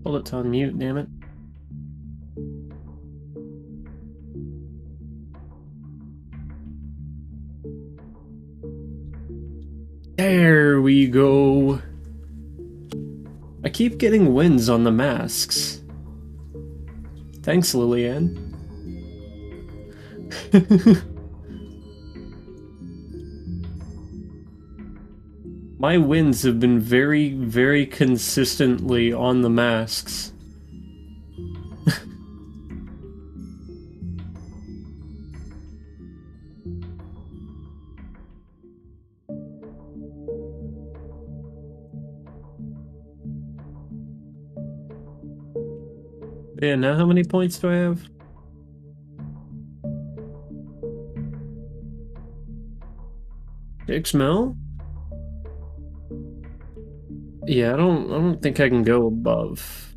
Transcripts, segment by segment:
Hold it on mute, damn it. There we go. I keep getting wins on the masks. Thanks, Lillian. My wins have been very, very consistently on the masks. Yeah, now how many points do I have? $6 mil? Yeah, I don't think I can go above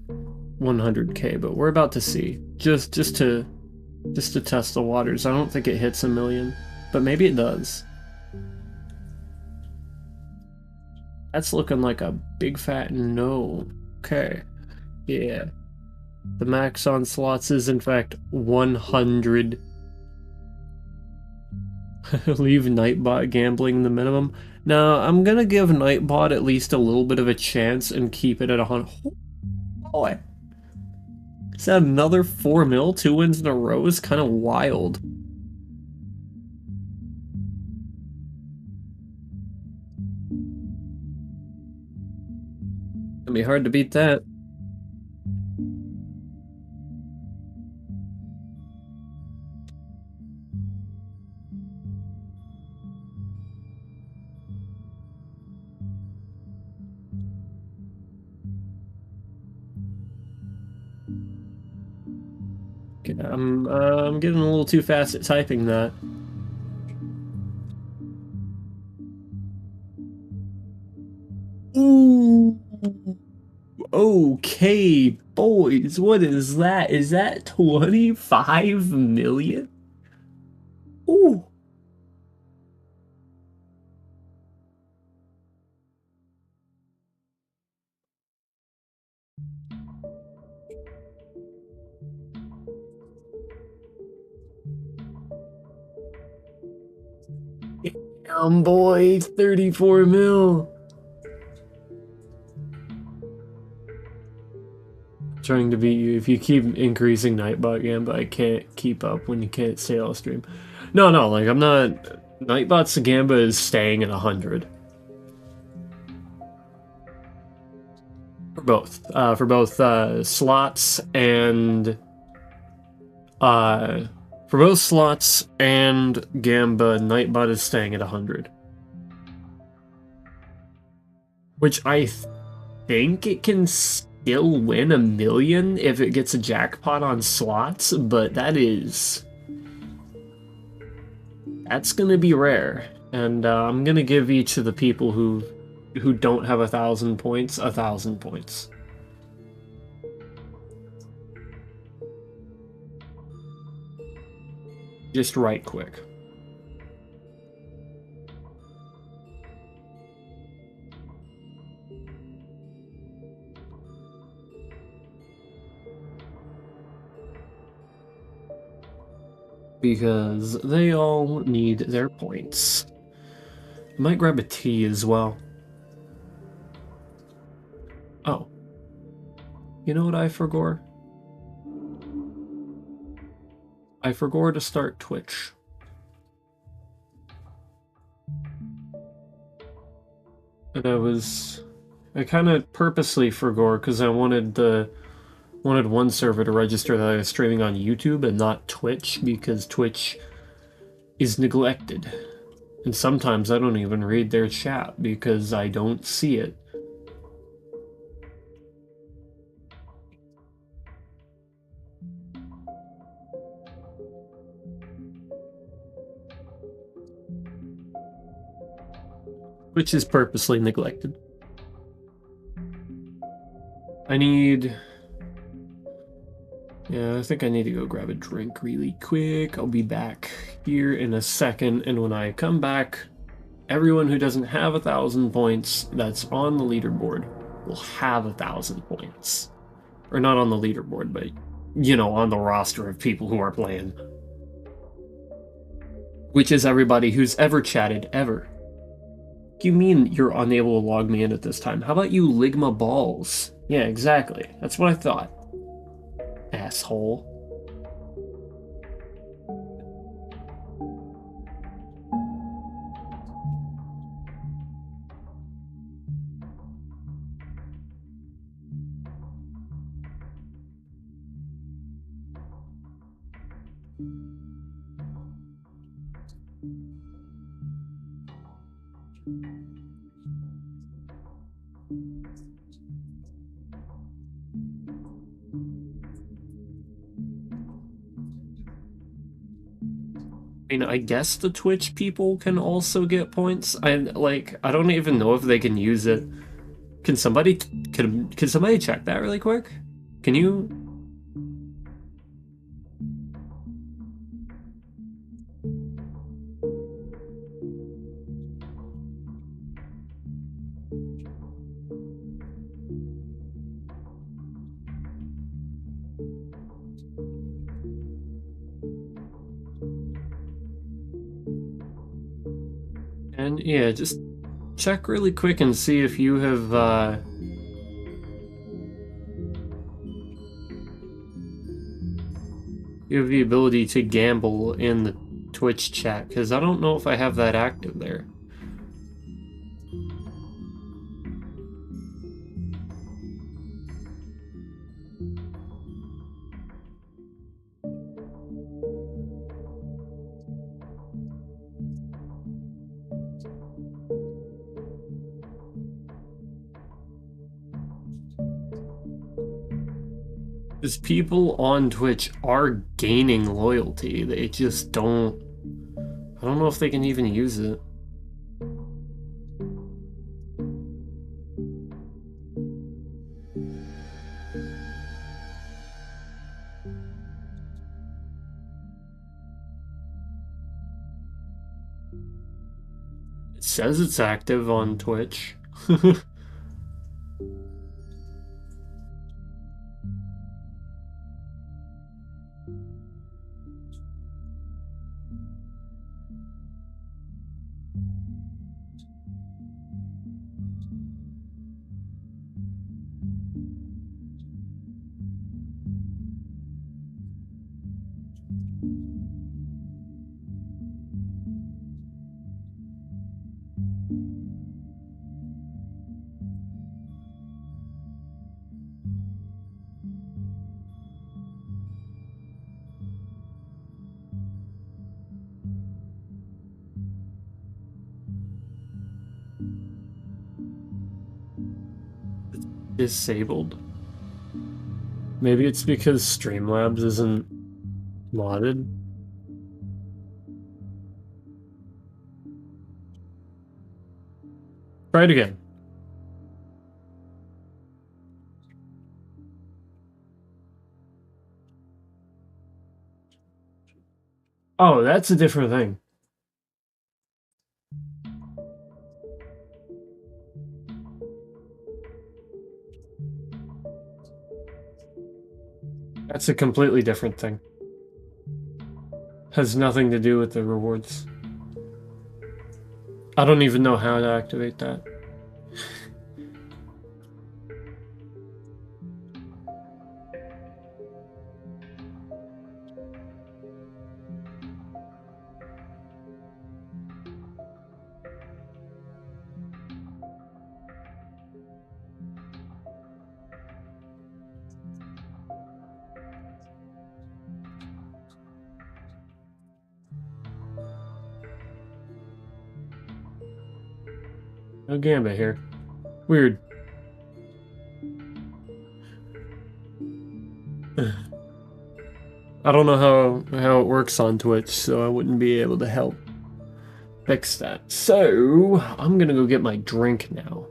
100k, but we're about to see. Just to test the waters. I don't think it hits 1 million, but maybe it does. That's looking like a big fat no. Okay. Yeah. The max on slots is in fact 100. Leave Nightbot gambling the minimum. No, I'm gonna give Nightbot at least a little bit of a chance and keep it at 100. Boy. Is that another 4 mil? 2 wins in a row is kind of wild. It'll be hard to beat that. Okay, I'm getting a little too fast at typing that. Ooh. Okay, boys, what is that? Is that 25 million? Ooh. Damn, boy, 34 mil. Trying to beat you. If you keep increasing Nightbot Gamba, I can't keep up when you can't stay on stream. No, like, I'm not... Nightbot's Gamba is staying at 100. For both slots and... For both slots and Gamba, Nightbot is staying at 100. Which I think it can still win 1 million if it gets a jackpot on slots, but that's gonna be rare. And I'm gonna give each of the people who don't have 1,000 points 1,000 points. Just right quick. Because they all need their points. I might grab a tea as well. Oh. You know what I forgot? I forgot to start Twitch. And I kind of purposely forgot because I wanted one server to register that I was streaming on YouTube and not Twitch, because Twitch is neglected. And sometimes I don't even read their chat because I don't see it. Which is purposely neglected. Yeah, I think I need to go grab a drink really quick. I'll be back here in a second, and when I come back, everyone who doesn't have 1,000 points that's on the leaderboard will have 1,000 points. Or not on the leaderboard, but, you know, on the roster of people who are playing. Which is everybody who's ever chatted, ever. What do you mean you're unable to log me in at this time? How about you Ligma balls? Yeah, exactly. That's what I thought. Asshole. I mean, I guess the Twitch people can also get points. I don't even know if they can use it. Can somebody check that really quick? Can you? And yeah, just check really quick and see if you have the ability to gamble in the Twitch chat, because I don't know if I have that active there. Because people on Twitch are gaining loyalty. They just don't... I don't know if they can even use it. It says it's active on Twitch. Disabled. Maybe it's because Streamlabs isn't modded. Try it again. Oh, that's a different thing. That's a completely different thing. Has nothing to do with the rewards. I don't even know how to activate that. No Gambit here. Weird. I don't know how it works on Twitch, so I wouldn't be able to help fix that. So, I'm gonna go get my drink now.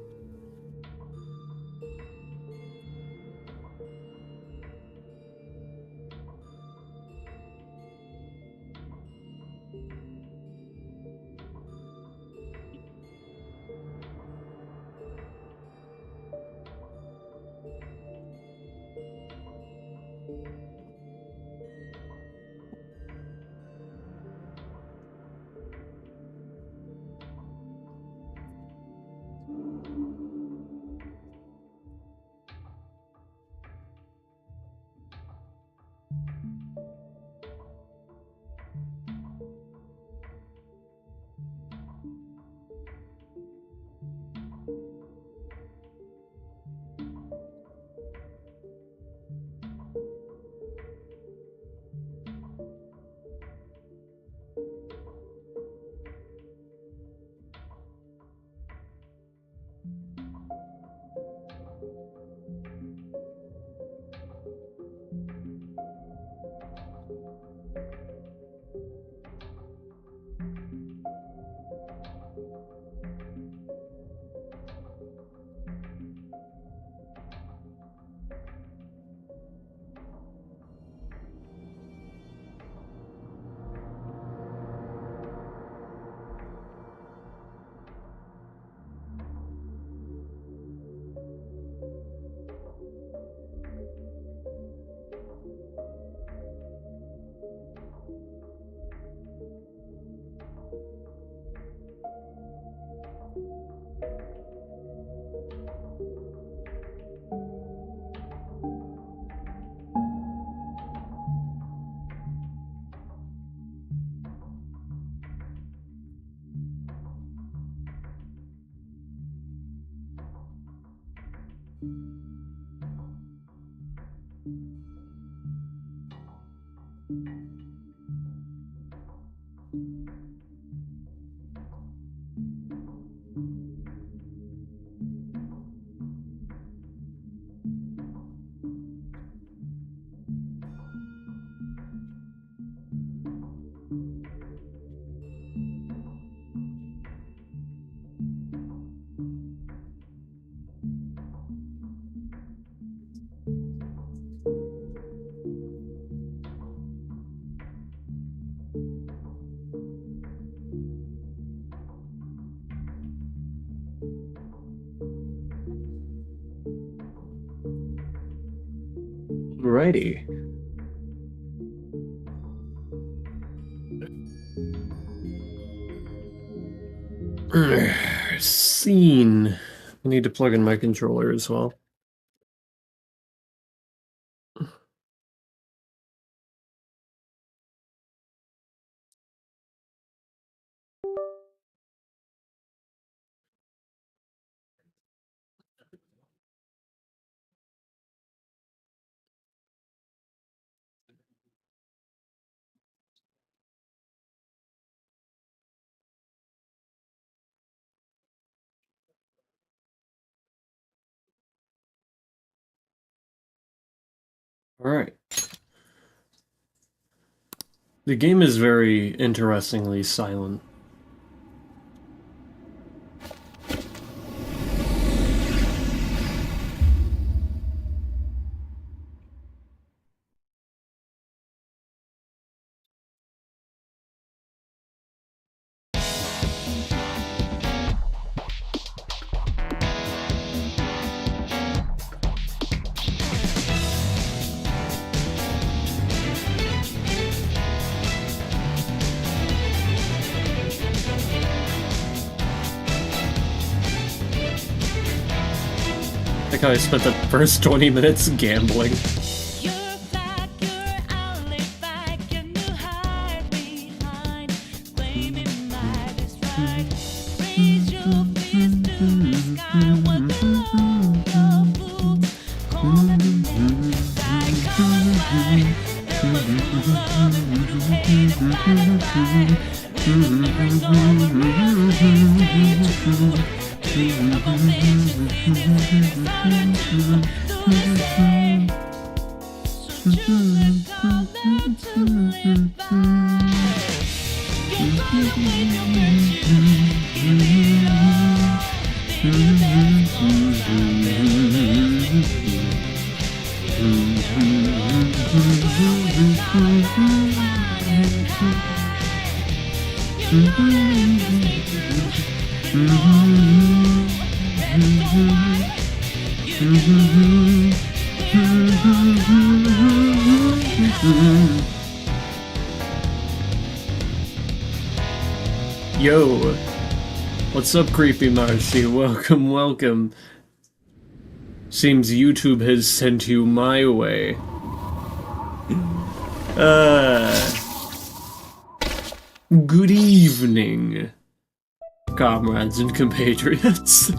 Alrighty. Scene. I need to plug in my controller as well. Alright. The game is very interestingly silent. how I spent the first 20 minutes gambling. Yo, what's up, Creepy Marcy? Welcome, welcome. Seems YouTube has sent you my way. Good evening, comrades and compatriots.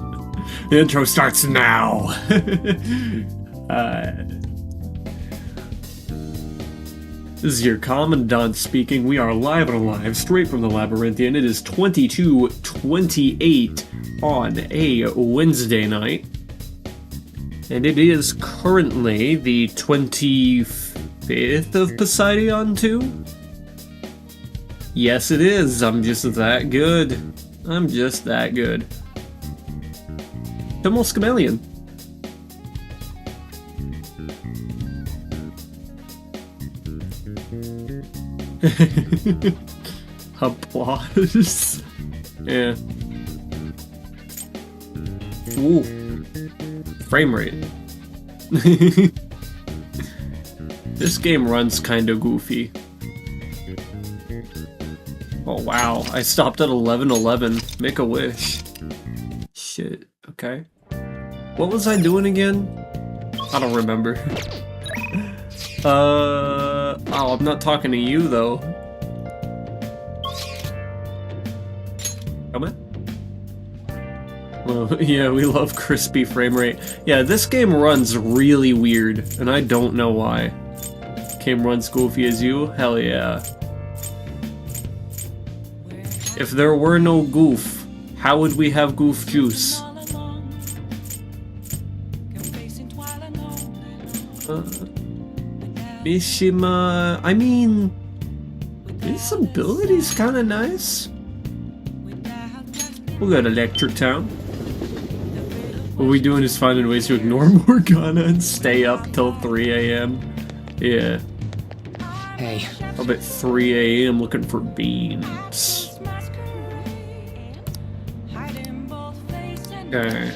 The intro starts now. This is your Commandant speaking. We are live and alive, straight from the Labyrinthian. It is 22:28 on a Wednesday night. And it is currently the 25th of Poseidon 2? Yes, it is. I'm just that good. I'm just that good. Almost chameleon. Applause. Yeah. Ooh. Frame rate. This game runs kinda goofy. Oh wow, I stopped at 11:11. Make a wish. Shit, okay. What was I doing again? I don't remember. Oh, I'm not talking to you though. Come on. Well, yeah, we love crispy frame rate. Yeah, this game runs really weird, and I don't know why. Game runs goofy as you? Hell yeah. If there were no goof, how would we have goof juice? Mishima, I mean, his ability's kinda nice. We'll go to Electric Town. What we doing is finding ways to ignore Morgana and stay up till 3 AM. Yeah. Hey. Up at 3 AM looking for beans. Okay.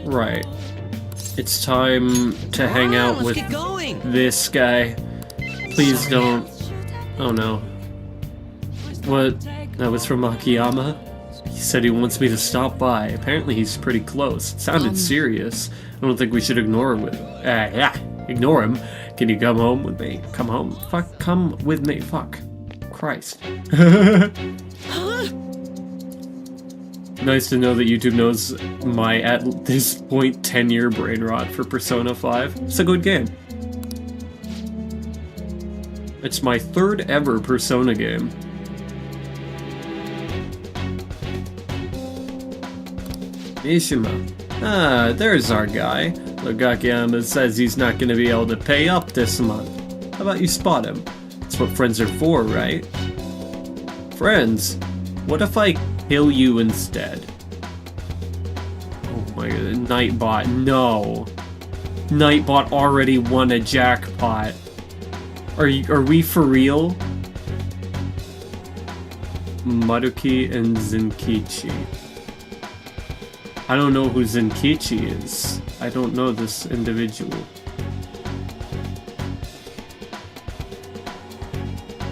Right. It's time to hang out with this guy. Please don't. Oh no. What? That was from Akiyama? He said he wants me to stop by. Apparently he's pretty close. It sounded serious. I don't think we should ignore him ignore him. Can you come home with me? Come home? Fuck, come with me. Fuck. Christ. Nice to know that YouTube knows my, at this point, 10-year brain rot for Persona 5. It's a good game. It's my third ever Persona game. Mishima. Ah, there's our guy. Look, Akiyama says he's not gonna be able to pay up this month. How about you spot him? That's what friends are for, right? Friends? What if I kill you instead? Oh my god, Nightbot, no. Nightbot already won a jackpot. Are we for real? Maruki and Zenkichi. I don't know who Zenkichi is. I don't know this individual.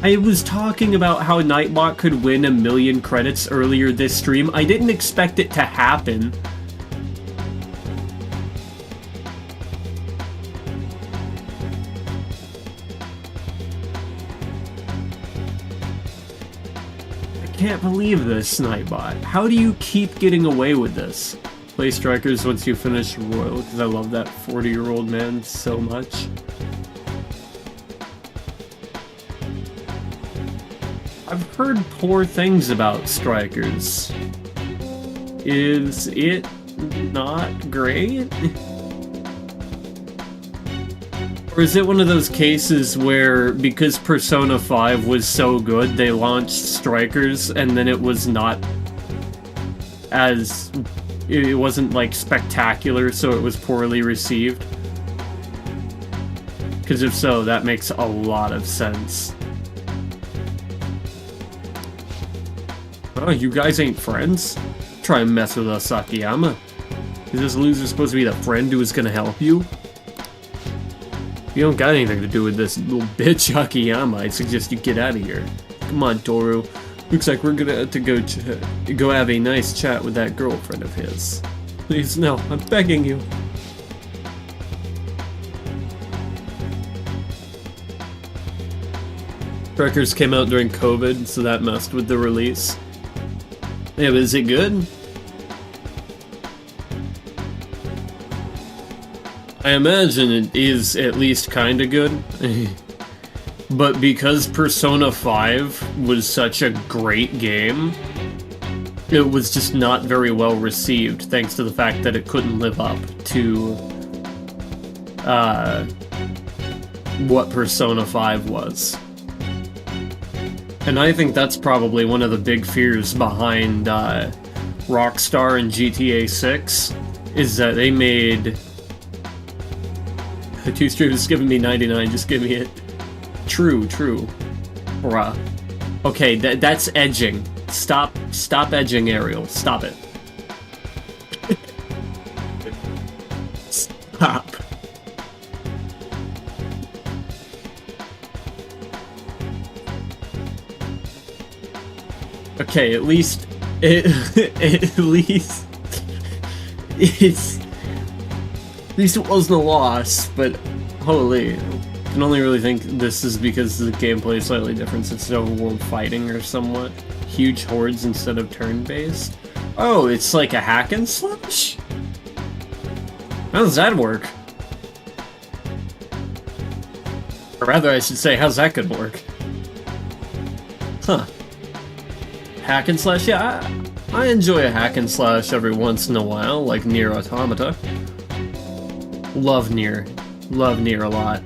I was talking about how Nightbot could win 1,000,000 credits earlier this stream. I didn't expect it to happen. can't believe this, Nightbot. How do you keep getting away with this? Play strikers once you finish Royal, because I love that 40-year-old man so much. I've heard poor things about strikers. Is it not great? Or is it one of those cases where, because Persona 5 was so good, they launched strikers, and then it was not as... it wasn't, like, spectacular, so it was poorly received? Because if so, that makes a lot of sense. Oh, you guys ain't friends? Try and mess with us, Akiyama. Is this loser supposed to be the friend who is gonna help you? You don't got anything to do with this little bitch, Akiyama. I suggest you get out of here. Come on, Toru. Looks like we're gonna have to go have a nice chat with that girlfriend of his. Please, no. I'm begging you. Strikers came out during COVID, so that messed with the release. Yeah, but is it good? I imagine it is at least kinda good. But because Persona 5 was such a great game, it was just not very well received, thanks to the fact that it couldn't live up to what Persona 5 was. And I think that's probably one of the big fears behind Rockstar and GTA 6, is that they made... Two streams is giving me 99, just give me it. True. Bruh. Okay, that's edging. Stop edging, Ariel. Stop it. Stop. Okay, at least it wasn't a loss, but holy, I can only really think this is because the gameplay is slightly different. It's overworld fighting or somewhat. Huge hordes instead of turn-based. Oh, it's like a hack and slash? How does that work? Or rather, I should say, how's that gonna work? Huh. Hack and slash? Yeah, I enjoy a hack and slash every once in a while, like Nier Automata. Love Nier. Love Nier a lot.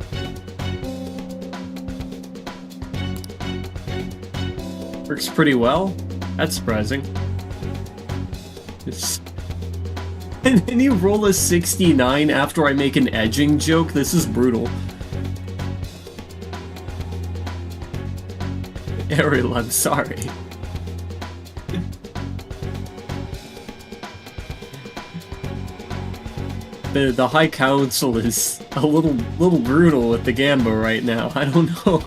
Works pretty well. That's surprising. And then you roll a 69 after I make an edging joke? This is brutal. Ariel, I'm sorry. The High Council is a little brutal with the Gamba right now. I don't know.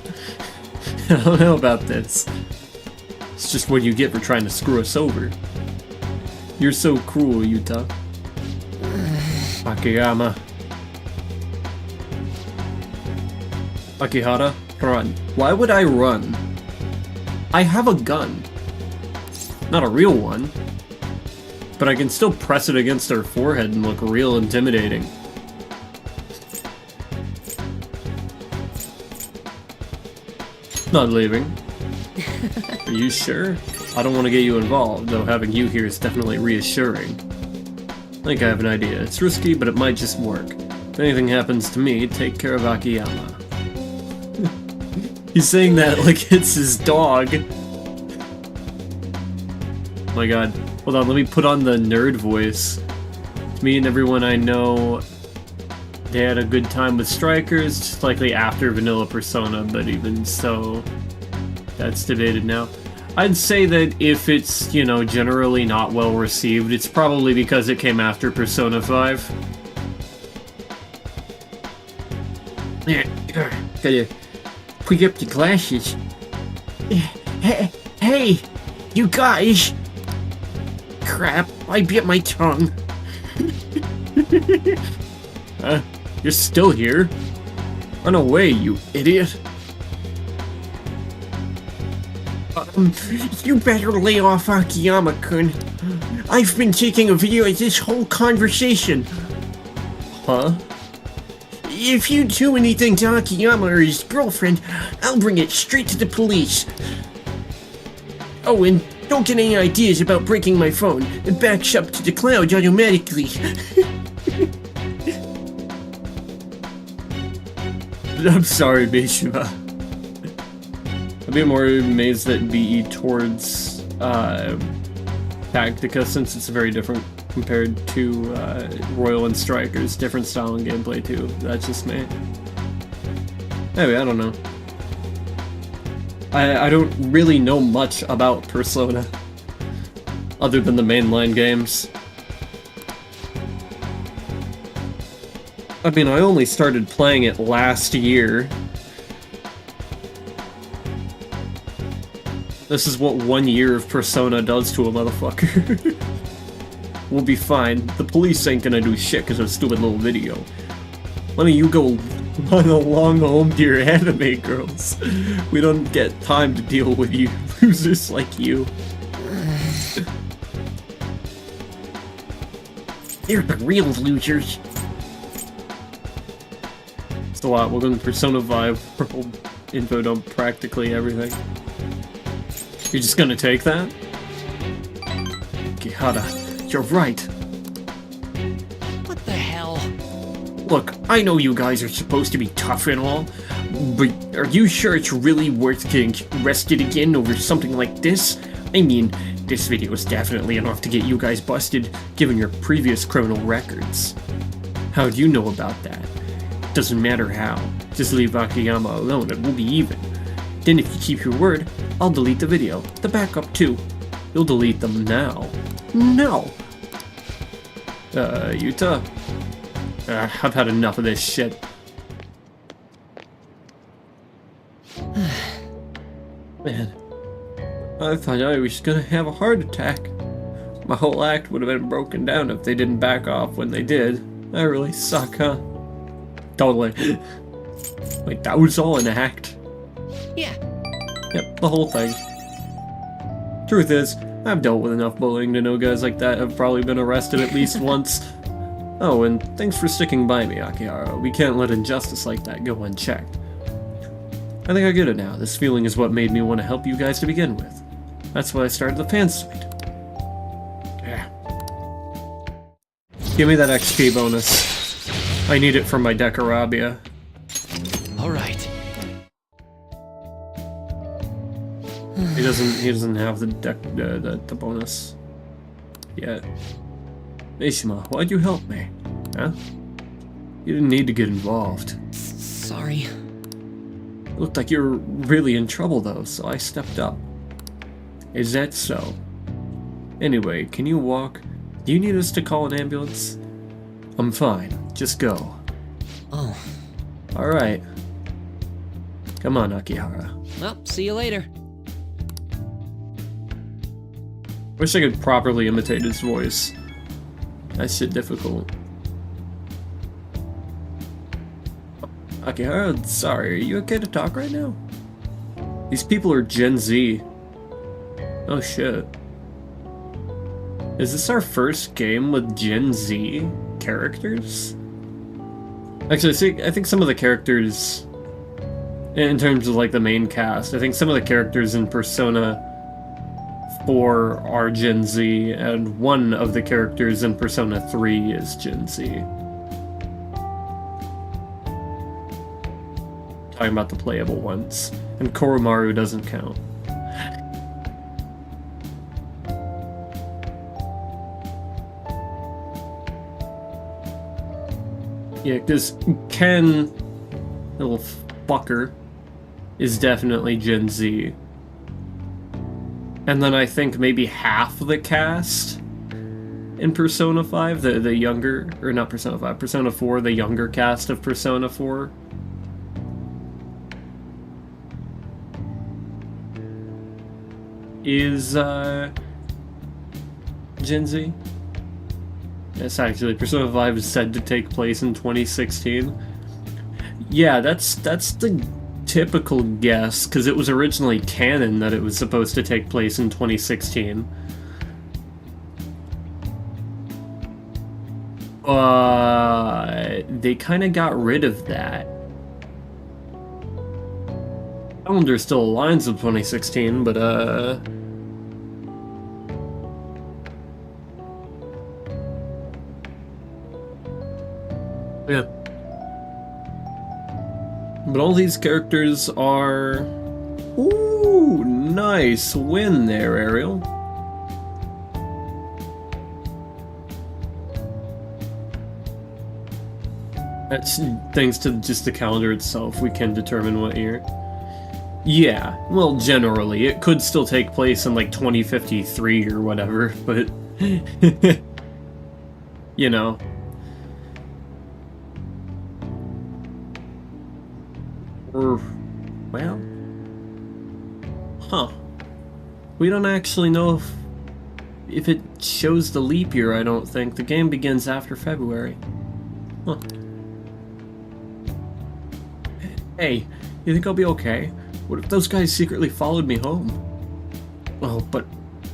I don't know about this. It's just what you get for trying to screw us over. You're so cruel, Yuta. Akiyama. Akihara, run. Why would I run? I have a gun. Not a real one. But I can still press it against her forehead and look real intimidating. Not leaving. Are you sure? I don't want to get you involved, though having you here is definitely reassuring. I think I have an idea. It's risky, but it might just work. If anything happens to me, take care of Akiyama. He's saying that like it's his dog. Oh my god. Hold on, let me put on the nerd voice. To me and everyone I know, they had a good time with strikers, just likely after Vanilla Persona, but even so, that's debated now. I'd say that if it's, you know, generally not well received, it's probably because it came after Persona 5. Gotta pick up the glasses. Hey, you guys! Crap, I bit my tongue. You're still here? Run away, you idiot. You better lay off Akiyama-kun. I've been taking a video of this whole conversation. Huh? If you do anything to Akiyama or his girlfriend, I'll bring it straight to the police. Oh, and don't get any ideas about breaking my phone. It backs up to the cloud automatically. I'm sorry, Mishima. I'd be more amazed at BE towards Tactica, since it's very different compared to Royal and Strikers. Different style and gameplay too. That's just me. Anyway, I don't know. I don't really know much about Persona, other than the mainline games. I mean, I only started playing it last year. This is what 1 year of Persona does to a motherfucker. We'll be fine. The police ain't gonna do shit because of a stupid little video. Why don't you go run along home to your anime girls? We don't get time to deal with you losers like you. They're the real losers. It's a lot. We're going to Persona 5 purple info dump practically everything. You're just gonna take that? AKIHARA, you're right. What the hell? Look, I know you guys are supposed to be tough and all, but are you sure it's really worth getting arrested again over something like this? I mean, this video is definitely enough to get you guys busted, given your previous criminal records. How do you know about that? Doesn't matter how. Just leave Akiyama alone and we'll be even. Then if you keep your word, I'll delete the video. The backup too. You'll delete them now. No! Yuta? I've had enough of this shit. Man. I thought I was gonna have a heart attack. My whole act would have been broken down if they didn't back off when they did. I really suck, huh? Totally. Wait, that was all an act? Yeah. Yep, the whole thing. Truth is, I've dealt with enough bullying to know guys like that have probably been arrested at least once. Oh, and thanks for sticking by me, AKIHARA. We can't let injustice like that go unchecked. I think I get it now. This feeling is what made me want to help you guys to begin with. That's why I started the fan suite. Yeah. Give me that XP bonus. I need it for my Decarabia. Alright. He doesn't have the bonus yet. Mishima, why'd you help me? Huh? You didn't need to get involved. Sorry. It looked like you were really in trouble though, so I stepped up. Is that so? Anyway, can you walk? Do you need us to call an ambulance? I'm fine. Just go. Oh. Alright. Come on, AKIHARA. Well, see you later. Wish I could properly imitate his voice. That shit difficult. AKIHARA, sorry, are you okay to talk right now? These people are Gen Z. Oh shit. Is this our first game with Gen Z characters? Actually, I think some of the characters, in terms of like the main cast, I think some of the characters in Persona 4 are Gen Z, and one of the characters in Persona 3 is Gen Z. Talking about the playable ones. And Koromaru doesn't count. Yeah, because Ken, little fucker, is definitely Gen Z. And then I think maybe half the cast in Persona 5, the younger, or not Persona 5, Persona 4, the younger cast of Persona 4. Is, Gen Z? Yes, actually, Persona 5 is said to take place in 2016. Yeah, that's the typical guess, because it was originally canon that it was supposed to take place in 2016. They kind of got rid of that. Calendar still aligns with 2016, but yeah. But all these characters are... Ooh, nice win there, Ariel. That's thanks to just the calendar itself, we can determine what year. Yeah, well, generally, it could still take place in like 2053 or whatever, but you know. Or, well, huh. We don't actually know if it shows the leap year, I don't think. The game begins after February. Huh. Hey, you think I'll be okay? What if those guys secretly followed me home? Oh, but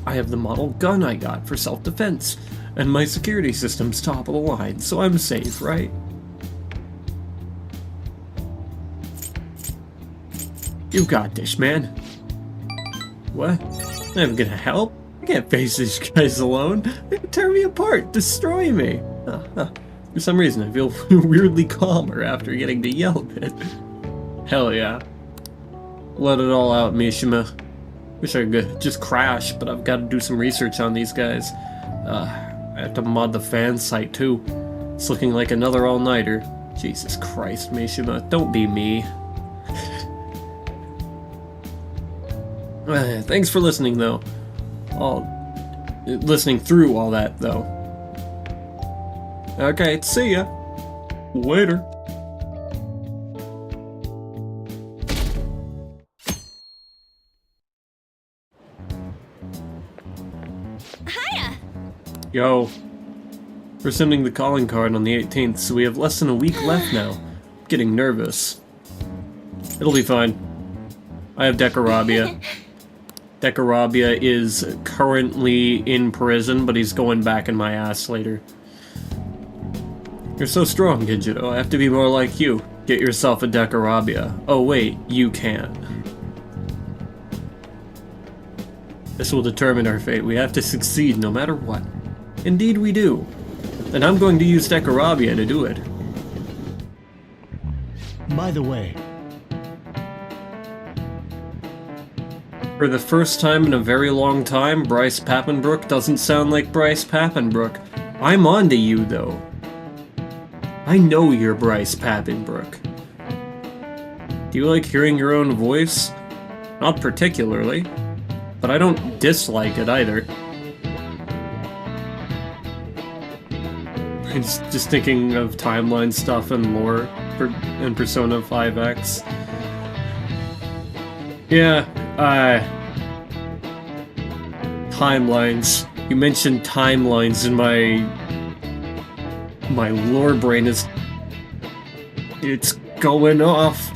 I have the model gun I got for self-defense, and my security system's top of the line, so I'm safe, right? You got this, man. What? I'm gonna help? I can't face these guys alone. They could tear me apart, destroy me. For some reason, I feel weirdly calmer after getting to yell at. Hell yeah. Let it all out, Mishima. Wish I could just crash, but I've got to do some research on these guys. I have to mod the fan site too. It's looking like another all-nighter. Jesus Christ, Mishima, don't be me. Thanks for listening, though. Listening through all that, though. Okay, see ya. Later. Hiya! Yo. We're sending the calling card on the 18th, so we have less than a week left now. I'm getting nervous. It'll be fine. I have Decarabia. Decarabia is currently in prison, but he's going back in my ass later. You're so strong, Gidgeto. I have to be more like you. Get yourself a Decarabia. Oh wait, you can't. This will determine our fate. We have to succeed no matter what. Indeed we do. And I'm going to use Decarabia to do it. By the way, for the first time in a very long time, Bryce Pappenbrook doesn't sound like Bryce Pappenbrook. I'm onto you, though. I know you're Bryce Pappenbrook. Do you like hearing your own voice? Not particularly, but I don't dislike it either. I'm just thinking of timeline stuff and lore in Persona 5X. Yeah, timelines. You mentioned timelines and my lore brain is... it's going off.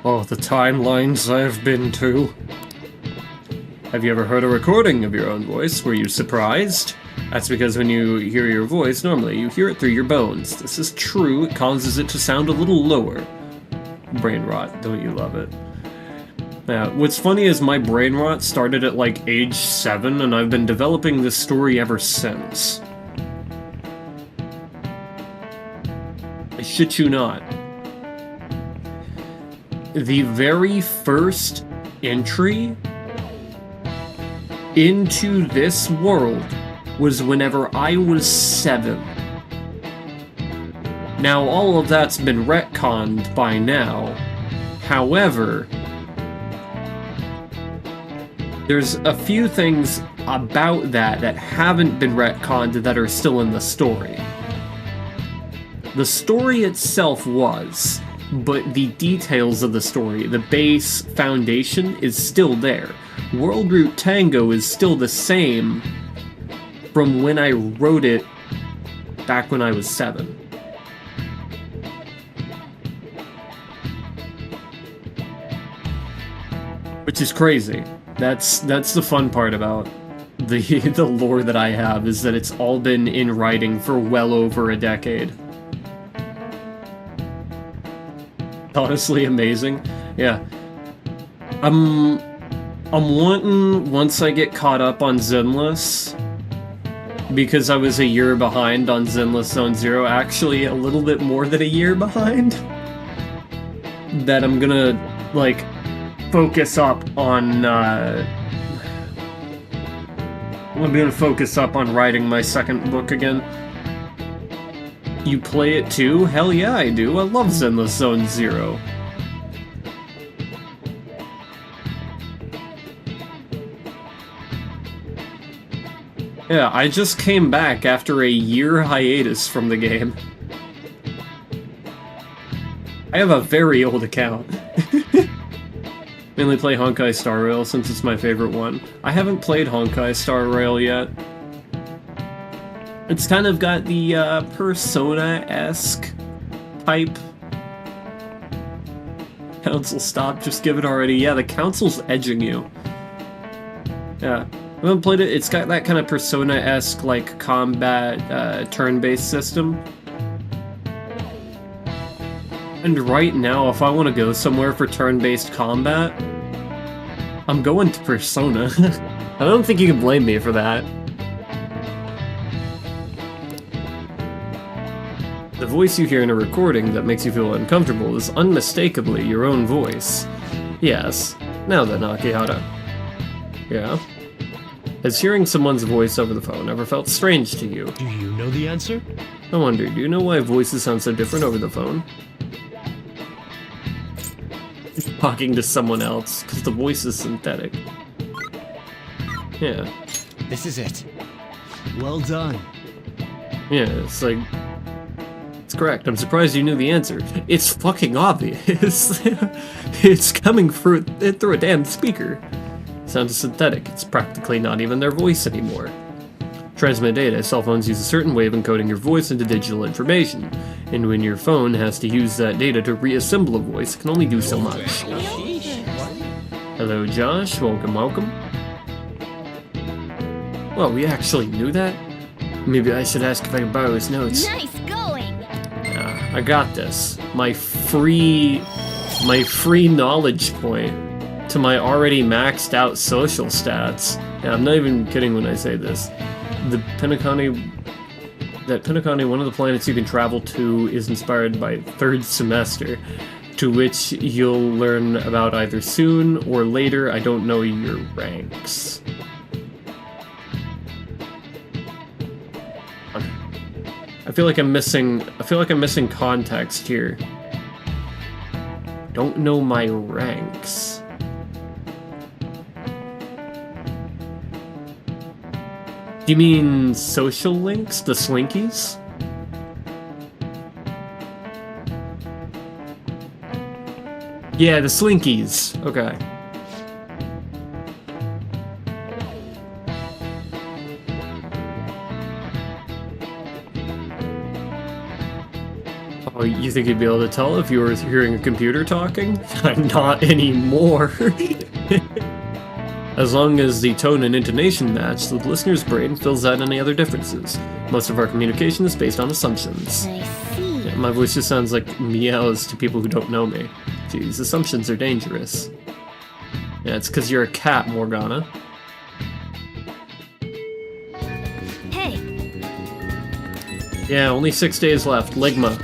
Oh, the timelines I've been to. Have you ever heard a recording of your own voice? Were you surprised? That's because when you hear your voice, normally you hear it through your bones. This is true, it causes it to sound a little lower. Brain rot, don't you love it? Now, what's funny is my brain rot started at like age 7, and I've been developing this story ever since. I shit you not. The very first entry into this world was whenever I was 7. Now, all of that's been retconned by now. However, there's a few things about that haven't been retconned that are still in the story. The story itself was, but the details of the story, the base foundation, is still there. World Route Tango is still the same from when I wrote it back when I was 7. Which is crazy. That's the fun part about the lore that I have, is that it's all been in writing for well over a decade. Honestly amazing. Yeah. I'm wanting, once I get caught up on Zenless, because I was a year behind on Zenless Zone Zero, actually a little bit more than a year behind, that I'm gonna, like, focus up on, I'm gonna focus up on writing my second book again. You play it too? Hell yeah, I do. I love Zenless Zone Zero. Yeah, I just came back after a year hiatus from the game. I have a very old account. Mainly play Honkai Star Rail since it's my favorite one. I haven't played Honkai Star Rail yet. It's kind of got the Persona-esque type. Council, stop, just give it already. Yeah, the Council's edging you. Yeah. I haven't played it. It's got that kind of Persona-esque, like, combat, turn-based system. And right now, if I want to go somewhere for turn-based combat, I'm going to Persona. I don't think you can blame me for that. The voice you hear in a recording that makes you feel uncomfortable is unmistakably your own voice. Yes. Now then, AKIHARA. Yeah? Has hearing someone's voice over the phone ever felt strange to you? Do you know the answer? I wonder, do you know why voices sound so different over the phone? Talking to someone else, because the voice is synthetic. Yeah. This is it. Well done. Yeah, it's like... It's correct. I'm surprised you knew the answer. It's fucking obvious. It's coming through a damn speaker. Sounds synthetic. It's practically not even their voice anymore. Transmit data. Cell phones use a certain way of encoding your voice into digital information, and when your phone has to use that data to reassemble a voice, it can only do so much. Hello, Josh. Welcome, welcome. Well, we actually knew that? Maybe I should ask if I can borrow his notes. Nice going. Yeah, I got this. My free knowledge point to my already maxed out social stats. Yeah, I'm not even kidding when I say this. Penacony, one of the planets you can travel to, is inspired by third semester, to which you'll learn about either soon or later. I don't know your ranks. I feel like I'm missing context here. Don't know my ranks. Do you mean social links? The Slinkies? Yeah, the Slinkies. Okay. Oh, you think you'd be able to tell if you were hearing a computer talking? Not anymore. As long as the tone and intonation match, the listener's brain fills out any other differences. Most of our communication is based on assumptions. I see. Yeah, my voice just sounds like meows to people who don't know me. Geez, assumptions are dangerous. Yeah, it's because you're a cat, Morgana. Hey. Yeah, only 6 days left. Ligma.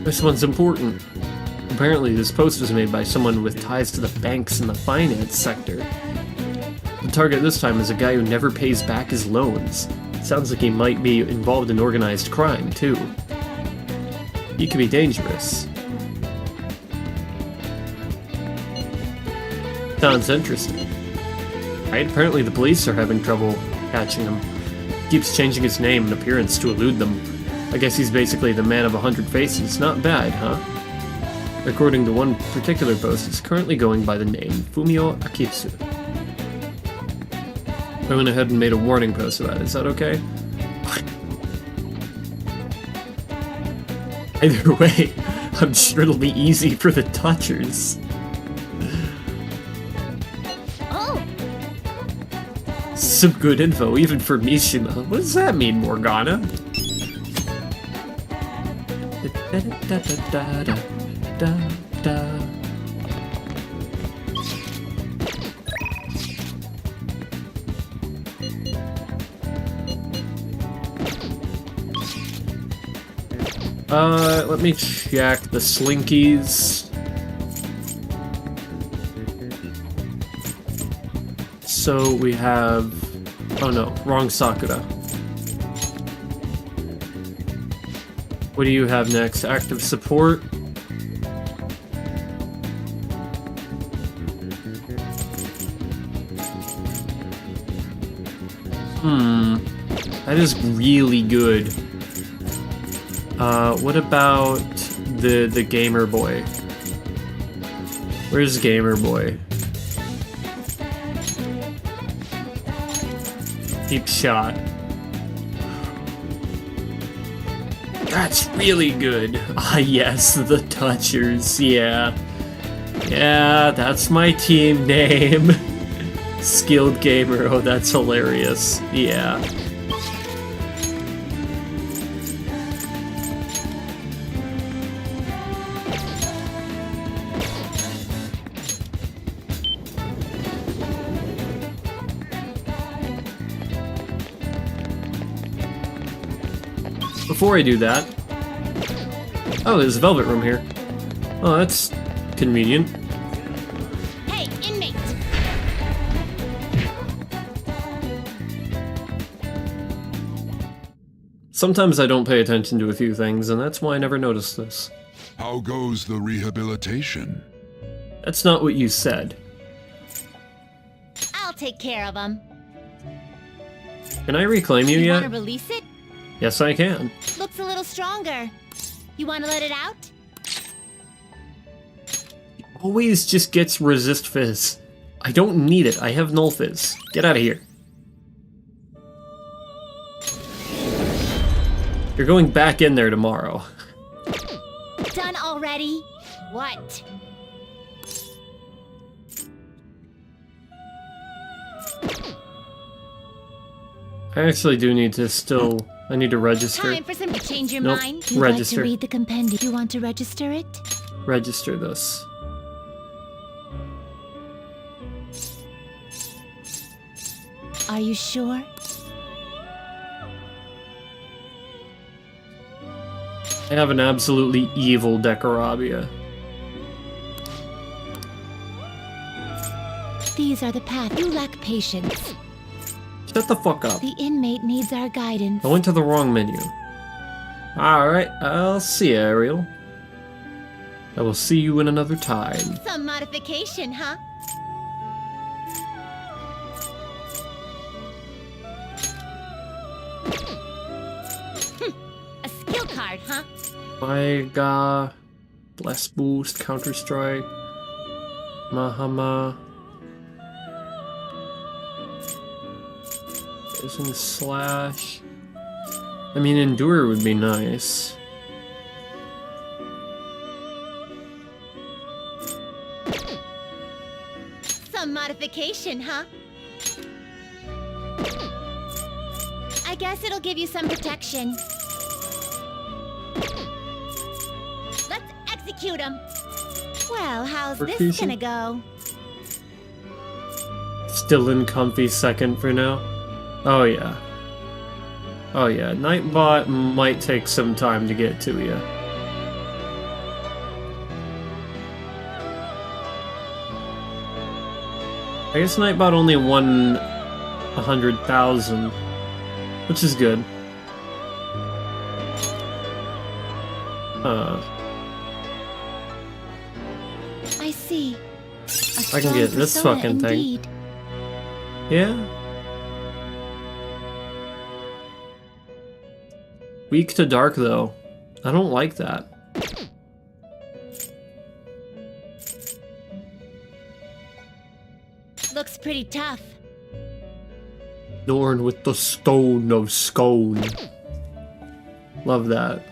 This one's important. Apparently, this post was made by someone with ties to the banks and the finance sector. The target this time is a guy who never pays back his loans. Sounds like he might be involved in organized crime, too. He could be dangerous. Sounds interesting. Right? Apparently the police are having trouble catching him. He keeps changing his name and appearance to elude them. I guess he's basically the man of 100 faces. Not bad, huh? According to one particular post, it's currently going by the name Fumio Akitsu. I went ahead and made a warning post of that. Is that okay? Either way, I'm sure it'll be easy for the touchers. Oh, Some good info, even for Mishima. What does that mean, Morgana? Let me check the slinkies. So we have... Oh no, wrong Sakura. What do you have next? Active support? That is really good. What about the Gamer Boy? Where's Gamer Boy? Deep shot. That's really good. Ah, yes, the Touchers, yeah. Yeah, that's my team name. Skilled Gamer, oh, that's hilarious. Yeah. Before I do that... Oh, there's a Velvet Room here. Oh, that's convenient. hey, inmate. Sometimes I don't pay attention to a few things, and that's why I never noticed this. How goes the rehabilitation? That's not what you said. I'll take care of him. Can I reclaim you You yet? want to release it? Yes, I can. Looks a little stronger. You want to let it out? Always just gets resist fizz. I don't need it. I have null fizz. Get out of here. You're going back in there tomorrow. Done already? What? I actually do need to still... I need to register. Time for some to change your Nope. mind. You'd Register. like to read the compendium. You want to register it? Register this. Are you sure? I have an absolutely evil Decarabia. These are the paths. You lack patience. Shut the fuck up. The inmate needs our guidance. I went to the wrong menu. Alright, I'll see you, Ariel. I will see you in another time. Some modification, huh? A skill card, huh? My god. Blast boost, counter strike. Mahama. Isn't slash. I mean, endure would be nice. Some modification, huh? I guess it'll give you some protection. Let's execute him. Well, how's this Perfusion? gonna go? Still in comfy second for now. Oh yeah. Oh yeah, Nightbot might take some time to get to you. I guess Nightbot only won 100,000, which is good. I see. A I can get strong this persona fucking thing. indeed. Yeah. Weak to dark though. I don't like that. Looks pretty tough. Adorned with the stone of scone. Love that.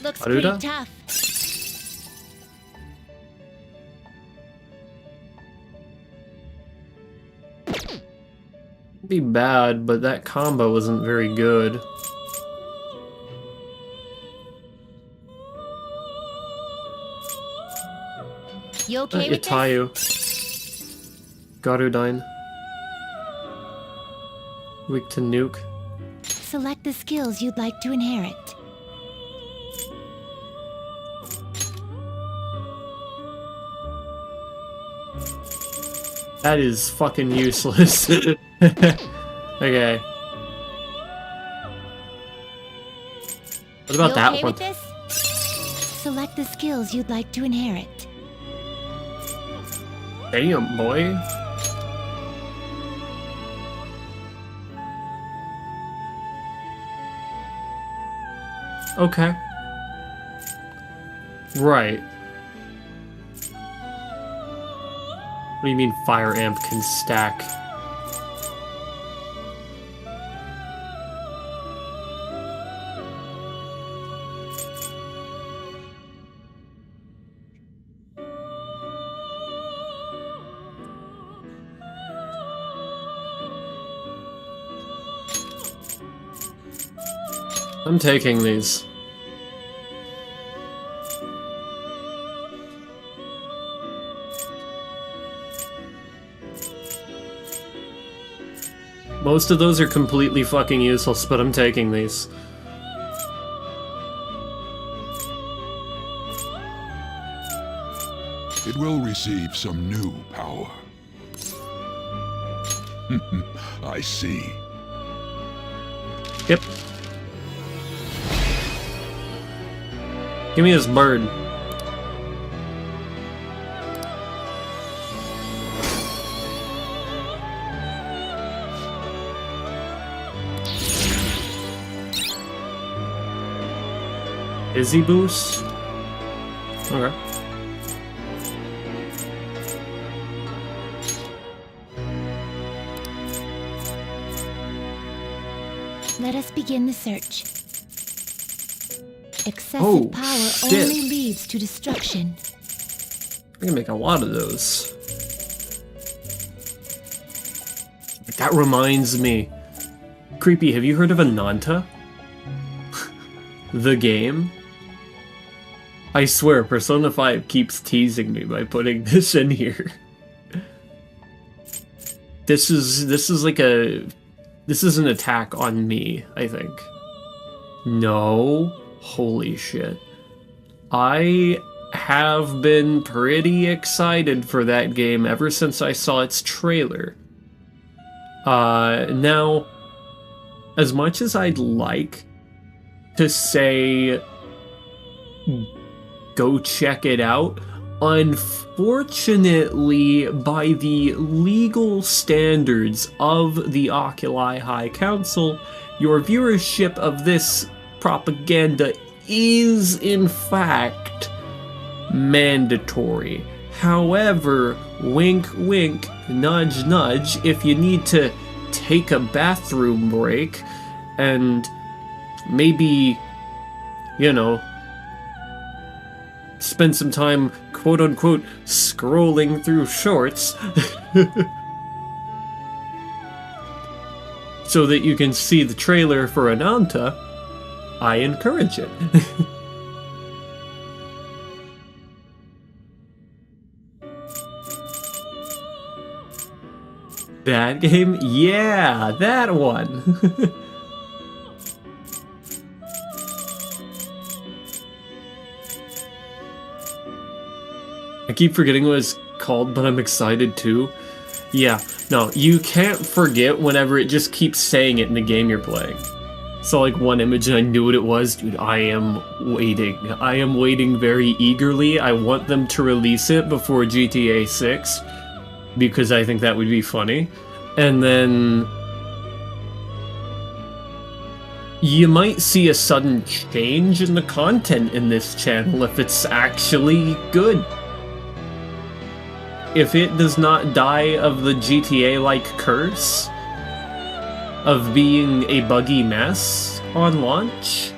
Looks Aruda? pretty tough. Be bad, but that combo wasn't very good. You okay with this? Itayu. Garudine. Weak to nuke. Select the skills you'd like to inherit. That is fucking useless. Okay. What about You that okay one? with this? Select the skills you'd like to inherit. Damn, boy. Okay. Right. What do you mean Fire Amp can stack? I'm taking these. Most of those are completely fucking useless, but I'm taking these. It will receive some new power. I see. Yep. Give me this bird. Izzy boost? Okay. Let us begin the search. Excessive Oh, power shit. only leads to destruction. I can make a lot of those. That reminds me. Creepy, have you heard of Ananta? The game? I swear, Persona 5 keeps teasing me by putting this in here. This is like a... This is an attack on me, I think. No? Holy shit. I have been pretty excited for that game ever since I saw its trailer. Now, as much as I'd like to say go check it out, unfortunately, by the legal standards of the Oculi High Council, your viewership of this propaganda is, in fact, mandatory. However, wink wink, nudge nudge, if you need to take a bathroom break and maybe, you know, spend some time, quote-unquote, scrolling through shorts so that you can see the trailer for Ananta, I encourage it. That game? Yeah, that one! I keep forgetting what it's called, but I'm excited too. Yeah, no, you can't forget whenever it just keeps saying it in the game you're playing. So like one image and I knew what it was. Dude, I am waiting. I am waiting very eagerly. I want them to release it before GTA 6 because I think that would be funny. And then you might see a sudden change in the content in this channel if it's actually good. if it does not die of the GTA-like curse of being a buggy mess on launch,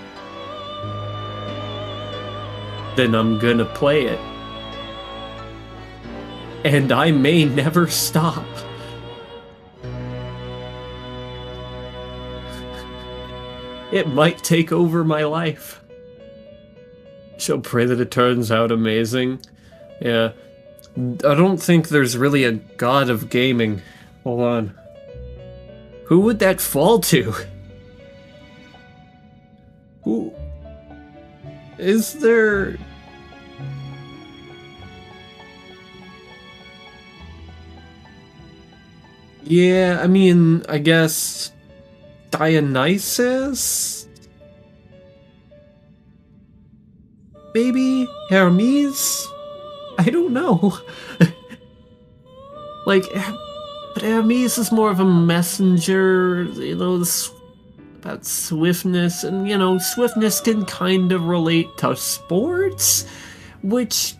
then I'm gonna play it. And I may never stop. It might take over my life. Shall pray that it turns out amazing. Yeah. I don't think there's really a god of gaming. Hold on. Who would that fall to? Who? Is there... Yeah, I mean, I guess... Dionysus? Maybe? Hermes? I don't know. Like, but Hermes is more of a messenger, you know, about swiftness, and, you know, swiftness can kind of relate to sports, which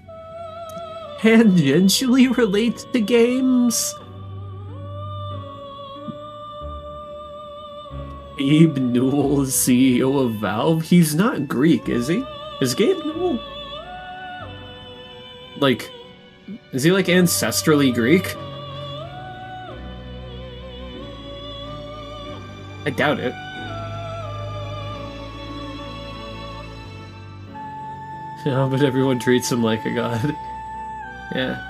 tangentially relates to games. Gabe Newell is CEO of Valve? He's not Greek, is he? Is Gabe Newell... like... is he, like, ancestrally Greek? I doubt it. Yeah, but everyone treats him like a god. Yeah.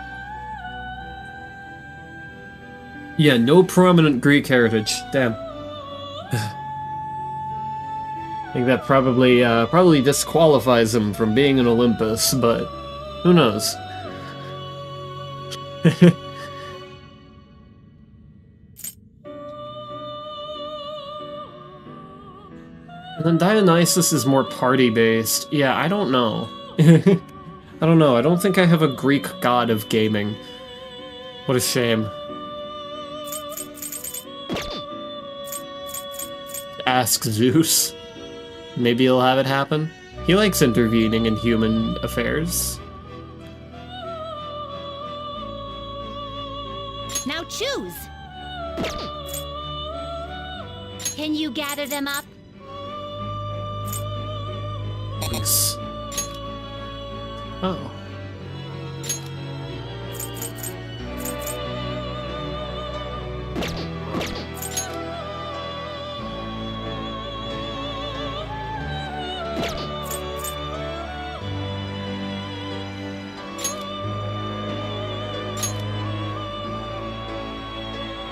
Yeah, no prominent Greek heritage. Damn. I think that probably disqualifies him from being an Olympus, but who knows? And then Dionysus is more party-based. Yeah, I don't know. I don't know. I don't think I have a Greek god of gaming. What a shame. Ask Zeus. Maybe he'll have it happen. He likes intervening in human affairs. Now choose. Can you gather them up? Thanks. Oh.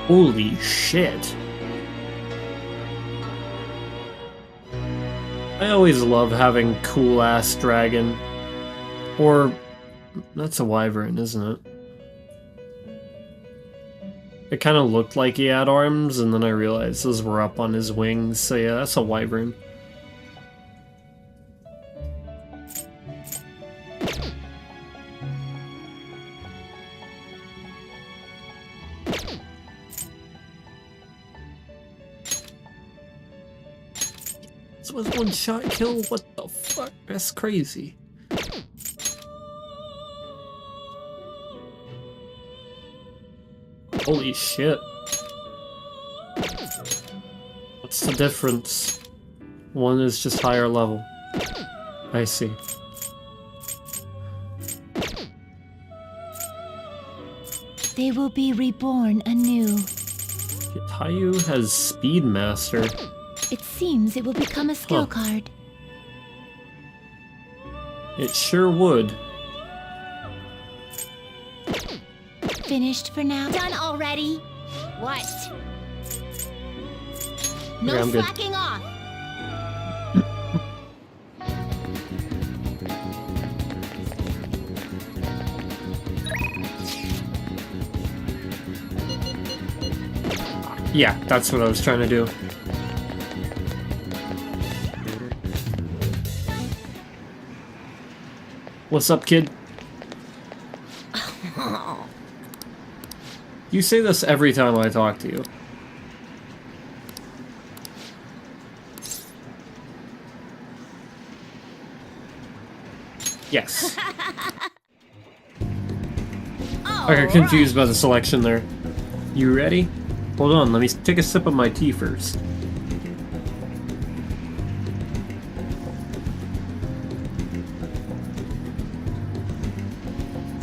Holy shit. I always love having cool-ass dragon. Or... that's a wyvern, isn't it? It kind of looked like he had arms, and then I realized those were up on his wings, so yeah, that's a wyvern. This was one-shot kill? What the fuck? That's crazy. Holy shit. What's the difference? One is just higher level. I see. They will be reborn anew. Tayu has Speedmaster. It seems it will become a skill card. It sure would. Finished for now? Done already? What? No Okay, I'm good. slacking off. Yeah, that's what I was trying to do. What's up, kid? You say this every time I talk to you. Yes. Oh, I got confused by the selection there. You ready? Hold on, let me take a sip of my tea first.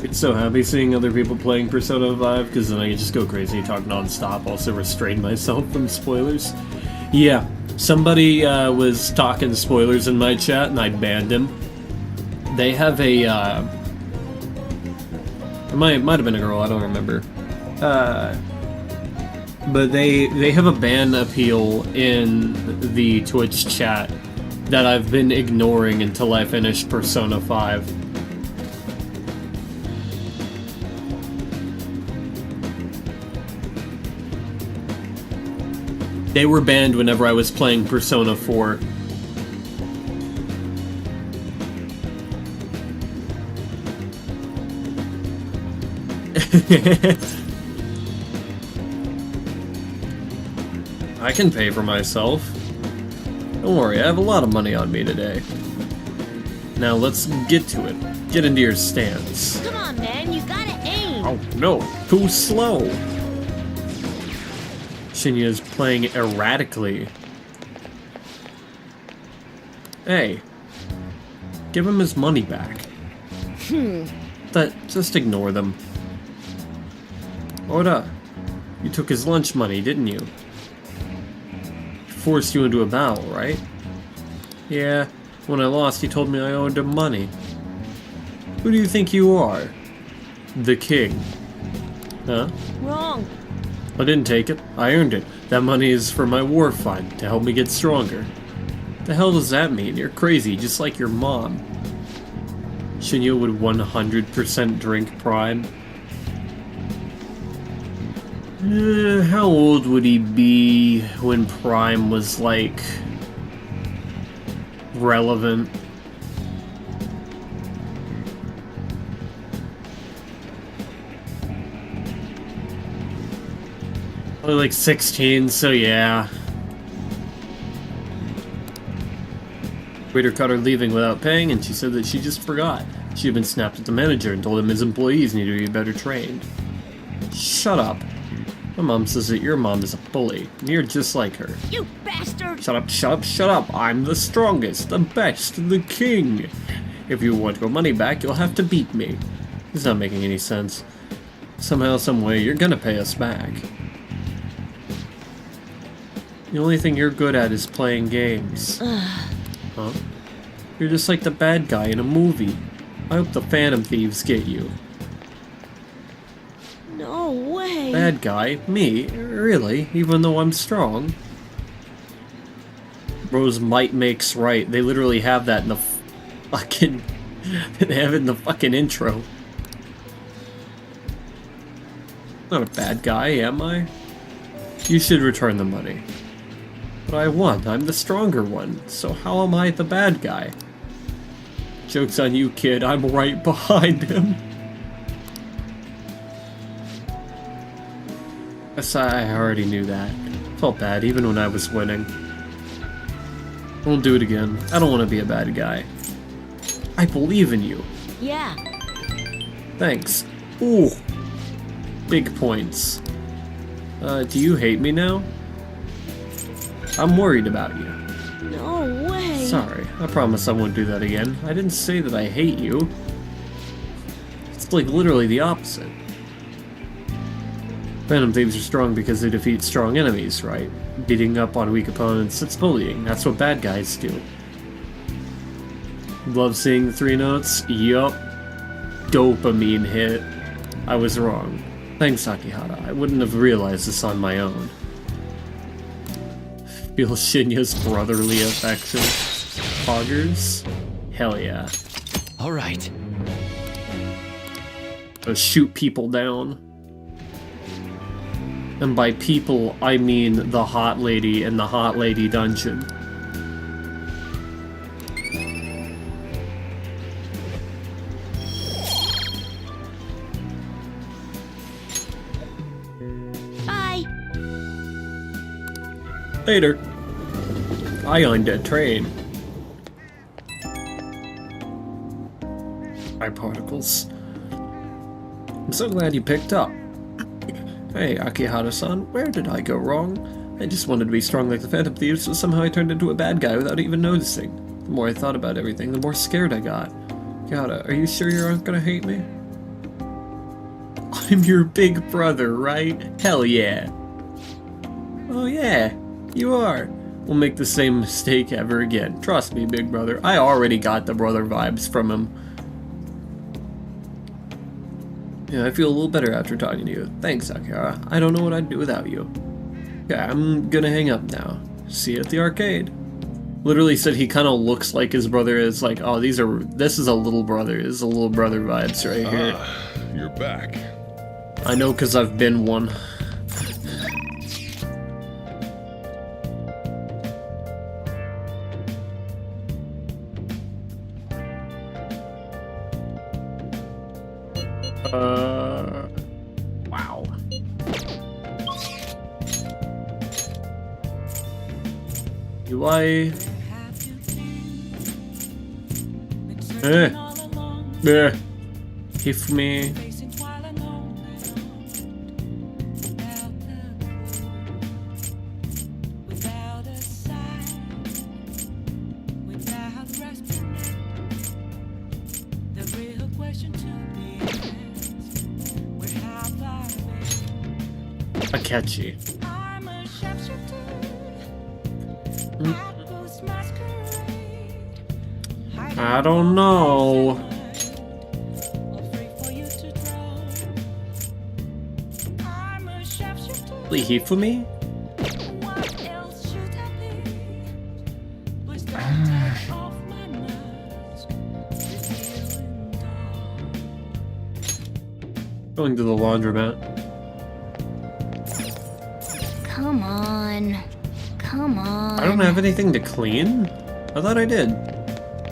It's so happy seeing other people playing Persona 5, because then I can just go crazy and talk non-stop, also restrain myself from spoilers. Yeah, somebody was talking spoilers in my chat, and I banned him. They have a, it might have been a girl, I don't remember. But they have a ban appeal in the Twitch chat that I've been ignoring until I finish Persona 5. They were banned whenever I was playing Persona 4. I can pay for myself. Don't worry, I have a lot of money on me today. Now let's get to it. Get into your stance. Come on, man, you gotta aim. Oh no, too slow. Shinya's playing erratically. Hey, give him his money back. Just ignore them. Oda, you took his lunch money, didn't you? He forced you into a battle, right? Yeah, when I lost, he told me I owed him money. Who do you think you are? The king. Huh? Wrong. I didn't take it. I earned it. That money is for my war fund, to help me get stronger. The hell does that mean? You're crazy, just like your mom. Shinya would 100% drink Prime. How old would he be when Prime was, like, relevant? Probably like 16, so yeah. Waiter caught her leaving without paying, and she said that she just forgot. She had been snapped at the manager and told him his employees needed to be better trained. Shut up. My mom says that your mom is a bully, and you're just like her. You bastard! Shut up, shut up, shut up! I'm the strongest, the best, the king! If you want your money back, you'll have to beat me. It's not making any sense. Somehow, someway, you're gonna pay us back. The only thing you're good at is playing games. Huh? You're just like the bad guy in a movie. I hope the Phantom Thieves get you. No way. Bad guy? Me? Really? Even though I'm strong? Bros, might makes right. They literally have that in the fucking... they have it in the fucking intro. Not a bad guy, am I? You should return the money. But I won. I'm the stronger one. So how am I the bad guy? Joke's on you, kid. I'm right behind him. I already knew that. Felt bad even when I was winning. I won't do it again. I don't want to be a bad guy. I believe in you. Yeah. Thanks. Ooh. Big points. Do you hate me now? I'm worried about you. No way. Sorry, I promise I won't do that again. I didn't say that I hate you. It's like literally the opposite. Phantom Thieves are strong because they defeat strong enemies, right? Beating up on weak opponents, it's bullying. That's what bad guys do. Love seeing the 3 notes? Yup. Dopamine hit. I was wrong. Thanks, AKIHARA. I wouldn't have realized this on my own. Feel Shinya's brotherly affection. Poggers? Hell yeah. Alright. Go shoot people down. And by people, I mean the hot lady in the hot lady dungeon. Bye. Later. I owned a train. My particles. I'm so glad you picked up. Hey, Akihara-san, where did I go wrong? I just wanted to be strong like the Phantom Thieves, so somehow I turned into a bad guy without even noticing. The more I thought about everything, the more scared I got. Akihara, are you sure you aren't gonna hate me? I'm your big brother, right? Hell yeah. Oh yeah, you are. We'll make the same mistake ever again. Trust me, big brother. I already got the brother vibes from him. Yeah, I feel a little better after talking to you. Thanks, Akihara. I don't know what I'd do without you. Yeah, I'm gonna hang up now. See you at the arcade. Literally said he kind of looks like his brother. Is like, oh, this is a little brother. This is a little brother vibes right here. You're back. I know, cause I've been one. Wow. UI. If me. Catchy. I don't know. He for me? Going to the laundromat. Come on. Come on. I don't have anything to clean? I thought I did.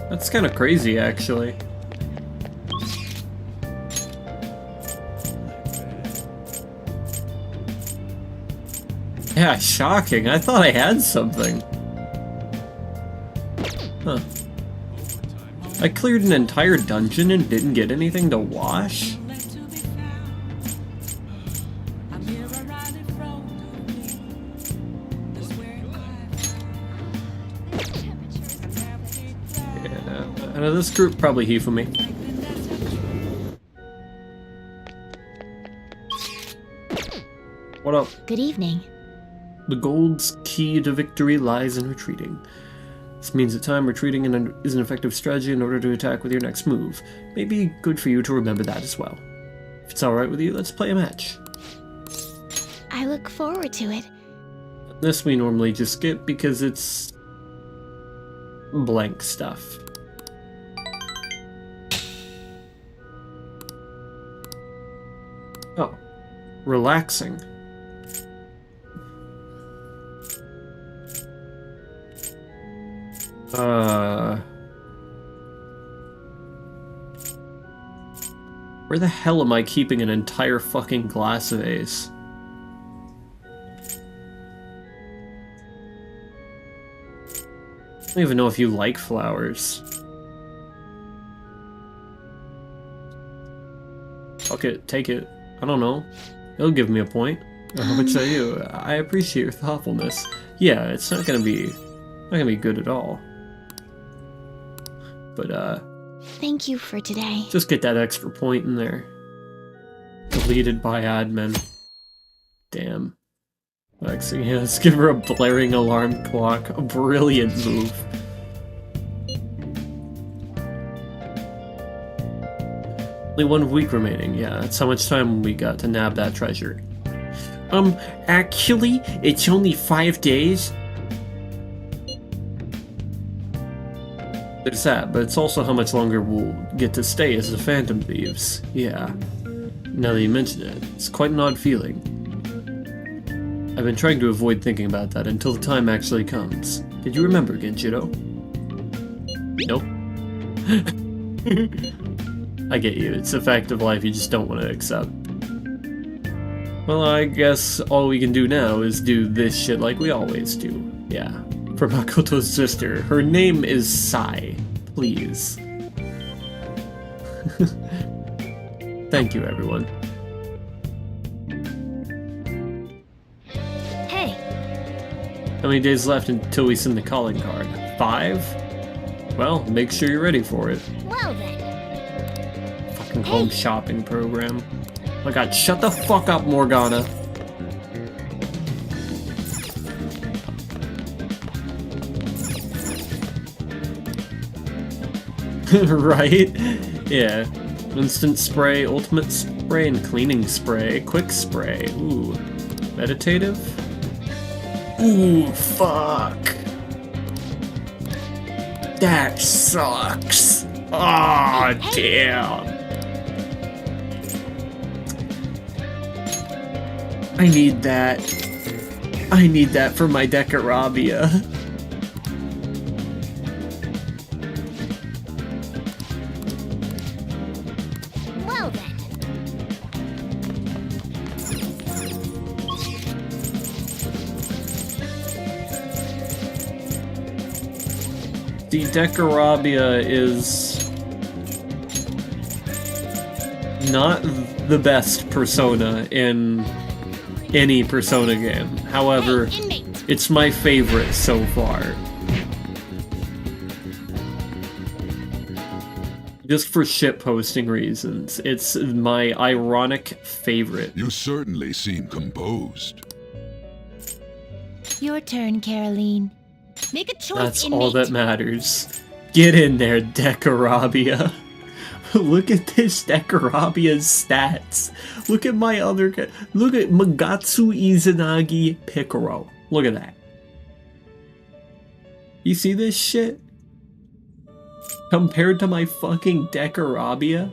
That's kind of crazy, actually. Yeah, shocking. I thought I had something. Huh. I cleared an entire dungeon and didn't get anything to wash? Out of this group, probably he for me. What up? Good evening. The gold's key to victory lies in retreating. This means that time retreating is an effective strategy in order to attack with your next move. Maybe good for you to remember that as well. If it's alright with you, let's play a match. I look forward to it. This we normally just skip because it's blank stuff. Oh, relaxing. Where the hell am I keeping an entire fucking glass of Ace? I don't even know if you like flowers. Okay, take it. I don't know. It'll give me a point. How much are you? I appreciate your thoughtfulness. Yeah, it's not gonna be good at all. But thank you for today. just get that extra point in there. Deleted by admin. Damn. Lexi, yeah, let's give her a blaring alarm clock. A brilliant move. Only 1 week remaining. Yeah, that's how much time we got to nab that treasure. Actually, it's only 5 days. There's that, but it's also how much longer we'll get to stay as the Phantom Thieves. Yeah. Now that you mention it, it's quite an odd feeling. I've been trying to avoid thinking about that until the time actually comes. Did you remember, Genjiro? Nope. I get you, it's a fact of life you just don't want to accept. Well, I guess all we can do now is do this shit like we always do. Yeah. For Makoto's sister. Her name is Sai. Please. Thank you, everyone. How many days left until we send the calling card? 5? Well, make sure you're ready for it. Well then. Fucking home shopping program. Oh my god, shut the fuck up, Morgana. Right? Yeah. Instant spray, ultimate spray, and cleaning spray. Quick spray. Ooh. Meditative? Ooh, fuck. That sucks. Aw, damn. I need that. I need that for my Decarabia. Well then. The Decarabia is not the best Persona in any Persona game. However, it's my favorite so far. Just for shitposting reasons, it's my ironic favorite. You certainly seem composed. Your turn, Caroline. Make a choice. That's all that matters. Get in there, Decarabia. Look at this Decarabia's stats. Look at my other guy. Look at Magatsu Izanagi Picaro. Look at that. You see this shit? Compared to my fucking Decarabia,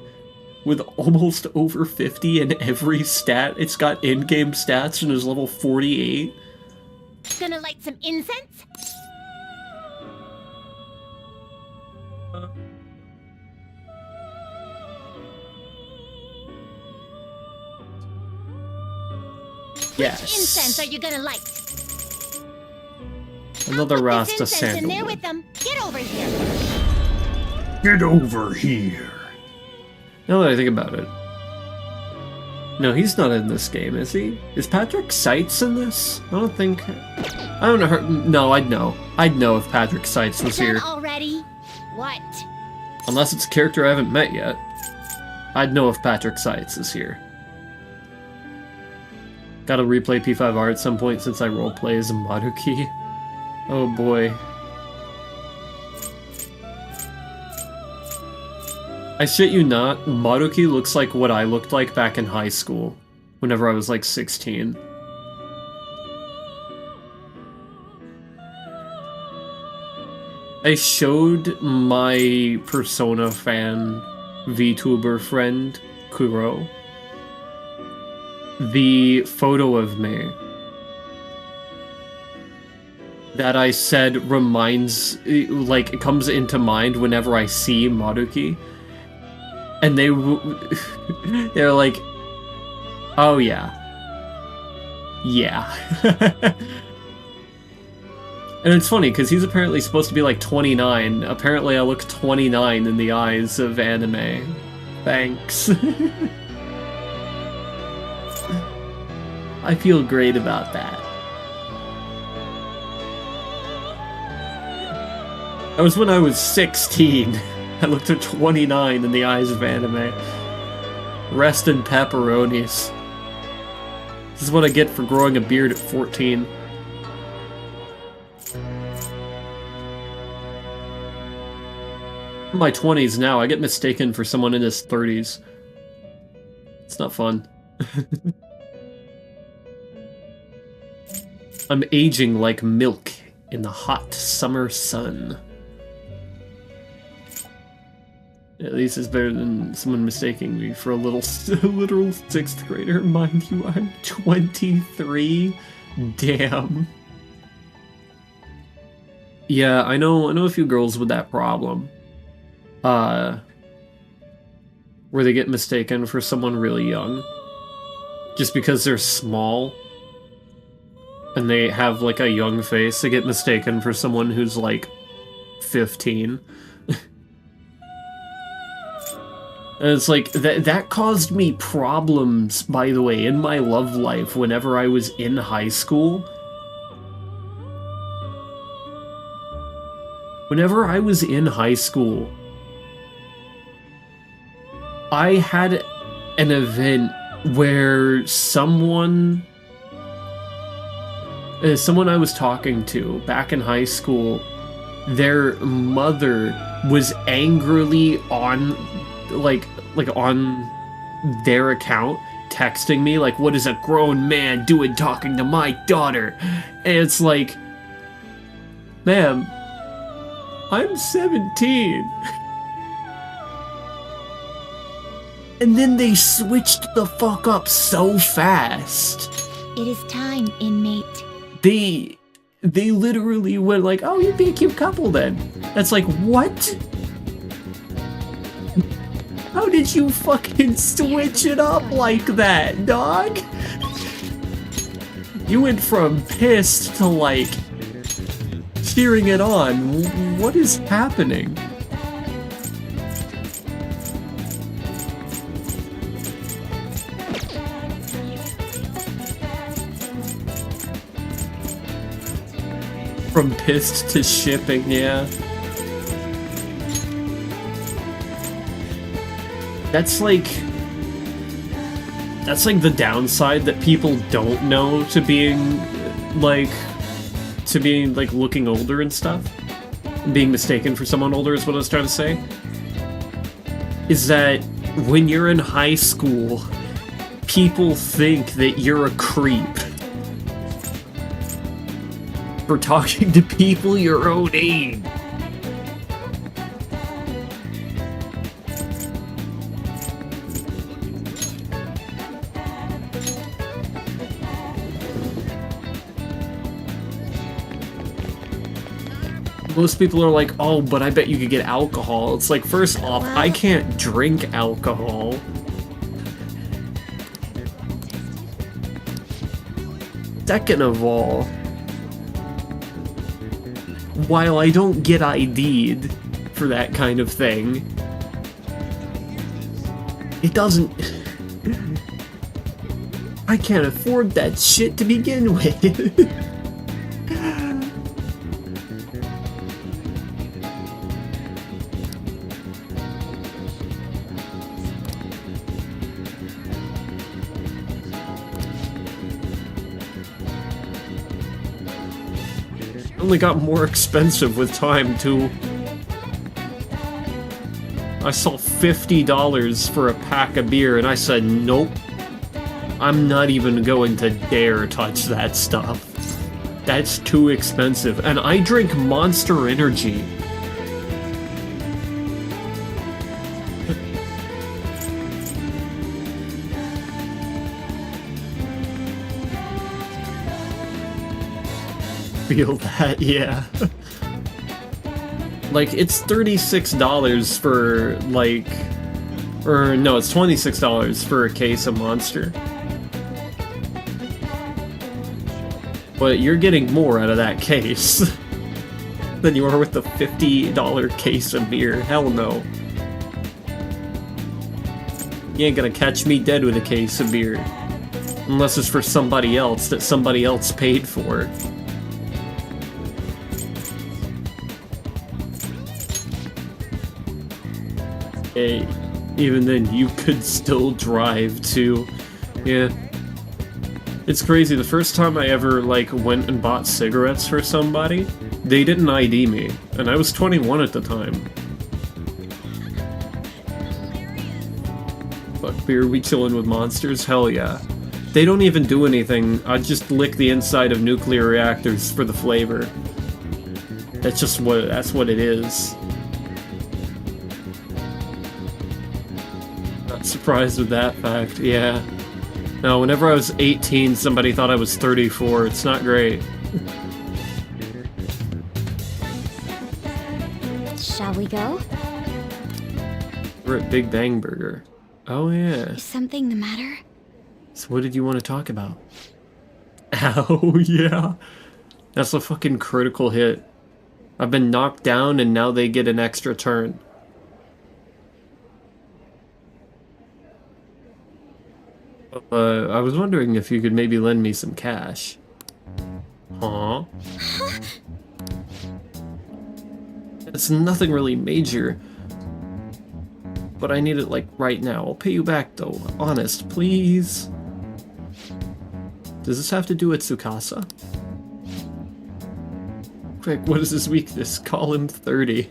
with almost over 50 in every stat, it's got in-game stats and is level 48. Gonna light some incense? Yes. Which incense are you gonna light? Another Put Rasta this incense in there sandalwood. with them. Get over here. Get over here. Now that I think about it. No, he's not in this game, is he? Is Patrick Seitz in this? I don't think... I don't know. No, I'd know. I'd know if Patrick Seitz was Done here. already? What? Unless it's a character I haven't met yet. I'd know if Patrick Seitz is here. Gotta replay P5R at some point since I roleplay as Maruki. Oh boy. I shit you not, Maruki looks like what I looked like back in high school, whenever I was like 16. I showed my Persona fan VTuber friend, Kuro, the photo of me that I said reminds, like, it comes into mind whenever I see Maruki. And they're like, oh yeah. Yeah. And it's funny, because he's apparently supposed to be like 29. Apparently I look 29 in the eyes of anime. Thanks. I feel great about that. That was when I was 16. I looked at 29 in the eyes of anime. Rest in pepperonis. This is what I get for growing a beard at 14. In my 20s now, I get mistaken for someone in his 30s. It's not fun. I'm aging like milk in the hot summer sun. At least it's better than someone mistaking me for a literal 6th grader. Mind you, I'm 23. Damn. Yeah, I know a few girls with that problem. Where they get mistaken for someone really young. Just because they're small. And they have like a young face, they get mistaken for someone who's like 15. And it's like, that caused me problems, by the way, in my love life whenever I was in high school. Whenever I was in high school, I had an event where someone I was talking to back in high school, their mother was angrily on, like on their account, texting me, like, what is a grown man doing talking to my daughter? And it's like, ma'am, I'm 17. And then they switched the fuck up so fast. It is time, inmate. They literally went like, oh, you'd be a cute couple then. That's like, what? How did you fucking switch it up like that, dog? You went from pissed to, like, cheering it on. What is happening? From pissed to shipping, yeah. That's like the downside that people don't know to being like looking older and stuff. Being mistaken for someone older is what I was trying to say. Is that when you're in high school, people think that you're a creep for talking to people your own age. Most people are like, oh, but I bet you could get alcohol. It's like, first off, I can't drink alcohol. Second of all, while I don't get ID'd for that kind of thing, it doesn't... I can't afford that shit to begin with. Only got more expensive with time, too. I saw $50 for a pack of beer, and I said, nope. I'm not even going to dare touch that stuff. That's too expensive. And I drink Monster Energy. Feel that, yeah. Like, it's $36 for, like... Or, no, it's $26 for a case of Monster. But you're getting more out of that case than you are with the $50 case of beer. Hell no. You ain't gonna catch me dead with a case of beer. Unless it's for somebody else that somebody else paid for. Hey, even then, you could still drive, too. Yeah. It's crazy, the first time I ever, like, went and bought cigarettes for somebody, they didn't ID me, and I was 21 at the time. Fuck beer, we chillin' with monsters? Hell yeah. They don't even do anything, I just lick the inside of nuclear reactors for the flavor. That's what it is. Surprised with that fact, yeah. No, whenever I was 18, somebody thought I was 34. It's not great. Shall we go? We're at Big Bang Burger. Oh, yeah. Is something the matter? So what did you want to talk about? Ow, yeah. That's a fucking critical hit. I've been knocked down and now they get an extra turn. I was wondering if you could maybe lend me some cash. Huh? It's nothing really major. But I need it, like, right now. I'll pay you back, though. Honest, please. Does this have to do with Tsukasa? Quick, what is his weakness? Call him 30.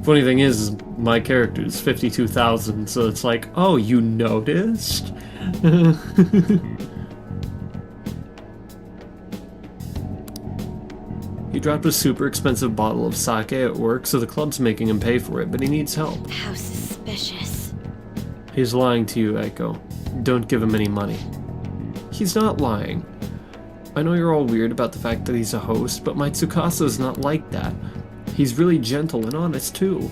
Funny thing is my character is 52,000, so it's like, oh, you noticed? He dropped a super expensive bottle of sake at work, so the club's making him pay for it, but he needs help. How suspicious. He's lying to you, Eiko. Don't give him any money. He's not lying. I know you're all weird about the fact that he's a host, but my Tsukasa is not like that. He's really gentle and honest, too.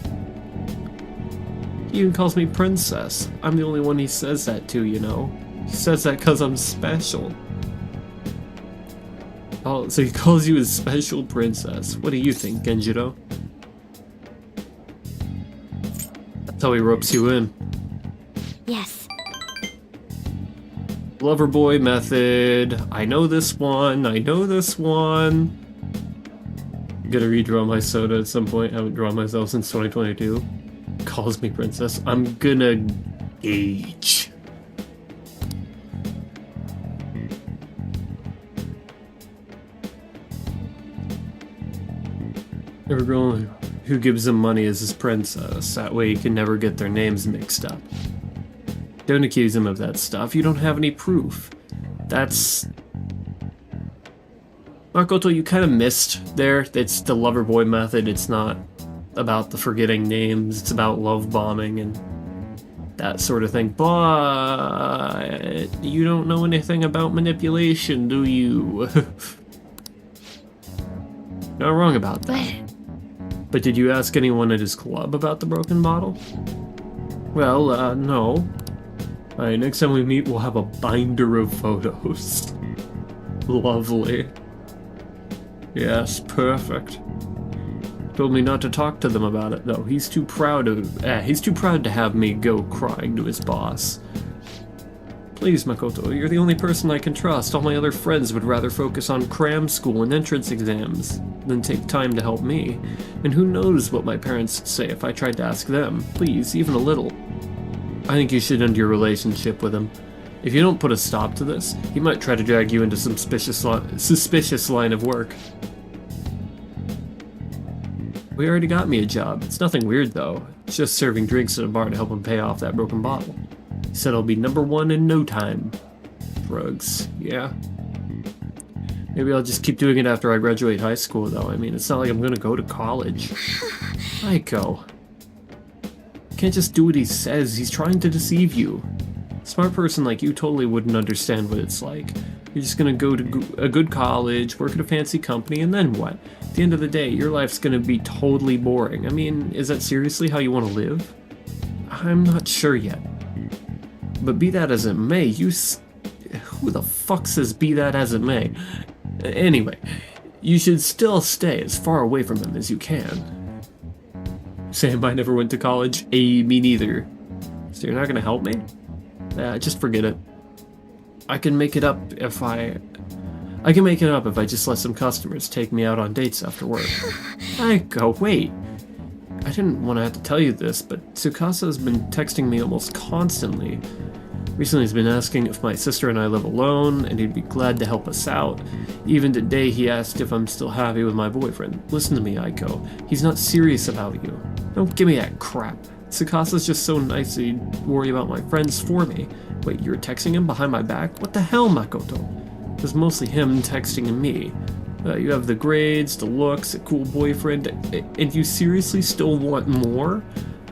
He even calls me princess. I'm the only one he says that to, you know. He says that because I'm special. Oh, so he calls you his special princess. What do you think, Genjiro? That's how he ropes you in. Yes. Lover boy method. I know this one. I know this one. I'm gonna redraw my soda at some point. I haven't drawn myself since 2022. Calls me princess. I'm gonna gauge. Every girl who gives him money is his princess. That way he can never get their names mixed up. Don't accuse him of that stuff. You don't have any proof. That's... Makoto, you kind of missed there. It's the lover boy method. It's not about the forgetting names. It's about love bombing and that sort of thing. But you don't know anything about manipulation, do you? Not wrong about that. But did you ask anyone at his club about the broken bottle? Well, no. Alright, next time we meet, we'll have a binder of photos. Lovely. Yes, perfect. Told me not to talk to them about it, though. He's too proud to have me go crying to his boss. Please, Makoto, you're the only person I can trust. All my other friends would rather focus on cram school and entrance exams than take time to help me. And who knows what my parents would say if I tried to ask them. Please, even a little. I think you should end your relationship with him. If you don't put a stop to this, he might try to drag you into some suspicious line of work. We already got me a job. It's nothing weird, though. It's just serving drinks at a bar to help him pay off that broken bottle. He said I'll be #1 in no time. Drugs, yeah. Maybe I'll just keep doing it after I graduate high school, though. I mean, it's not like I'm gonna go to college. Aiko. Can't just do what he says. He's trying to deceive you. A smart person like you totally wouldn't understand what it's like. You're just gonna go to a good college, work at a fancy company, and then what? At the end of the day, your life's gonna be totally boring. I mean, is that seriously how you want to live? I'm not sure yet. But be that as it may, who the fuck says be that as it may? Anyway, you should still stay as far away from him as you can. Sam, I never went to college. Me neither. So you're not gonna help me? Just forget it. I can make it up if I just let some customers take me out on dates after work. Wait. I didn't want to have to tell you this, but Tsukasa has been texting me almost constantly. Recently he's been asking if my sister and I live alone, and he'd be glad to help us out. Even today he asked if I'm still happy with my boyfriend. Listen to me, Aiko. He's not serious about you. Don't give me that crap. Tsukasa's just so nice that he'd worry about my friends for me. Wait, you're texting him behind my back? What the hell, Makoto? It was mostly him texting me. You have the grades, the looks, a cool boyfriend, and you seriously still want more?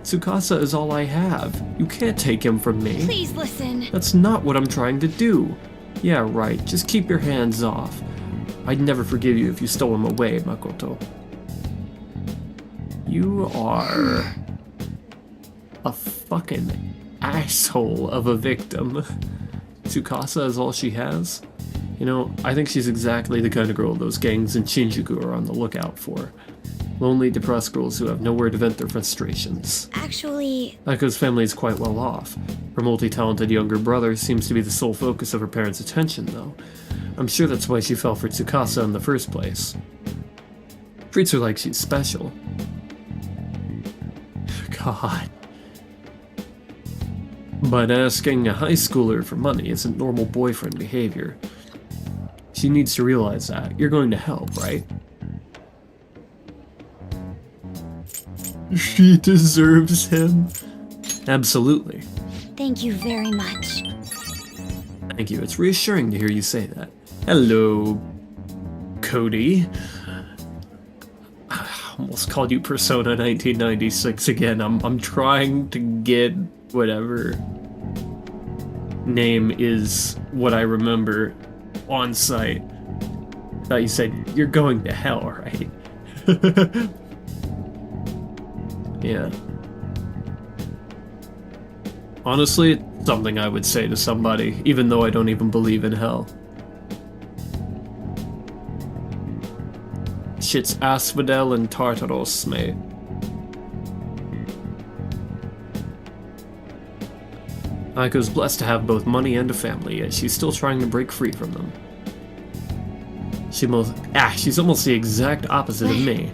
Tsukasa is all I have. You can't take him from me. Please listen. That's not what I'm trying to do. Yeah, right. Just keep your hands off. I'd never forgive you if you stole him away, Makoto. You are a fucking asshole of a victim. Tsukasa is all she has? You know, I think she's exactly the kind of girl those gangs in Shinjuku are on the lookout for. Lonely, depressed girls who have nowhere to vent their frustrations. Actually... Aiko's family is quite well off. Her multi-talented younger brother seems to be the sole focus of her parents' attention, though. I'm sure that's why she fell for Tsukasa in the first place. Treats her like she's special. God. But asking a high schooler for money isn't normal boyfriend behavior. She needs to realize that. You're going to help, right? She deserves him. Absolutely. Thank you very much. Thank you. It's reassuring to hear you say that. Hello, Cody. I almost called you Persona 1996 again. I'm trying to get whatever name is what I remember on site. I thought you said you're going to hell, right? Yeah. Honestly, it's something I would say to somebody, even though I don't even believe in hell. Shit's asphodel and tartaros, mate. Aiko's blessed to have both money and a family, yet she's still trying to break free from them. She's almost the exact opposite of me.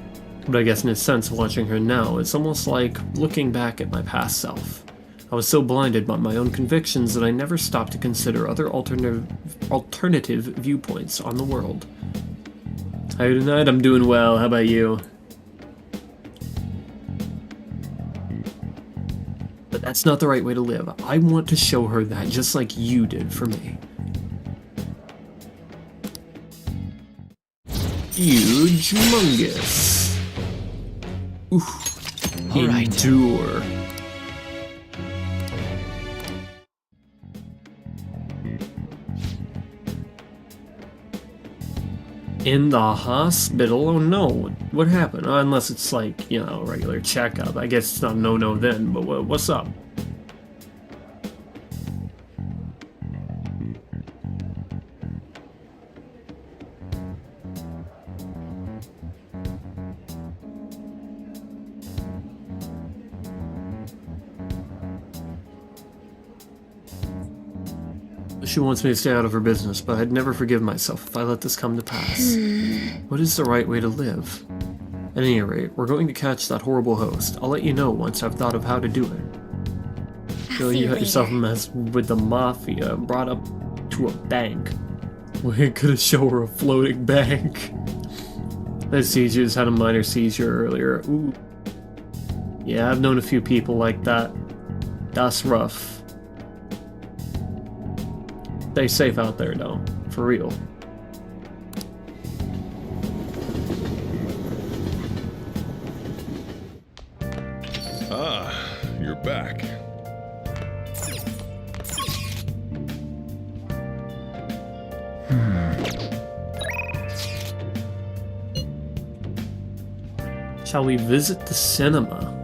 But I guess in a sense, watching her now, it's almost like looking back at my past self. I was so blinded by my own convictions that I never stopped to consider other alternative viewpoints on the world. How are you tonight? I'm doing well. How about you? But that's not the right way to live. I want to show her that, just like you did for me. Huge mungus. Oof. All right. Endure. In the hospital? Oh no, what happened? Unless it's like, you know, a regular checkup. I guess it's not no then, but what's up? She wants me to stay out of her business, but I'd never forgive myself if I let this come to pass. What is the right way to live? At any rate, we're going to catch that horrible host. I'll let you know once I've thought of how to do it. So you had yourself messed with the mafia, brought up to a bank. We could have shown her a floating bank. The seizures had a minor seizure earlier. Ooh. Yeah, I've known a few people like that. That's rough. Stay safe out there, though. For real. Ah, you're back. Shall we visit the cinema?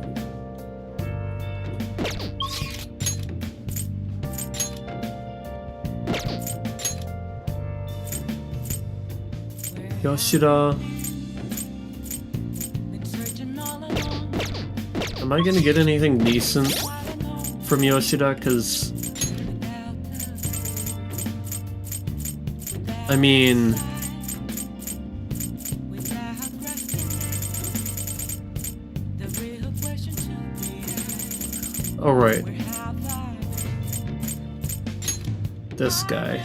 Yoshida. Am I gonna get anything decent from Yoshida? Cause I mean, all right, this guy.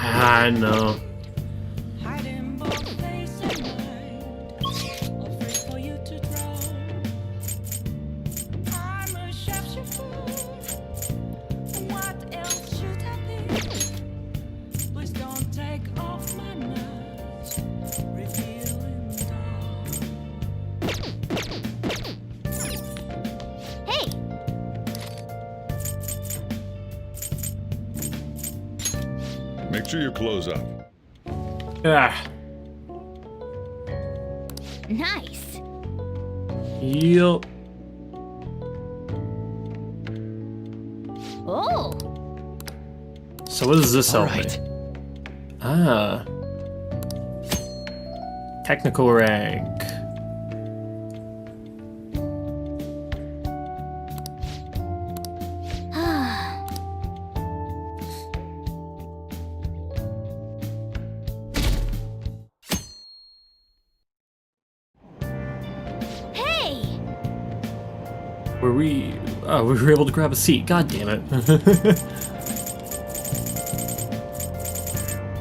I know. Make sure you close up. Ah. Nice. Yup. Oh. So what does this All help me? right. Ah. Technical rank. Were we... Oh, we were able to grab a seat. God damn it.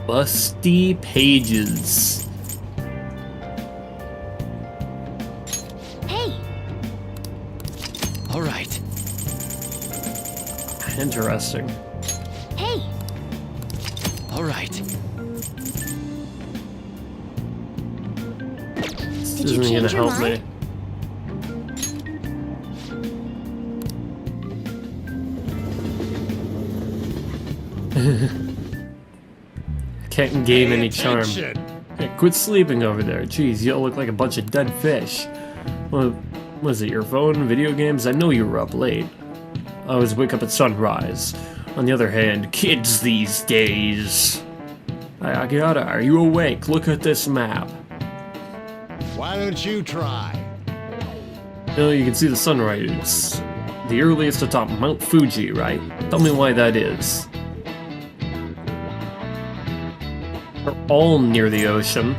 Busty pages. Hey, All right. Interesting. hey, All right. This Did you isn't gonna change your help me. mind? Can't gain any charm. Attention. Hey, quit sleeping over there. Jeez, you all look like a bunch of dead fish. What was it, your phone, video games? I know you were up late. I always wake up at sunrise. On the other hand, kids these days. Hey, AKIHARA, are you awake? Look at this map. Why don't you try? You know, you can see the sunrise. The earliest atop Mount Fuji, right? Tell me why that is. We're all near the ocean.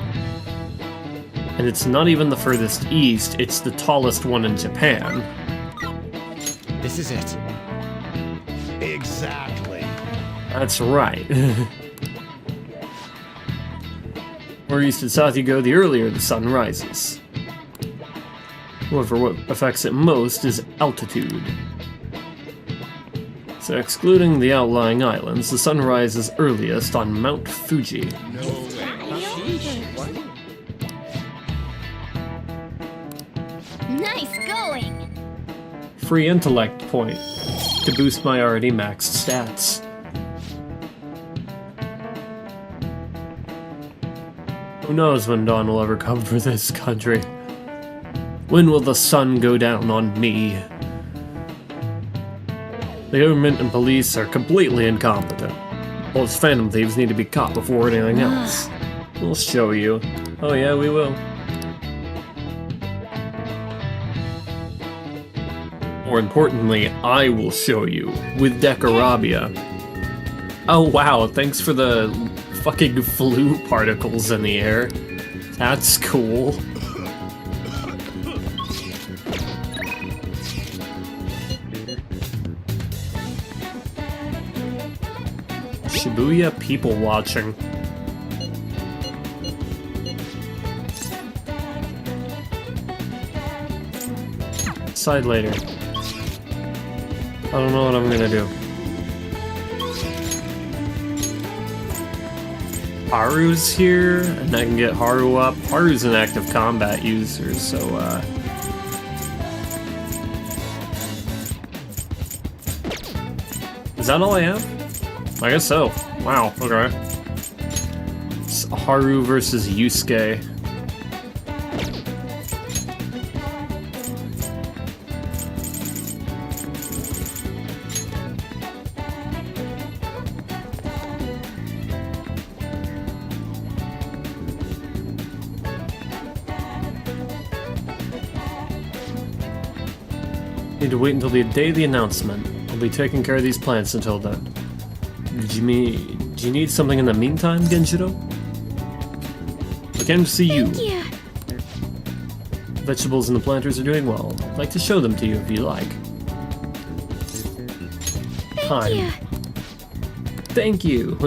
And it's not even the furthest east, it's the tallest one in Japan. This is it. Exactly. That's right. Where east and south you go, the earlier the sun rises. However, what affects it most is altitude. So excluding the outlying islands, the sun rises earliest on Mount Fuji. nice going. Free intellect point to boost my already maxed stats. Who knows when dawn will ever come for this country? When will the sun go down on me? The government and police are completely incompetent. Those phantom thieves need to be caught before anything else. We'll show you. Oh yeah, we will. More importantly, I will show you with Decarabia. Oh wow, thanks for the fucking flu particles in the air. That's cool. Shibuya people watching. Decide later. I don't know what I'm gonna do. Haru's here, and I can get Haru up. Haru's an active combat user, so is that all I have? I guess so. Wow, okay. It's Haru versus Yusuke. Need to wait until the day of the announcement. I'll be taking care of these plants until then. Do you need something in the meantime, Genjiro? I came to see you. Thank you. The vegetables and the planters are doing well. I'd like to show them to you if you like. Thank you. Thank you.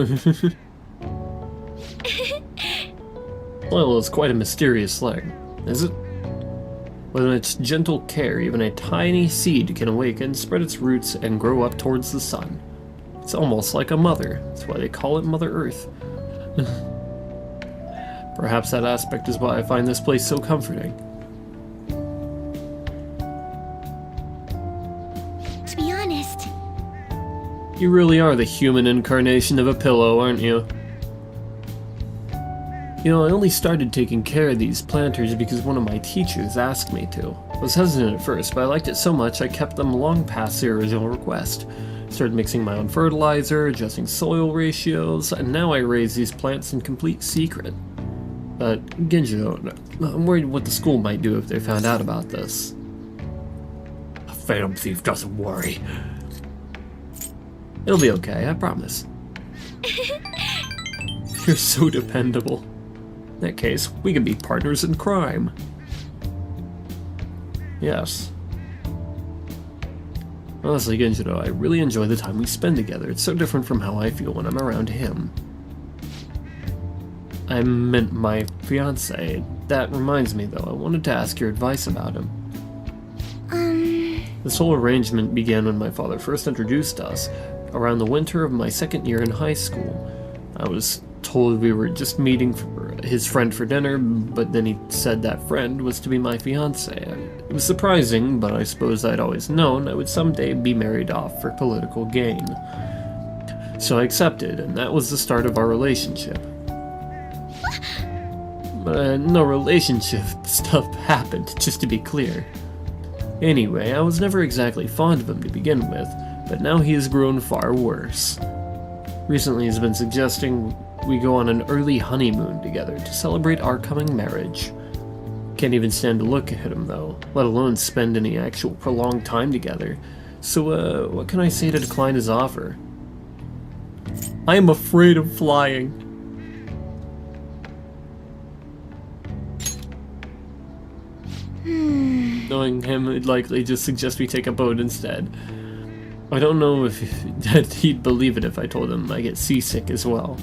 Soil is quite a mysterious thing, is it? With its gentle care, even a tiny seed can awaken, spread its roots, and grow up towards the sun. It's almost like a mother. That's why they call it Mother Earth. Perhaps that aspect is why I find this place so comforting. To be honest, You really are the human incarnation of a pillow, aren't you? You know, I only started taking care of these planters because one of my teachers asked me to. I was hesitant at first, but I liked it so much I kept them long past the original request. Started mixing my own fertilizer, adjusting soil ratios, and now I raise these plants in complete secret. But, Genjiro, I'm worried what the school might do if they found out about this. A phantom thief doesn't worry. It'll be okay, I promise. You're so dependable. In that case, we can be partners in crime. Yes. Honestly, Genjiro, I really enjoy the time we spend together. It's so different from how I feel when I'm around him. I meant my fiancé. That reminds me, though, I wanted to ask your advice about him. This whole arrangement began when my father first introduced us, around the winter of my second year in high school. I was told we were just meeting his friend for dinner, but then he said that friend was to be my fiancé. It was surprising, but I suppose I'd always known I would someday be married off for political gain. So I accepted, and that was the start of our relationship. But no relationship stuff happened, just to be clear. Anyway, I was never exactly fond of him to begin with, but now he has grown far worse. Recently he's been suggesting we go on an early honeymoon together to celebrate our coming marriage. Can't even stand to look at him though, let alone spend any actual prolonged time together. So what can I say to decline his offer? I am afraid of flying. Knowing him, he'd likely just suggest we take a boat instead. I don't know if he'd believe it if I told him I get seasick as well.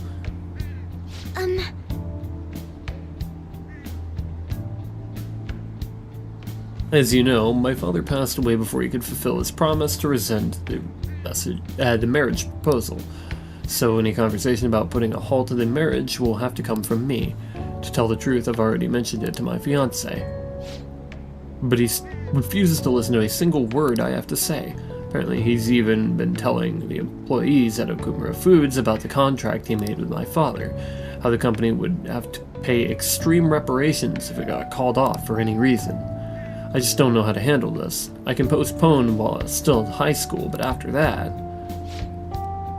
As you know, my father passed away before he could fulfill his promise to rescind the marriage proposal. So any conversation about putting a halt to the marriage will have to come from me. To tell the truth, I've already mentioned it to my fiancé. But he refuses to listen to a single word I have to say. Apparently he's even been telling the employees at Okumura Foods about the contract he made with my father, how the company would have to pay extreme reparations if it got called off for any reason. I just don't know how to handle this. I can postpone while still in high school, but after that...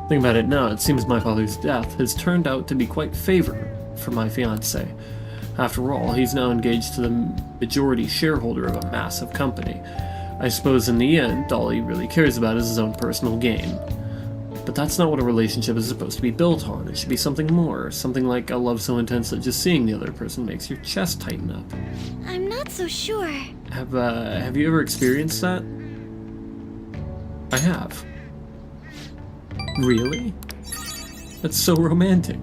Think about it now, it seems my father's death has turned out to be quite favorable for my fiancé. After all, he's now engaged to the majority shareholder of a massive company. I suppose in the end, all he really cares about is his own personal gain. But that's not what a relationship is supposed to be built on. It should be something more. Something like a love so intense that just seeing the other person makes your chest tighten up. I'm not so sure. Have you ever experienced that? I have. Really? That's so romantic.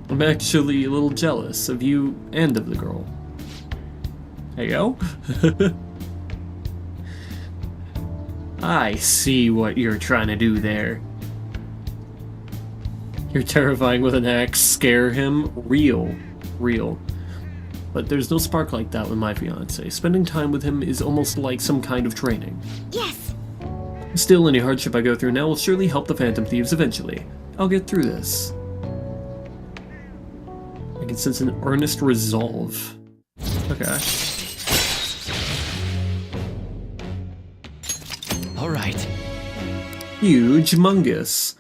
I'm actually a little jealous of you and of the girl. Hey yo? I see what you're trying to do there. You're terrifying with an axe, scare him? Real. But there's no spark like that with my fiancé. Spending time with him is almost like some kind of training. Yes! Still, any hardship I go through now will surely help the Phantom Thieves eventually. I'll get through this. I can sense an earnest resolve. Okay. All right. Huge mungus.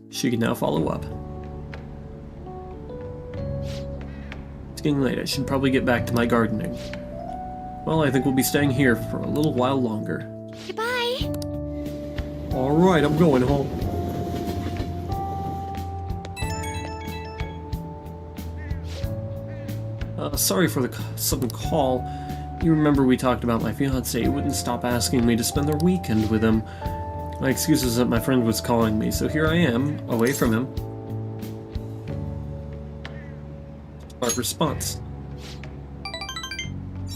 She can now follow up. It's getting late. I should probably get back to my gardening. Well, I think we'll be staying here for a little while longer. Goodbye! Alright, I'm going home. Sorry for the sudden call. You remember we talked about my fiancé. He wouldn't stop asking me to spend the weekend with him. My excuse was that my friend was calling me, so here I am, away from him. Our response.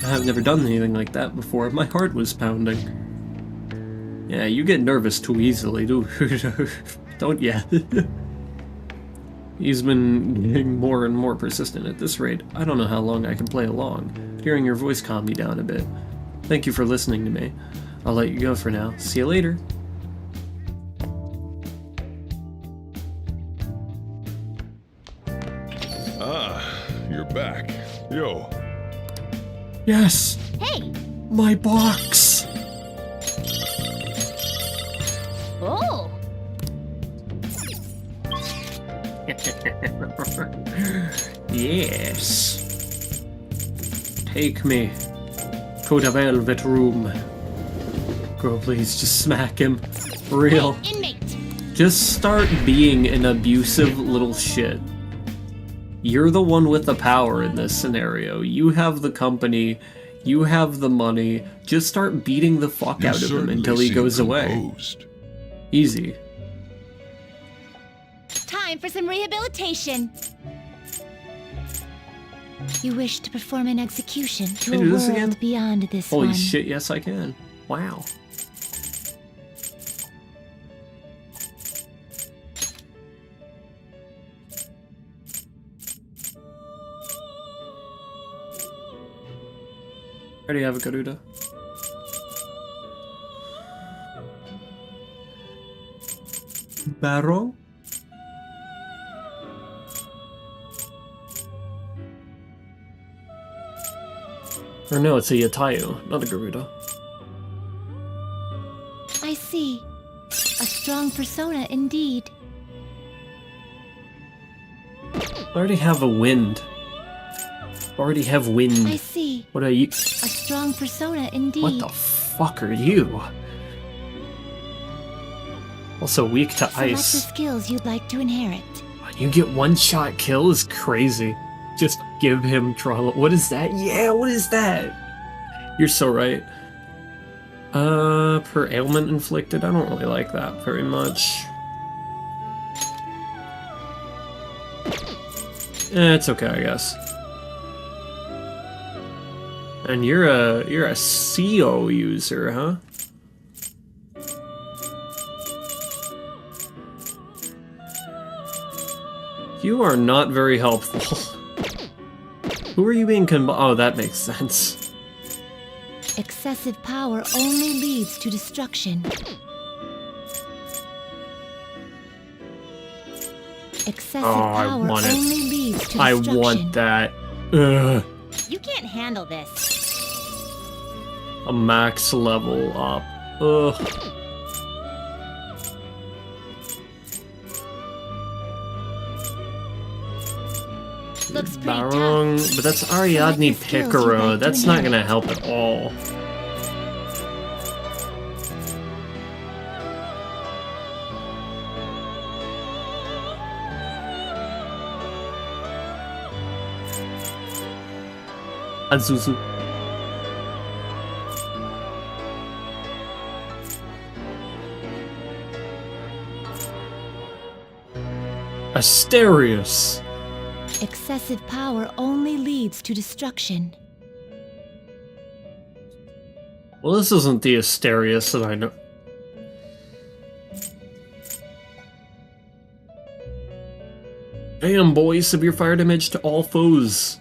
I've never done anything like that before. My heart was pounding. Yeah, you get nervous too easily, don't ya? He's been getting more and more persistent at this rate. I don't know how long I can play along. Hearing your voice calmed me down a bit. Thank you for listening to me. I'll let you go for now. See you later. Ah, you're back. Yo. Yes! Hey! My box! Oh! Yes. Take me to the velvet room. Girl, please just smack him. For real. Hey, inmate! Just start being an abusive little shit. You're the one with the power in this scenario. You have the company. You have the money. Just start beating the fuck You out of him certainly until he seem goes away. composed. Easy. Time for some rehabilitation. You wish to perform an execution to Can I a do this world again? beyond this Holy one. shit, yes I can. Wow. Already have a Garuda. Barrow? Or no, it's a Yatayu, not a Garuda. I see. A strong persona indeed. I already have a wind. I already have wind. I see. What are you? A strong persona indeed. What the fuck are you? Also weak to Select the ice. skills you'd like to inherit. You get one-shot kill is crazy. Just give him trouble. What is that? Yeah, what is that? You're so right. Per ailment inflicted? I don't really like that very much. It's okay, I guess. And you're a CO user, huh? You are not very helpful. Who are you being oh, that makes sense. Excessive power only leads to destruction. Excessive I power want it. only leads to I destruction. want that. Ugh. You can't handle this. A max level up. Ugh. Looks pretty Barong, tough. but that's Ariadne Select the skills you'd Picaro. like to That's not gonna inherit. help at all. Azuzu. Asterius. Excessive power only leads to destruction. Well, this isn't the Asterius that I know. Damn, boy, severe fire damage to all foes.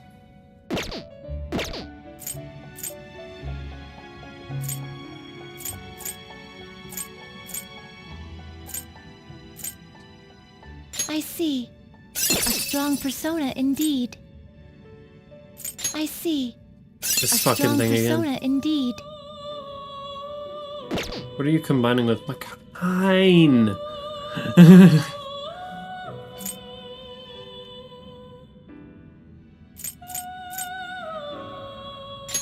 I see. A strong persona indeed. I see. This A fucking strong thing again. persona indeed. What are you combining with? Mine.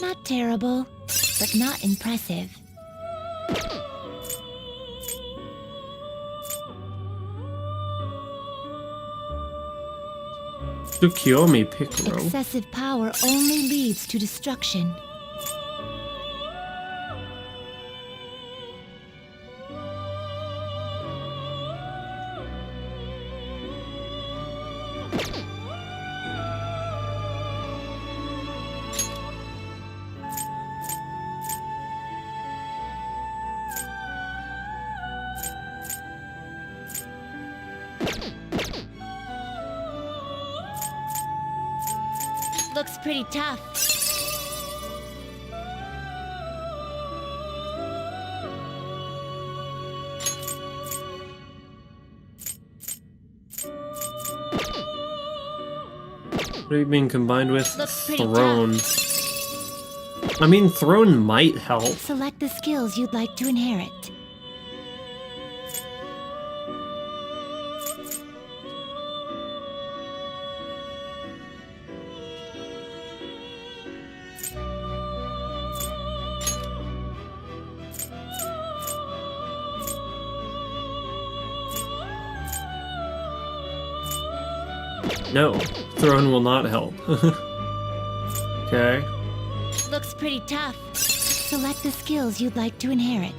Not terrible, but not impressive. Tsukiyomi Picaro. Excessive power only leads to destruction. Looks pretty tough. What are you being combined with? Looks pretty Throne. I mean, Throne might help. Select the skills you'd like to inherit. No, Throne will not help. Okay. Looks pretty tough. Select the skills you'd like to inherit.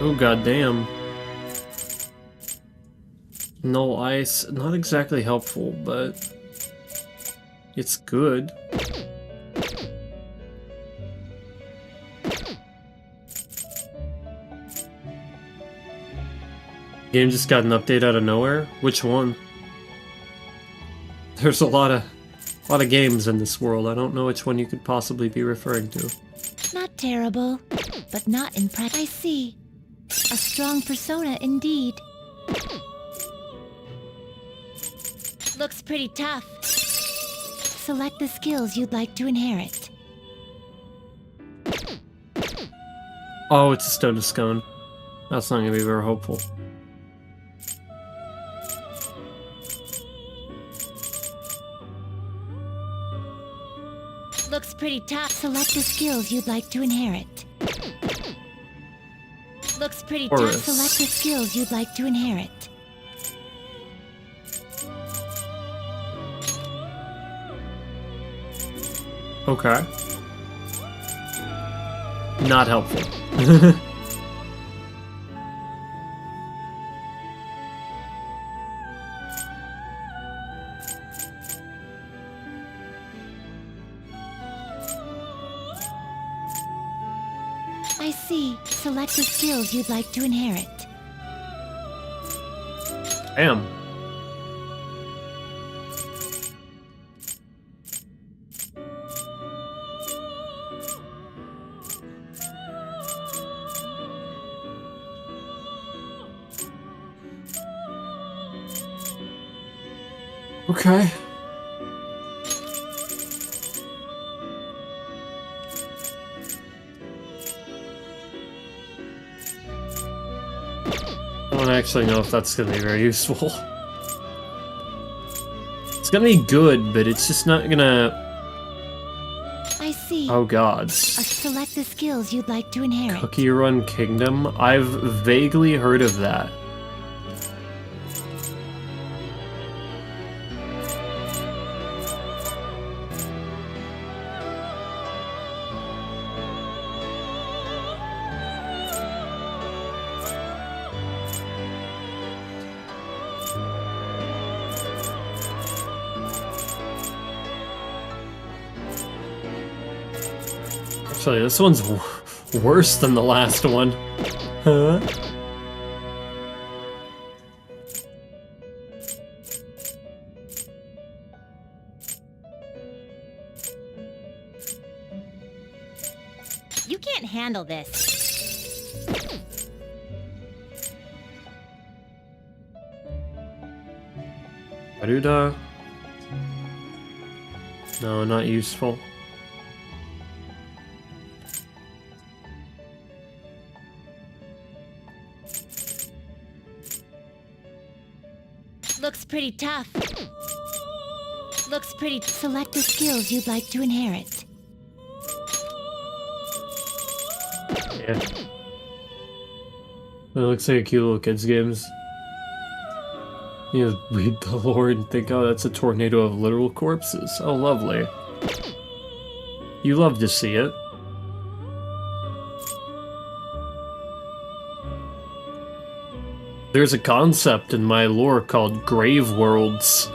Oh goddamn. No ice, not exactly helpful, but it's good. Game just got an update out of nowhere? Which one? There's a lot of games in this world. I don't know which one you could possibly be referring to. Not terrible, but not impressive. I see. A strong persona indeed. Looks pretty tough. Select the skills you'd like to inherit. Oh, it's a stone to scone. That's not gonna be very hopeful. Looks pretty tough. Select the skills you'd like to inherit. Looks pretty tough. Horus. Select the skills you'd like to inherit. Okay. Not helpful. I see. Select the skills you'd like to inherit. Damn. Okay. I don't actually know if that's gonna be very useful. It's gonna be good, but it's just not gonna... I see. Oh god. Select the skills you'd like to inherit. Cookie Run Kingdom? I've vaguely heard of that. Actually, this one's worse than the last one. Huh? You can't handle this. Aruda? No, not useful. Looks pretty tough. Looks pretty. Select the skills you'd like to inherit. Yeah. It looks like a cute little kids' games. You know, read the lore and think, oh, that's a tornado of literal corpses. Oh, lovely. You love to see it. There's a concept in my lore called grave worlds.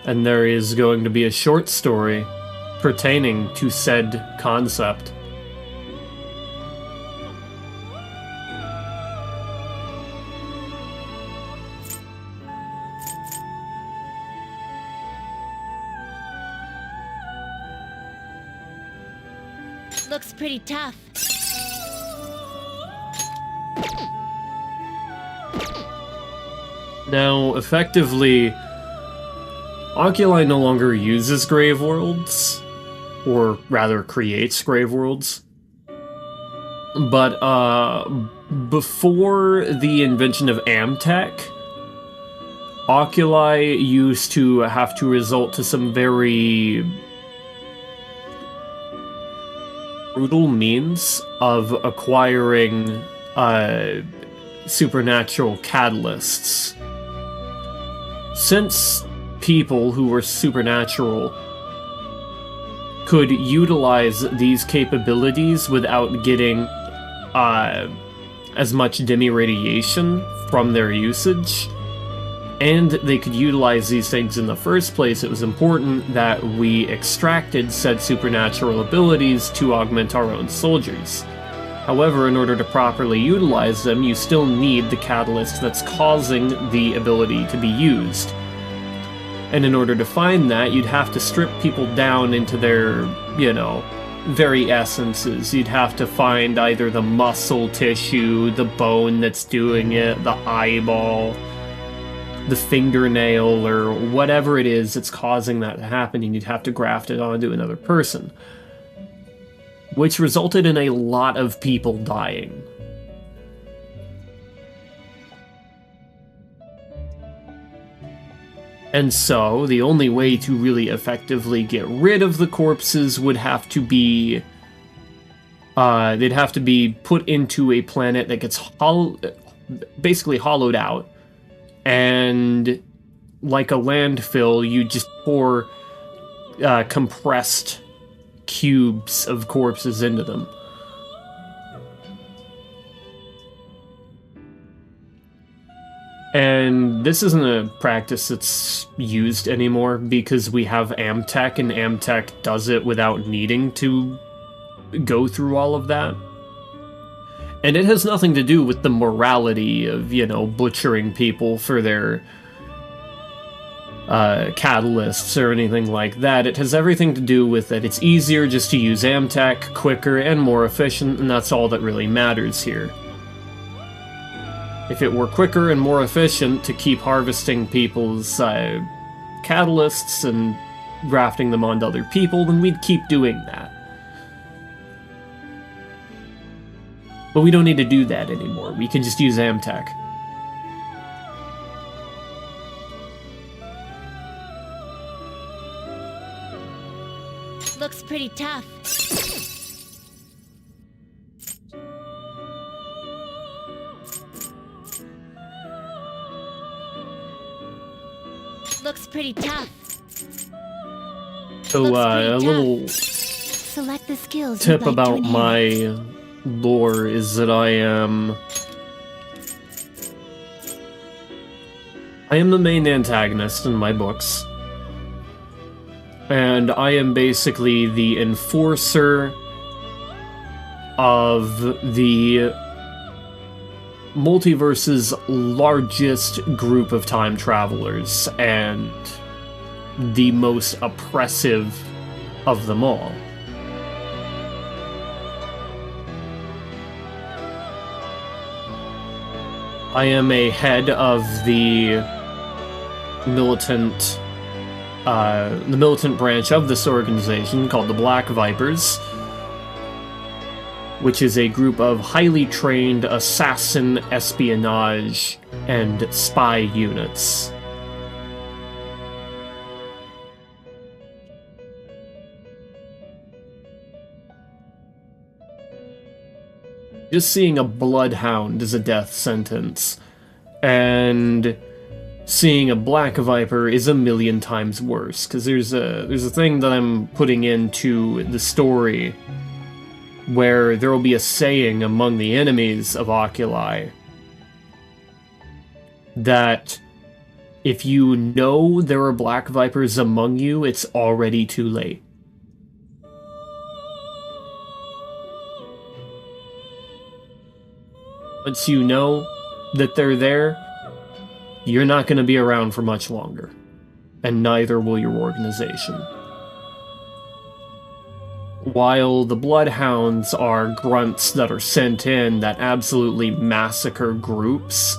And there is going to be a short story pertaining to said concept. Looks pretty tough. Now, effectively, Oculi no longer uses grave worlds, or rather creates grave worlds. but before the invention of Amtech, oculi used to have to resort to some very brutal means of acquiring supernatural catalysts. Since people who were supernatural could utilize these capabilities without getting as much demi-radiation from their usage, and they could utilize these things in the first place, it was important that we extracted said supernatural abilities to augment our own soldiers. However, in order to properly utilize them, you still need the catalyst that's causing the ability to be used. And in order to find that, you'd have to strip people down into their, you know, very essences. You'd have to find either the muscle tissue, the bone that's doing it, the eyeball, the fingernail, or whatever it is that's causing that to happen, and you'd have to graft it onto another person. Which resulted in a lot of people dying. And so, the only way to really effectively get rid of the corpses would have to be... they'd have to be put into a planet that gets basically hollowed out. And like a landfill, you just pour compressed cubes of corpses into them. And this isn't a practice that's used anymore because we have Amtech, and Amtech does it without needing to go through all of that. And it has nothing to do with the morality of, you know, butchering people for their catalysts or anything like that. It has everything to do with that it's easier just to use Amtech, quicker and more efficient, and that's all that really matters here. If it were quicker and more efficient to keep harvesting people's catalysts and grafting them onto other people, then we'd keep doing that. But we don't need to do that anymore. We can just use Amtech. Looks pretty tough. Looks pretty tough. So, Looks a pretty little tough. Select the skills tip you'd like about to enhance. my lore is that I am the main antagonist in my books. And I am basically the enforcer of the multiverse's largest group of time travelers, and the most oppressive of them all. I am a head of the militant branch of this organization called the Black Vipers, which is a group of highly trained assassin, espionage, and spy units. Just seeing a bloodhound is a death sentence, and seeing a black viper is a million times worse, because there's a thing that I'm putting into the story where there will be a saying among the enemies of Oculi that if you know there are black vipers among you, it's already too late. Once you know that they're there, you're not going to be around for much longer, and neither will your organization. While the Bloodhounds are grunts that are sent in that absolutely massacre groups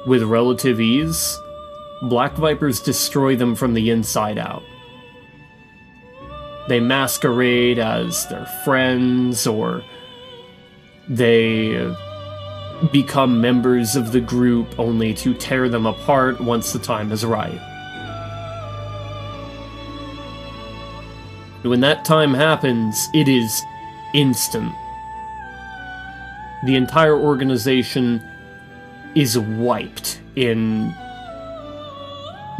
with relative ease, Black Vipers destroy them from the inside out. They masquerade as their friends or They become members of the group only to tear them apart once the time is right. When that time happens, it is instant. The entire organization is wiped in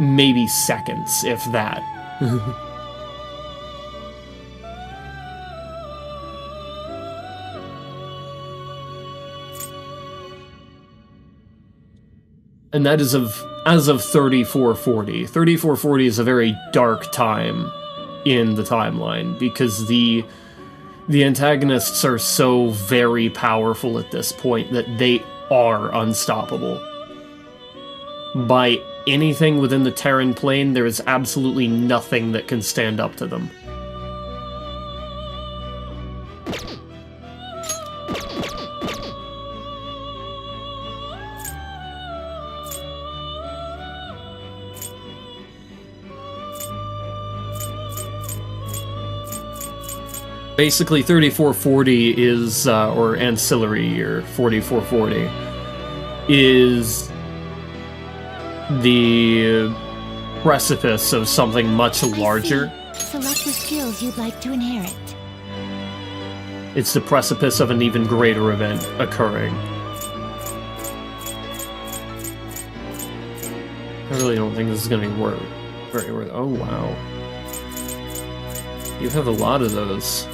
maybe seconds, if that. And that is as of 3440. 3440 is a very dark time in the timeline, because the antagonists are so very powerful at this point that they are unstoppable. By anything within the Terran plane, there is absolutely nothing that can stand up to them. Basically, 3440 is, or ancillary year 4440, is the precipice of something much larger. Select the skills you'd like to inherit. It's the precipice of an even greater event occurring. I really don't think this is going to be very worth. Oh, wow. You have a lot of those.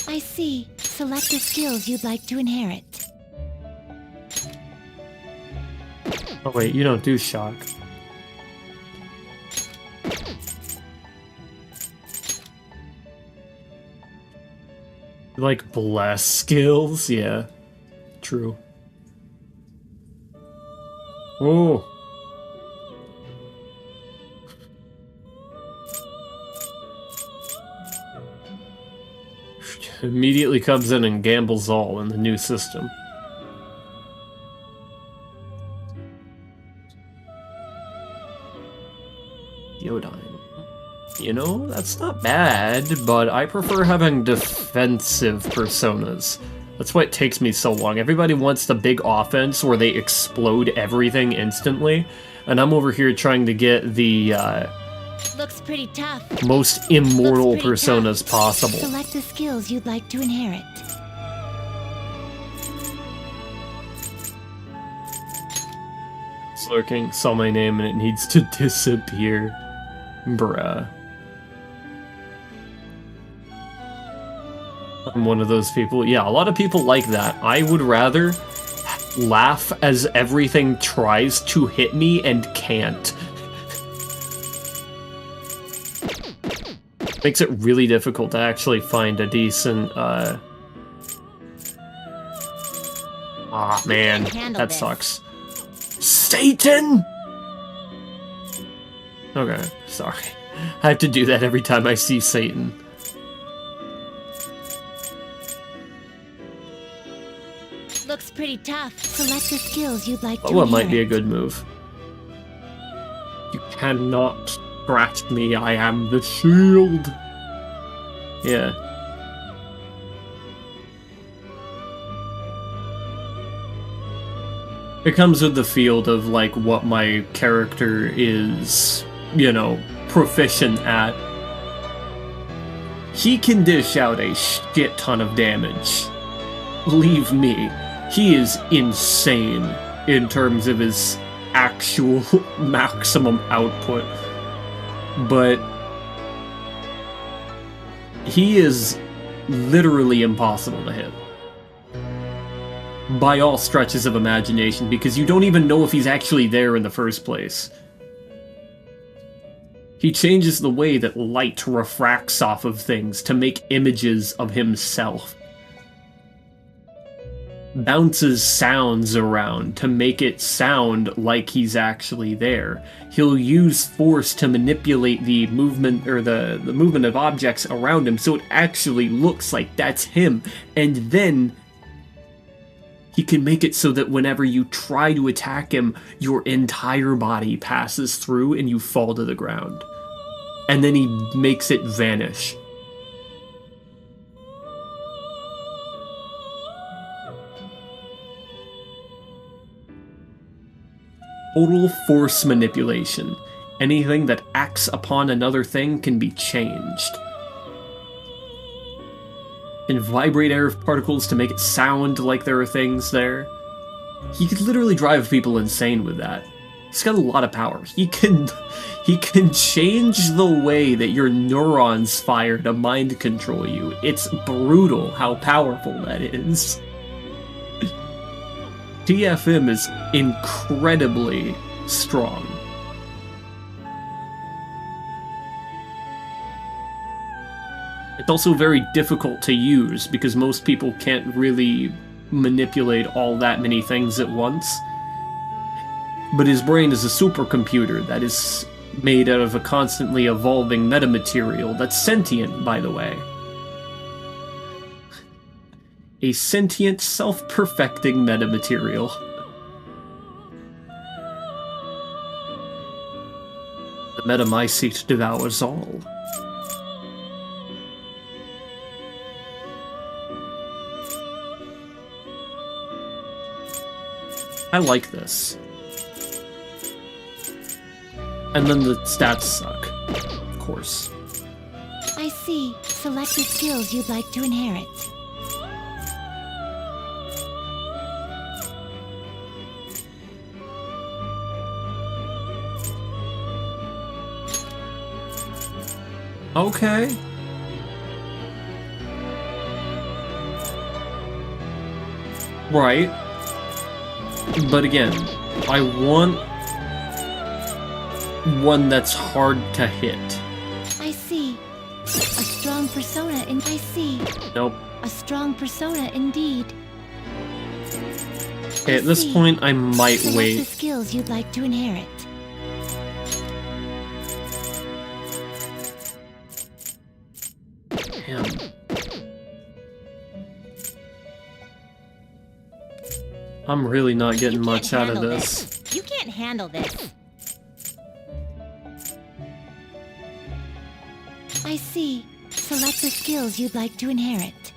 I see. Select the skills you'd like to inherit. Oh wait, you don't do shock. Like bless skills? Yeah. True. Oh. Immediately comes in and gambles all in the new system. Yodine. You know, that's not bad, but I prefer having defensive personas. That's why it takes me so long. Everybody wants the big offense where they explode everything instantly, and I'm over here trying to get the Looks pretty tough. most immortal personas possible. Select the skills you'd like to inherit. Slurking, saw my name and it needs to disappear. Bruh. I'm one of those people. Yeah, a lot of people like that. I would rather laugh as everything tries to hit me and can't. Makes it really difficult to actually find a decent, Ah, man, that sucks. Satan! Okay, sorry. I have to do that every time I see Satan. Looks pretty tough. Select the skills you'd like to Oh, it inherit. might be a good move. You cannot scratch me, I am the shield. Yeah. It comes with the field of, like, what my character is, you know, proficient at. He can dish out a shit ton of damage. Believe me, he is insane in terms of his actual maximum output. But he is literally impossible to hit. By all stretches of imagination, because you don't even know if he's actually there in the first place. He changes the way that light refracts off of things to make images of himself. Bounces sounds around to make it sound like he's actually there. He'll use force to manipulate the movement, or the movement of objects around him so it actually looks like that's him. And then He can make it so that whenever you try to attack him, your entire body passes through and you fall to the ground. And then he makes it vanish. Total force manipulation. Anything that acts upon another thing can be changed. Can vibrate air particles to make it sound like there are things there. He could literally drive people insane with that. He's got a lot of power. He can change the way that your neurons fire to mind control you. It's brutal how powerful that is. TFM is incredibly strong. It's also very difficult to use because most people can't really manipulate all that many things at once. But his brain is a supercomputer that is made out of a constantly evolving metamaterial that's sentient, by the way. A sentient, self-perfecting metamaterial. The metamycete devours all. I like this. And then the stats suck, of course. I see. Select the skills you'd like to inherit. Okay. Right. But again, I want one that's hard to hit. I see. A strong persona in I see. Nope. A strong persona indeed. Okay, at this point I might Select wait. the skills you'd like to inherit. Damn. I'm really not getting much out of this. You can't handle this. I see. Select the skills you'd like to inherit.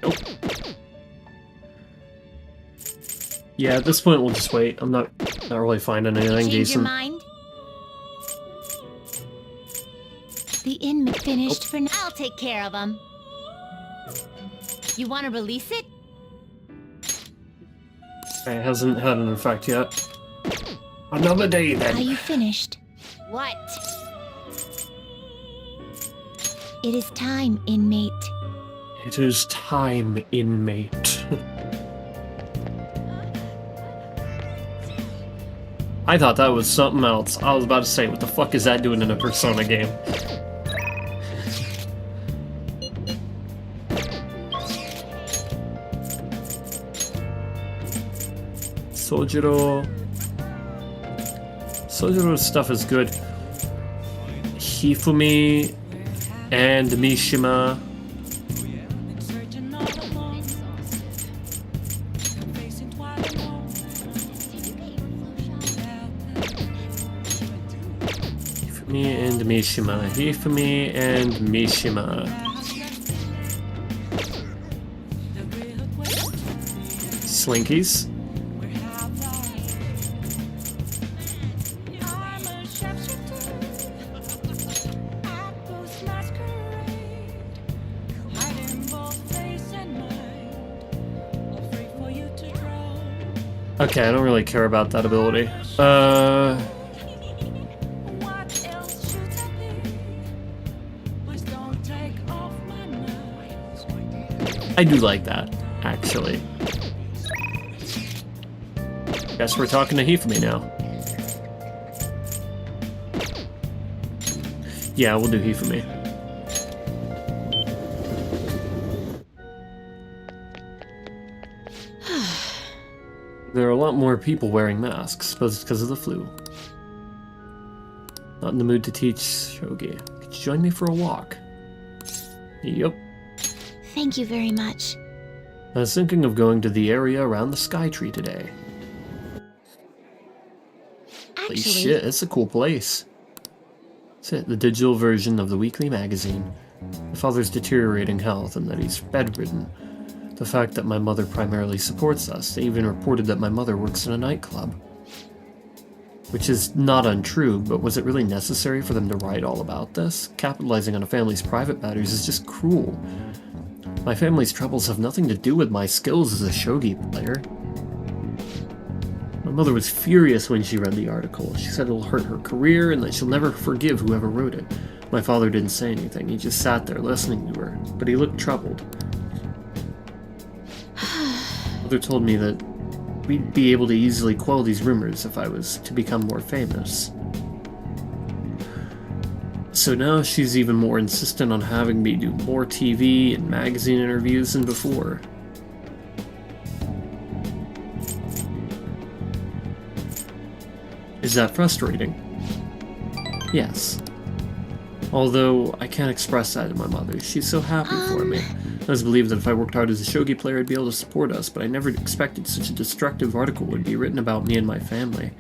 Nope. Yeah, at this point we'll just wait. I'm not really finding anything Change your decent. mind? The inmate finished for now. I'll take care of him. You want to release it? It hasn't had an effect yet. Another day Are then. you finished? What? It is time, inmate. It is time, inmate. I thought that was something else. I was about to say, what the fuck is that doing in a Persona game? Sojiro's stuff is good. Hifumi and Mishima. Hifumi and Mishima. Hifumi and Mishima. Slinkies. Okay, I don't really care about that ability. I do like that, actually. Guess we're talking to Hifumi now. Yeah, we'll do Hifumi. There are a lot more people wearing masks, but it's because of the flu. Not in the mood to teach Shogi. Could you join me for a walk? Yep. Thank you very much. I was thinking of going to the area around the Sky Tree today. Holy Actually, shit, it's a cool place. It's it, the digital version of the weekly magazine. My father's deteriorating health and that he's bedridden. The fact that my mother primarily supports us. They even reported that my mother works in a nightclub. Which is not untrue, but was it really necessary for them to write all about this? Capitalizing on a family's private matters is just cruel. My family's troubles have nothing to do with my skills as a shogi player. My mother was furious when she read the article. She said it'll hurt her career and that she'll never forgive whoever wrote it. My father didn't say anything. He just sat there listening to her, but he looked troubled. Mother told me that we'd be able to easily quell these rumors if I was to become more famous. So now she's even more insistent on having me do more TV and magazine interviews than before. Is that frustrating? Yes. Although, I can't express that to my mother. She's so happy for me. I was believed that if I worked hard as a shogi player, I'd be able to support us, but I never expected such a destructive article would be written about me and my family.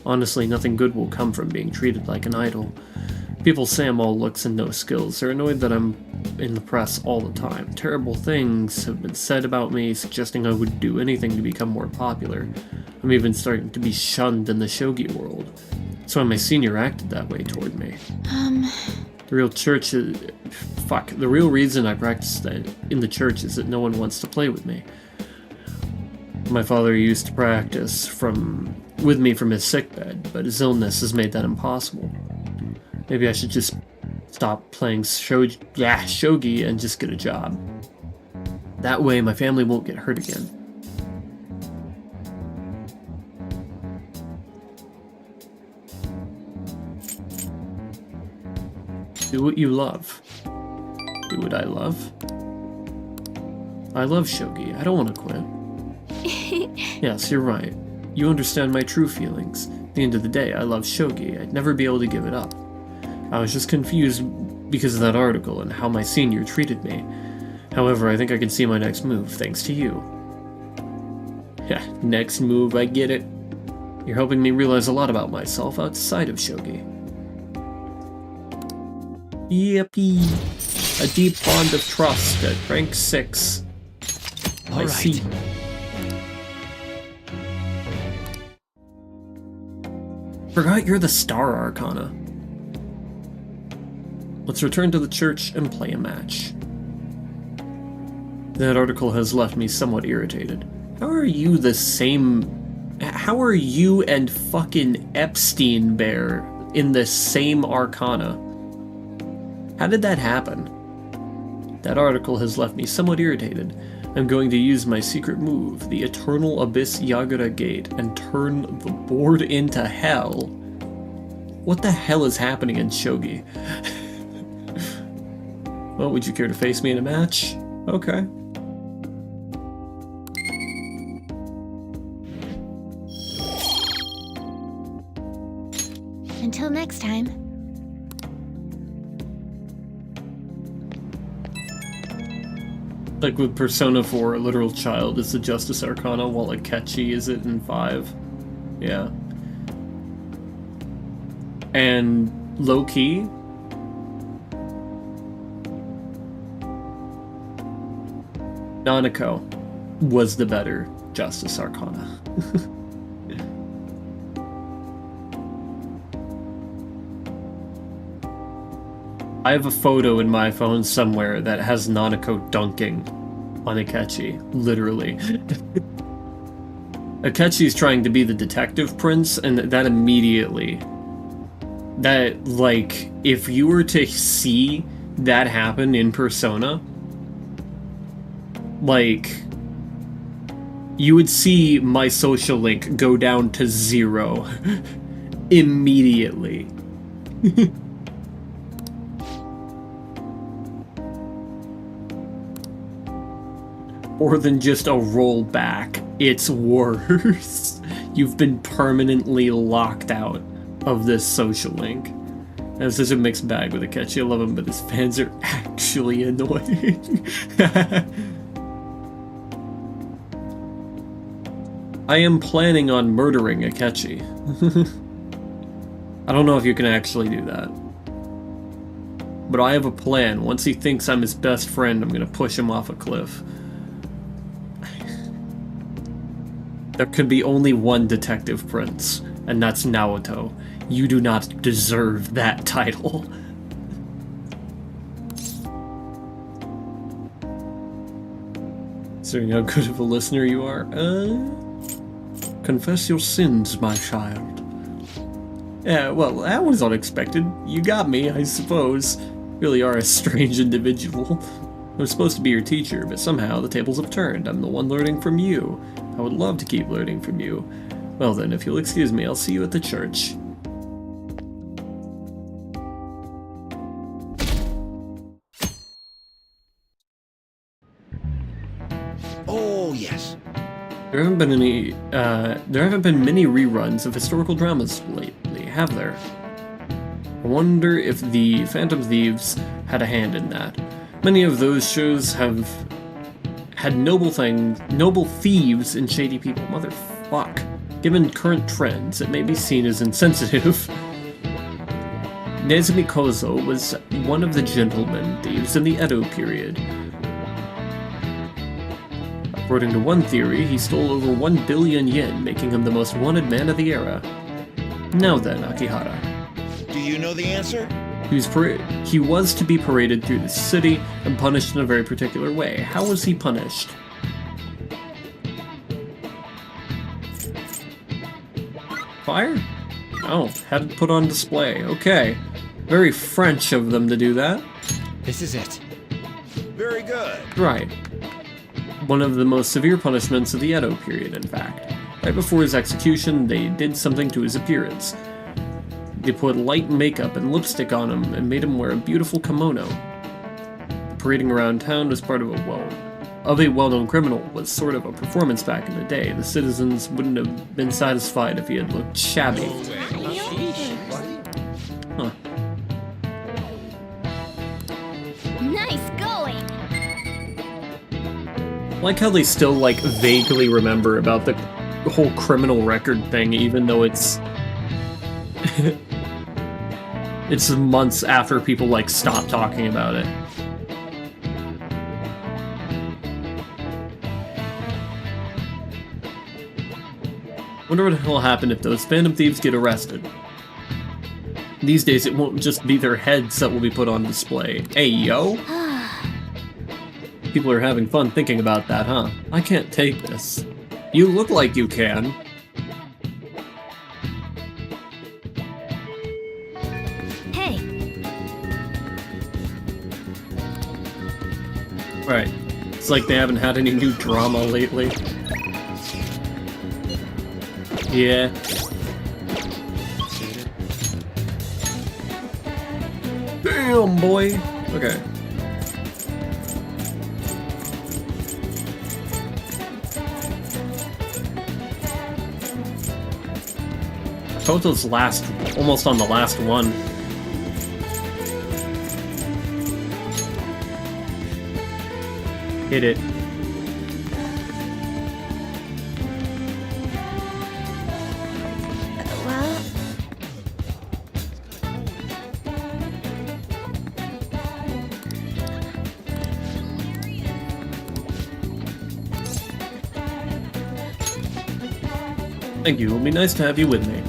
Honestly, nothing good will come from being treated like an idol. People say I'm all looks and no skills. They're annoyed that I'm in the press all the time. Terrible things have been said about me, suggesting I would do anything to become more popular. I'm even starting to be shunned in the shogi world. That's why my senior acted that way toward me. The real church is... The real reason I practice that in the church is that no one wants to play with me. My father used to practice with me from his sickbed, but his illness has made that impossible. Maybe I should just stop playing shogi and just get a job. That way my family won't get hurt again. Do what you love. Do what I love. I love shogi. I don't want to quit. Yes, you're right. You understand my true feelings. At the end of the day, I love shogi. I'd never be able to give it up. I was just confused because of that article and how my senior treated me. However, I think I can see my next move, thanks to you. Yeah, next move, I get it. You're helping me realize a lot about myself outside of shogi. Yippee! A deep bond of trust at rank 6. I see. Forgot you're the Star Arcana. Let's return to the church and play a match. That article has left me somewhat irritated. How are you and fucking Epstein Bear in the same Arcana? How did that happen? That article has left me somewhat irritated. I'm going to use my secret move, the Eternal Abyss Yagura Gate, and turn the board into hell. What the hell is happening in shogi? Well, would you care to face me in a match? Okay. Until next time. Like with Persona 4, a literal child is the Justice Arcana, while Akechi is it in 5. Yeah. And low-key, Nanako was the better Justice Arcana. I have a photo in my phone somewhere that has Nanako dunking on Akechi, literally. Akechi's trying to be the detective prince, and that immediately... That, like, if you were to see that happen in Persona, like, you would see my social link go down to 0 immediately. More than just a rollback, it's worse. You've been permanently locked out of this social link. It's such a mixed bag with Akechi. I love him, but his fans are actually annoying. I am planning on murdering Akechi. I don't know if you can actually do that. But I have a plan. Once he thinks I'm his best friend, I'm gonna push him off a cliff. There could be only one Detective Prince, and that's Naoto. You do not deserve that title. Considering how good of a listener you are. Confess your sins, my child. Yeah, well, that was unexpected. You got me, I suppose. Really are a strange individual. I was supposed to be your teacher, but somehow the tables have turned. I'm the one learning from you. I would love to keep learning from you. Well then, if you'll excuse me, I'll see you at the church. Oh, yes. There haven't been many reruns of historical dramas lately, have there? I wonder if the Phantom Thieves had a hand in that. Many of those shows have had noble thieves and shady people. Motherfuck. Given current trends, it may be seen as insensitive. Nezumi Kozo was one of the gentleman thieves in the Edo period. According to one theory, he stole over 1 billion yen, making him the most wanted man of the era. Now then, Akihara. Do you know the answer? He was to be paraded through the city and punished in a very particular way. How was he punished? Fire? Oh, had it put on display. Okay. Very French of them to do that. This is it. Very good. Right. One of the most severe punishments of the Edo period, in fact. Right before his execution, they did something to his appearance. They put light makeup and lipstick on him and made him wear a beautiful kimono. Parading around town was part of a well-known criminal was sort of a performance back in the day. The citizens wouldn't have been satisfied if he had looked shabby. Huh. Nice going! I like how they still, like, vaguely remember about the whole criminal record thing, even though it's... it's months after people, like, stop talking about it. Wonder what will happen if those Phantom Thieves get arrested. These days, it won't just be their heads that will be put on display. Hey, yo! People are having fun thinking about that, huh? I can't take this. You look like you can. Hey! Right. It's like they haven't had any new drama lately. Yeah. Damn, boy! Okay. Toto's almost on the last one. Hit it. Well... Thank you, it'll be nice to have you with me.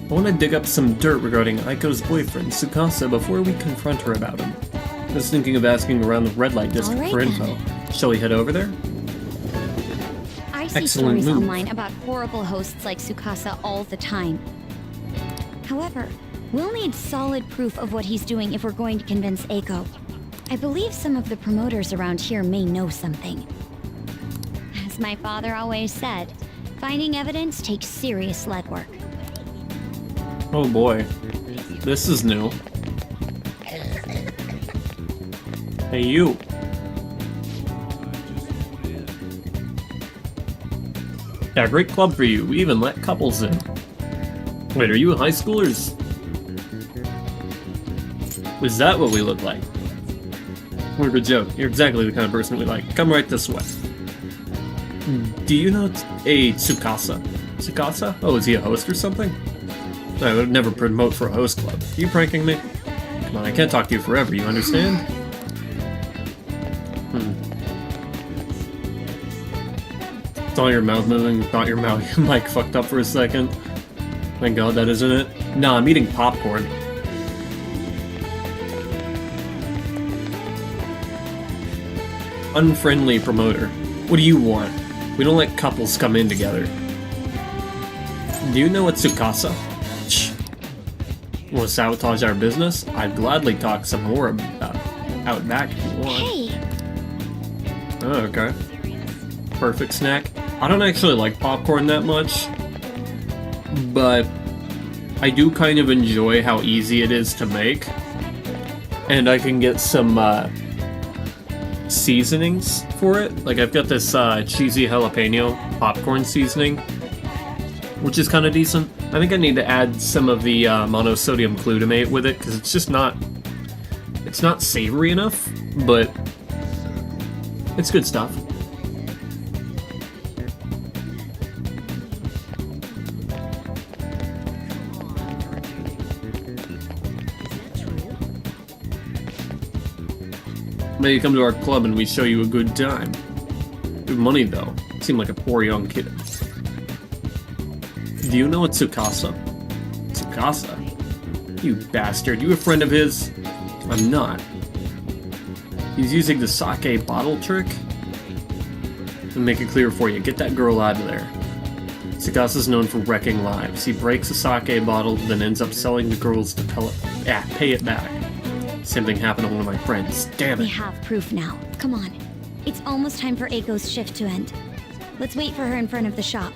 I want to dig up some dirt regarding Aiko's boyfriend, Tsukasa, before we confront her about him. I was thinking of asking around the red light district All right, for info. Shall we head over there? I see Excellent stories move. online about horrible hosts like Tsukasa all the time. However, we'll need solid proof of what he's doing if we're going to convince Eiko. I believe some of the promoters around here may know something. As my father always said, finding evidence takes serious legwork. Oh boy. This is new. Hey, you. Yeah, great club for you. We even let couples in. Wait, are you high schoolers? Is that what we look like? What a good joke. You're exactly the kind of person we like. Come right this way. Do you know a Tsukasa? Tsukasa? Oh, is he a host or something? I would never promote for a host club. Are you pranking me? Come on, I can't talk to you forever, you understand? Saw your mouth moving, thought your mic fucked up for a second. Thank God that isn't it. Nah, I'm eating popcorn. Unfriendly promoter. What do you want? We don't let couples come in together. Do you know a Tsukasa? Shh. Want to sabotage our business? I'd gladly talk some more about out back if you want. Hey! Oh, okay. Perfect snack. I don't actually like popcorn that much, but I do kind of enjoy how easy it is to make. And I can get some seasonings for it. Like, I've got this cheesy jalapeno popcorn seasoning, which is kind of decent. I think I need to add some of the monosodium glutamate with it, because it's just not... It's not savory enough, but it's good stuff. Maybe come to our club and we show you a good time. Good money, though. You seem like a poor young kid. Do you know a Tsukasa? Tsukasa? You bastard. You a friend of his? I'm not. He's using the sake bottle trick? Let me make it clear for you. Get that girl out of there. Tsukasa's known for wrecking lives. He breaks a sake bottle, then ends up selling the girls to pay it back. Same thing happened to one of my friends. Damn it. We have proof now. Come on. It's almost time for Eiko's shift to end. Let's wait for her in front of the shop.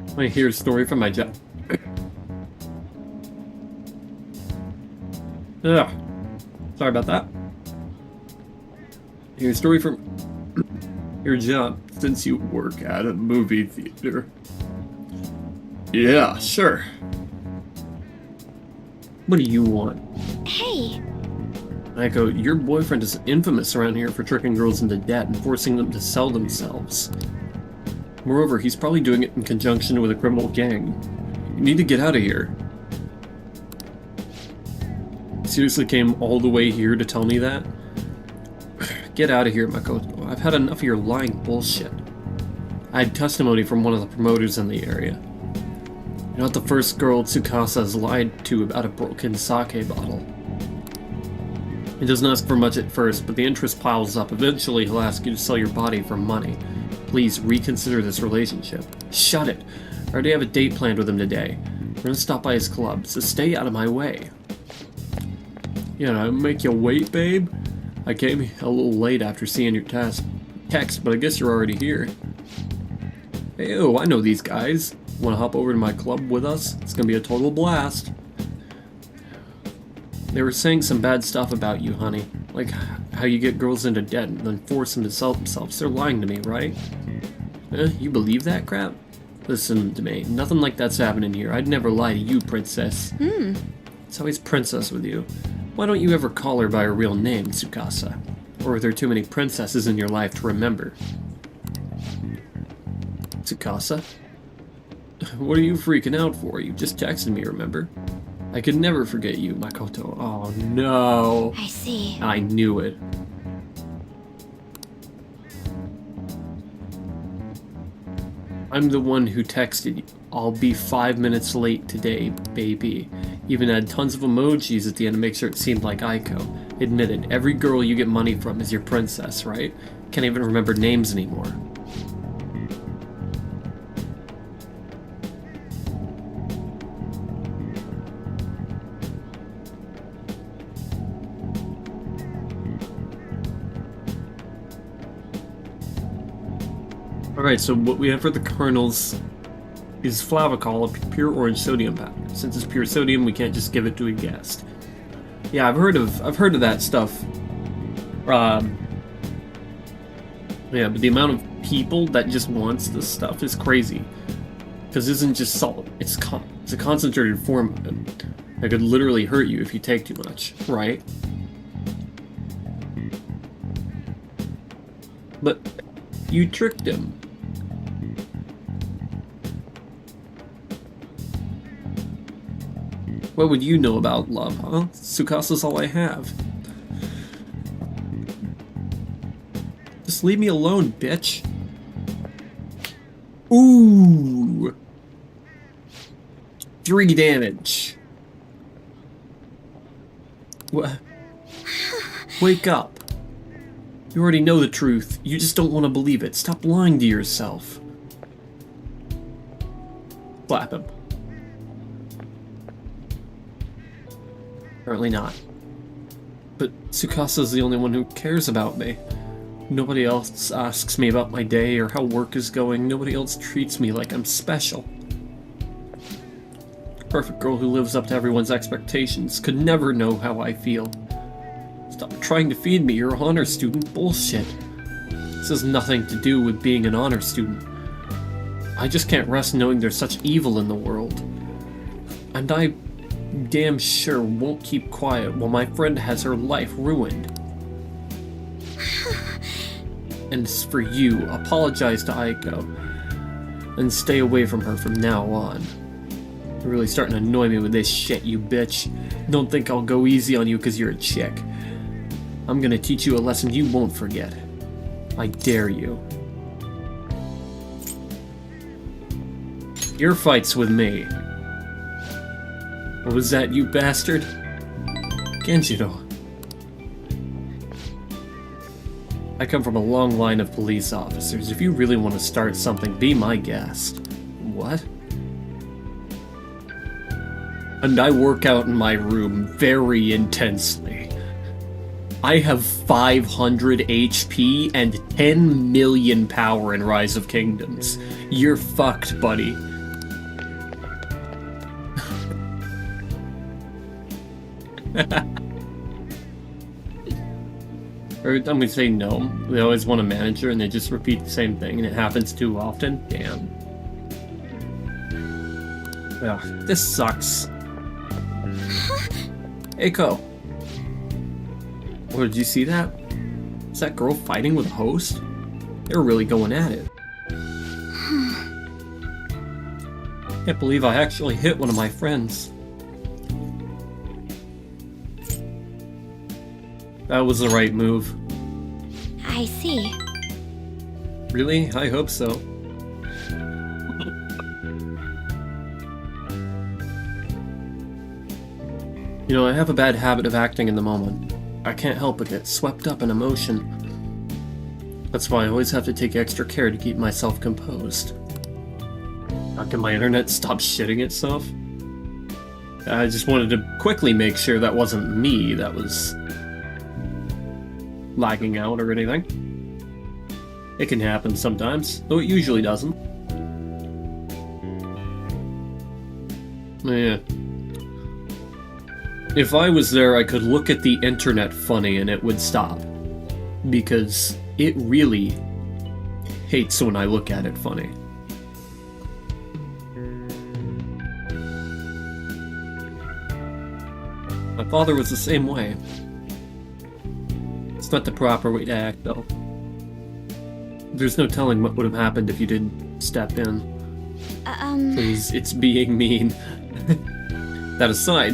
Let me hear a story from my job. Ugh. Sorry about that. Hear a story from your job since you work at a movie theater. Yeah, sure. What do you want? Hey! Eiko, your boyfriend is infamous around here for tricking girls into debt and forcing them to sell themselves. Moreover, he's probably doing it in conjunction with a criminal gang. You need to get out of here. You seriously came all the way here to tell me that? Get out of here, Makoto. I've had enough of your lying bullshit. I had testimony from one of the promoters in the area. You're not the first girl Tsukasa has lied to about a broken sake bottle. He doesn't ask for much at first, but the interest piles up. Eventually, he'll ask you to sell your body for money. Please reconsider this relationship. Shut it! I already have a date planned with him today. We're gonna stop by his club, so stay out of my way. Yeah, I make you wait, babe? I came a little late after seeing your text, but I guess you're already here. Hey, oh, I know these guys. Want to hop over to my club with us? It's gonna be a total blast. They were saying some bad stuff about you, honey. Like how you get girls into debt and then force them to sell themselves. They're lying to me, right? You believe that crap? Listen to me. Nothing like that's happening here. I'd never lie to you, princess. It's always princess with you. Why don't you ever call her by her real name, Tsukasa? Or are there too many princesses in your life to remember? Tsukasa? What are you freaking out for? You just texted me, remember? I could never forget you, Makoto. Oh no. I see. I knew it. I'm the one who texted you. I'll be 5 minutes late today, baby. Even had tons of emojis at the end to make sure it seemed like Aiko. Admitted, every girl you get money from is your princess, right? Can't even remember names anymore. Alright, so what we have for the kernels is flavicol, a pure orange sodium powder. Since it's pure sodium, we can't just give it to a guest. Yeah, I've heard of that stuff. Yeah, but the amount of people that just wants this stuff is crazy. Because it isn't just salt, it's It's a concentrated form of it that could literally hurt you if you take too much, right? But you tricked him. What would you know about love, huh? Tsukasa's all I have. Just leave me alone, bitch. Ooh! 3 damage. What? Wake up. You already know the truth. You just don't want to believe it. Stop lying to yourself. Slap him. Apparently not. But Tsukasa's the only one who cares about me. Nobody else asks me about my day or how work is going. Nobody else treats me like I'm special. A perfect girl who lives up to everyone's expectations could never know how I feel. Stop trying to feed me, you're an honor student. Bullshit. This has nothing to do with being an honor student. I just can't rest knowing there's such evil in the world. And I damn sure won't keep quiet while my friend has her life ruined. And as for you, apologize to Aiko. And stay away from her from now on. You're really starting to annoy me with this shit, you bitch. Don't think I'll go easy on you because you're a chick. I'm gonna teach you a lesson you won't forget. I dare you. Your fight's with me. What was that, you bastard? Genjiro. I come from a long line of police officers. If you really want to start something, be my guest. What? And I work out in my room very intensely. I have 500 HP and 10 million power in Rise of Kingdoms. You're fucked, buddy. Every time we say no, they always want a manager and they just repeat the same thing and it happens too often. Damn. Ugh, this sucks. Eiko. Oh, did you see that? Is that girl fighting with a host? They were really going at it. Can't believe I actually hit one of my friends. That was the right move. I see. Really? I hope so. You know, I have a bad habit of acting in the moment. I can't help but get swept up in emotion. That's why I always have to take extra care to keep myself composed. How can my internet stop shitting itself? I just wanted to quickly make sure that wasn't me that was lagging out or anything. It can happen sometimes, though it usually doesn't. Yeah. If I was there, I could look at the internet funny and it would stop. Because it really hates when I look at it funny. My father was the same way. It's not the proper way to act, though. There's no telling what would have happened if you didn't step in. Please, it's being mean. That aside,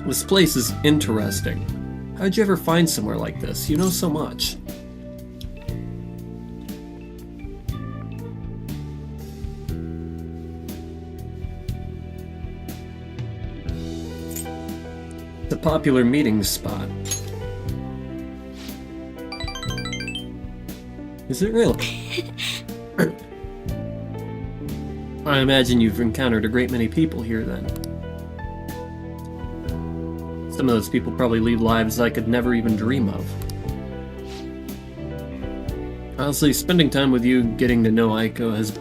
this place is interesting. How'd you ever find somewhere like this? You know so much. It's a popular meeting spot. Is it really? I imagine you've encountered a great many people here then. Some of those people probably lead lives I could never even dream of. Honestly, spending time with you, getting to know Aiko, has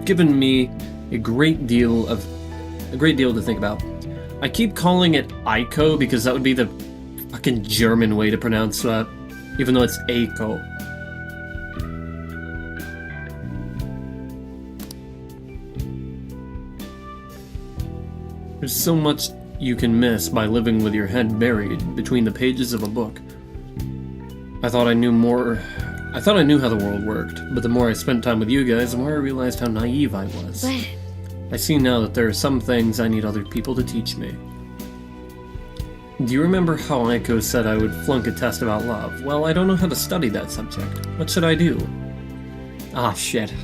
given me a great deal to think about. I keep calling it Aiko because that would be the fucking German way to pronounce that, even though it's Eiko. There's so much you can miss by living with your head buried between the pages of a book. I thought I knew how the world worked, but the more I spent time with you guys, the more I realized how naive I was. But I see now that there are some things I need other people to teach me. Do you remember how Aiko said I would flunk a test about love? Well, I don't know how to study that subject. What should I do? Ah, shit.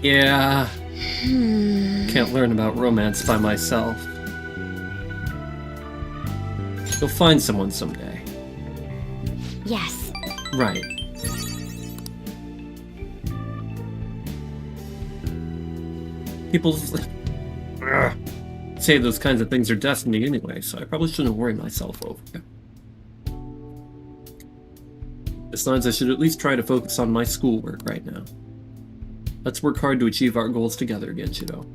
Yeah. Can't learn about romance by myself. You'll find someone someday. yes. Right. People say those kinds of things are destiny anyway, so I probably shouldn't worry myself over it. Besides, I should at least try to focus on my schoolwork right now. Let's work hard to achieve our goals together again, Shido.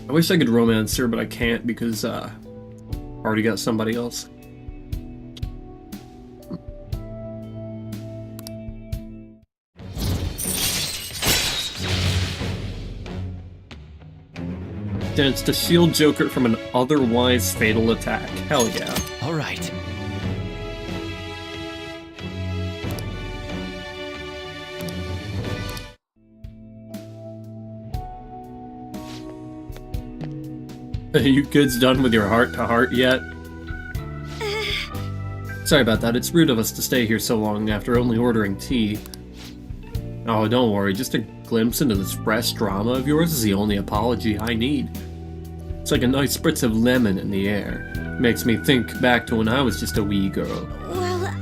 I wish I could romance her, but I can't because I already got somebody else. Chance to shield Joker from an otherwise fatal attack. Hell yeah. All right. Are you kids done with your heart-to-heart yet? Sorry about that, it's rude of us to stay here so long after only ordering tea. Oh, don't worry, just a glimpse into this fresh drama of yours is the only apology I need. It's like a nice spritz of lemon in the air. Makes me think back to when I was just a wee girl. Well,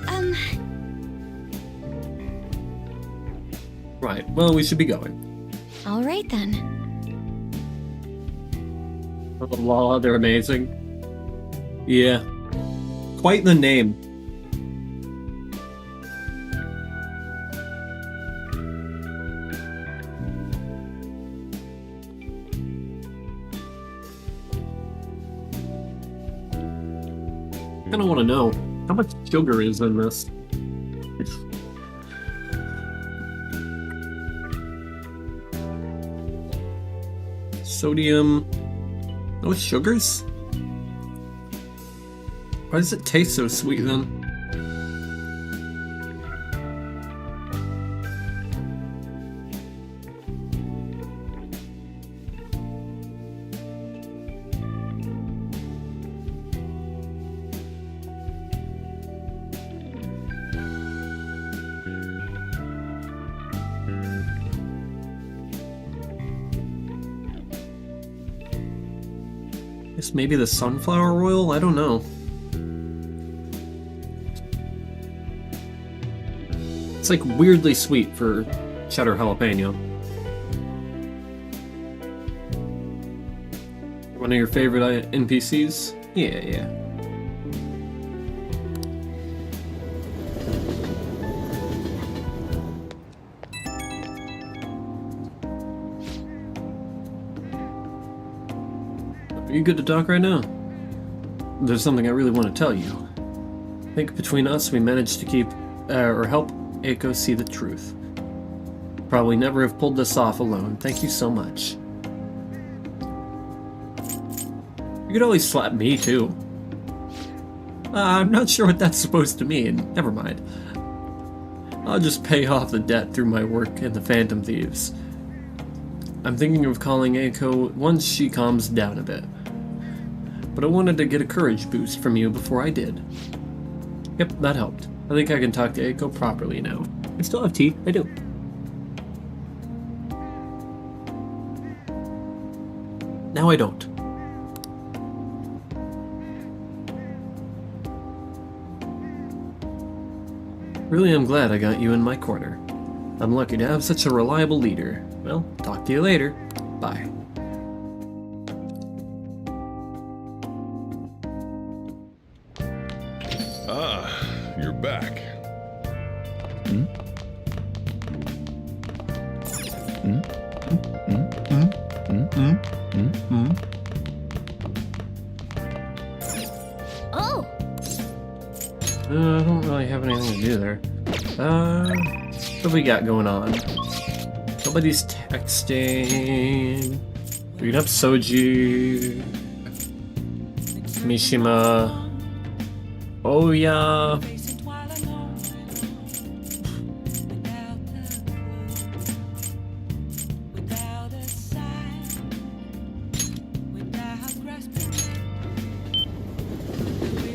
Right, well, we should be going. all right then. Oh, la, they're amazing. Yeah. Quite the name. I kinda wanna know, how much sugar is in this? Sodium... No sugars? Why does it taste so sweet then? Guess maybe the sunflower oil? I don't know. It's like weirdly sweet for cheddar jalapeno. One of your favorite NPCs? Yeah. Are you good to talk right now? There's something I really want to tell you. I think between us we managed to keep, or help Aiko see the truth. Probably never have pulled this off alone. Thank you so much. You could always slap me too. I'm not sure what that's supposed to mean. Never mind. I'll just pay off the debt through my work in the Phantom Thieves. I'm thinking of calling Aiko once she calms down a bit. But I wanted to get a courage boost from you before I did. Yep, that helped. I think I can talk to Aiko properly now. I still have tea, I do. Now I don't. Really am glad I got you in my corner. I'm lucky to have such a reliable leader. Well, talk to you later. Bye. Ah, you're back. Oh! I don't really have anything to do there. What do we got going on? Nobody's texting. Read up Soji. Mishima. Oh yeah.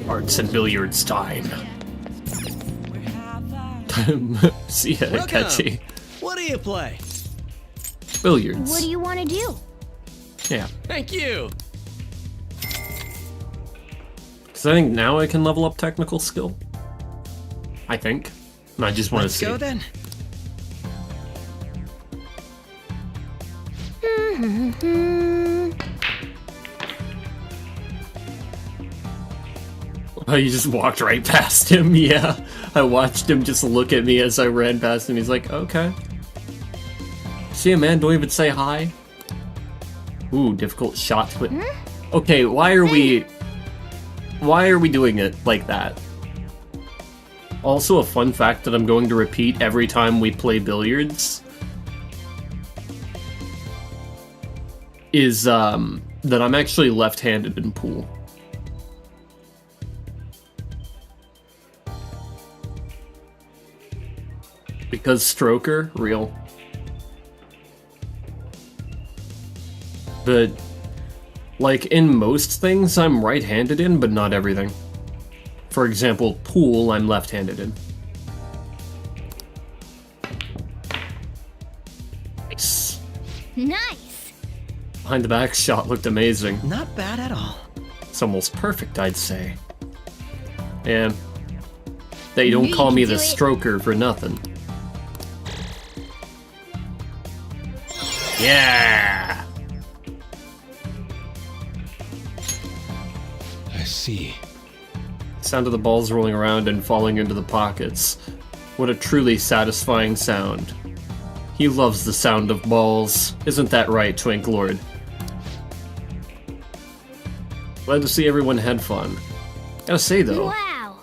Arts and billiards time. See ya, Catchy. What do you play? Billiards. What do you want to do? Yeah. Thank you. Because I think now I can level up technical skill. I think. And I just want to Let's see. go then. Oh, you just walked right past him, yeah. I watched him just look at me as I ran past him. He's like, okay. See a man, don't even say hi. Ooh, difficult shot to put. Okay, why are we doing it like that? Also, a fun fact that I'm going to repeat every time we play billiards is that I'm actually left-handed in pool. Because stroker, real. But, like, in most things, I'm right-handed in, but not everything. For example, pool, I'm left-handed in. Nice. Nice. Behind the back shot looked amazing. Not bad at all. It's almost perfect, I'd say. And they don't You call me can the do it. stroker for nothing. Yeah! I see. Sound of the balls rolling around and falling into the pockets. What a truly satisfying sound. He loves the sound of balls. Isn't that right, Twink Lord? Glad to see everyone had fun. Gotta say though, Wow.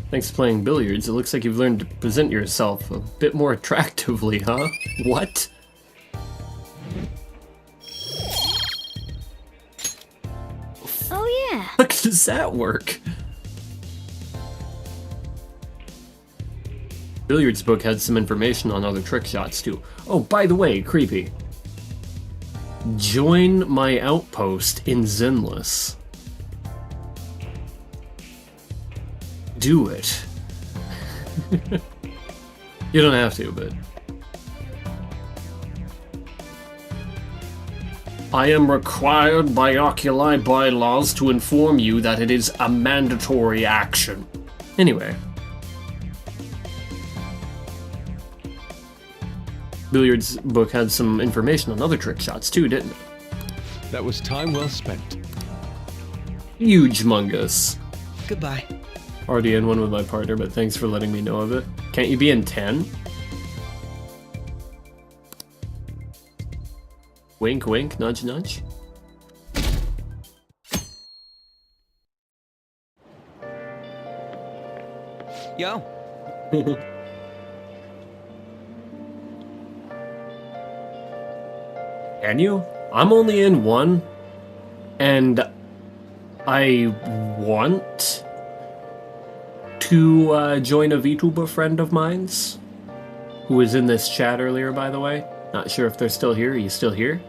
thanks to playing billiards, it looks like you've learned to present yourself a bit more attractively, huh? What? Oh yeah. How does that work? Billiards book had some information on other trick shots too. Oh, by the way, creepy. Join my outpost in Zenless. Do it. You don't have to, but... I am required by Oculi bylaws to inform you that it is a mandatory action. Anyway. Billiards book had some information on other trick shots too, didn't it? That was time well spent. Huge mungus. Goodbye. Already in one with my partner, but thanks for letting me know of it. Can't you be in 10? Wink wink, nudge nudge. Yo. Can you? I'm only in one, and I want to join a VTuber friend of mine's, who was in this chat earlier, by the way. Not sure if they're still here. Are you still here?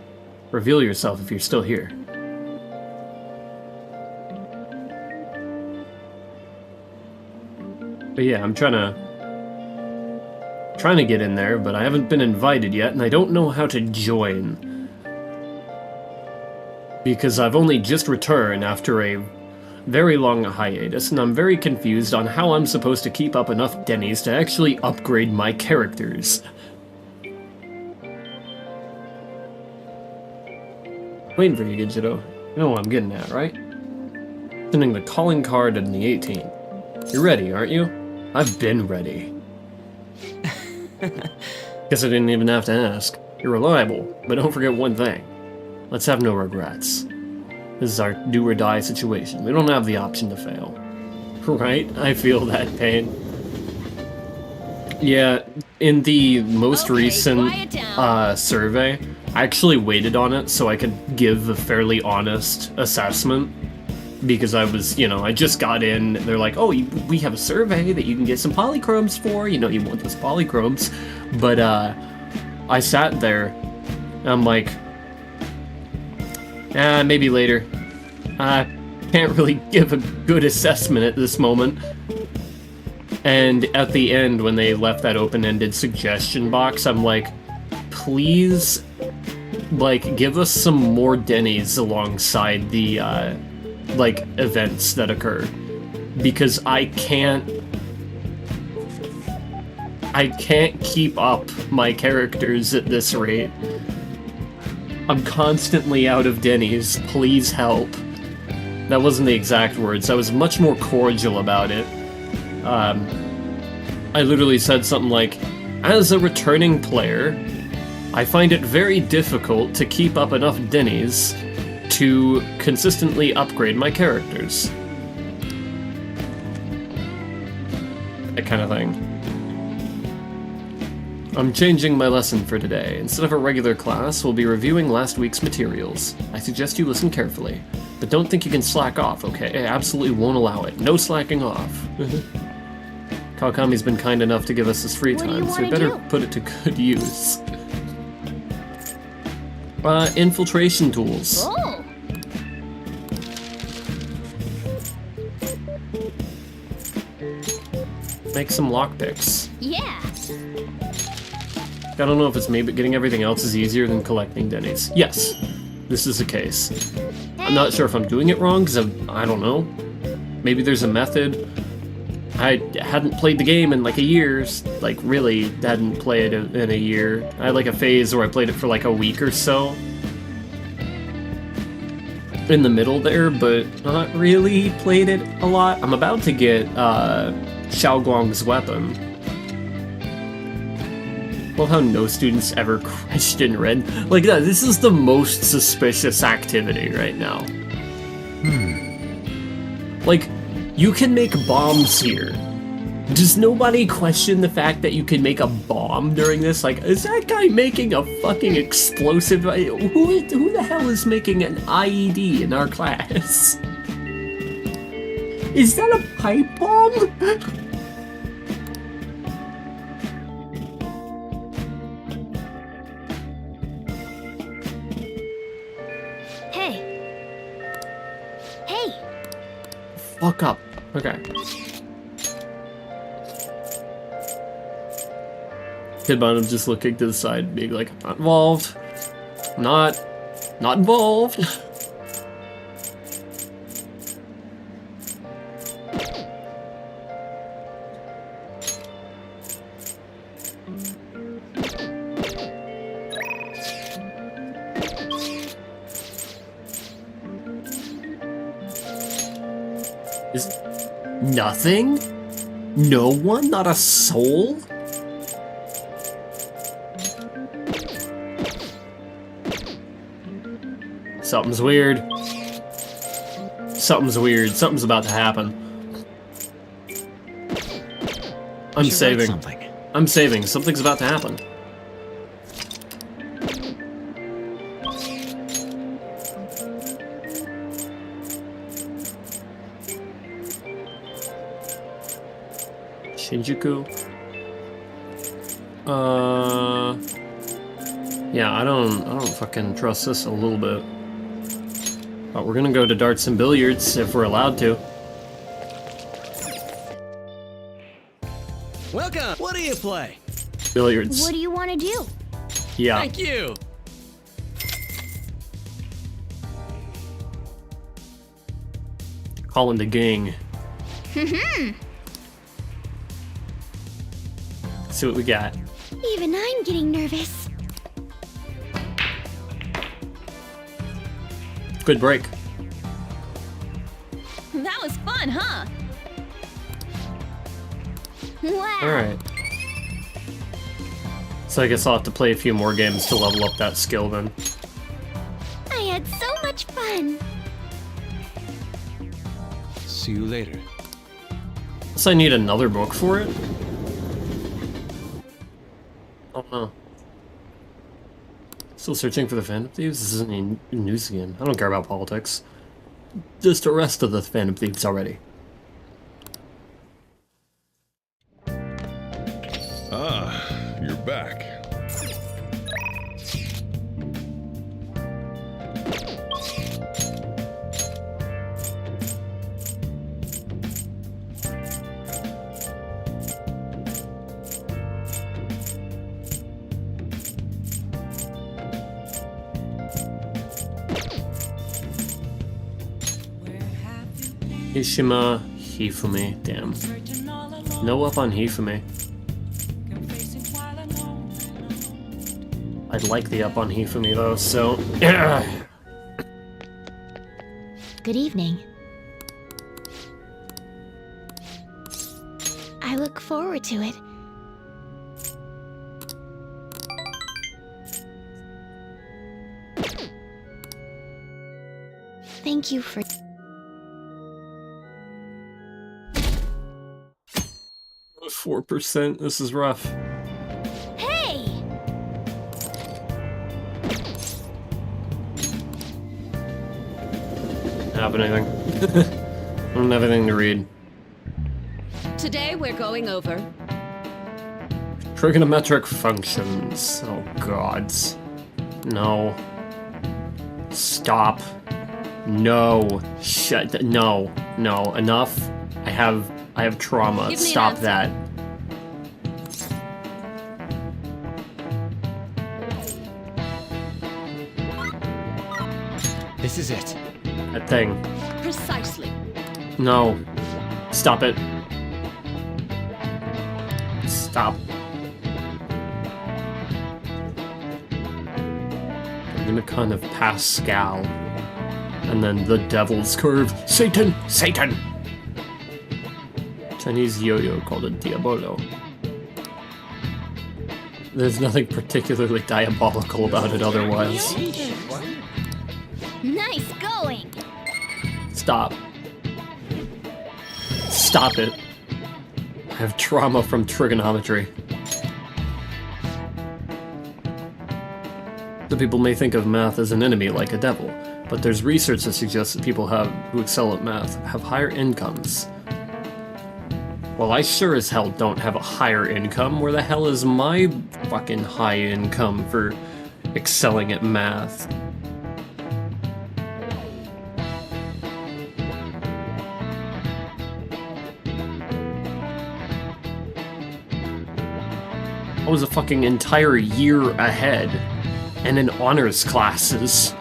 Reveal yourself if you're still here. But yeah, I'm trying to get in there, but I haven't been invited yet, and I don't know how to join. Because I've only just returned after a very long hiatus, and I'm very confused on how I'm supposed to keep up enough Denny's to actually upgrade my characters. Waiting for you, Gidgeto. You know what I'm getting at, right? Sending the calling card in the 18. You're ready, aren't you? I've been ready. Guess I didn't even have to ask. You're reliable, but don't forget one thing. Let's have no regrets. This is our do-or-die situation. We don't have the option to fail. Right? I feel that pain. Yeah, in the most recent quiet down. survey, I actually waited on it so I could give a fairly honest assessment. Because I was, you know, I just got in, they're like, oh, we have a survey that you can get some polychromes for, you know, you want those polychromes. But I sat there, and I'm like, maybe later. I can't really give a good assessment at this moment. And at the end, when they left that open-ended suggestion box, I'm like, please, like, give us some more Denny's alongside the, like, events that occur. Because I can't keep up my characters at this rate. I'm constantly out of Denny's, please help. That wasn't the exact words, I was much more cordial about it. I literally said something like, as a returning player, I find it very difficult to keep up enough Denny's to consistently upgrade my characters. That kind of thing. I'm changing my lesson for today. Instead of a regular class, we'll be reviewing last week's materials. I suggest you listen carefully, but don't think you can slack off, okay? I absolutely won't allow it. No slacking off. Kawakami's been kind enough to give us this free time, so we better put it to good use. Infiltration tools. Oh. Make some lockpicks. Yeah. I don't know if it's me, but getting everything else is easier than collecting Denny's. Yes, this is the case. I'm not sure if I'm doing it wrong, because I don't know. Maybe there's a method. I hadn't played the game in like a year, like really hadn't played it in a year. I had like a phase where I played it for like a week or so. In the middle there, but not really played it a lot. I'm about to get Xiaoguang's weapon. Well, how no students ever question Red. Like, this is the most suspicious activity right now. Like, you can make bombs here. Does nobody question the fact that you can make a bomb during this? Like, is that guy making a fucking explosive? Who the hell is making an IED in our class? Is that a pipe bomb? Fuck up. Okay. Kid Bottom just looking to the side, being like, I'm not involved. I'm not involved. Is nothing? No one? Not a soul? Something's weird. Something's weird. Something's about to happen. I'm saving. I'm saving. Something's about to happen. Shinjuku. Yeah, I don't fucking trust this a little bit. But we're gonna go to darts and billiards if we're allowed to. Welcome! What do you play? Billiards. What do you want to do? Yeah. Thank you! Calling the gang. See what we got. Even I'm getting nervous. Good break. That was fun, huh? Wow. Alright. So I guess I'll have to play a few more games to level up that skill then. I had so much fun. See you later. Unless I need another book for it? Oh no. Still searching for the Phantom Thieves? This isn't any news again. I don't care about politics. Just arrest the Phantom Thieves already. Ah, you're back. Hishima Hifumi, damn. No up on Hifumi. I'd like the up on Hifumi though, so... Good evening. I look forward to it. Thank you for... 4%, this is rough. Hey! Have anything. I don't have anything to read. Today we're going over Trigonometric functions. Oh gods. No. Stop. No. Shut. No. No. Enough. I have trauma. Give me an Stop answer. that. This is it. That thing. precisely. No. Stop it. Stop. Limicon of Pascal. And then the Devil's Curve. Satan! Satan! Chinese yo-yo called a diabolo. There's nothing particularly diabolical about it otherwise. Nice going! Stop. Stop it. I have trauma from trigonometry. The people may think of math as an enemy like a devil, but there's research that suggests that people who excel at math have higher incomes. Well, I sure as hell don't have a higher income. Where the hell is my fucking high income for excelling at math? I was a fucking entire year ahead, and in honors classes,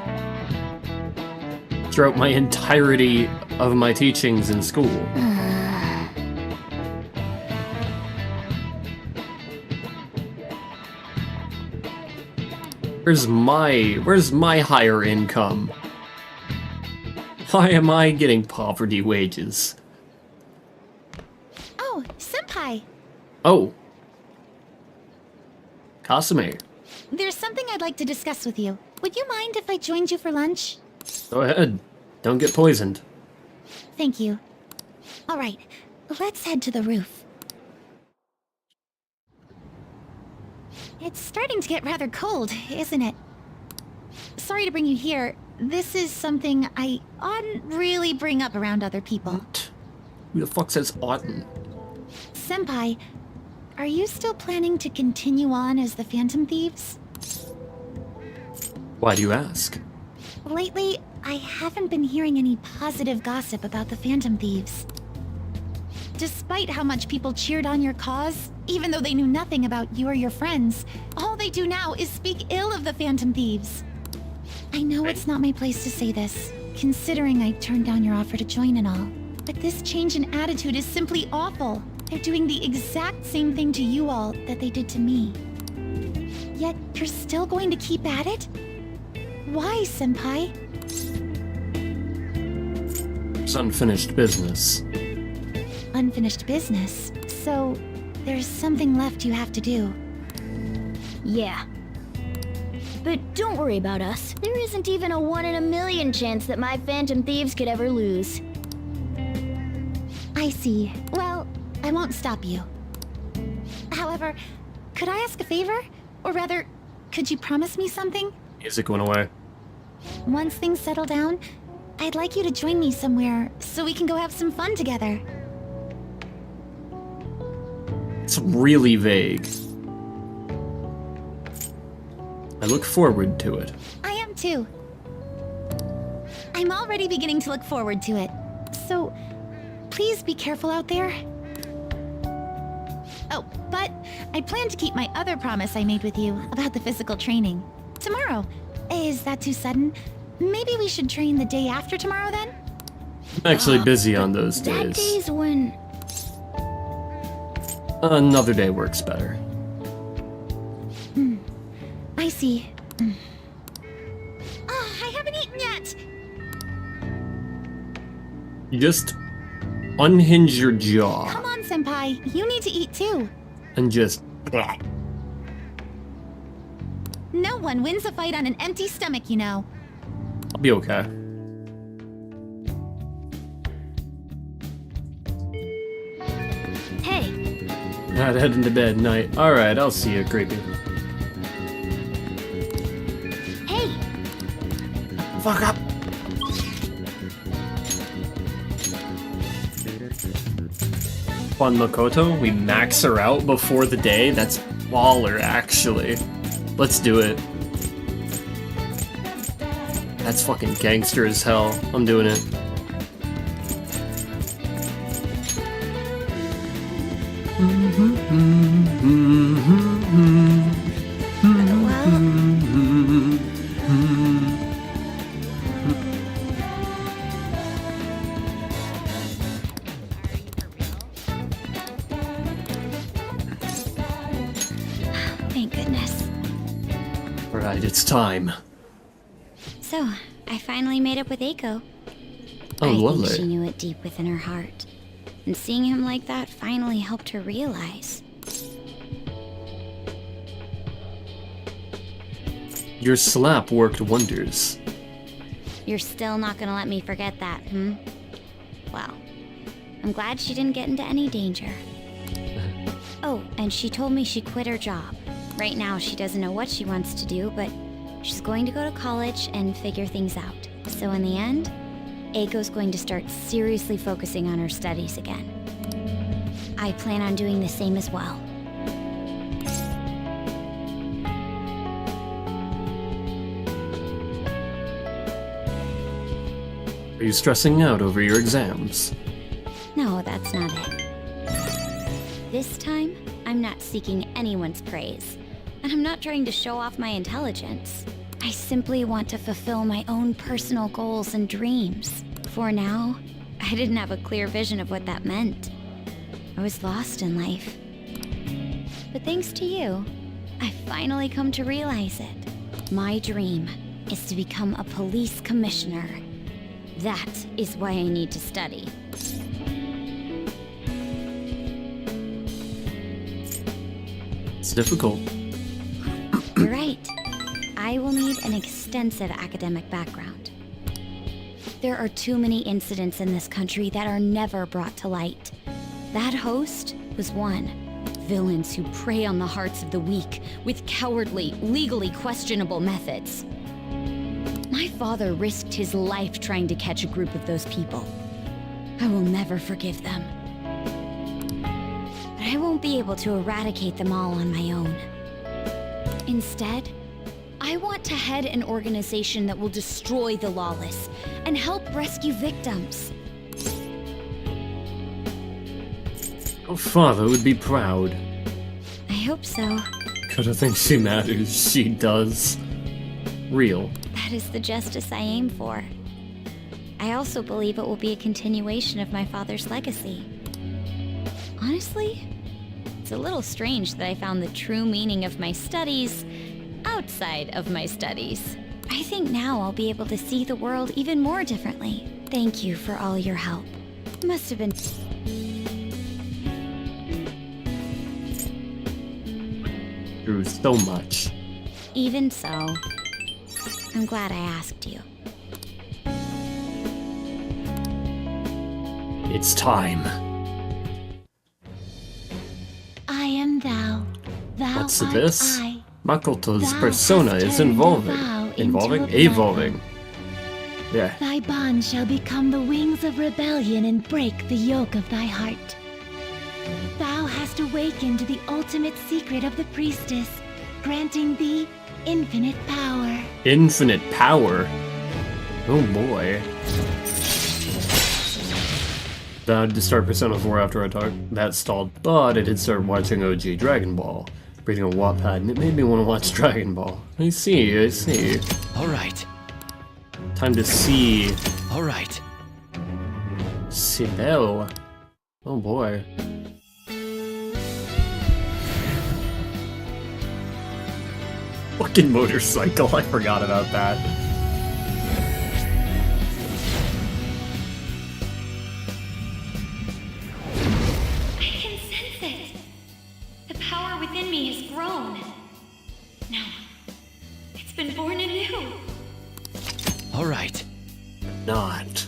throughout my entirety of my teachings in school. Where's my higher income? Why am I getting poverty wages? Oh, Senpai! Oh. Kasumi, There's something I'd like to discuss with you. Would you mind if I joined you for lunch? go ahead. Don't get poisoned. Thank you. Alright, let's head to the roof. It's starting to get rather cold, isn't it? Sorry to bring you here. This is something I oughtn't really bring up around other people. Who the fuck says oughtn't? Senpai, are you still planning to continue on as the Phantom Thieves? Why do you ask? Lately, I haven't been hearing any positive gossip about the Phantom Thieves. Despite how much people cheered on your cause, even though they knew nothing about you or your friends, all they do now is speak ill of the Phantom Thieves. I know it's not my place to say this, considering I turned down your offer to join and all, but this change in attitude is simply awful. They're doing the exact same thing to you all that they did to me. Yet, you're still going to keep at it? Why, Senpai? It's unfinished business. Unfinished business. So, there's something left you have to do. Yeah. But don't worry about us. There isn't even a 1 in a million chance that my Phantom Thieves could ever lose. I see. Well, I won't stop you. However, could I ask a favor? Or rather, could you promise me something? Music went away. Once things settle down, I'd like you to join me somewhere so we can go have some fun together. It's really vague. I look forward to it. I am too. I'm already beginning to look forward to it. So, please be careful out there. Oh, but I plan to keep my other promise I made with you about the physical training. Tomorrow. Is that too sudden? Maybe we should train the day after tomorrow then? I'm actually busy on those That days. day's when... Another day works better. I see. Oh, I haven't eaten yet! You just unhinge your jaw Come on, Senpai. You need to eat too. and just... No one wins a fight on an empty stomach, you know. I'll be okay. Hey, Not heading to bed night. Alright, I'll see you, creepy. hey! Fuck up! Fun Makoto, we max her out before the day? That's baller, actually. Let's do it. That's fucking gangster as hell. I'm doing it. Thank goodness. Alright, it's time. So, I finally made up with Eiko. Oh, I lovely. think she knew it deep within her heart. And seeing him like that finally helped her realize. Your slap worked wonders. You're still not gonna let me forget that, hmm? Well, I'm glad she didn't get into any danger. Oh, and she told me she quit her job. Right now, she doesn't know what she wants to do, but she's going to go to college and figure things out. So in the end, Eiko's going to start seriously focusing on her studies again. I plan on doing the same as well. Are you stressing out over your exams? No, that's not it. This time, I'm not seeking anyone's praise, and I'm not trying to show off my intelligence. I simply want to fulfill my own personal goals and dreams. For now, I didn't have a clear vision of what that meant. I was lost in life. But thanks to you, I finally come to realize it. My dream is to become a police commissioner. That is why I need to study. It's difficult. You're right. I will need an extensive academic background. There are too many incidents in this country that are never brought to light. That host was one. Villains who prey on the hearts of the weak with cowardly, legally questionable methods. My father risked his life trying to catch a group of those people. I will never forgive them. But I won't be able to eradicate them all on my own. Instead, I want to head an organization that will destroy the lawless and help rescue victims. Your father would be proud. I hope so. Gotta think she matters. She does. Real. That is the justice I aim for. I also believe it will be a continuation of my father's legacy. Honestly, it's a little strange that I found the true meaning of my studies outside of my studies. I think now I'll be able to see the world even more differently. Thank you for all your help. It must have been... Through so much. Even so, I'm glad I asked you. It's time. What's Now this? I, Makoto's thou persona hast is turned involving. the vow into Involving? a plan. Evolving. Yeah. Thy bond shall become the wings of rebellion and break the yoke of thy heart. Thou hast awakened the ultimate secret of the priestess, granting thee infinite power. Infinite power? Oh boy. Vowed to start Persona 4 after I talked. That stalled, but I did start watching OG Dragon Ball. Reading a Wattpad, and it made me want to watch Dragon Ball. I see. All right. Time to see All right. Sibel. Oh boy. Fucking motorcycle, I forgot about that. I can sense it. The power within me has grown. No, it's been born anew. All right. Not.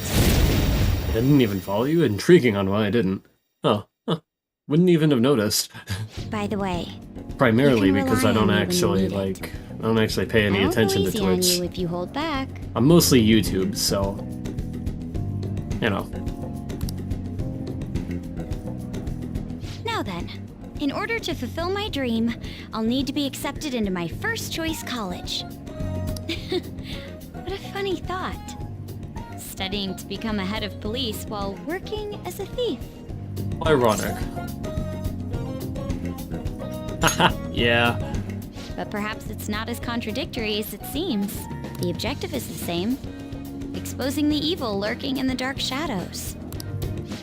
I didn't even follow you? Intriguing on why I didn't. Oh, huh. Wouldn't even have noticed. By the way, Primarily you can because I rely don't on me when actually, you need it. I don't actually pay any I'll attention go to easy on Twitch. you if you hold back. I'm mostly YouTube, so... You know. Now then, in order to fulfill my dream, I'll need to be accepted into my first choice college. What a funny thought. Studying to become a head of police while working as a thief. Ironic. Haha, yeah. But perhaps it's not as contradictory as it seems. The objective is the same. Exposing the evil lurking in the dark shadows.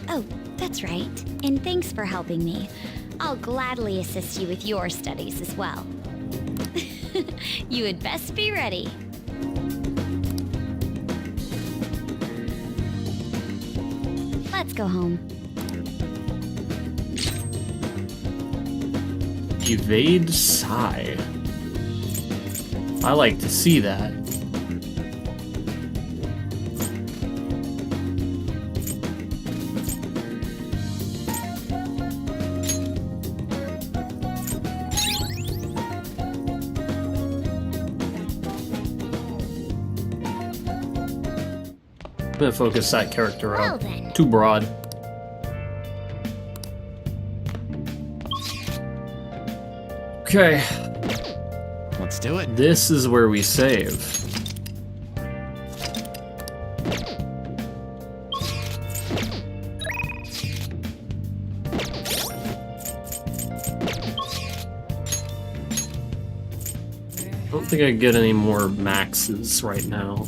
Oh, that's right. And thanks for helping me. I'll gladly assist you with your studies as well. You had best be ready. Let's go home. Evade Sigh. I like to see that. I'm gonna focus that character up. Well then. Too broad. Okay, Let's do it. this is where we save. I don't think I get any more maxes right now.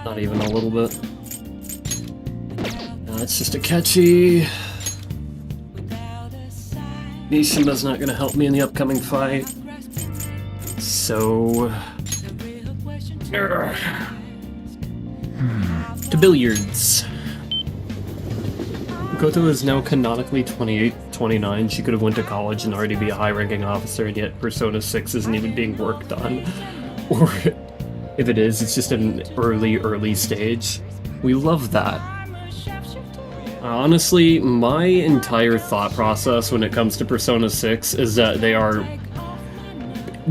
Not even a little bit. No, it's just a catchy. Mishima's not gonna help me in the upcoming fight. So... To billiards. Goto is now canonically 28, 29. She could have went to college and already be a high-ranking officer, and yet Persona 6 isn't even being worked on. Or if it is, it's just an early stage. We love that. Honestly, my entire thought process when it comes to Persona 6 is that they are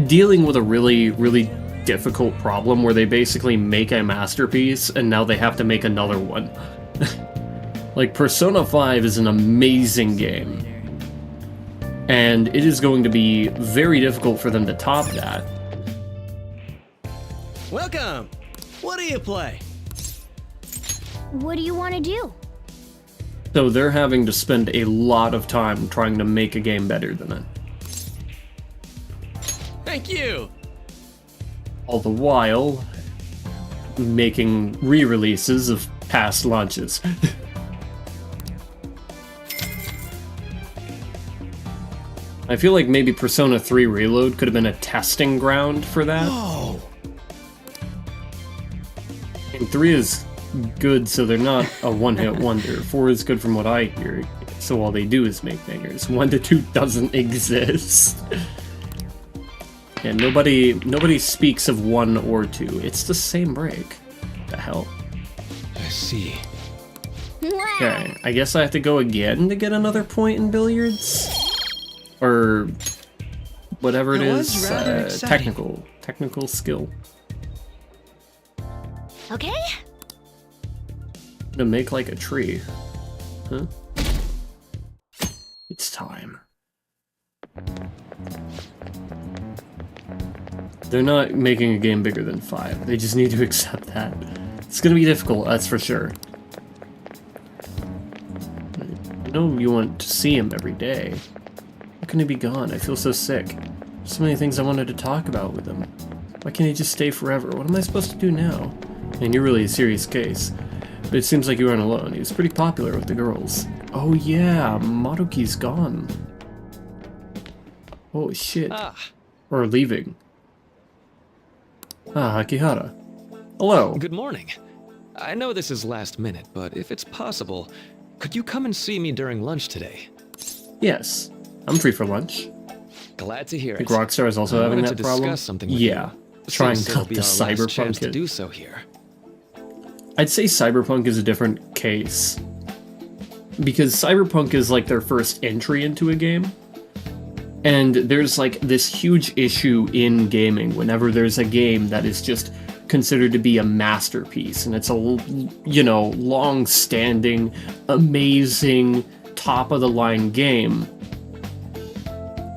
dealing with a really difficult problem where they basically make a masterpiece and now they have to make another one. Like, Persona 5 is an amazing game, and it is going to be very difficult for them to top that. Welcome. What do you play? What do you want to do? So they're having to spend a lot of time trying to make a game better than it. Thank you. All the while, making re-releases of past launches. I feel like maybe Persona 3 Reload could have been a testing ground for that. Whoa. And 3 is good, so they're not a one-hit wonder. 4 is good from what I hear, so all they do is make bangers. 1 to 2 doesn't exist. And nobody speaks of 1 or 2. It's the same break. The hell? I see. Well, Okay, I guess I have to go again to get another point in billiards? Or whatever it That was is, rather exciting. technical skill. Okay? To make like a tree. Huh? It's time. They're not making a game bigger than 5. They just need to accept that. It's gonna be difficult, that's for sure. I know you want to see him every day. How can he be gone? I feel so sick. There's so many things I wanted to talk about with him. Why can't he just stay forever? What am I supposed to do now? And you're really a serious case. But it seems like you aren't alone. He was pretty popular with the girls. Oh yeah, Maruki's gone. Oh shit. Or leaving. Ah, Akihara. Hello. Good morning. I know this is last minute, but if it's possible, could you come and see me during lunch today? Yes, I'm free for lunch. Glad to hear I think it. Rockstar is also I having wanted that to problem. discuss something with Yeah, you, try and since it'll cut be the our last chance cyberpunk to it. do so here. I'd say Cyberpunk is a different case. Because Cyberpunk is like their first entry into a game. And there's like this huge issue in gaming whenever there's a game that is just considered to be a masterpiece. And it's a, you know, long-standing, amazing, top-of-the-line game.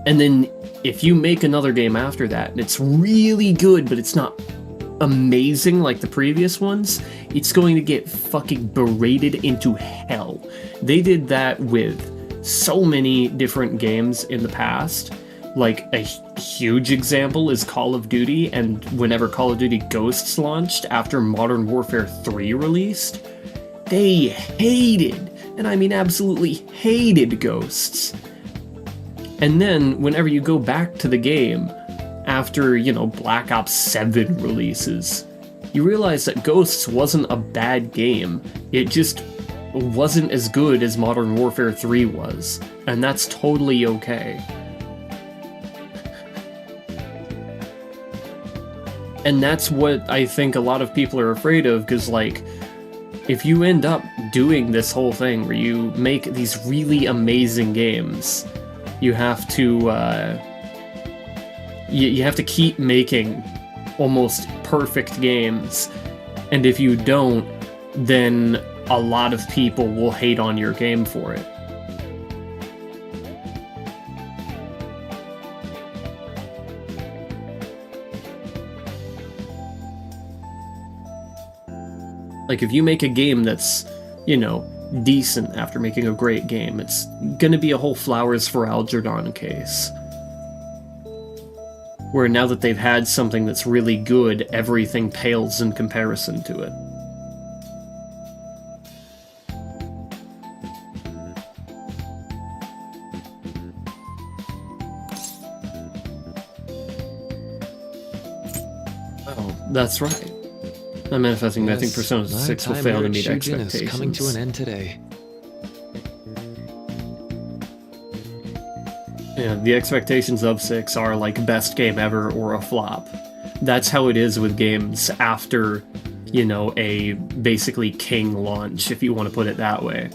And then if you make another game after that, and it's really good, but it's not amazing like the previous ones, it's going to get fucking berated into hell. They did that with so many different games in the past. Like, a huge example is Call of Duty, and whenever Call of Duty Ghosts launched after Modern Warfare 3 released, they hated, and I mean absolutely hated Ghosts. And then, whenever you go back to the game, after, you know, Black Ops 7 releases, you realize that Ghosts wasn't a bad game, it just wasn't as good as Modern Warfare 3 was, and that's totally okay. And that's what I think a lot of people are afraid of, because, like, if you end up doing this whole thing where you make these really amazing games, you have to, you have to keep making almost perfect games, and if you don't, then a lot of people will hate on your game for it. Like, if you make a game that's, you know, decent after making a great game, it's gonna be a whole Flowers for Algernon case. Where now that they've had something that's really good, everything pales in comparison to it. Oh, that's right. I'm manifesting that I think Persona 6 will fail to meet expectations. Is coming to an end today. Yeah, the expectations of 6 are like best game ever or a flop. That's how it is with games after, you know, a basically king launch, if you want to put it that way.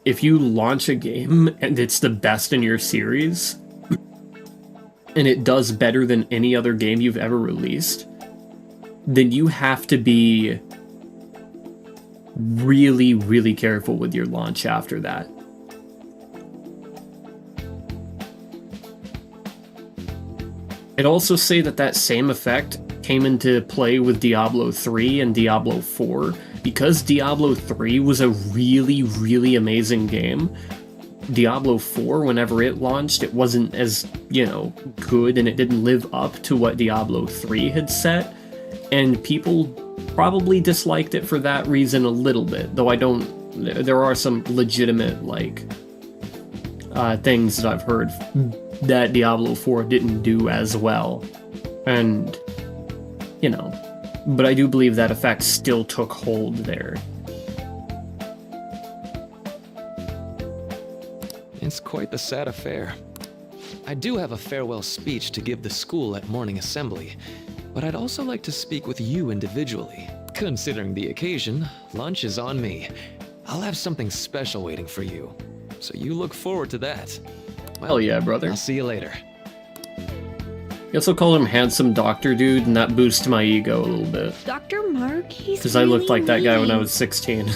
If you launch a game and it's the best in your series, and it does better than any other game you've ever released, then you have to be really, really careful with your launch after that. I'd also say that that same effect came into play with Diablo 3 and Diablo 4. Because Diablo 3 was a really, really amazing game, Diablo 4, whenever it launched, it wasn't as, you know, good, and it didn't live up to what Diablo 3 had set. And people probably disliked it for that reason a little bit, though there are some legitimate, like, things that I've heard that Diablo 4 didn't do as well. And, you know, but I do believe that effect still took hold there. It's quite the sad affair. I do have a farewell speech to give the school at morning assembly, but I'd also like to speak with you individually. Considering the occasion, lunch is on me, I'll have something special waiting for you. So you look forward to that. Well, Hell yeah, brother. I'll see you later. Guess I'll call him Handsome Doctor Dude, and that boosts my ego a little bit. Dr. Mark, he's Because I looked like that guy when I was 16. I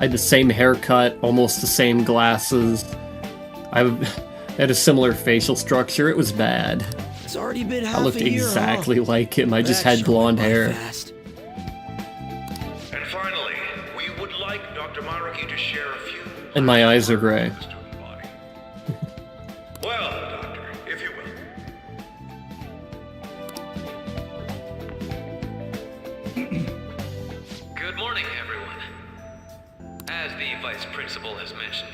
had the same haircut, almost the same glasses. I had a similar facial structure. It was bad. It's already been half I looked a year, exactly like him. I just had That blonde shot went hair. by fast. And finally, we would like Dr. Maruki to share a few... And my eyes are gray. student body. Well, Doctor, if you will. Good morning, everyone. As the Vice Principal has mentioned,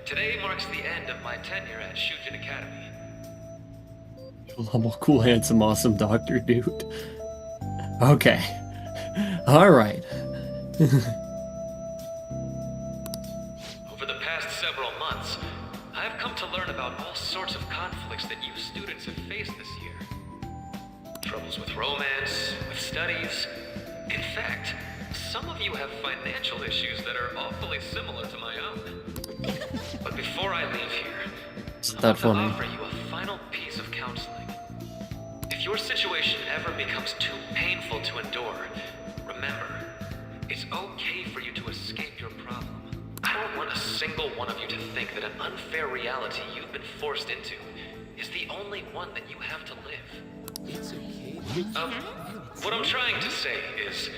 today marks the end of my tenure at Shujin Academy. I'm a cool, handsome, awesome Doctor Dude. Okay. Alright. Over the past several months, I've come to learn about all sorts of conflicts that you students have faced this year. Troubles with romance, with studies. In fact, some of you have financial issues that are awfully similar to my own. But before I leave here, Is I that want to funny? offer you a final piece of counseling. If your situation ever becomes too painful to endure, remember, it's okay for you to escape your problem. I don't want a single one of you to think that an unfair reality you've been forced into is the only one that you have to live. It's okay. What I'm trying to say is,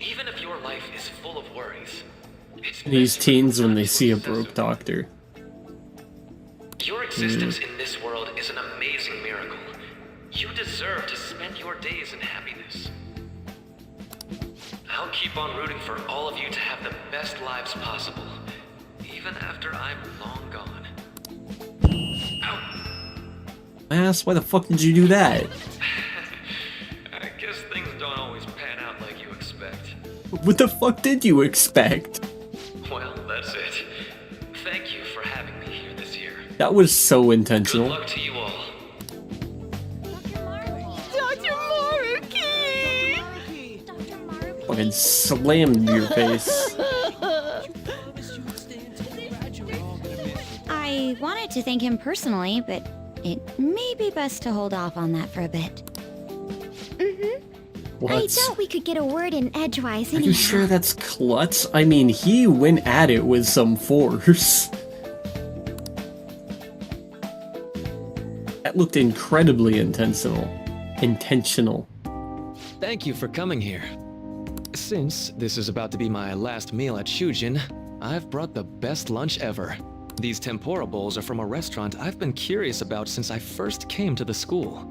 even if your life is full of worries, it's These best teens, when they to see a assess broke doctor. Your existence in this world is an amazing miracle. You deserve to spend your days in happiness. I'll keep on rooting for all of you to have the best lives possible, even after I'm long gone. Ow. Ass, why the fuck did you do that? I guess things don't always pan out like you expect. What the fuck did you expect? Well, that's it. Thank you for having me here this year. That was so Good intentional. luck to you all. Dr. Maruki! Fucking slammed your face. I wanted to thank him personally, but it may be best to hold off on that for a bit. I What? doubt we could get a word in edgewise Are anyhow. you sure that's Klutz? I mean, he went at it with some force. That looked incredibly intentional. Thank you for coming here. Since this is about to be my last meal at Shujin, I've brought the best lunch ever. These tempura bowls are from a restaurant I've been curious about since I first came to the school.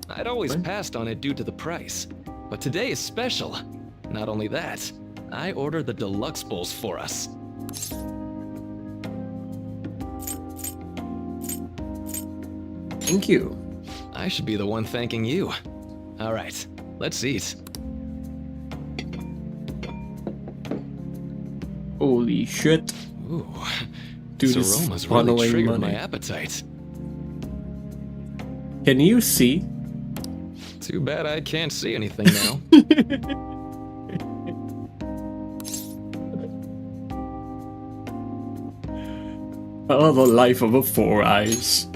I'd always passed on it due to the price, but today is special. Not only that, I ordered the deluxe bowls for us. Thank you. I should be the one thanking you. All right, let's eat. Holy shit. Ooh, Dude this is aroma's really funneling triggered my money. appetite. Can you see? Too bad I can't see anything now. Oh, the life of a Four Eyes.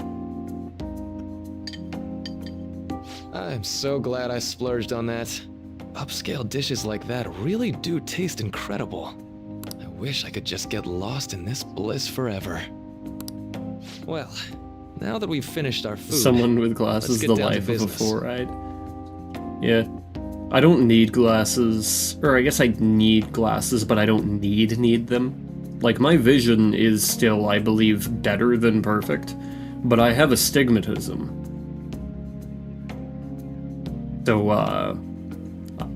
I'm so glad I splurged on that. Upscale dishes like that really do taste incredible. I wish I could just get lost in this bliss forever. Well, now that we've finished our food, Someone with let's glasses, get the down to life of a business. four-eyed. Yeah. I don't need glasses. Or I guess I need glasses, but I don't need them. Like, my vision is still, I believe, better than perfect. But I have astigmatism. So,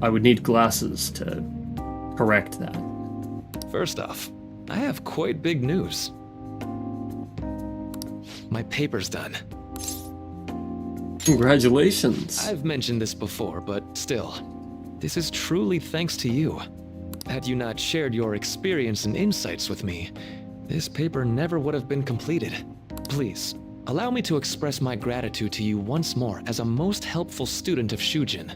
I would need glasses to correct that. First off, I have quite big news. My paper's done. Congratulations. I've mentioned this before, but still, this is truly thanks to you. Had you not shared your experience and insights with me, this paper never would have been completed. Please, allow me to express my gratitude to you once more as a most helpful student of Shujin,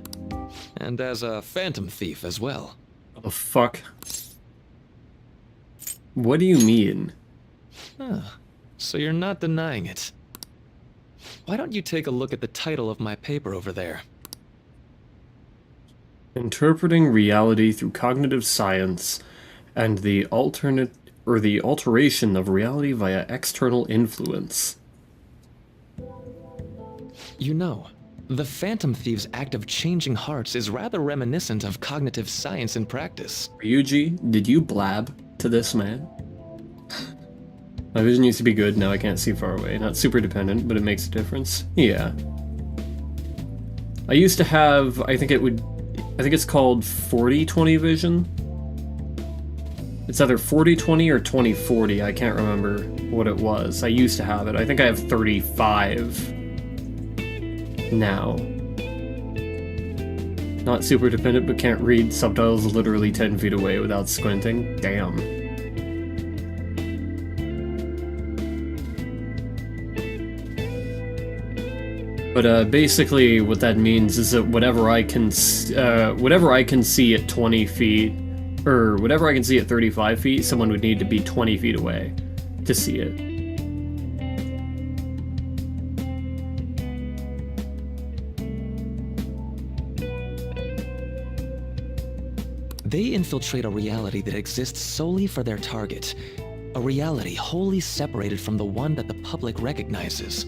and as a phantom thief as well. What the fuck? What do you mean? So you're not denying it. Why don't you take a look at the title of my paper over there? Interpreting reality through cognitive science and the alteration of reality via external influence. You know, the Phantom Thieves' act of changing hearts is rather reminiscent of cognitive science in practice. Ryuji, did you blab to this man? My vision used to be good, now I can't see far away. Not super dependent, but it makes a difference. Yeah. I used to have, I think it's called 40/20 vision. It's either 40/20 or 20/40, I can't remember what it was. I used to have it. I think I have 35 now. Not super dependent, but can't read subtitles literally 10 feet away without squinting. Damn. But basically what that means is that whatever I can see at 20 feet, or whatever I can see at 35 feet, someone would need to be 20 feet away to see it. They infiltrate a reality that exists solely for their target. A reality wholly separated from the one that the public recognizes.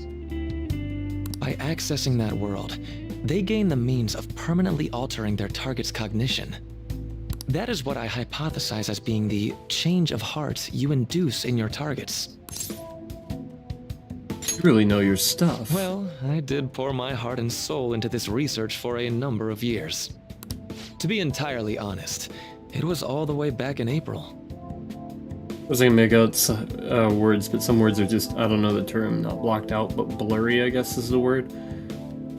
By accessing that world, they gain the means of permanently altering their target's cognition. That is what I hypothesize as being the change of heart you induce in your targets. You really know your stuff. Well, I did pour my heart and soul into this research for a number of years. To be entirely honest, it was all the way back in April. I was gonna make out words, but some words are just, I don't know the term, not blocked out, but blurry, I guess is the word.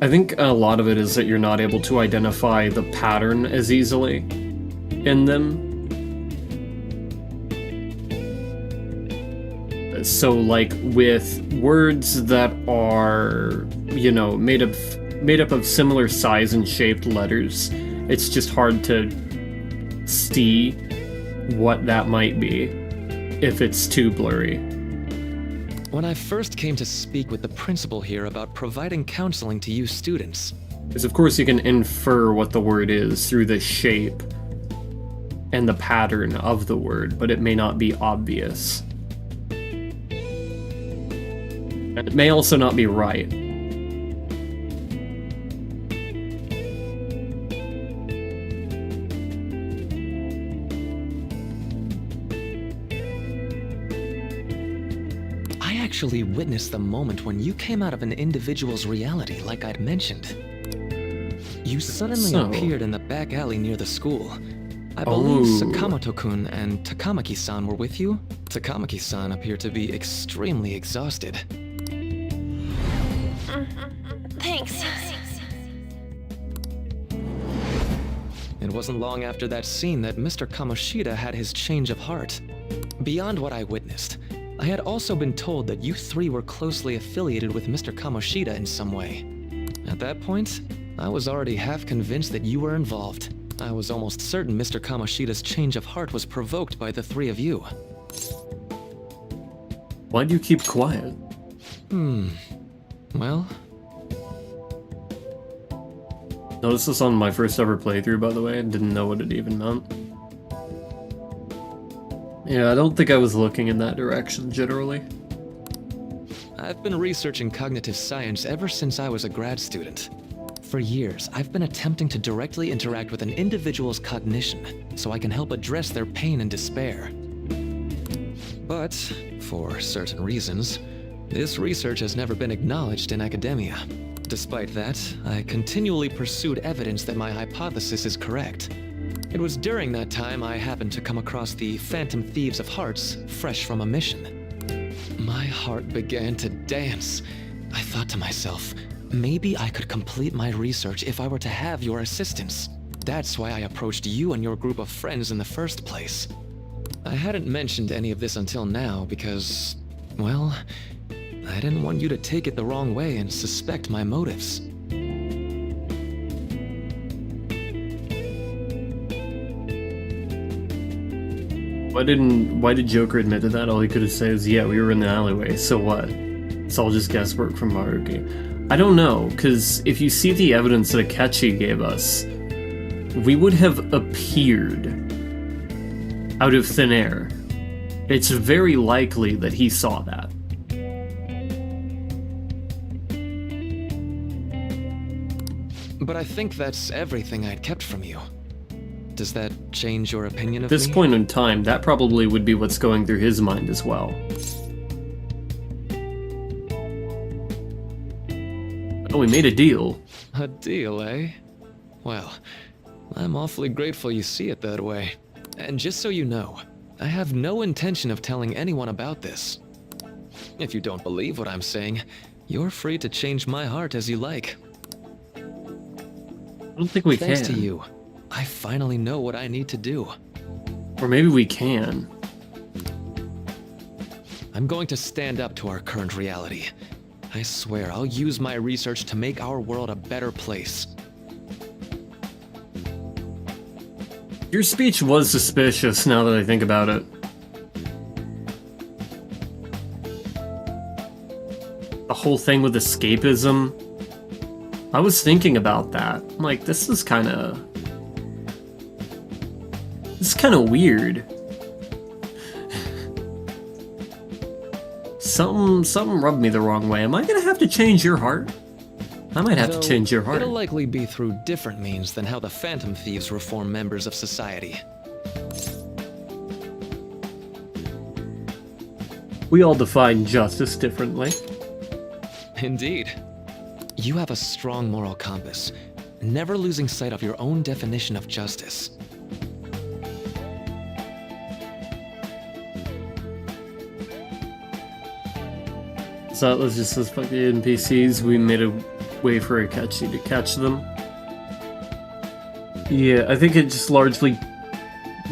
I think a lot of it is that you're not able to identify the pattern as easily in them. So like with words that are, you know, made up of similar size and shaped letters, it's just hard to see what that might be if it's too blurry. When I first came to speak with the principal here about providing counseling to you students, because of course you can infer what the word is through the shape and the pattern of the word, but it may not be obvious. And it may also not be right. I actually witnessed the moment when you came out of an individual's reality like I'd mentioned. You suddenly appeared in the back alley near the school. I believe Sakamoto-kun and Takamaki-san were with you. Takamaki-san appeared to be extremely exhausted. Thanks. It wasn't long after that scene that Mr. Kamoshida had his change of heart. Beyond what I witnessed, I had also been told that you three were closely affiliated with Mr. Kamoshida in some way. At that point, I was already half convinced that you were involved. I was almost certain Mr. Kamoshida's change of heart was provoked by the three of you. Why do you keep quiet? Well... Noticed this on my first ever playthrough, by the way. I didn't know what it even meant. Yeah, I don't think I was looking in that direction, generally. I've been researching cognitive science ever since I was a grad student. For years, I've been attempting to directly interact with an individual's cognition, so I can help address their pain and despair. But, for certain reasons, this research has never been acknowledged in academia. Despite that, I continually pursued evidence that my hypothesis is correct. It was during that time I happened to come across the Phantom Thieves of Hearts, fresh from a mission. My heart began to dance. I thought to myself, maybe I could complete my research if I were to have your assistance. That's why I approached you and your group of friends in the first place. I hadn't mentioned any of this until now because, well, I didn't want you to take it the wrong way and suspect my motives. Why did Joker admit to that? All he could have said is, yeah, we were in the alleyway, so what? It's all just guesswork from Maruki. I don't know, because if you see the evidence that Akechi gave us, we would have appeared out of thin air. It's very likely that he saw that. But I think that's everything I'd kept from you. Does that change your opinion of At this me? point in time, that probably would be what's going through his mind as well. Oh, we made a deal. A deal, eh? Well, I'm awfully grateful you see it that way. And just so you know, I have no intention of telling anyone about this. If you don't believe what I'm saying, you're free to change my heart as you like. I don't think we can. Thanks to you, I finally know what I need to do. Or maybe we can. I'm going to stand up to our current reality. I swear I'll use my research to make our world a better place. Your speech was suspicious now that I think about it. The whole thing with escapism. I was thinking about that. I'm like, this is kind of weird. Something rubbed me the wrong way. Am I gonna have to change your heart? I might have to change your heart. It'll likely be through different means than how the Phantom Thieves reform members of society. We all define justice differently. Indeed. You have a strong moral compass, never losing sight of your own definition of justice. So let's just says fuck the NPCs. We made a way for Akechi to catch them. Yeah, I think it just largely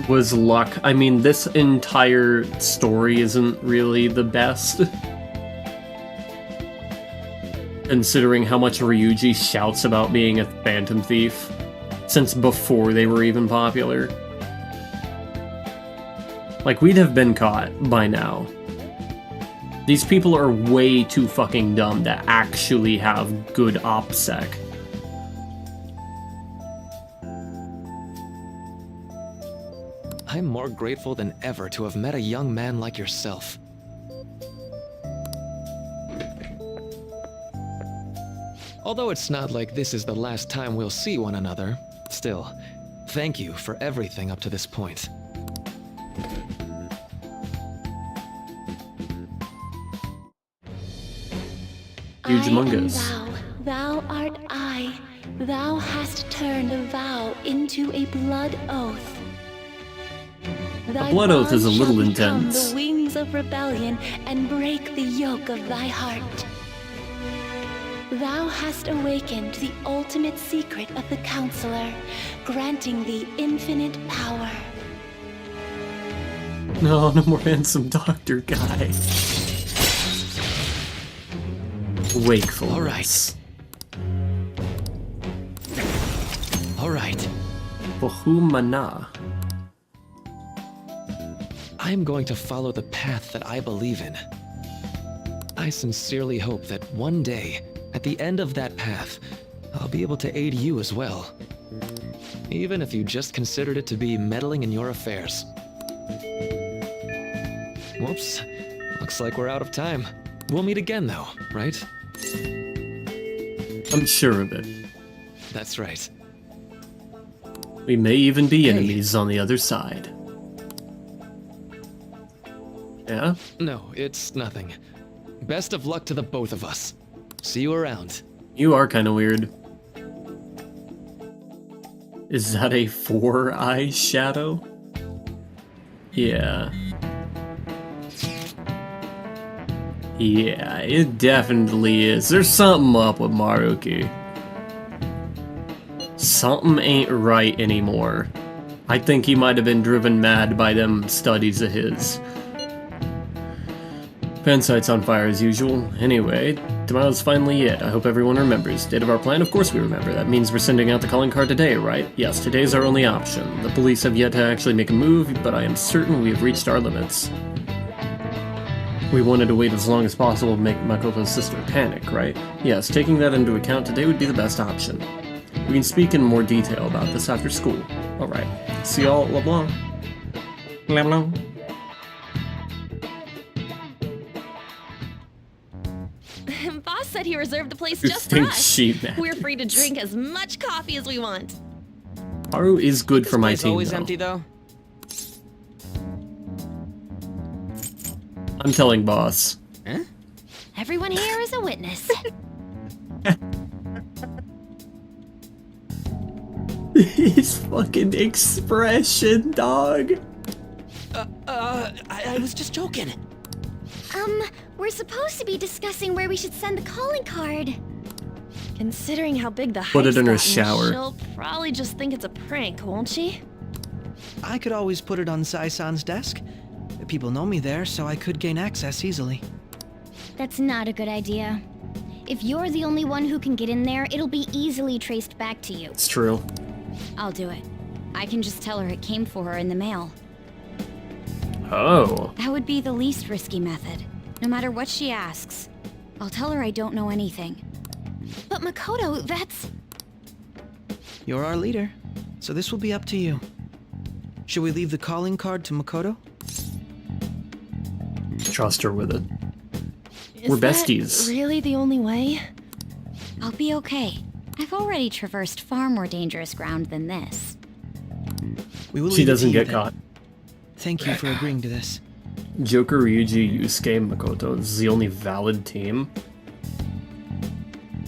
was luck. I mean, this entire story isn't really the best. Considering how much Ryuji shouts about being a Phantom Thief since before they were even popular. Like, we'd have been caught by now. These people are way too fucking dumb to actually have good OPSEC. I'm more grateful than ever to have met a young man like yourself. Although it's not like this is the last time we'll see one another, still, thank you for everything up to this point. Huge I am Mungus. thou art I. Thou hast turned a vow into a blood oath. Thy blood oath is a bond little shall become intense. The wings of rebellion and break the yoke of thy heart. Thou hast awakened the ultimate secret of the Counselor, granting thee infinite power. No more handsome doctor guy. Wakefulness. All right. Bahumana. I'm going to follow the path that I believe in. I sincerely hope that one day, at the end of that path, I'll be able to aid you as well. Even if you just considered it to be meddling in your affairs. Whoops. Looks like we're out of time. We'll meet again though, right? I'm sure of it. That's right. We may even be Hey. enemies on the other side. Yeah? No, it's nothing. Best of luck to the both of us. See you around. You are kind of weird. Is that a 4-eye shadow? Yeah. Yeah, it definitely is. There's something up with Maruki. Something ain't right anymore. I think he might have been driven mad by them studies of his. Fan site's on fire as usual. Anyway, Tomorrow's finally it. I hope everyone remembers. Date of our plan? Of course we remember. That means we're sending out the calling card today, right? Yes, today's our only option. The police have yet to actually make a move, but I am certain we have reached our limits. We wanted to wait as long as possible to make Makoto's sister panic, right? Yes, taking that into account, today would be the best option. We can speak in more detail about this after school. Alright. See y'all at LeBlanc. LeBlanc. Boss said he reserved the place just for Think us. sheep We're free to drink as much coffee as we want. Haru is good for my It's team, always though. empty though. I'm telling boss. Huh? Everyone here is a witness. His fucking expression, dog. I was just joking. We're supposed to be discussing where we should send the calling card. Considering how big the Put it hype's in her gotten, shower. she'll probably just think it's a prank, won't she? I could always put it on Sai-san's desk. People know me there, so I could gain access easily. That's not a good idea. If you're the only one who can get in there, it'll be easily traced back to you. It's true. I'll do it. I can just tell her it came for her in the mail. Oh. That would be the least risky method. No matter what she asks, I'll tell her I don't know anything. But Makoto, that's... You're our leader, so this will be up to you. Should we leave the calling card to Makoto? Trust her with it. Is We're that besties. really the only way? I'll be okay. I've already traversed far more dangerous ground than this. We will She leave it to doesn't you get then. caught. Thank you for agreeing to this. Joker, Ryuji, Yusuke, Makoto. This is the only valid team?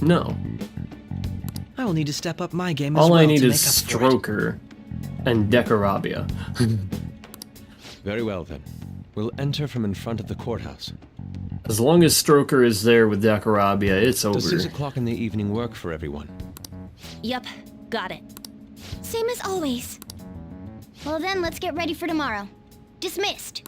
No. I will need to step up my game as All well I need to is make up for it. Stroker and Decarabia. Very well, then. We'll enter from in front of the courthouse. As long as Stroker is there with Decarabia, it's over. Does 6 o'clock in the evening work for everyone? Yep, got it. Same as always. Well then, let's get ready for tomorrow. Dismissed.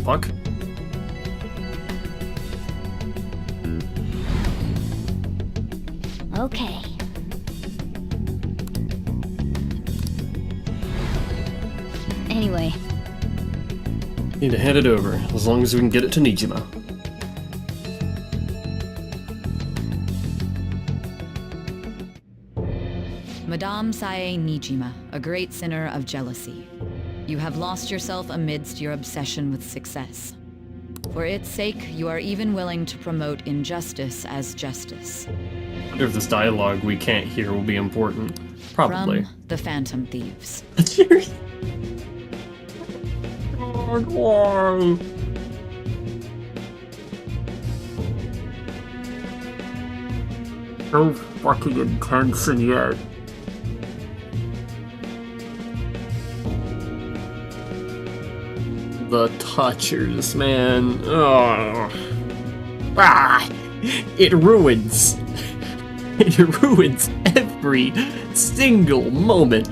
Fuck. Okay. Anyway, Need to hand it over, as long as we can get it to Nijima. Madame Sae Nijima, a great sinner of jealousy. You have lost yourself amidst your obsession with success. For its sake, you are even willing to promote injustice as justice. I wonder if this dialogue we can't hear will be important. Probably. From the Phantom Thieves. So fucking intense and yet. The touchers, man. Oh. Ah, it ruins. It ruins every single moment.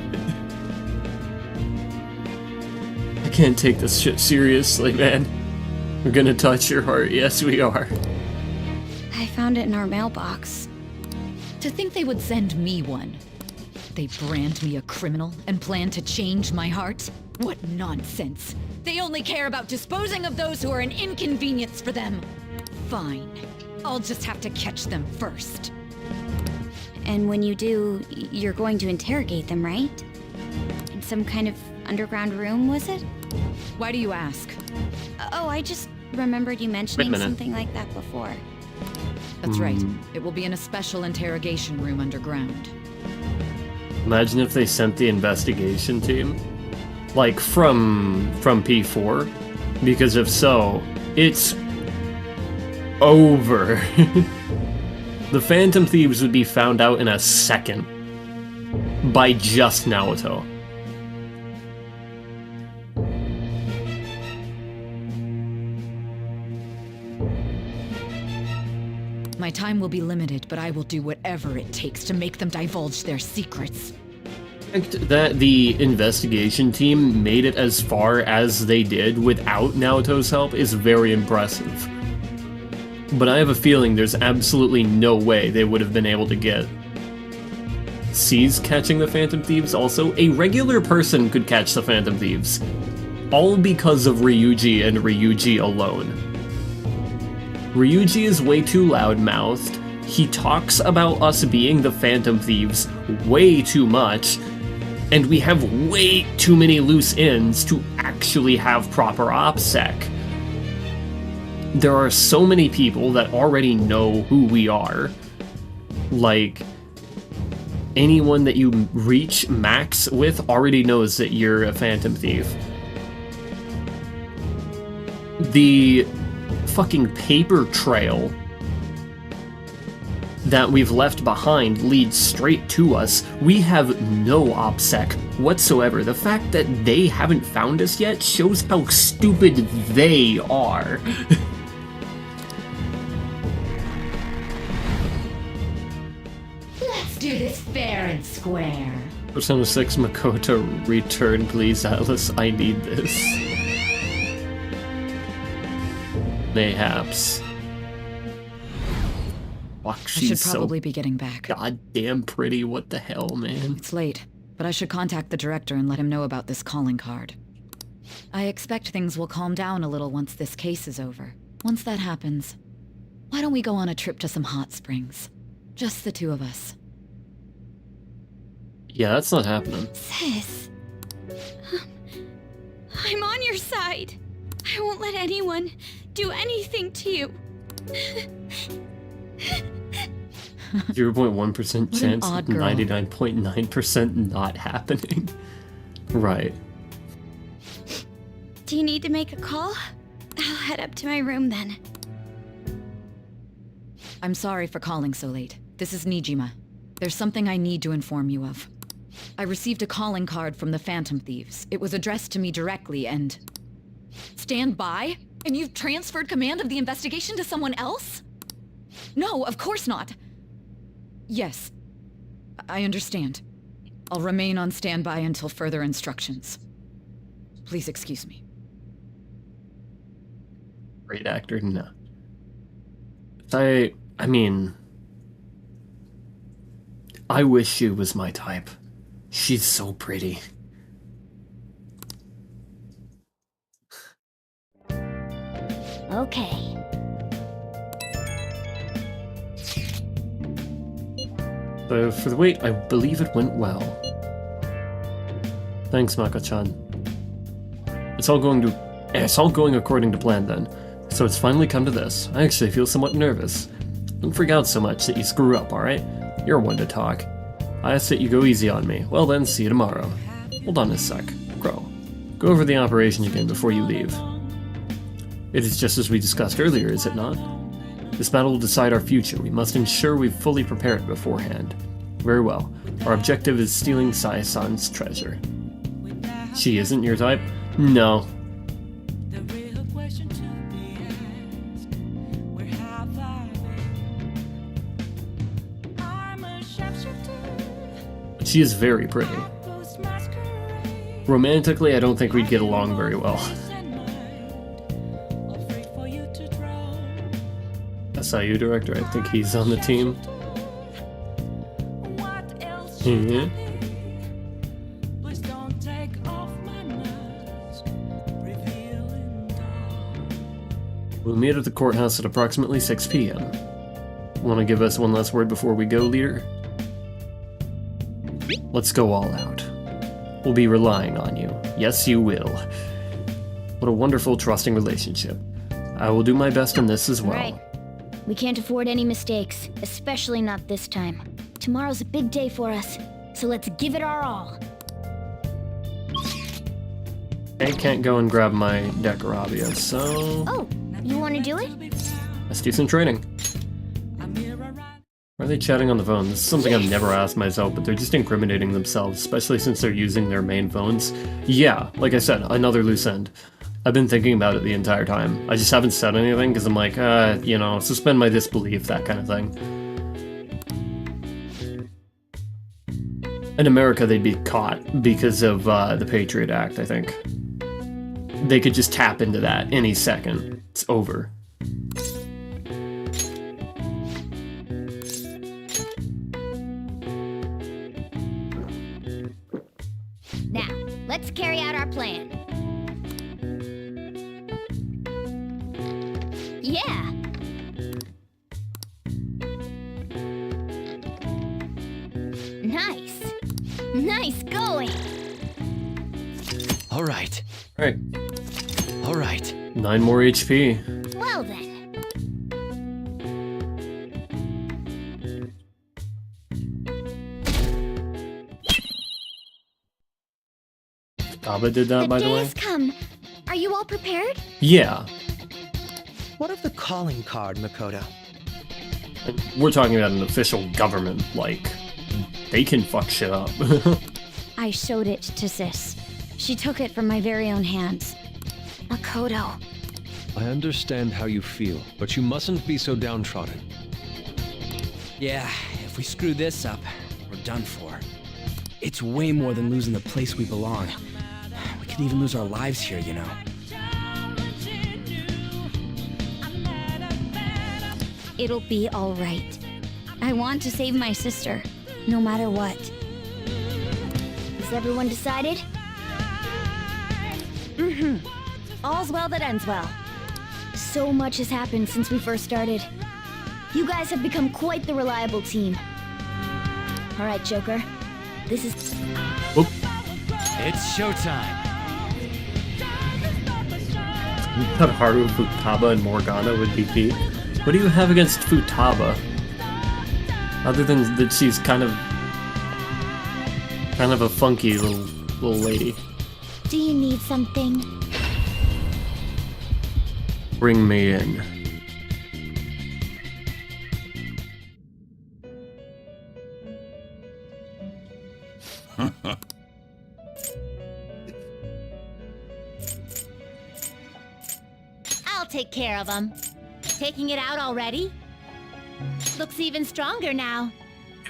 I can't take this shit seriously, man. We're gonna touch your heart. Yes, we are. I found it in our mailbox. To think they would send me one. They brand me a criminal and plan to change my heart? What nonsense! They only care about disposing of those who are an inconvenience for them. Fine. I'll just have to catch them first. And when you do, you're going to interrogate them, right? In some kind of underground room, was it? Why do you ask? Oh, I just remembered you mentioning minute. something like that before. That's right. It will be in a special interrogation room underground. Imagine if they sent the investigation team, like from P4, because if so, it's over. The Phantom Thieves would be found out in a second by just Naoto. My time will be limited, but I will do whatever it takes to make them divulge their secrets. fact that the investigation team made it as far as they did without Naoto's help is very impressive. But I have a feeling there's absolutely no way they would have been able to get C's catching the Phantom Thieves also. A regular person could catch the Phantom Thieves. All because of Ryuji and Ryuji alone. Ryuji is way too loudmouthed. He talks about us being the Phantom Thieves way too much, and we have way too many loose ends to actually have proper OPSEC. There are so many people that already know who we are. Like, anyone that you reach max with already knows that you're a Phantom Thief. The fucking paper trail that we've left behind leads straight to us. We have no OPSEC whatsoever. The fact that they haven't found us yet shows how stupid they are. Let's do this fair and square. Persona 6 Makoto, return please, Atlas. I need this. Mayhaps. Fuck, I she's should probably be getting back. goddamn pretty. What the hell, man? It's late, but I should contact the director and let him know about this calling card. I expect things will calm down a little once this case is over. Once that happens, why don't we go on a trip to some hot springs? Just the two of us. Yeah, that's not happening. Sis. I'm on your side. I won't let anyone do anything to you. 0.1% chance, 99.9% not happening. Right. Do you need to make a call? I'll head up to my room then. I'm sorry for calling so late. This is Nijima. There's something I need to inform you of. I received a calling card from the Phantom Thieves. It was addressed to me directly and... Stand by? And you've transferred command of the investigation to someone else? No, of course not. Yes, I understand. I'll remain on standby until further instructions. Please excuse me. Great actor, no. I mean... I wish she was my type. She's so pretty. Okay. So for the wait, I believe it went well. Thanks, Mako-chan. It's all going according to plan then. So it's finally come to this. I actually feel somewhat nervous. Don't freak out so much that you screw up, alright? You're one to talk. I ask that you go easy on me. Well then, see you tomorrow. Hold on a sec. Crow. Go over the operation again before you leave. It is just as we discussed earlier, is it not? This battle will decide our future. We must ensure we've fully prepared beforehand. Very well. Our objective is stealing Sae-san's treasure. She isn't your type? No. She is very pretty. Romantically, I don't think we'd get along very well. SIU director, I think he's on the team. Yeah. We'll meet at the courthouse at approximately 6 p.m. Want to give us one last word before we go, leader? Let's go all out. We'll be relying on you. Yes, you will. What a wonderful, trusting relationship. I will do my best in this as well. Right. We can't afford any mistakes, especially not this time. Tomorrow's a big day for us, so let's give it our all. I can't go and grab my Decarabia, so... Oh, you want to do it? Let's do some training. Why are they chatting on the phone? This is something I've never asked myself, but they're just incriminating themselves, especially since they're using their main phones. Yeah, like I said, another loose end. I've been thinking about it the entire time. I just haven't said anything because I'm like, you know, suspend my disbelief, that kind of thing. In America, they'd be caught because of the Patriot Act, I think. They could just tap into that any second. It's over. Now, let's carry out our plan. Yeah. Nice. Nice going. All right. Right. All right. 9 more HP. Well then. Abba did that, by the way. The day's come. Are you all prepared? Yeah. What of the calling card, Makoto? We're talking about an official government, like, they can fuck shit up. I showed it to Sis. She took it from my very own hands. Makoto. I understand how you feel, but you mustn't be so downtrodden. Yeah, if we screw this up, we're done for. It's way more than losing the place we belong. We could even lose our lives here, you know. It'll be all right. I want to save my sister, no matter what. Is everyone decided? Mm-hmm. All's well that ends well. So much has happened since we first started. You guys have become quite the reliable team. All right, Joker. This is... Whoop. It's showtime. You thought Haru, Futaba, and Morgana would be beat. What do you have against Futaba? Other than that she's kind of a funky little lady. Do you need something? Bring me in. I'll take care of them. Taking it out already? Looks even stronger now.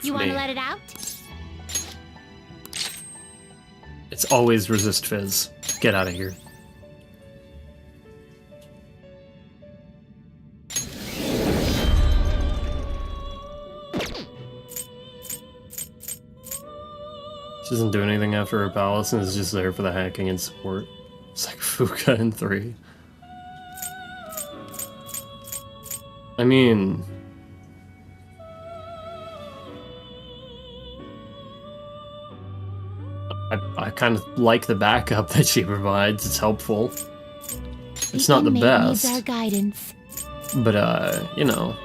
You want to let it out? It's always resist fizz. Get out of here. She doesn't do anything after her palace and is just there for the hacking and support. It's like Fuka in 3. I mean... I kind of like the backup that she provides. It's helpful. It's not the best. Needs our guidance. But, you know.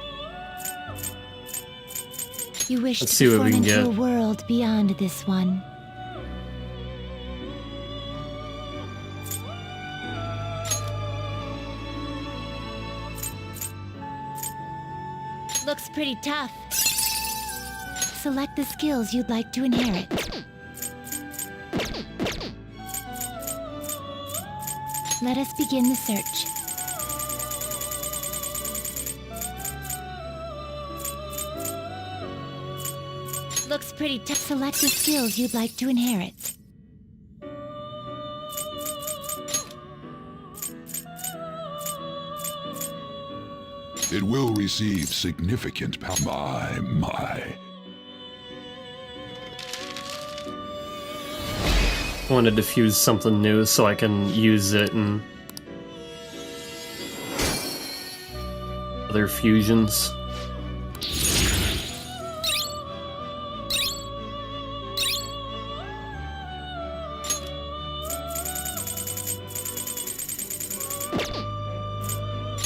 You wish Let's to see what form we can into get. a world beyond this one. Looks pretty tough. Select the skills you'd like to inherit. Let us begin the search. Looks pretty tough. Select the skills you'd like to inherit. It will receive significant power. My. I want to diffuse something new so I can use it in other fusions.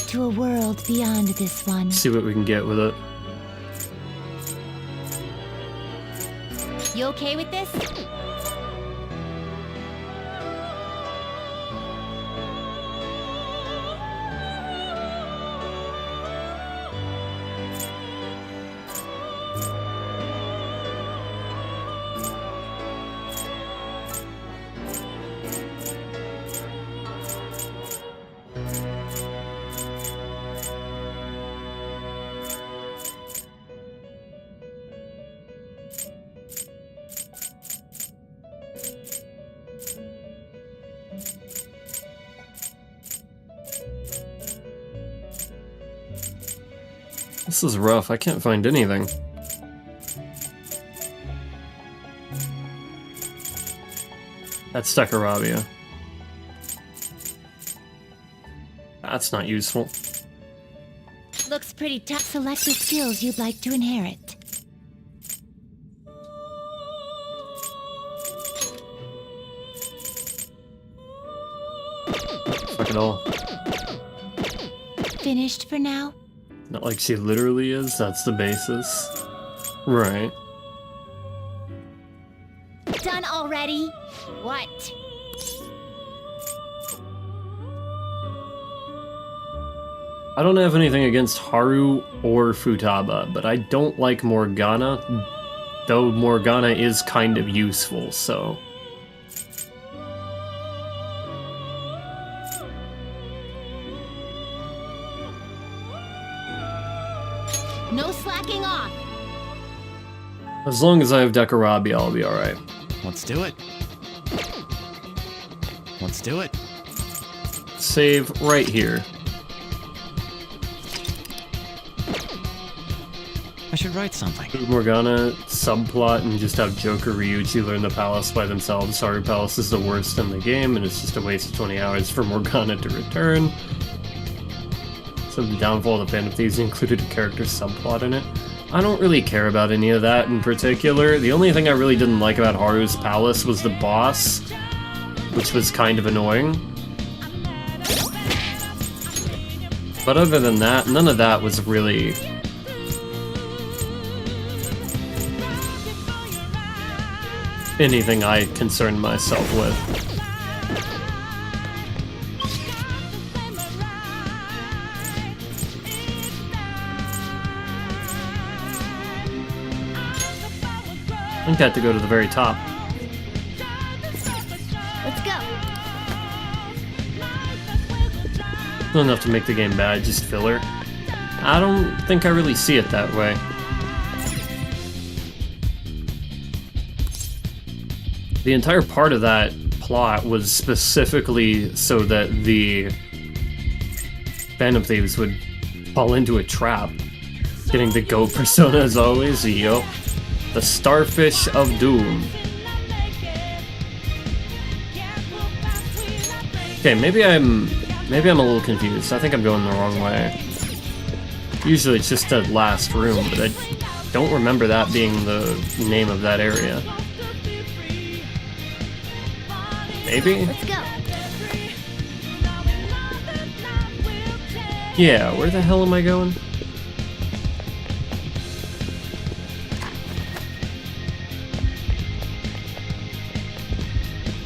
To a world beyond this one. See what we can get with it. You okay with this? This is rough. I can't find anything. That's Decarabia. That's not useful. Looks pretty tough. Select the skills you'd like to inherit. Fuck it all. Finished for now? Not like she literally is, that's the basis. Right. Done already? What? I don't have anything against Haru or Futaba, but I don't like Morgana, though Morgana is kind of useful, so... No slacking off! As long as I have Decarabia, I'll be alright. Let's do it. Let's do it. Save right here. I should write something. Morgana subplot and just have Joker Ryuji learn the palace by themselves. Haru Palace is the worst in the game, and it's just a waste of 20 hours for Morgana to return. So the downfall of the Phantom Thieves included a character subplot in it. I don't really care about any of that in particular. The only thing I really didn't like about Haru's Palace was the boss, which was kind of annoying. But other than that, none of that was really... anything I concerned myself with. I think I have to go to the very top. Let's go. Not enough to make the game bad, just filler. I don't think I really see it that way. The entire part of that plot was specifically so that the Phantom Thieves would fall into a trap. Getting the goat persona as always, yo. The Starfish of Doom. Okay, maybe I'm a little confused. I think I'm going the wrong way. Usually it's just that last room, but I don't remember that being the name of that area. Maybe? Let's go. Yeah, where the hell am I going?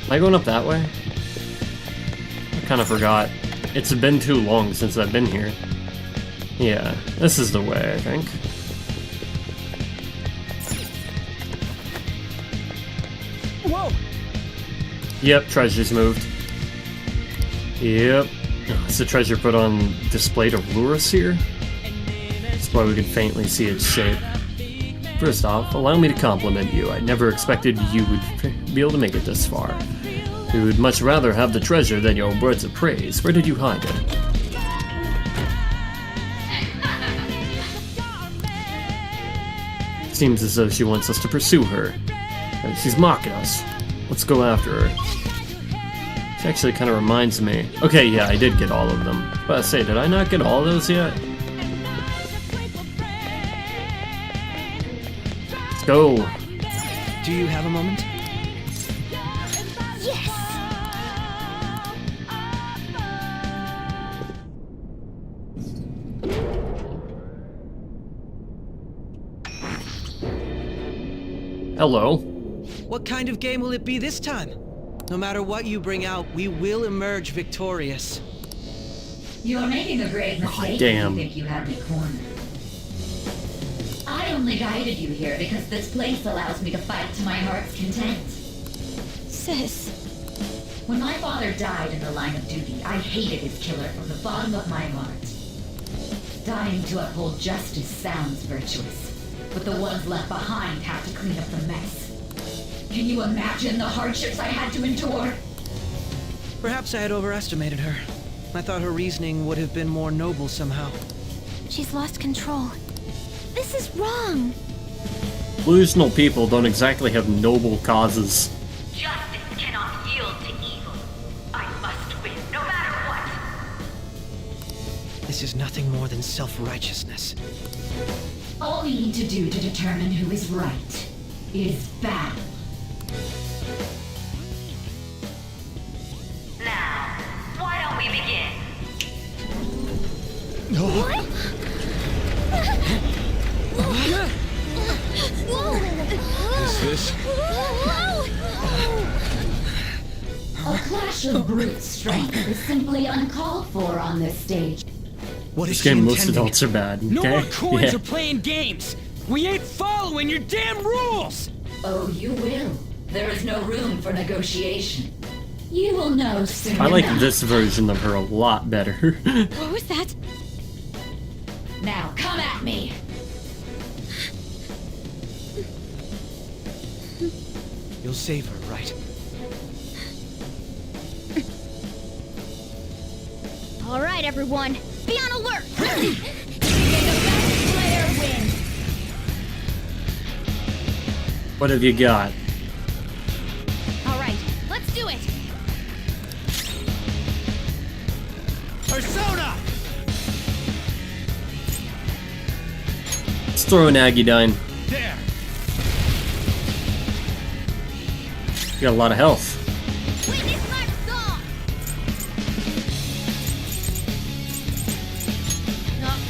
Am I going up that way? I kind of forgot. It's been too long since I've been here. Yeah, this is the way, I think. Whoa! Yep, treasure's moved. Yep. It's the treasure put on display to lure us here? That's why we can faintly see its shape. First off, allow me to compliment you. I never expected you would be able to make it this far. We would much rather have the treasure than your words of praise. Where did you hide it? Seems as though she wants us to pursue her. She's mocking us. Let's go after her. She actually kind of reminds me. Okay, yeah, I did get all of them. But I say, did I not get all of those yet? Let's go. Do you have a moment? Yes! Hello. What kind of game will it be this time? No matter what you bring out, we will emerge victorious. You're making a grave mistake damn. if you think you have me cornered. I only guided you here because this place allows me to fight to my heart's content. Sis. When my father died in the line of duty, I hated his killer from the bottom of my heart. Dying to uphold justice sounds virtuous, but the ones left behind have to clean up the mess. Can you imagine the hardships I had to endure? Perhaps I had overestimated her. I thought her reasoning would have been more noble somehow. She's lost control. This is wrong. Delusional people don't exactly have noble causes. Justice cannot yield to evil. I must win, no matter what. This is nothing more than self-righteousness. All we need to do to determine who is right is battle. Now, why don't we begin? What? Is this? A clash of brute strength is simply uncalled for on this stage. What This is she game, most intending? adults are bad. No Okay? more coins Yeah. or playing games! We ain't following your damn rules! Oh, you will. There is no room for negotiation. You will know soon I like enough. this version of her a lot better. What was that? Now, come at me! You'll save her, right? All right, everyone. Be on alert! May the best player win! What have you got? All right, let's do it! Persona! Let's throw an Agidyne. There! You got a lot of health. Witness my song!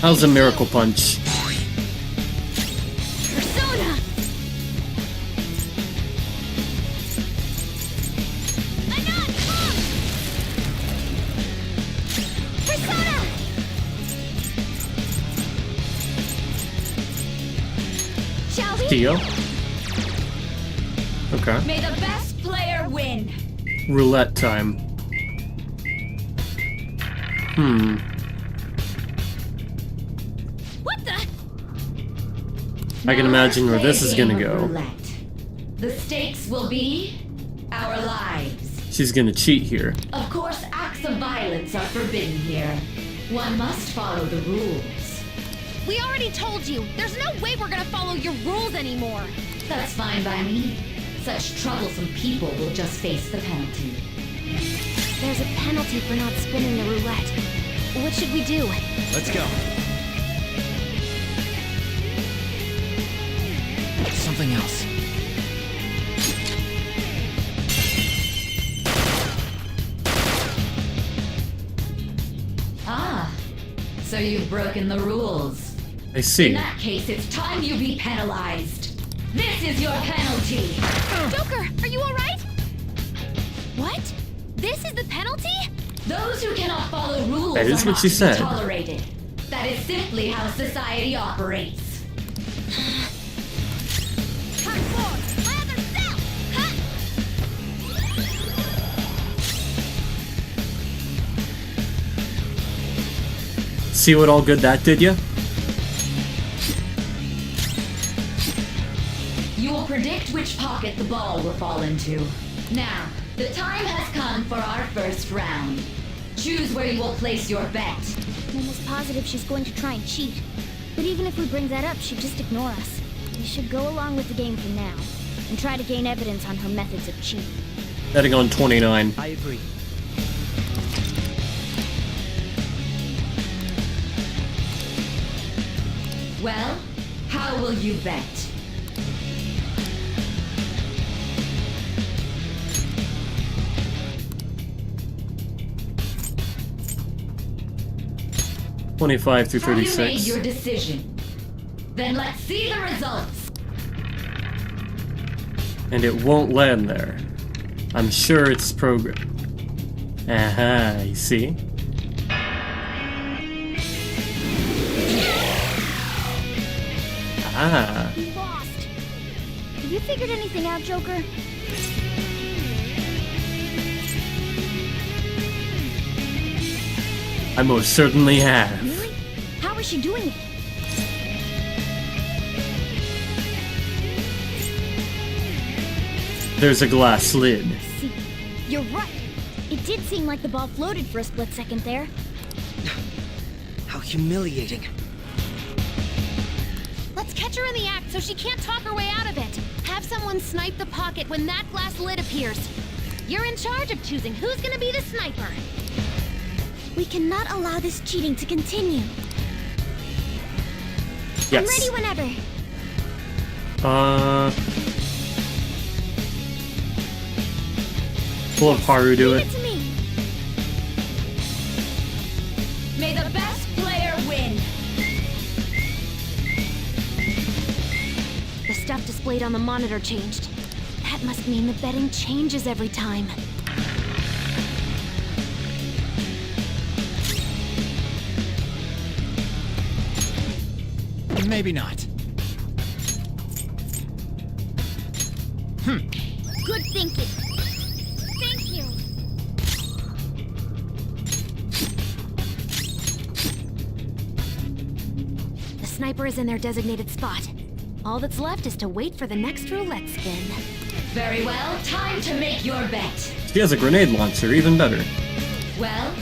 How's a Miracle Punch? Persona! Anon, come! Persona! Shall we? Dio? Okay. May the best player win! Roulette time. What the? I can imagine where this is gonna go. Roulette. The stakes will be our lives. She's gonna cheat here. Of course, acts of violence are forbidden here. One must follow the rules. We already told you. There's no way we're gonna follow your rules anymore. That's fine by me. Such troublesome people will just face the penalty. There's a penalty for not spinning the roulette. What should we do? Let's go. Something else. Ah, so you've broken the rules. I see. In that case, it's time you be penalized. This is your penalty. Joker, are you alright? What? This is the penalty? Those who cannot follow rules That is are what not she to be said. tolerated. That is simply how society operates. Transform! My other self! Huh? See what all good that did ya? You will predict which pocket the ball will fall into. Now, the time has come for our first round. Choose where you will place your bet. I'm almost positive she's going to try and cheat. But even if we bring that up, she'd just ignore us. We should go along with the game for now, and try to gain evidence on her methods of cheating. Betting on 29. I agree. Well, how will you bet? $25 through Have you made 36. your decision? Then let's see the results. And it won't land there. I'm sure it's programmed. Aha, you see? Ah. We lost. Have you figured anything out, Joker? I most certainly have. Really? How is she doing it? There's a glass lid. See, you're right. It did seem like the ball floated for a split second there. How humiliating. Catch her in the act so she can't talk her way out of it. Have someone snipe the pocket when that glass lid appears. You're in charge of choosing who's gonna be the sniper. We cannot allow this cheating to continue. Yes. I'm ready whenever. We'll have Haru do Leave it. it to me. May the best player win. The stuff displayed on the monitor changed. That must mean the betting changes every time. Maybe not. Good thinking. Thank you. The sniper is in their designated spot. All that's left is to wait for the next roulette spin. Very well, time to make your bet. She has a grenade launcher, even better. Well,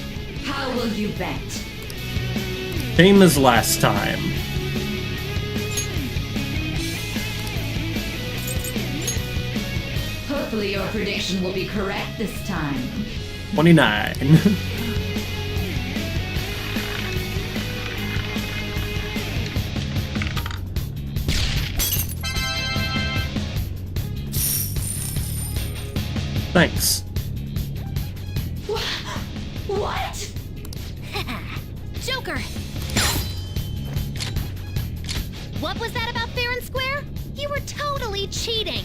how will you bet? Same as last time. Hopefully your prediction will be correct this time. 29. Thanks. What? Joker! What was that about fair and square? You were totally cheating!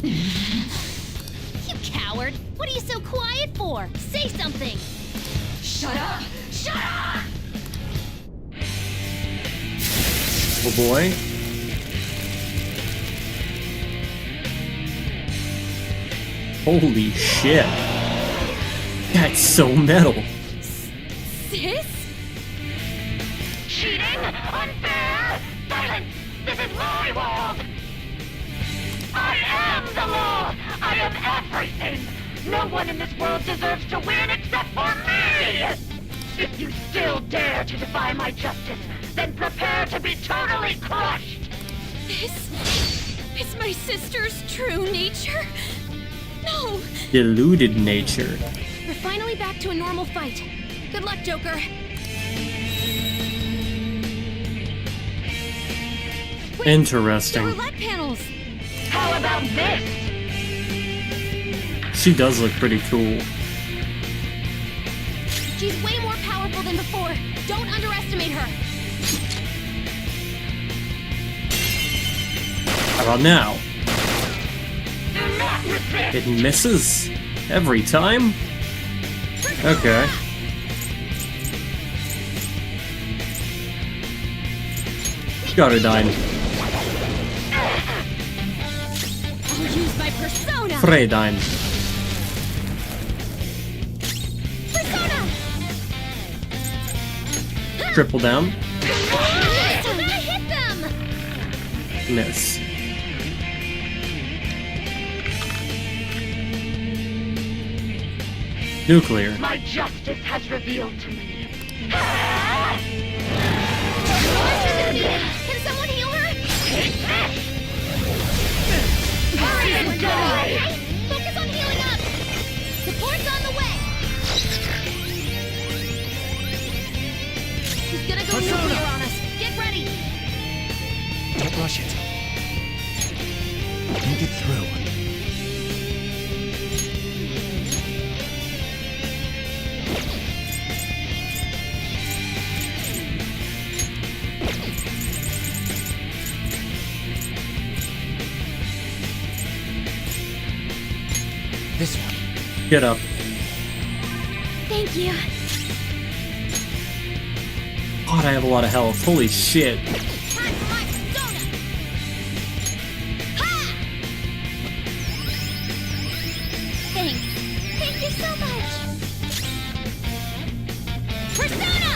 You coward! What are you so quiet for? Say something! Shut up! Shut up! Oh boy. Holy shit. That's so metal. Sis? Cheating? Unfair? Silence! This is my world! I am the law! I am everything! No one in this world deserves to win except for me! If you still dare to defy my justice, then prepare to be totally crushed! This is my sister's true nature? No! Deluded nature. We're finally back to a normal fight. Good luck, Joker. Wait, Interesting. the roulette panels! How about this? She does look pretty cool. She's way more powerful than before. Don't underestimate her. How about now? Do not resist! It misses every time? Okay. Got her dying. I'll use my persona! Fredine. Persona! Triple down. I hit them! Miss. Nuclear. My justice has revealed to me. Can someone heal her? Hurry and die! Focus on healing up! Support's on the way! She's gonna go nuclear on us! Get ready! Don't rush it. Think it through. This one. Get up. Thank you. God, I have a lot of health. Holy shit. Time for my persona! Ha! Thanks. Thank you so much! Persona!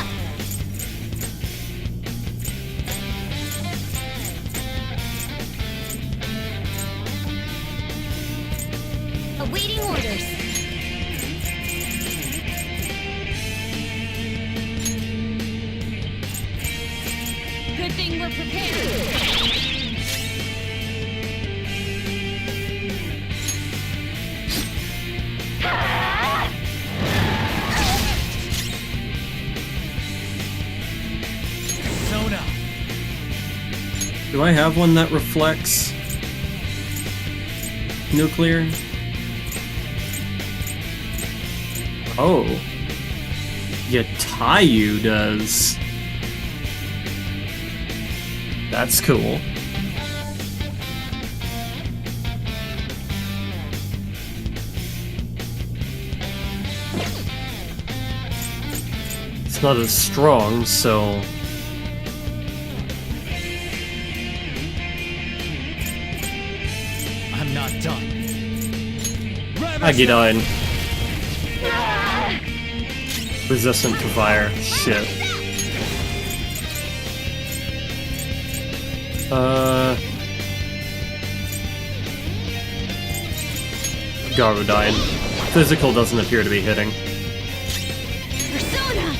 Awaiting orders. Good thing we're prepared. Do I have one that reflects nuclear? Oh. Yatayu does. That's cool. It's not as strong, so... I'm not done. Agidine. Resistant to fire. Shit. Garudine. Physical doesn't appear to be hitting. Persona!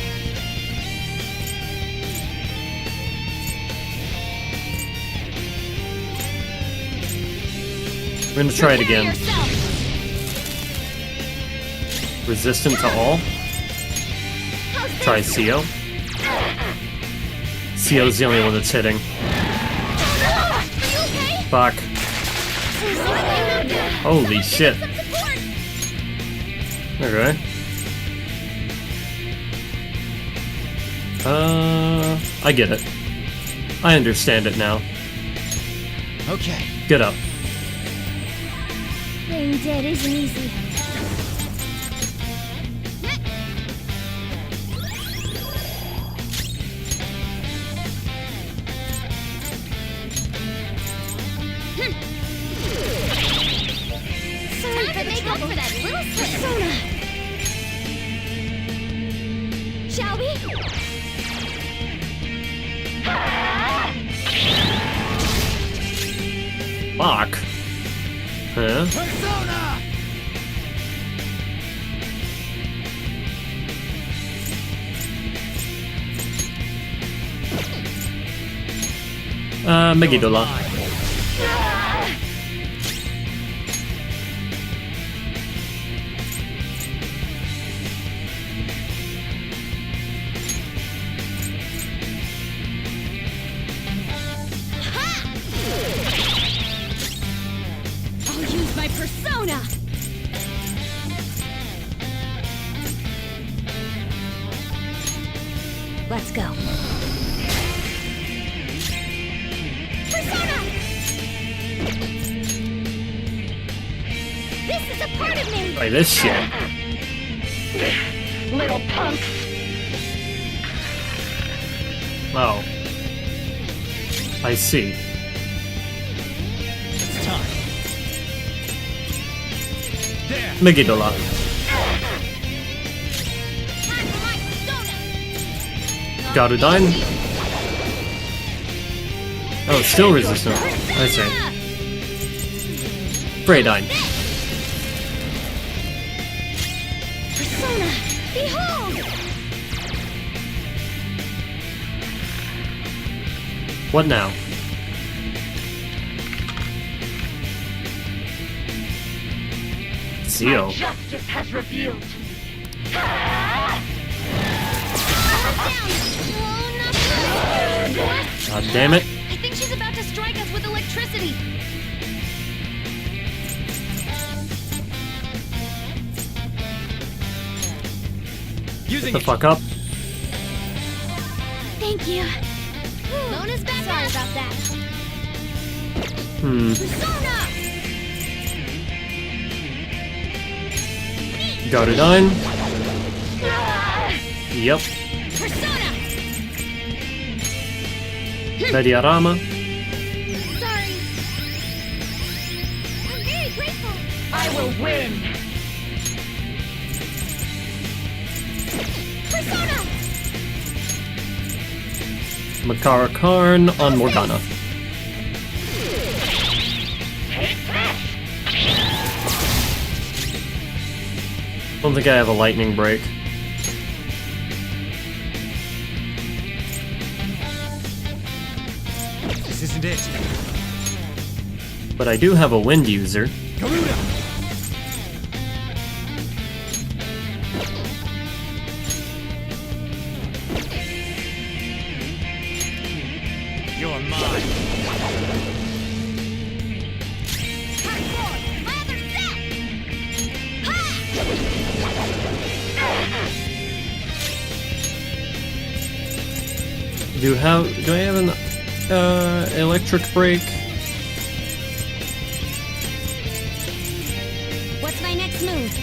We're gonna try it again. Resistant to all. Try CO. CO's the only one that's hitting. Fuck. Holy shit. Okay. I get it. I understand it now. Okay. Get up. Playing dead isn't easy. Time to make up for that little persona! Shall we? Fuck. Huh? Persona! Megiddola. I'll use my persona! Let's go. Persona! This is a part of me! Try this shit. Little punks. Oh. I see. It's time. There. Megiddola. Garudine. Oh, still resistant. I see. Braydine. Persona! Behold! What now? CO. Justice has revealed to me. God damn it. I think she's about to strike us with electricity. Get the fuck up. Thank you. Mona's back. Sorry about that. Persona! Garudine. Yep. Persona! Mediarama. Sorry. I'm very grateful. I will win. Persona! Makara Karn on Morgana. Don't think I have a lightning break. This isn't it. But I do have a wind user. Garuda! You're mine. Do I have an electric brake? What's my next move?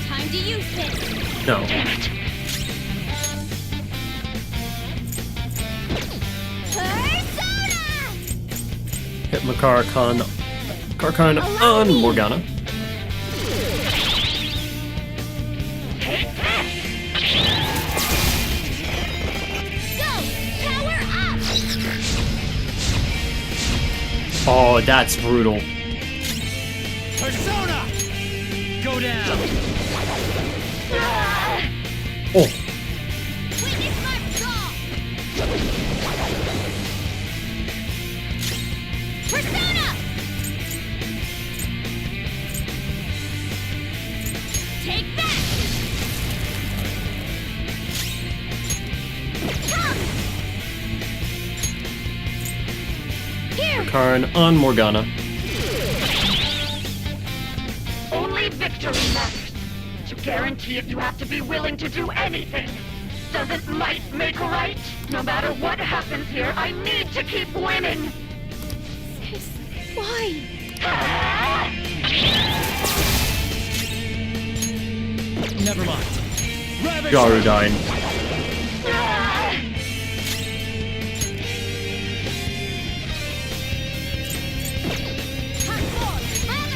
Time to use this. No. Hit Carcon on Morgana. Oh, that's brutal. Persona! Go down! Oh. Persona! Take that! Come! Here! Karn on Morgana. Only victory matters. To guarantee it, you have to be willing to do anything. Doesn't might make right? No matter what happens here, I need to keep winning. Why? Never mind. Garudine.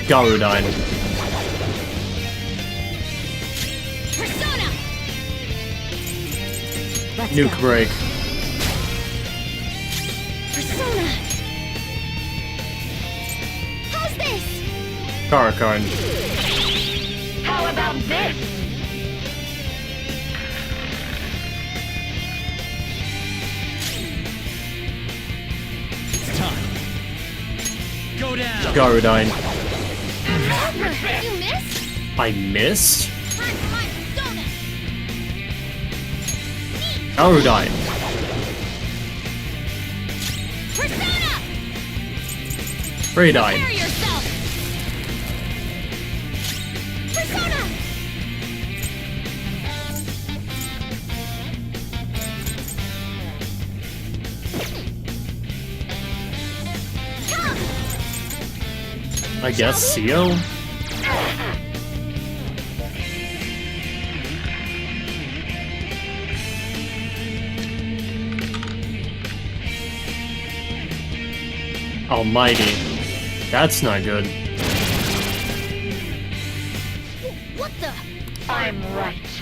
Garudine. Persona! Nuke break. Persona! How's this? Carcon. How about this? It's time. Go down! Garudine. You missed? I missed? Time for my persona! Garudine. Persona! Radine. Prepare yourself! Persona! Come! I guess CO? Almighty. That's not good. What the? I'm right.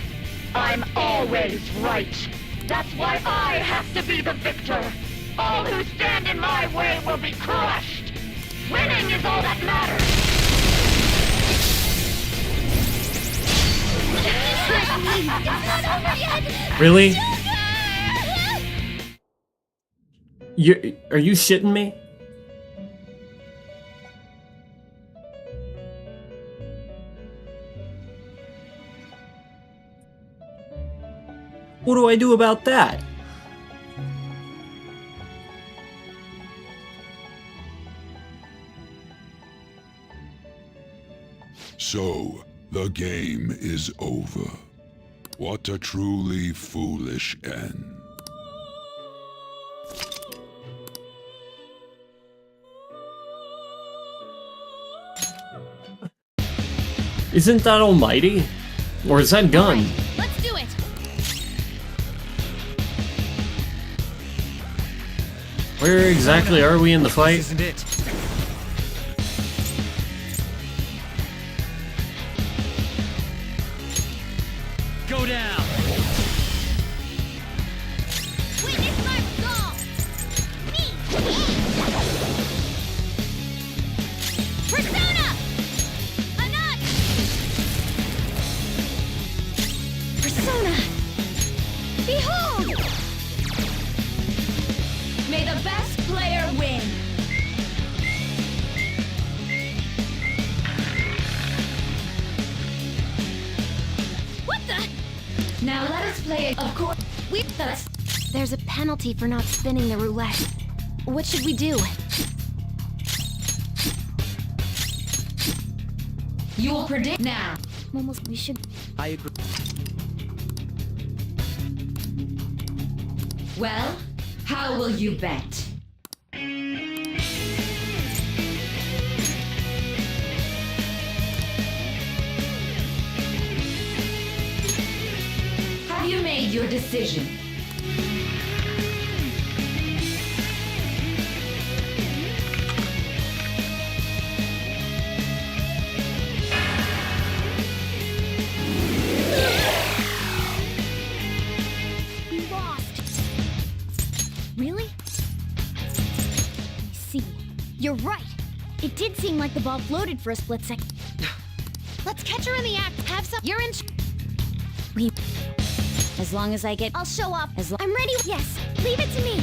I'm always right. That's why I have to be the victor. All who stand in my way will be crushed. Winning is all that matters. Really? Are you shitting me? What do I do about that? So, the game is over. What a truly foolish end. Isn't that Almighty? Or is that Gun? Let's do it! Where exactly are we in the fight? Isn't it? Go down! Witness my resolve! Me! Persona! Enough! the best player win! What the? Now let us play it. Of course, There's a penalty for not spinning the roulette. What should we do? You will predict now. Almost, we should. I agree. Well, how will you bet? Have you made your decision? We lost. Really? I see. You're right. It did seem like the ball floated for a split second. Let's catch her in the act. Have some. You're in. As long as I get... I'll show up. I'm ready. Yes. Leave it to me.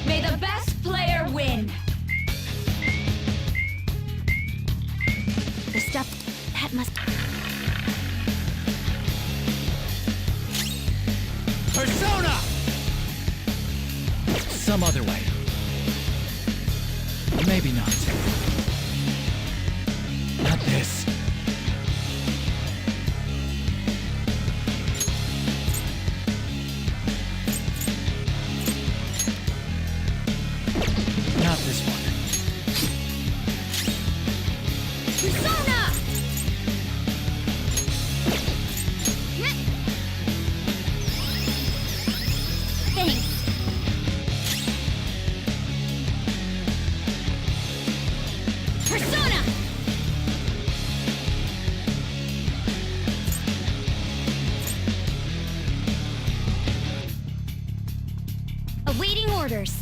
May the best player win! The stuff that must. Persona! Some other way. Maybe not. Not this. Not this one. Persona! Thanks. Persona! Awaiting orders.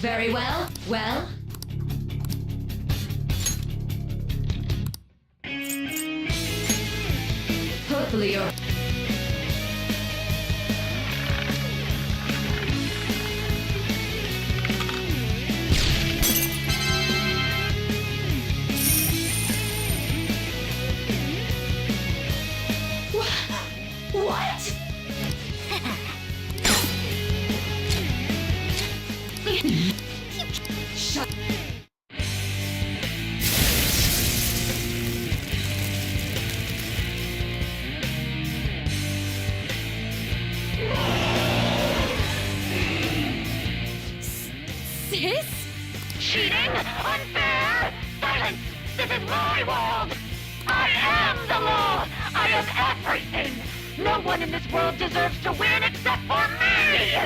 Very well. Well. Hopefully you're... What? Shut. Sis? Cheating? Unfair? Silence! This is my world! I am the law! I am everything! No one in this world deserves to win except for me!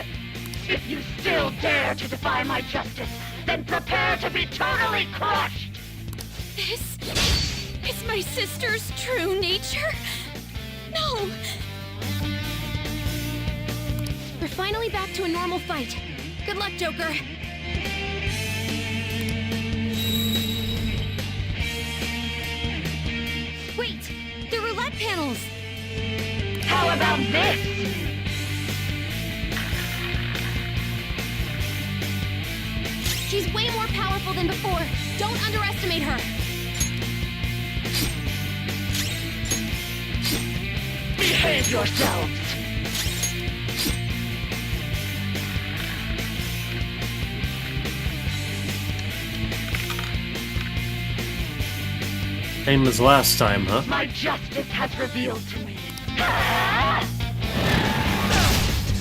If you still dare to defy my justice, then prepare to be totally crushed! This is my sister's true nature? No! We're finally back to a normal fight. Good luck, Joker. Wait! The roulette panels! How about this? She's way more powerful than before. Don't underestimate her. Behave yourselves! Same as last time, huh? My justice has revealed to me.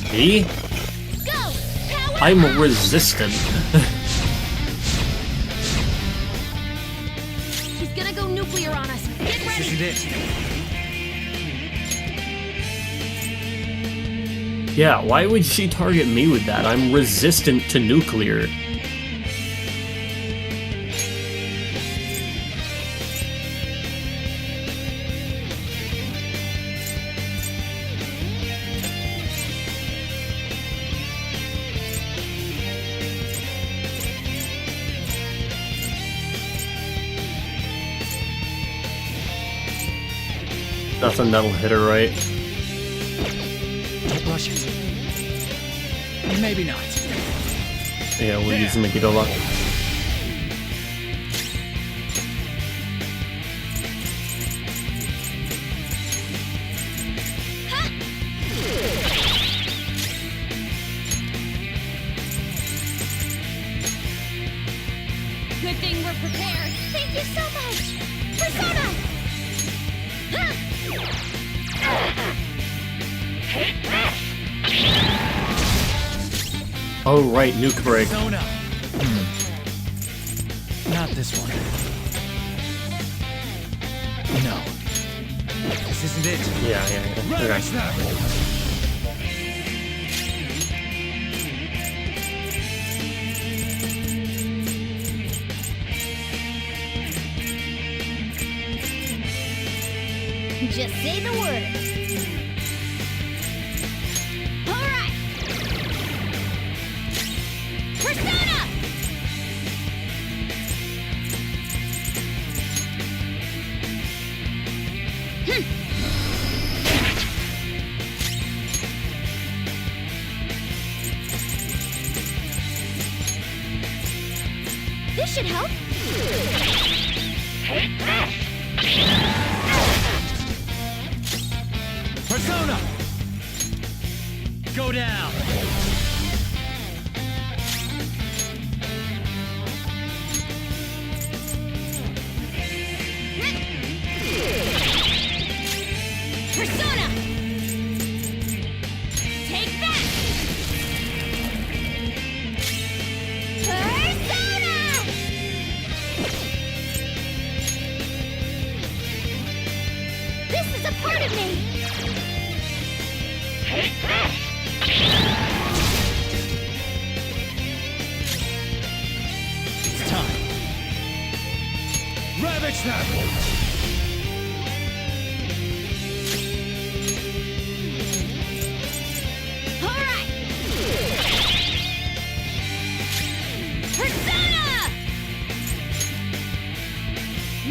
See? Go! Power I'm up! resistant. She's gonna go nuclear on us. Get ready! This is it. Yeah, why would she target me with that? I'm resistant to nuclear. Nothing that'll hit her right. Don't rush it. Maybe not. Yeah, we'll use Megiddo. Good thing we're prepared. Thank you so much. Persona! Oh right, nuke break. Persona. Not this one. No. This isn't it. Yeah. Okay. Just say the word. All right. Persona! This should help. Take this! Persona! Go down! Persona! Take that! Persona! This is a part of me! Take this! It's time. Ravage them! All right! Persona!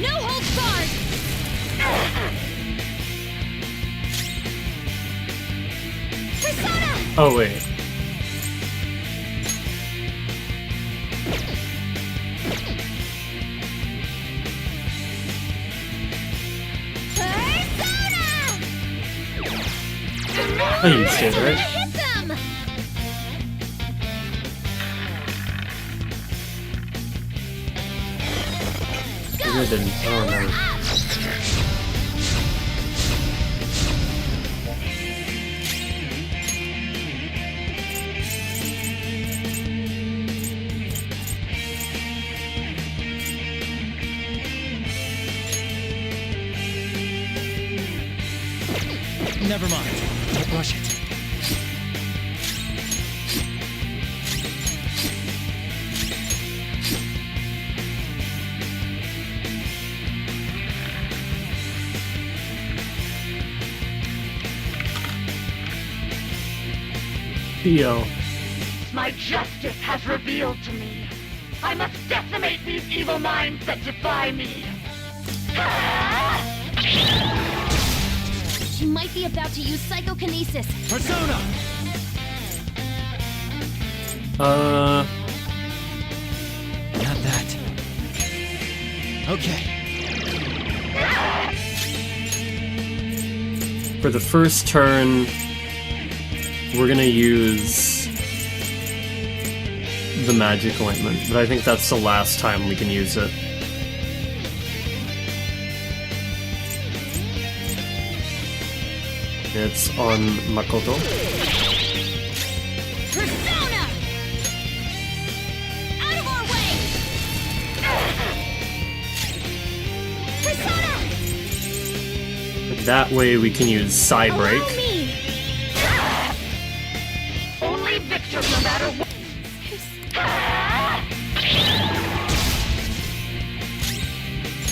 No holds barred! Persona! Oh wait. Oh, you did, right? Hit them! Maybe I didn't. Oh no. Never mind. Don't rush it. Theo. My justice has revealed to me. I must decimate these evil minds that defy me. She might be about to use psychokinesis. Persona! Not that. Okay. For the first turn, we're gonna use the magic ointment, but I think that's the last time we can use it. It's on Makoto. Persona! Out of our way! Persona! That way we can use Psy Break. Allow me! Only victors, no matter what.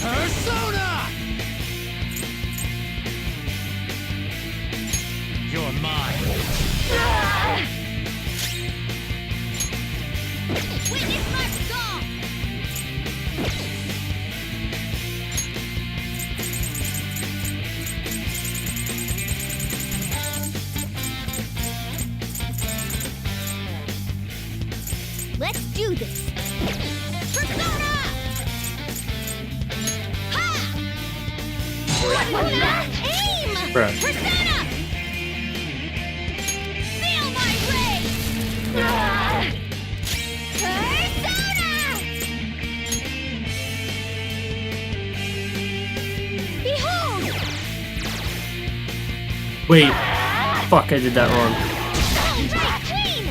Persona! You're mine. Witness my skull! Bruh. Persona! Feel my rage! Persona! Behold! Wait. Fuck, I did that wrong. Right, clean!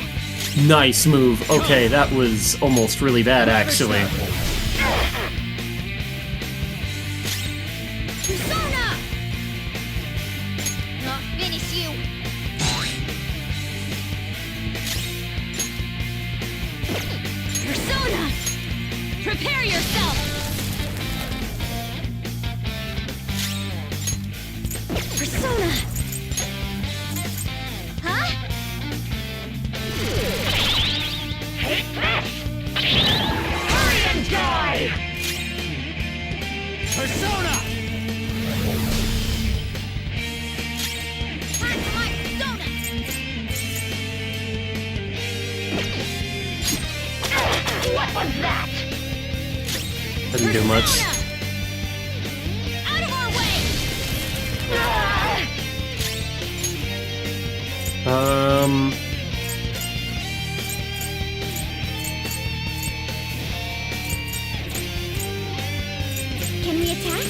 Nice move. Okay, that was almost really bad, actually. Persona! Not finish you. Persona! Prepare yourself! Persona! Huh? Hate this! Hurry and die! Persona! That's my persona! What was that? Didn't do much. Out of our way! Can we attack?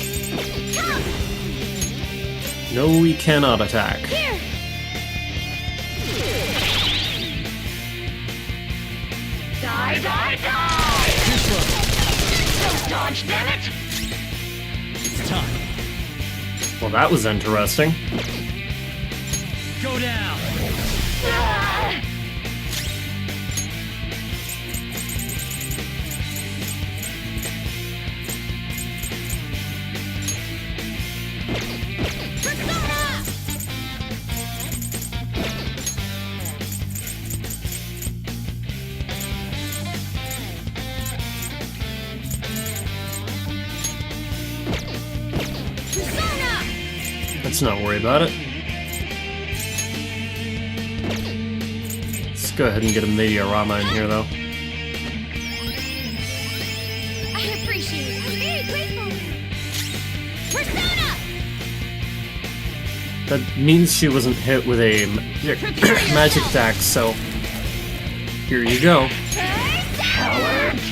Come! No, we cannot attack. Here! Die, die, die! Don't dodge, damn it! It's time. Well, that was interesting. Go down. Persona! Persona! Let's not worry about it. Let's go ahead and get a Mediarama in here, though. I appreciate it. I'm very grateful. Persona! That means she wasn't hit with a magic attack, so here you go. Cowards!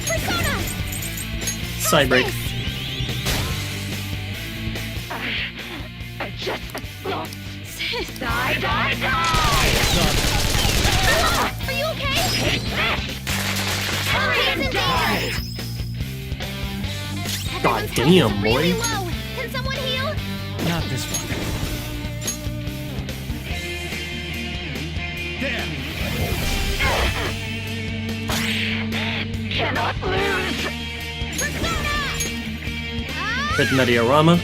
Persona! Side break. I just... Die, die, die! Are you okay? Hate this! Hurry and die! God Everyone's damn, health is boy. really low. Can someone heal? Not this one. There. Cannot lose! Persona! Hit Mediarama.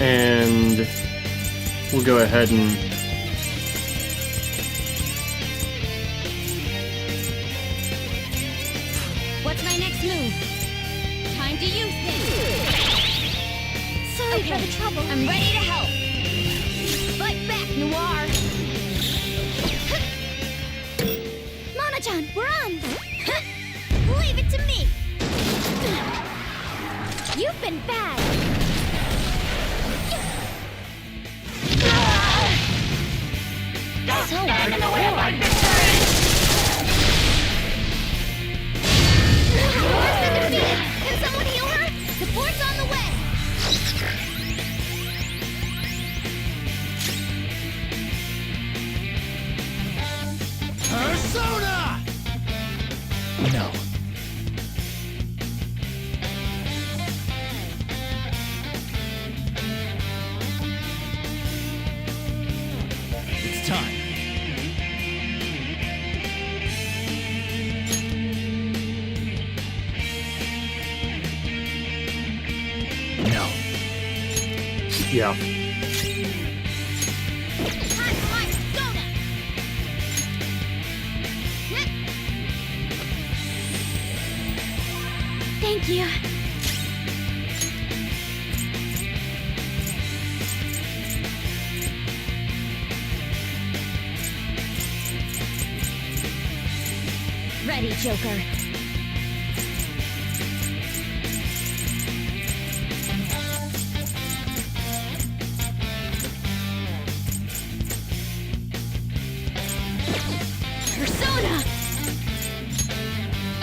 And we'll go ahead and What's my next move? Time to use this. Sorry for the trouble. I'm ready to help. Fight back, Noir. Mona-chan, we're on. Leave it to me. You've been bad. Don't stand in the way of my victory! Can someone heal her? Support's on the way. Persona! No. It's time. No. yeah. Thank you. ready, Joker. Persona!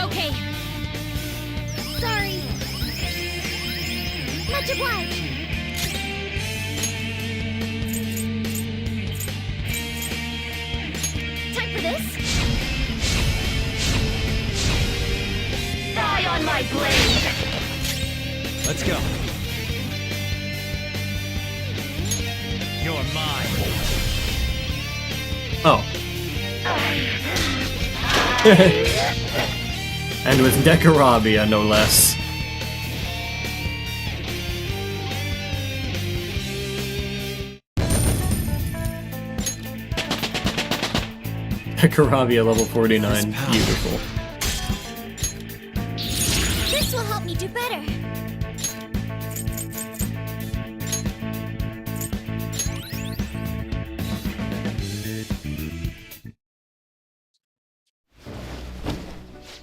Okay. Sorry. Much obliged. Time for this? Die on my blade! Let's go. You're mine. Oh. And with Decarabia, no less. Decarabia level 49. Beautiful. This will help me do better.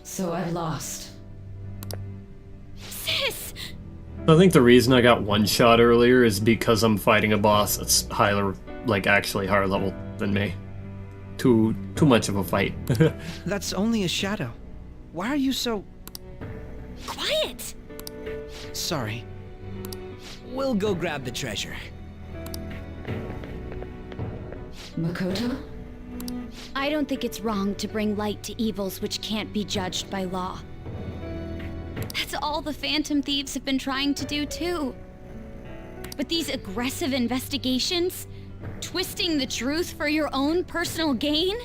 So I've lost. Sis! I think the reason I got one shot earlier is because I'm fighting a boss that's higher, like actually higher level than me. Too much of a fight. That's only a shadow. Why are you so... Quiet! Sorry. We'll go grab the treasure. Makoto? I don't think it's wrong to bring light to evils which can't be judged by law. That's all the Phantom Thieves have been trying to do too. But these aggressive investigations, twisting the truth for your own personal gain?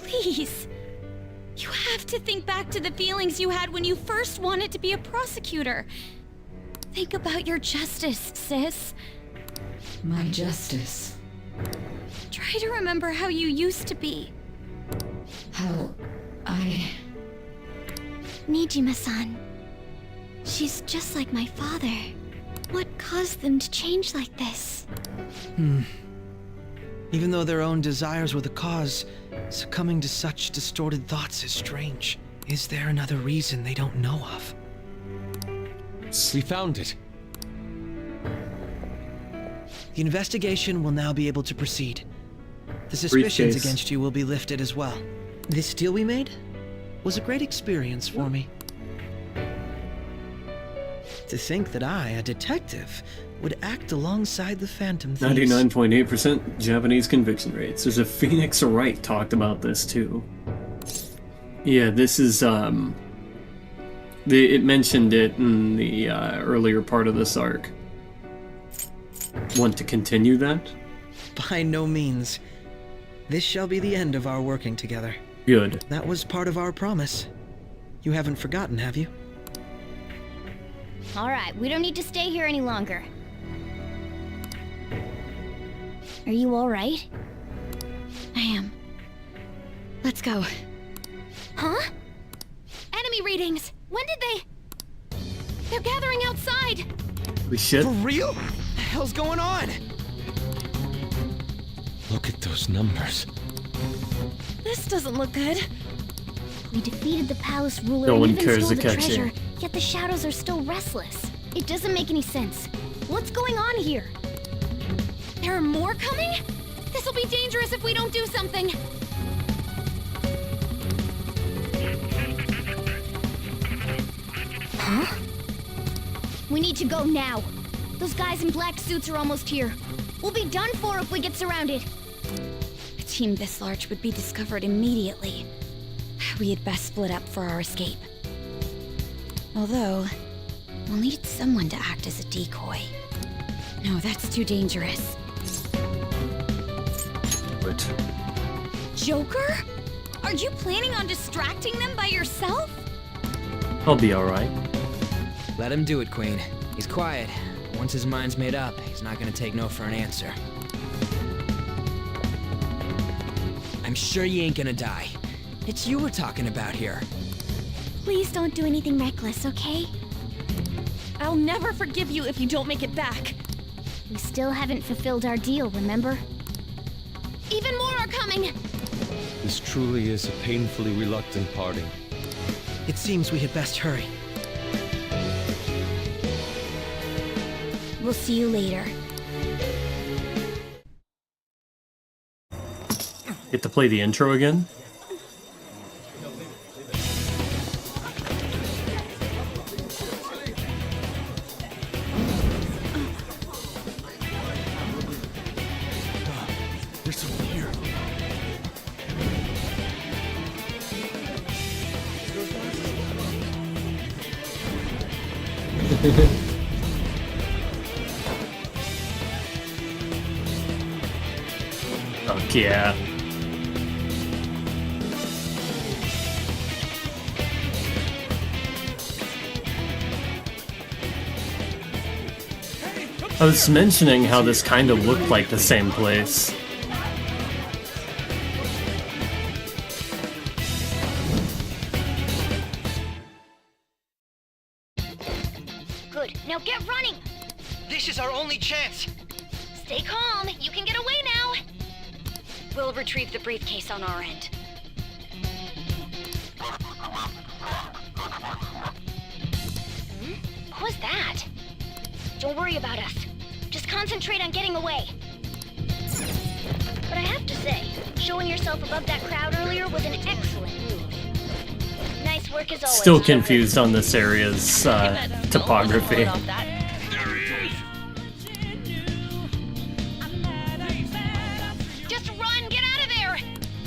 Please, you have to think back to the feelings you had when you first wanted to be a prosecutor. Think about your justice, sis. My justice. Try to remember how you used to be. How I... Nijima-san. She's just like my father. What caused them to change like this? Even though their own desires were the cause, succumbing to such distorted thoughts is strange. Is there another reason they don't know of? We found it. The investigation will now be able to proceed. The suspicions Briefcase. against you will be lifted as well. This deal we made was a great experience for me. To think that I, a detective, would act alongside the Phantom Thieves. 99.8% Japanese conviction rates. There's a Phoenix Wright talked about this too. Yeah, this is it mentioned it in the earlier part of this arc. Want to continue that? By no means. This shall be the end of our working together. Good. That was part of our promise. You haven't forgotten, have you? All right, we don't need to stay here any longer. Are you all right? I am. Let's go. Huh? Enemy readings! When did they... They're gathering outside! Holy shit. For real? What the hell's going on? Look at those numbers. This doesn't look good. We defeated the palace ruler No and one even cares stole to the catch treasure, you. yet the shadows are still restless. It doesn't make any sense. What's going on here? There are more coming? This'll be dangerous if we don't do something. Huh? We need to go now. Those guys in black suits are almost here. We'll be done for if we get surrounded. A team this large would be discovered immediately. We had best split up for our escape. Although, we'll need someone to act as a decoy. No, that's too dangerous. Wait. Joker? Are you planning on distracting them by yourself? I'll be alright. Let him do it, Queen. He's quiet. Once his mind's made up, he's not gonna take no for an answer. I'm sure you ain't gonna die. It's you we're talking about here. Please don't do anything reckless, okay? I'll never forgive you if you don't make it back. We still haven't fulfilled our deal, remember? Even more are coming! This truly is a painfully reluctant parting. It seems we had best hurry. We'll see you later. Get to play the intro again? There's someone here. Fuck yeah. I was mentioning how this kind of looked like the same place. Good. Now get running! This is our only chance! Stay calm. You can get away now. We'll retrieve the briefcase on our end. What was that? Don't worry about us. Just concentrate on getting away. But I have to say, showing yourself above that crowd earlier was an excellent move. Nice work as always. Still confused on this area's topography. Just run! Get out of there!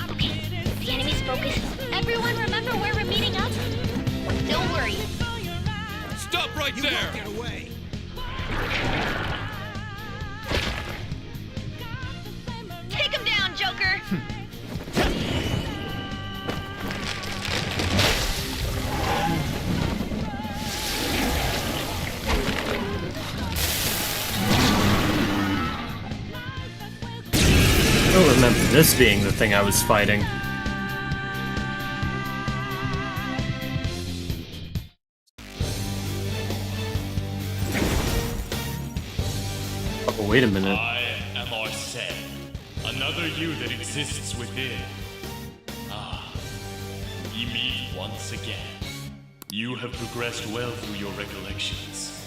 Okay, the enemy's focus. Everyone remember where we're meeting up? Don't worry. Stop right there! Get away! Take him down, Joker! I don't remember this being the thing I was fighting. Oh, wait a minute. I am Arsene, another you that exists within. Ah, we meet once again. You have progressed well through your recollections.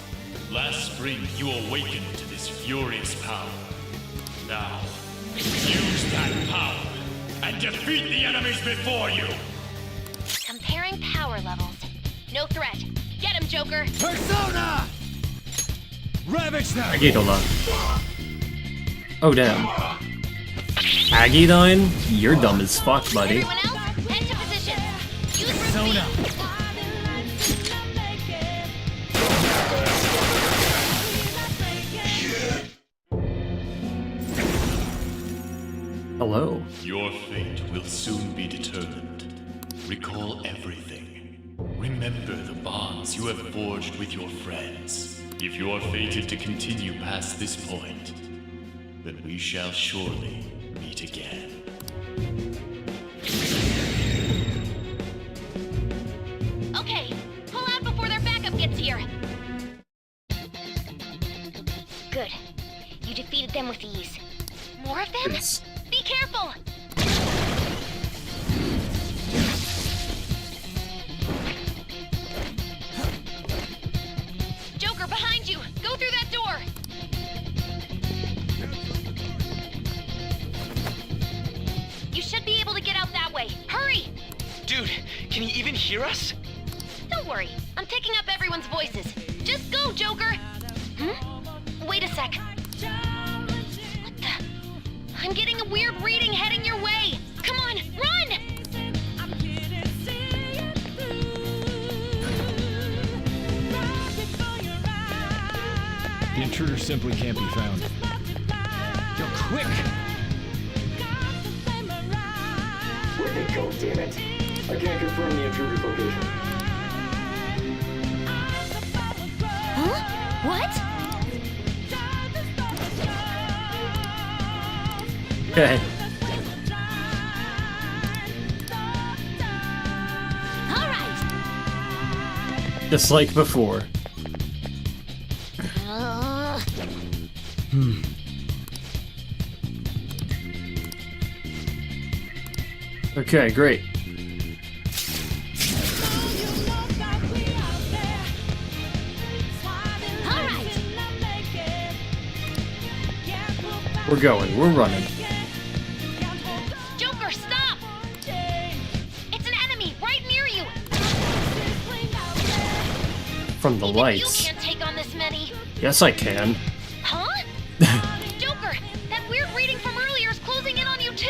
Last spring, you awakened to this furious power. Now, use that power and defeat the enemies before you! Comparing power levels. No threat. Get him, Joker! Persona! Ravage them! Agidola. Oh, damn. Agidine? You're dumb as fuck, buddy. Everyone else, head to position. Use Persona! Hello. Your fate will soon be determined. Recall everything. Remember the bonds you have forged with your friends. If you are fated to continue past this point, then we shall surely meet again. Okay, pull out before their backup gets here. Good. You defeated them with ease. More of them? Yes. Be careful! Joker, behind you! Go through that door! You should be able to get out that way. Hurry! Dude, can he even hear us? Don't worry. I'm picking up everyone's voices. Just go, Joker! Wait a sec. What the? I'm getting a weird reading heading your way! Come on, run! The intruder simply can't be found. Yo, quick! Where'd they go, damn it? I can't confirm the intruder's location. Huh? What? Okay. All right. Just like before. Okay, great. We're going. We're running. Joker, stop! It's an enemy right near you! From the lights. You can't take on this many. Yes, I can. Huh? Joker, that weird reading from earlier is closing in on you too!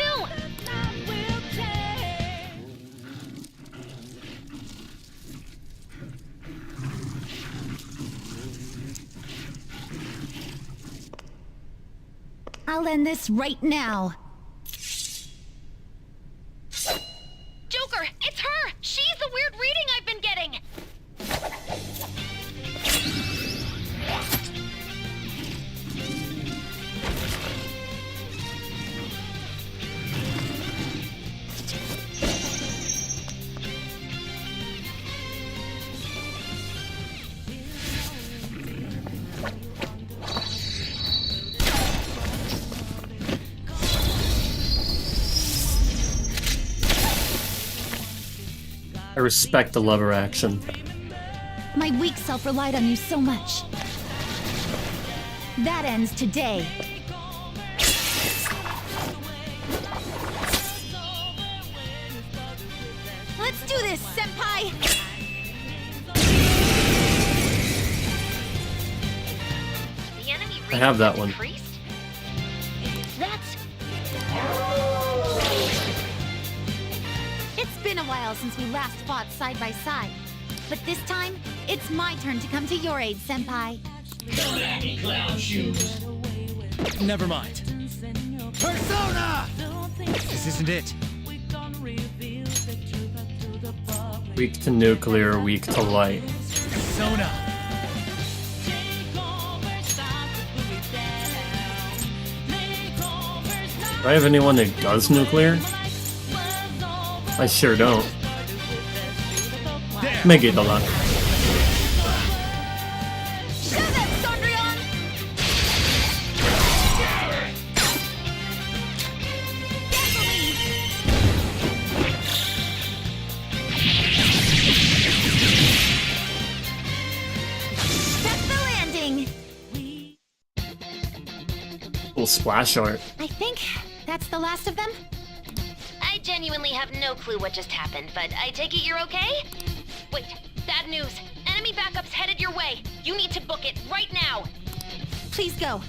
I'll end this right now. Joker, it's her! She's the weird reading I've been getting! I respect the lever action. My weak self relied on you so much. That ends today. Let's do this, Senpai! The enemy I have that one. increased? That's... It's been a while since we last fought side by side. But this time, it's my turn to come to your aid, Senpai. Never mind. Persona! This isn't it. Weak to nuclear, weak to light. Persona! Do I have anyone that does nuclear? I sure don't. Megidala. That's the landing! Cool splash art. I think that's the last of them? I genuinely have no clue what just happened, but I take it you're okay? Wait, bad news. Enemy backup's headed your way. You need to book it right now. Please go.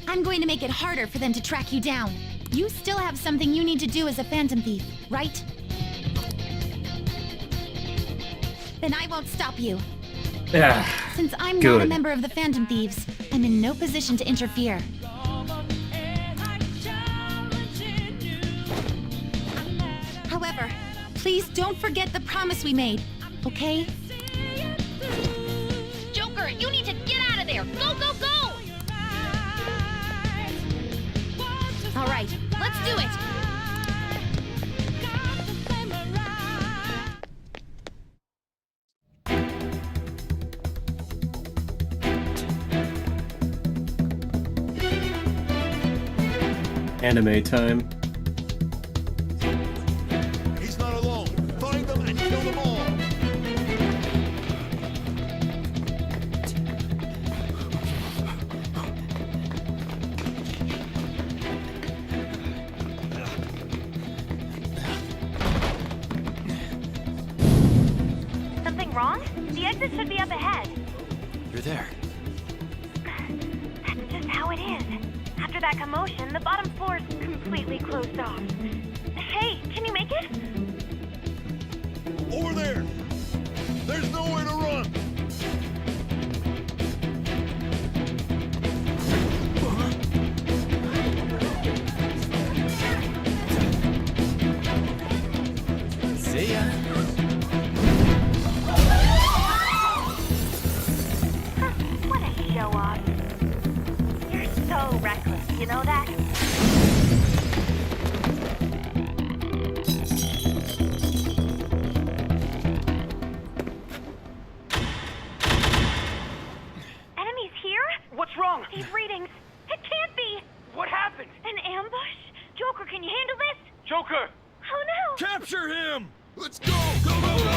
I'm going to make it harder for them to track you down. You still have something you need to do as a Phantom Thief, right? Then I won't stop you. Yeah. Since I'm not Good. a member of the Phantom Thieves, I'm in no position to interfere. However, please don't forget the promise we made, okay? Joker, you need to get out of there. Go, go, go! All right, let's do it! Anime time. He's not alone. Find them and kill them all. Something wrong? The exit should be up ahead. You're there. That's just how it is. After that commotion, the bottom floor's completely closed off. Hey, can you make it? Over there. There's nowhere to run. See ya. What a show off. You're so reckless, you know that? Enemies here? What's wrong? These readings. It can't be. What happened? An ambush? Joker, can you handle this? Joker! Oh no! Capture him! Let's go! Go, go, go!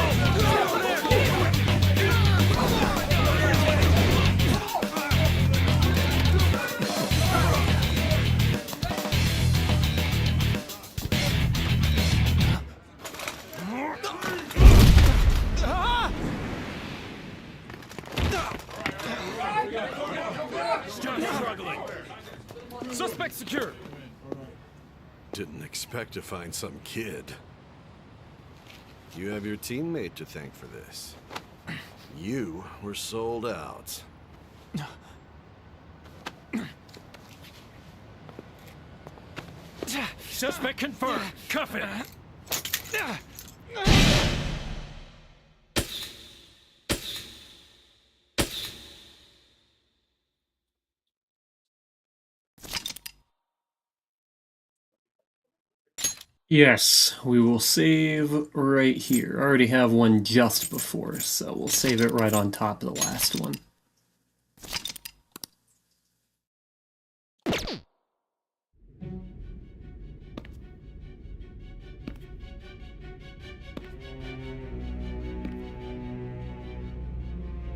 Still struggling. Suspect secure. Didn't expect to find some kid. You have your teammate to thank for this. You were sold out. Suspect confirmed. Cuff it. Yes, we will save right here. I already have one just before, so we'll save it right on top of the last one.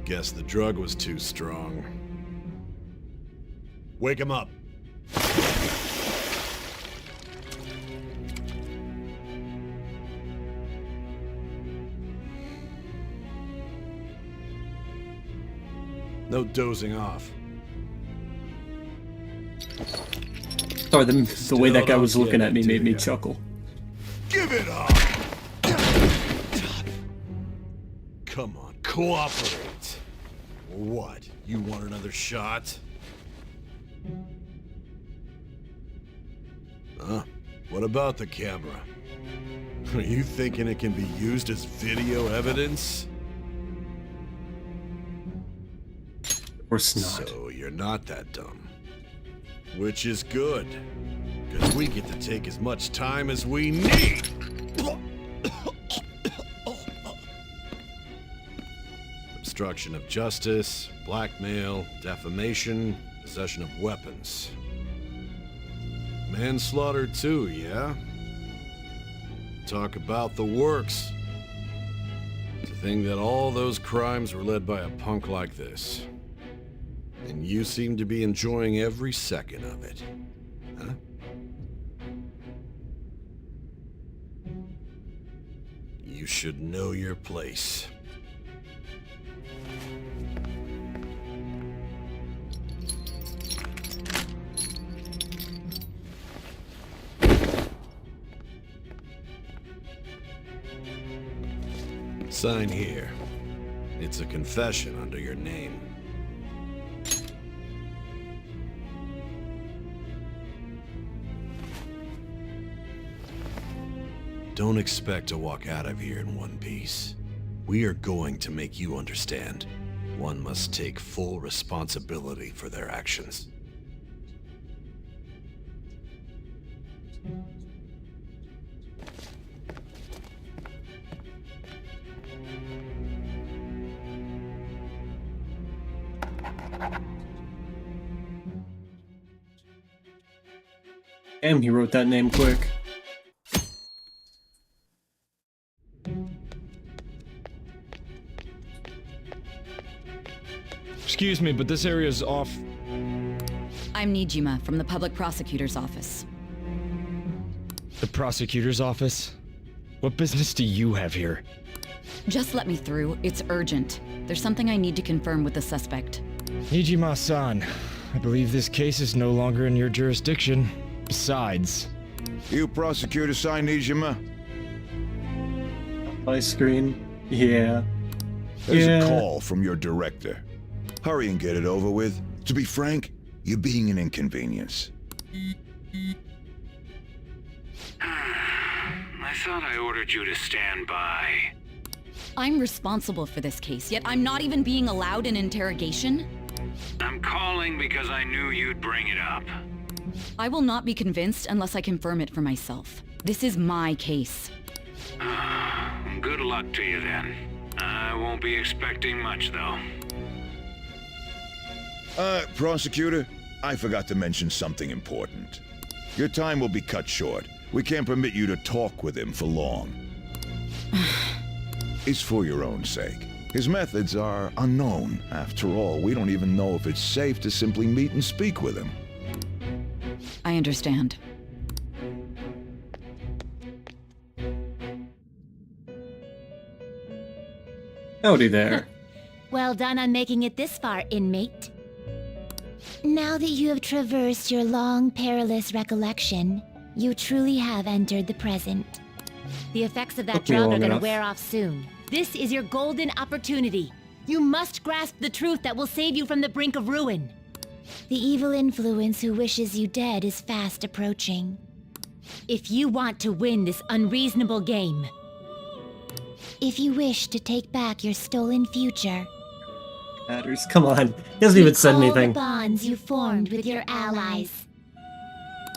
Guess the drug was too strong. Wake him up. No dozing off. Sorry, the way that guy was looking at me made me chuckle. Give it up! Come on, cooperate. What? You want another shot? Huh? What about the camera? Are you thinking it can be used as video evidence? Of course not. So you're not that dumb. Which is good. Because we get to take as much time as we need. Obstruction of justice, blackmail, defamation, possession of weapons. Manslaughter too, yeah? Talk about the works. To think that all those crimes were led by a punk like this. And you seem to be enjoying every second of it. Huh? You should know your place. Sign here. It's a confession under your name. Don't expect to walk out of here in one piece. We are going to make you understand. One must take full responsibility for their actions. Damn, he wrote that name quick. Excuse me, but this area is off. I'm Nijima from the Public Prosecutor's Office. The prosecutor's office? What business do you have here? Just let me through. It's urgent. There's something I need to confirm with the suspect. Nijima-san, I believe this case is no longer in your jurisdiction. Besides... You prosecutor sign Nijima? My screen? Yeah. There's a call from your director. Hurry and get it over with. To be frank, you're being an inconvenience. I thought I ordered you to stand by. I'm responsible for this case, yet I'm not even being allowed an interrogation? I'm calling because I knew you'd bring it up. I will not be convinced unless I confirm it for myself. This is my case. Good luck to you then. I won't be expecting much, though. Prosecutor, I forgot to mention something important. Your time will be cut short. We can't permit you to talk with him for long. It's for your own sake. His methods are unknown. After all, we don't even know if it's safe to simply meet and speak with him. I understand. Howdy there. Well done on making it this far, inmate. Now that you have traversed your long, perilous recollection, you truly have entered the present. The effects of that Took me drug long are going to enough. wear off soon. This is your golden opportunity. You must grasp the truth that will save you from the brink of ruin. The evil influence who wishes you dead is fast approaching. If you want to win this unreasonable game, if you wish to take back your stolen future, Matters. Come on. He hasn't even said recall anything. the bonds you formed with your allies,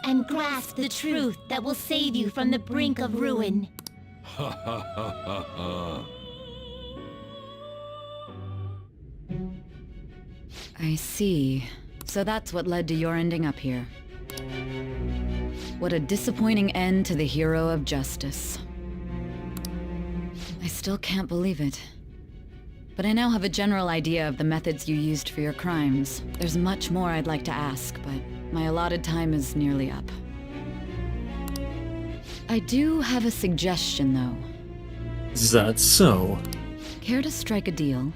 and grasp the truth that will save you from the brink of ruin. Ha ha ha ha ha. I see. So that's what led to your ending up here. What a disappointing end to the hero of justice. I still can't believe it. But I now have a general idea of the methods you used for your crimes. There's much more I'd like to ask, but my allotted time is nearly up. I do have a suggestion, though. Is that so? Care to strike a deal?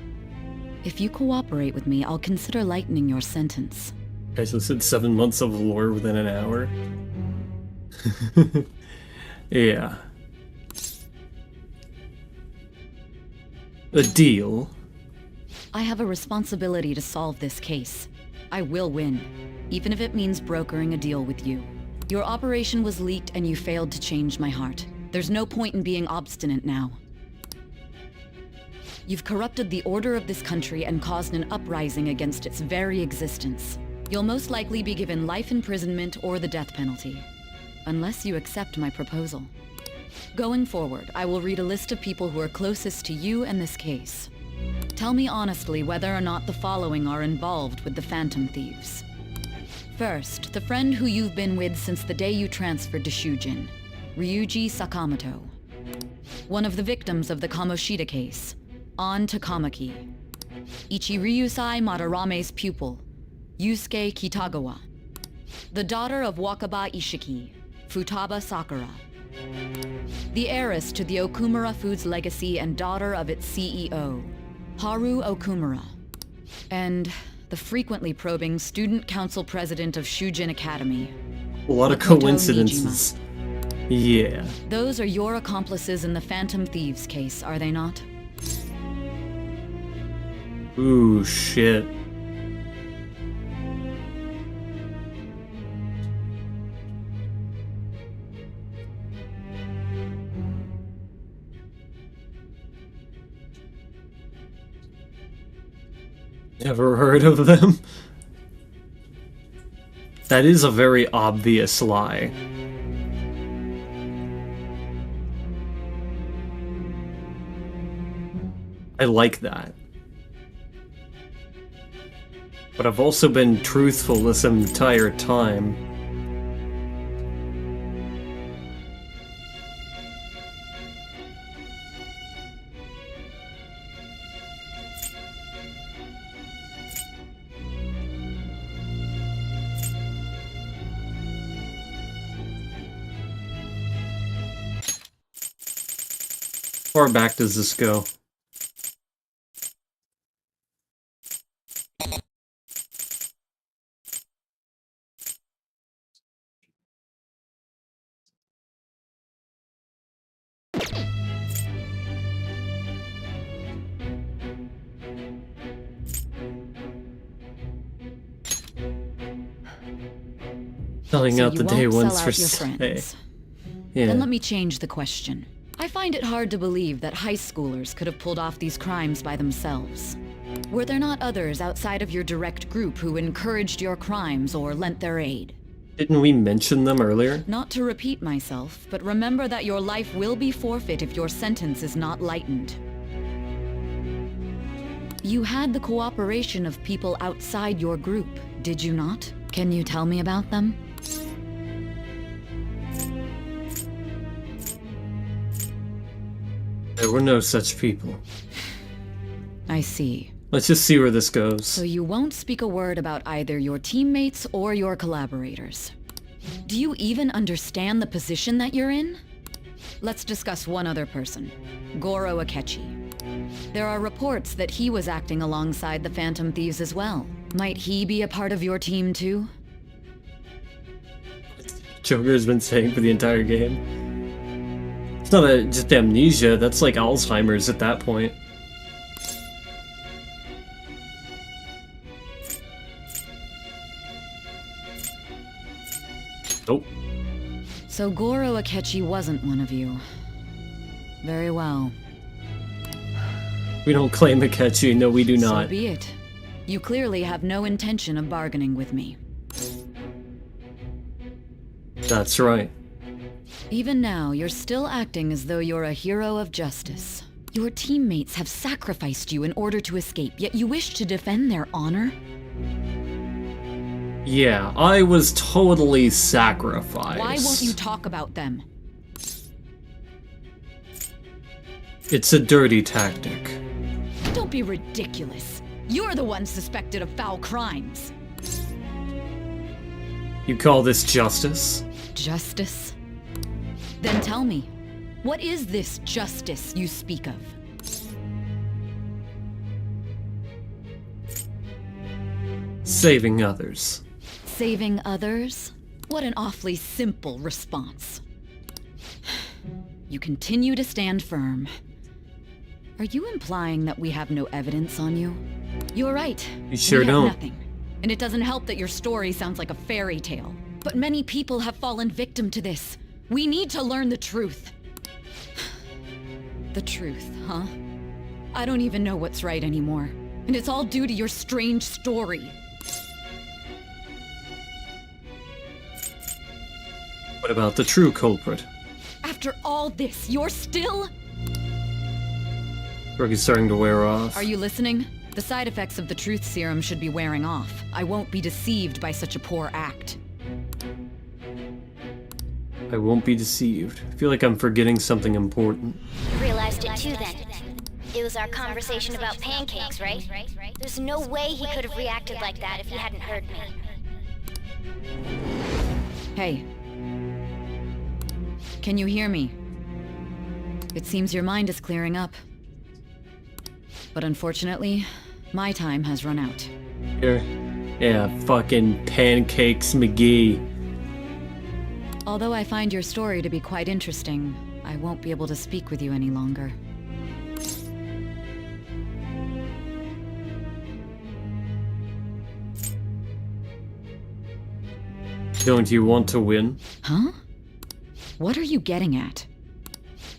If you cooperate with me, I'll consider lightening your sentence. Okay, so this is 7 months of lore within an hour. Yeah. A deal? I have a responsibility to solve this case. I will win, even if it means brokering a deal with you. Your operation was leaked and you failed to change my heart. There's no point in being obstinate now. You've corrupted the order of this country and caused an uprising against its very existence. You'll most likely be given life imprisonment or the death penalty, unless you accept my proposal. Going forward, I will read a list of people who are closest to you and this case. Tell me honestly whether or not the following are involved with the Phantom Thieves. First, the friend who you've been with since the day you transferred to Shujin, Ryuji Sakamoto. One of the victims of the Kamoshida case, An Takamaki. Ichiryusai Madarame's pupil, Yusuke Kitagawa. The daughter of Wakaba Ishiki, Futaba Sakura. The heiress to the Okumura Foods legacy and daughter of its CEO, Haru Okumura. And the frequently probing student council president of Shujin Academy, A lot of Makoto coincidences. Yeah. Those are your accomplices in the Phantom Thieves case, are they not? Ooh, shit. Never heard of them? That is a very obvious lie. I like that. But I've also been truthful this entire time. How far back does this go? Selling So out the you day won't ones sell for out your say. friends. Yeah. Then let me change the question. I find it hard to believe that high schoolers could have pulled off these crimes by themselves. Were there not others outside of your direct group who encouraged your crimes or lent their aid? Didn't we mention them earlier? Not to repeat myself, but remember that your life will be forfeit if your sentence is not lightened. You had the cooperation of people outside your group, did you not? Can you tell me about them? There were no such people. I see. Let's just see where this goes. So you won't speak a word about either your teammates or your collaborators. Do you even understand the position that you're in? Let's discuss one other person, Goro Akechi. There are reports that he was acting alongside the Phantom Thieves as well. Might he be a part of your team too? Joker's been saying for the entire game. It's not just amnesia, that's like Alzheimer's at that point. Nope. So Goro Akechi wasn't one of you. Very well. We don't claim Akechi, no we do not. So be it. You clearly have no intention of bargaining with me. That's right. Even now, you're still acting as though you're a hero of justice. Your teammates have sacrificed you in order to escape, yet you wish to defend their honor? Yeah, I was totally sacrificed. Why won't you talk about them? It's a dirty tactic. Don't be ridiculous. You're the one suspected of foul crimes. You call this justice? Justice? Then tell me, what is this justice you speak of? Saving others. Saving others? What an awfully simple response. You continue to stand firm. Are you implying that we have no evidence on you? You're right. You sure we have don't. Nothing. And it doesn't help that your story sounds like a fairy tale. But many people have fallen victim to this. We need to learn the truth. The truth, huh? I don't even know what's right anymore. And it's all due to your strange story. What about the true culprit? After all this, you're still... Drug is starting to wear off. Are you listening? The side effects of the truth serum should be wearing off. I won't be deceived by such a poor act. I won't be deceived. I feel like I'm forgetting something important. You realized it too then. It was our conversation about pancakes, right? There's no way he could have reacted like that if he hadn't heard me. Hey. Can you hear me? It seems your mind is clearing up. But unfortunately, my time has run out. Here. Yeah, fucking Pancakes McGee. Although I find your story to be quite interesting, I won't be able to speak with you any longer. Don't you want to win? Huh? What are you getting at?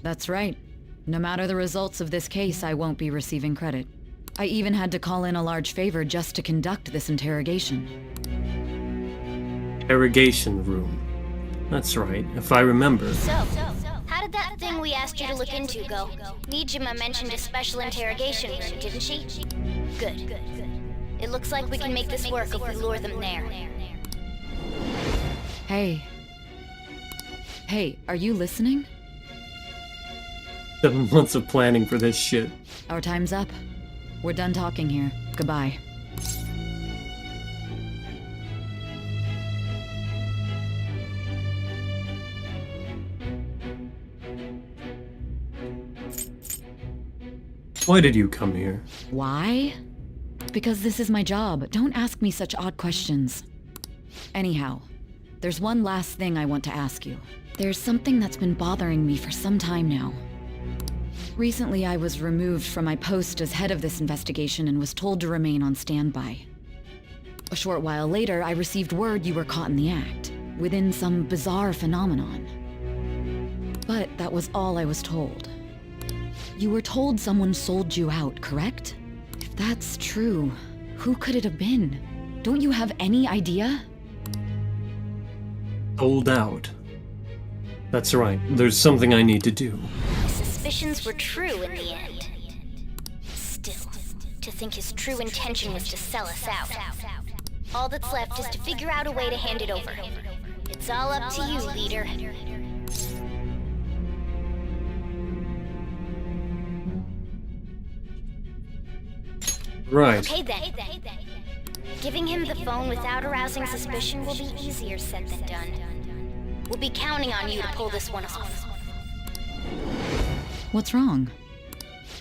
That's right. No matter the results of this case, I won't be receiving credit. I even had to call in a large favor just to conduct this interrogation. Interrogation room. That's right, if I remember. So, how did that thing we asked you to look into go? Nijima mentioned a special interrogation room, didn't she? Good. It looks like we can make this work if we lure them there. Hey. Hey, are you listening? 7 months of planning for this shit. Our time's up. We're done talking here. Goodbye. Why did you come here? Why? Because this is my job. Don't ask me such odd questions. Anyhow, there's one last thing I want to ask you. There's something that's been bothering me for some time now. Recently, I was removed from my post as head of this investigation and was told to remain on standby. A short while later, I received word you were caught in the act, within some bizarre phenomenon. But that was all I was told. You were told someone sold you out, correct? If that's true, who could it have been? Don't you have any idea? Sold out. That's right, there's something I need to do. My suspicions were true in the end. Still, to think his true intention was to sell us out. All that's left is to figure out a way to hand it over. It's all up to you, leader. 「Right. Okay then. Giving him the phone without arousing suspicion will be easier said than done. We'll be counting on you to pull this one off. What's wrong?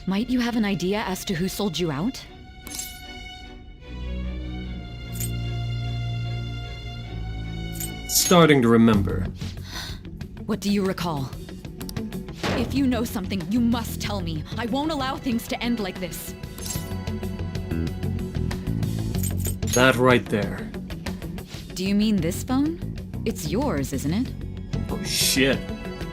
Might you have an idea as to who sold you out? Starting to remember. What do you recall? If you know something, you must tell me. I won't allow things to end like this. That right there. Do you mean this phone? It's yours, isn't it? Oh shit.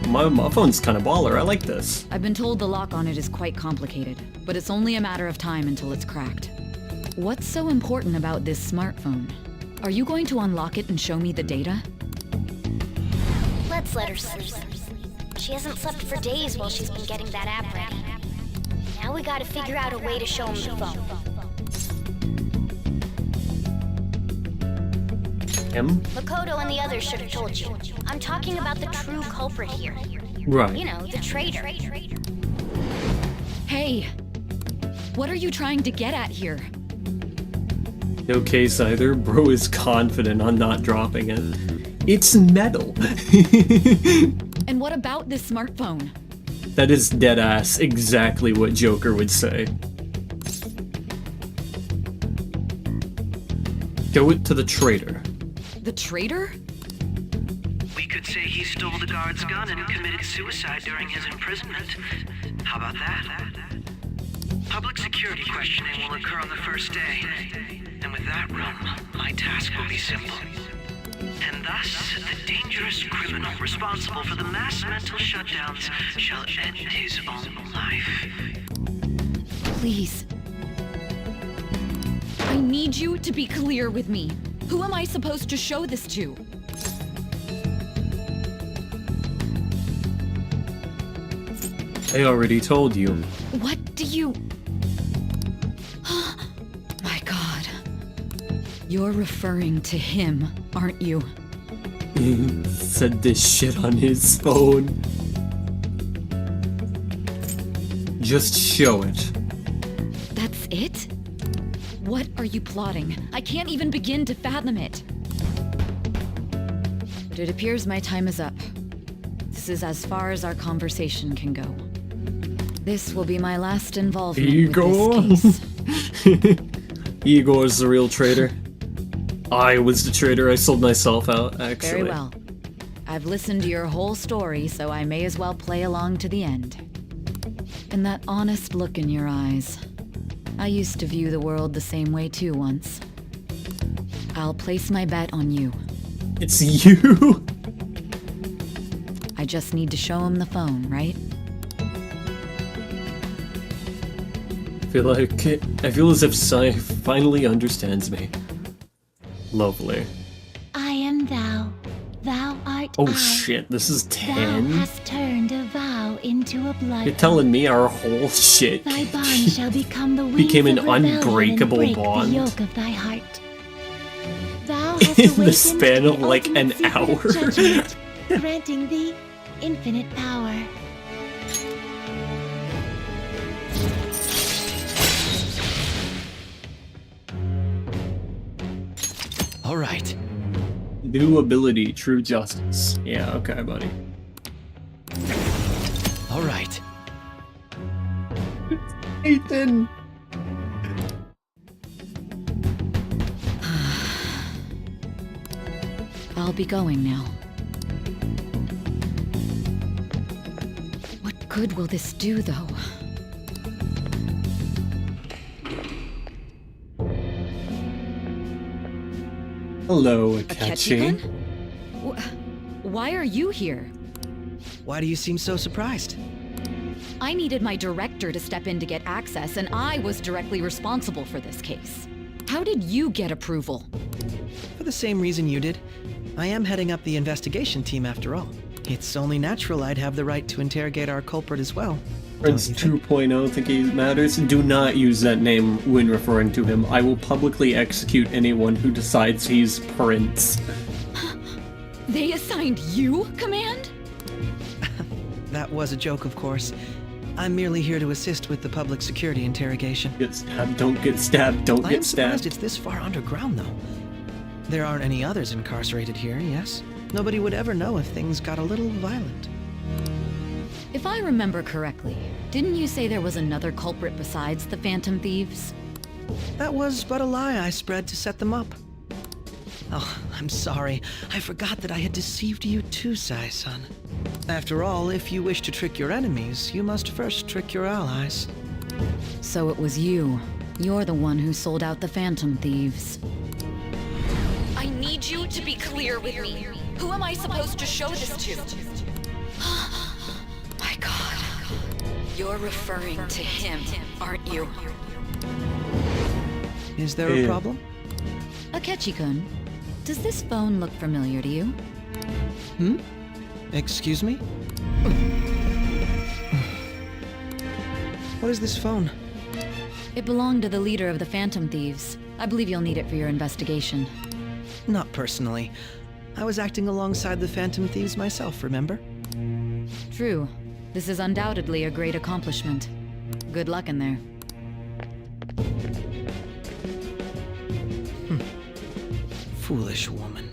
My phone's kinda baller, I like this. I've been told the lock on it is quite complicated, but it's only a matter of time until it's cracked. What's so important about this smartphone? Are you going to unlock it and show me the data? Let's let her sleep. She hasn't slept for days while she's been getting that app ready. Now we gotta figure out a way to show him the phone. Makoto and the others should have told you. I'm talking about the true culprit here. Right. You know, the traitor. Hey! What are you trying to get at here? No case either. Bro is confident on not dropping it. It's metal. And what about this smartphone? That is deadass exactly what Joker would say. Show it to the traitor. The traitor? We could say he stole the guard's gun and committed suicide during his imprisonment. How about that? Public security questioning will occur on the first day. And with that room, my task will be simple. And thus, the dangerous criminal responsible for the mass mental shutdowns shall end his own life. Please. I need you to be clear with me. Who am I supposed to show this to? I already told you. What do you... My god. You're referring to him, aren't you? He said this shit on his phone. Just show it. That's it? What are you plotting? I can't even begin to fathom it. But it appears my time is up. This is as far as our conversation can go. This will be my last involvement Igor? with this case. Igor's the real traitor. I was the traitor. I sold myself out, actually. Very well. I've listened to your whole story, so I may as well play along to the end. And that honest look in your eyes. I used to view the world the same way too once. I'll place my bet on you. It's you! I just need to show him the phone, right? I feel as if Sai finally understands me. Lovely. I am thou. Thou art Oh I. shit, this is Thou 10? hast turned a vow into a blood. You're telling me our whole shit Thy bond shall become the wings became an of rebellion unbreakable and break bond? the yoke of thy heart. Thou hast In the awakened span of the like an ultimate hour. secret of judgment, granting thee infinite power. All right. New ability, true justice. Yeah, okay, buddy. All right. Ethan! I'll be going now. What good will this do, though? Hello, Akechi-kun? Akechi. Why are you here? Why do you seem so surprised? I needed my director to step in to get access, and I was directly responsible for this case. How did you get approval? For the same reason you did. I am heading up the investigation team after all. It's only natural I'd have the right to interrogate our culprit as well. Prince 2.0 think he matters. Do not use that name when referring to him. I will publicly execute anyone who decides he's Prince. They assigned you command? That was a joke, of course. I'm merely here to assist with the public security interrogation. Get stabbed, don't get stabbed, don't I get am surprised stabbed. it's this far underground, though. There aren't any others incarcerated here, yes? Nobody would ever know if things got a little violent. If I remember correctly, didn't you say there was another culprit besides the Phantom Thieves? That was but a lie I spread to set them up. Oh, I'm sorry. I forgot that I had deceived you too, Sai-san. After all, if you wish to trick your enemies, you must first trick your allies. So it was you. You're the one who sold out the Phantom Thieves. I need you to be clear with me. Who am I supposed to show this to? My God. You're referring to him, aren't you? Is there a problem? Akechi-kun, does this phone look familiar to you? Hmm? Excuse me? What is this phone? It belonged to the leader of the Phantom Thieves. I believe you'll need it for your investigation. Not personally. I was acting alongside the Phantom Thieves myself, remember? True. This is undoubtedly a great accomplishment. Good luck in there. Foolish woman.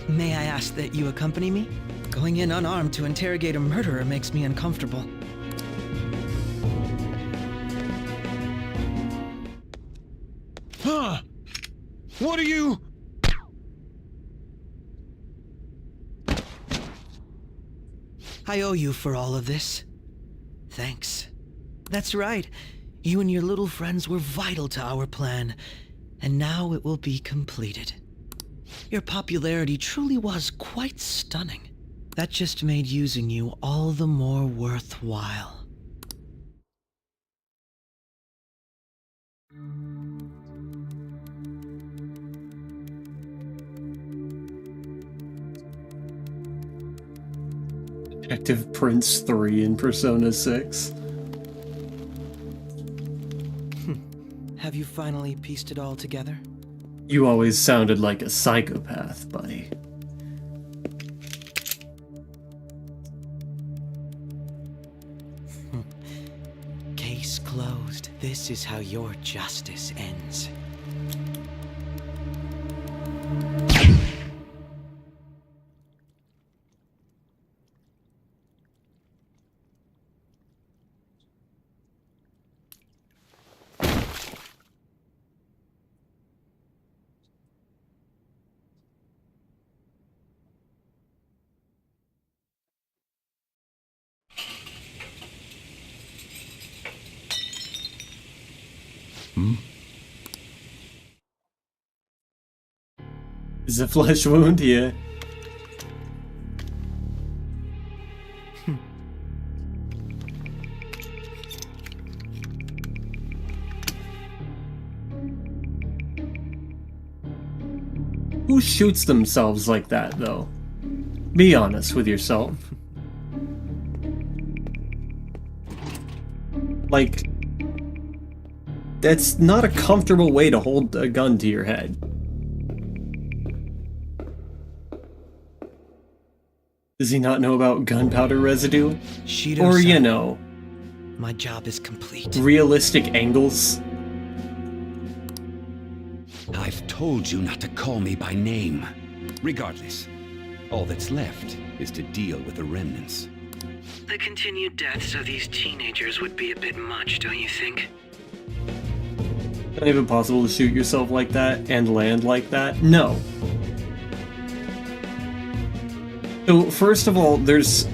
May I ask that you accompany me? Going in unarmed to interrogate a murderer makes me uncomfortable. Huh? What are you? I owe you for all of this. Thanks. That's right. You and your little friends were vital to our plan, and now it will be completed. Your popularity truly was quite stunning. That just made using you all the more worthwhile. Detective Prince 3 in Persona 6. Have you finally pieced it all together? You always sounded like a psychopath, buddy. Case closed. This is how your justice ends. Is a flesh wound? Yeah. Who shoots themselves like that, though? Be honest with yourself. Like, that's not a comfortable way to hold a gun to your head. Does he not know about gunpowder residue? Or, you know, my job is complete. Realistic angles? I've told you not to call me by name. Regardless, all that's left is to deal with the remnants. The continued deaths of these teenagers would be a bit much, don't you think? Not even possible to shoot yourself like that and land like that? No. So, first of all, there's...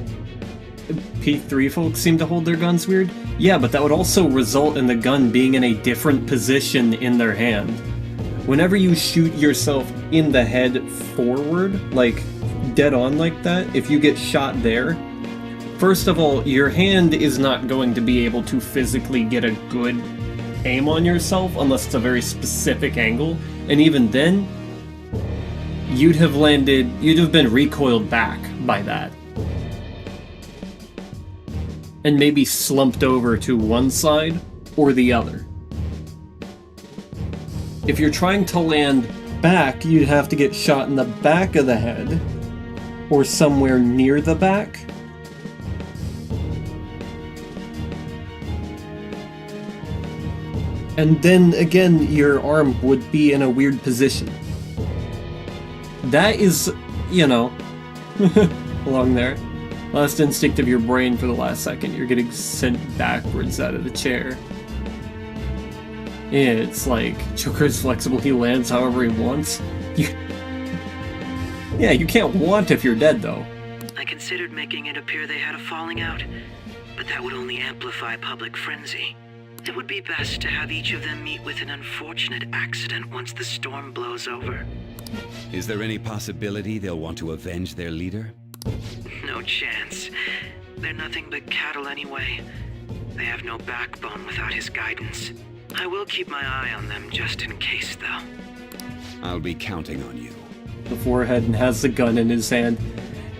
P3 folks seem to hold their guns weird? Yeah, but that would also result in the gun being in a different position in their hand. Whenever you shoot yourself in the head forward, like dead on like that, if you get shot there, first of all, your hand is not going to be able to physically get a good aim on yourself unless it's a very specific angle, and even then, you'd have been recoiled back by that. And maybe slumped over to one side, or the other. If you're trying to land back, you'd have to get shot in the back of the head, or somewhere near the back. And then again, your arm would be in a weird position. That is, you know, along there. Last instinct of your brain for the last second, you're getting sent backwards out of the chair. Yeah, it's like, Joker's flexible, he lands however he wants. Yeah, you can't want if you're dead, though. I considered making it appear they had a falling out, but that would only amplify public frenzy. It would be best to have each of them meet with an unfortunate accident once the storm blows over. Is there any possibility they'll want to avenge their leader? No chance. They're nothing but cattle anyway. They have no backbone without his guidance. I will keep my eye on them just in case, though. I'll be counting on you. The forehead and has the gun in his hand.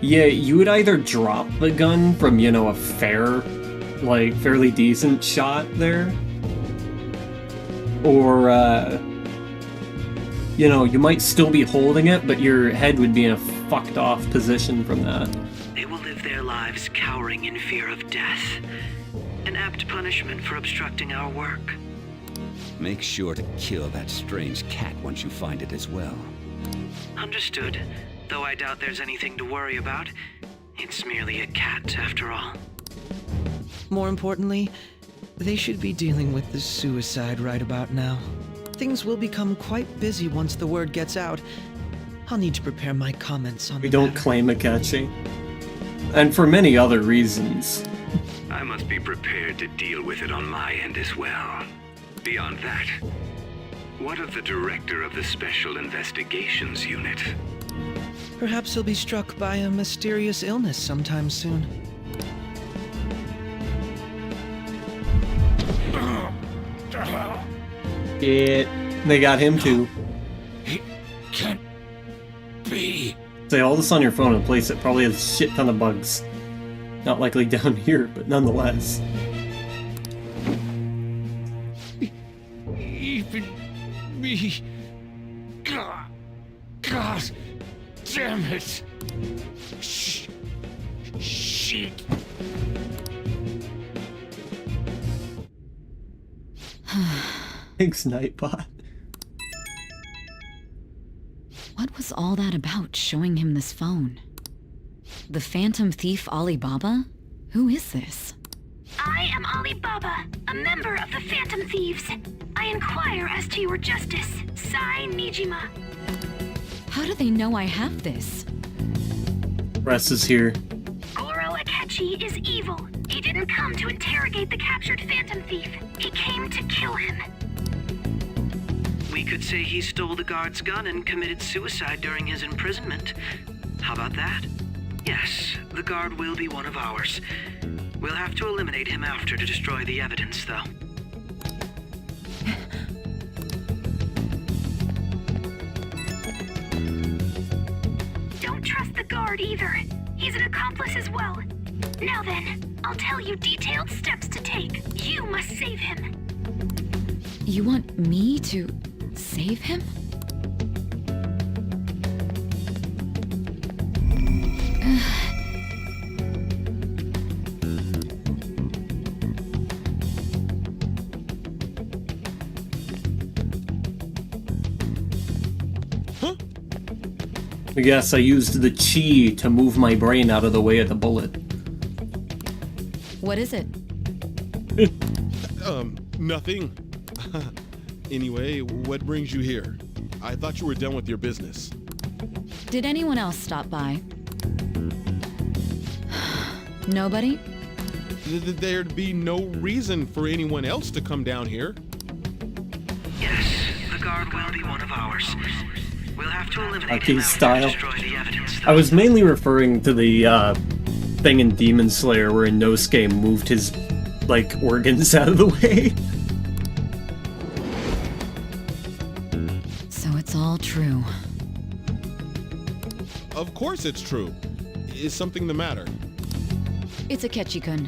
Yeah, you would either drop the gun from, you know, a fairly decent shot there, or, you know, you might still be holding it, but your head would be in a fucked off position from that. They will live their lives cowering in fear of death. An apt punishment for obstructing our work. Make sure to kill that strange cat once you find it as well. Understood. Though I doubt there's anything to worry about. It's merely a cat, after all. More importantly, they should be dealing with the suicide right about now. Things will become quite busy once the word gets out. I'll need to prepare my comments on We don't claim Akechi. And for many other reasons. I must be prepared to deal with it on my end as well. Beyond that, what of the director of the Special Investigations Unit? Perhaps he'll be struck by a mysterious illness sometime soon. They got him too. It can't be. Say all this on your phone in a place that probably has a shit ton of bugs. Not likely down here, but nonetheless. Even me. God damn it. Shit. Thanks, Nightbot. What was all that about, showing him this phone? The Phantom Thief Alibaba? Who is this? I am Alibaba, a member of the Phantom Thieves. I inquire as to your justice, Sai Nijima. How do they know I have this? Press is here. Goro Akechi is evil. He didn't come to interrogate the captured Phantom Thief. He came to kill him. We could say he stole the guard's gun and committed suicide during his imprisonment. How about that? Yes, the guard will be one of ours. We'll have to eliminate him after to destroy the evidence, though. Don't trust the guard either. He's an accomplice as well. Now then, I'll tell you detailed steps to take. You must save him. You want me to save him? I guess I used the chi to move my brain out of the way of the bullet. What is it? Nothing. Anyway, what brings you here? I thought you were done with your business. Did anyone else stop by? Nobody? There'd be no reason for anyone else to come down here. Yes, the guard will be one of ours. We'll have to eliminate Aki him after style. to destroy the evidence. I was mainly referring to the thing in Demon Slayer where Inosuke moved his, like, organs out of the way. So it's all true. Of course it's true. Is something the matter? It's Akechi-kun.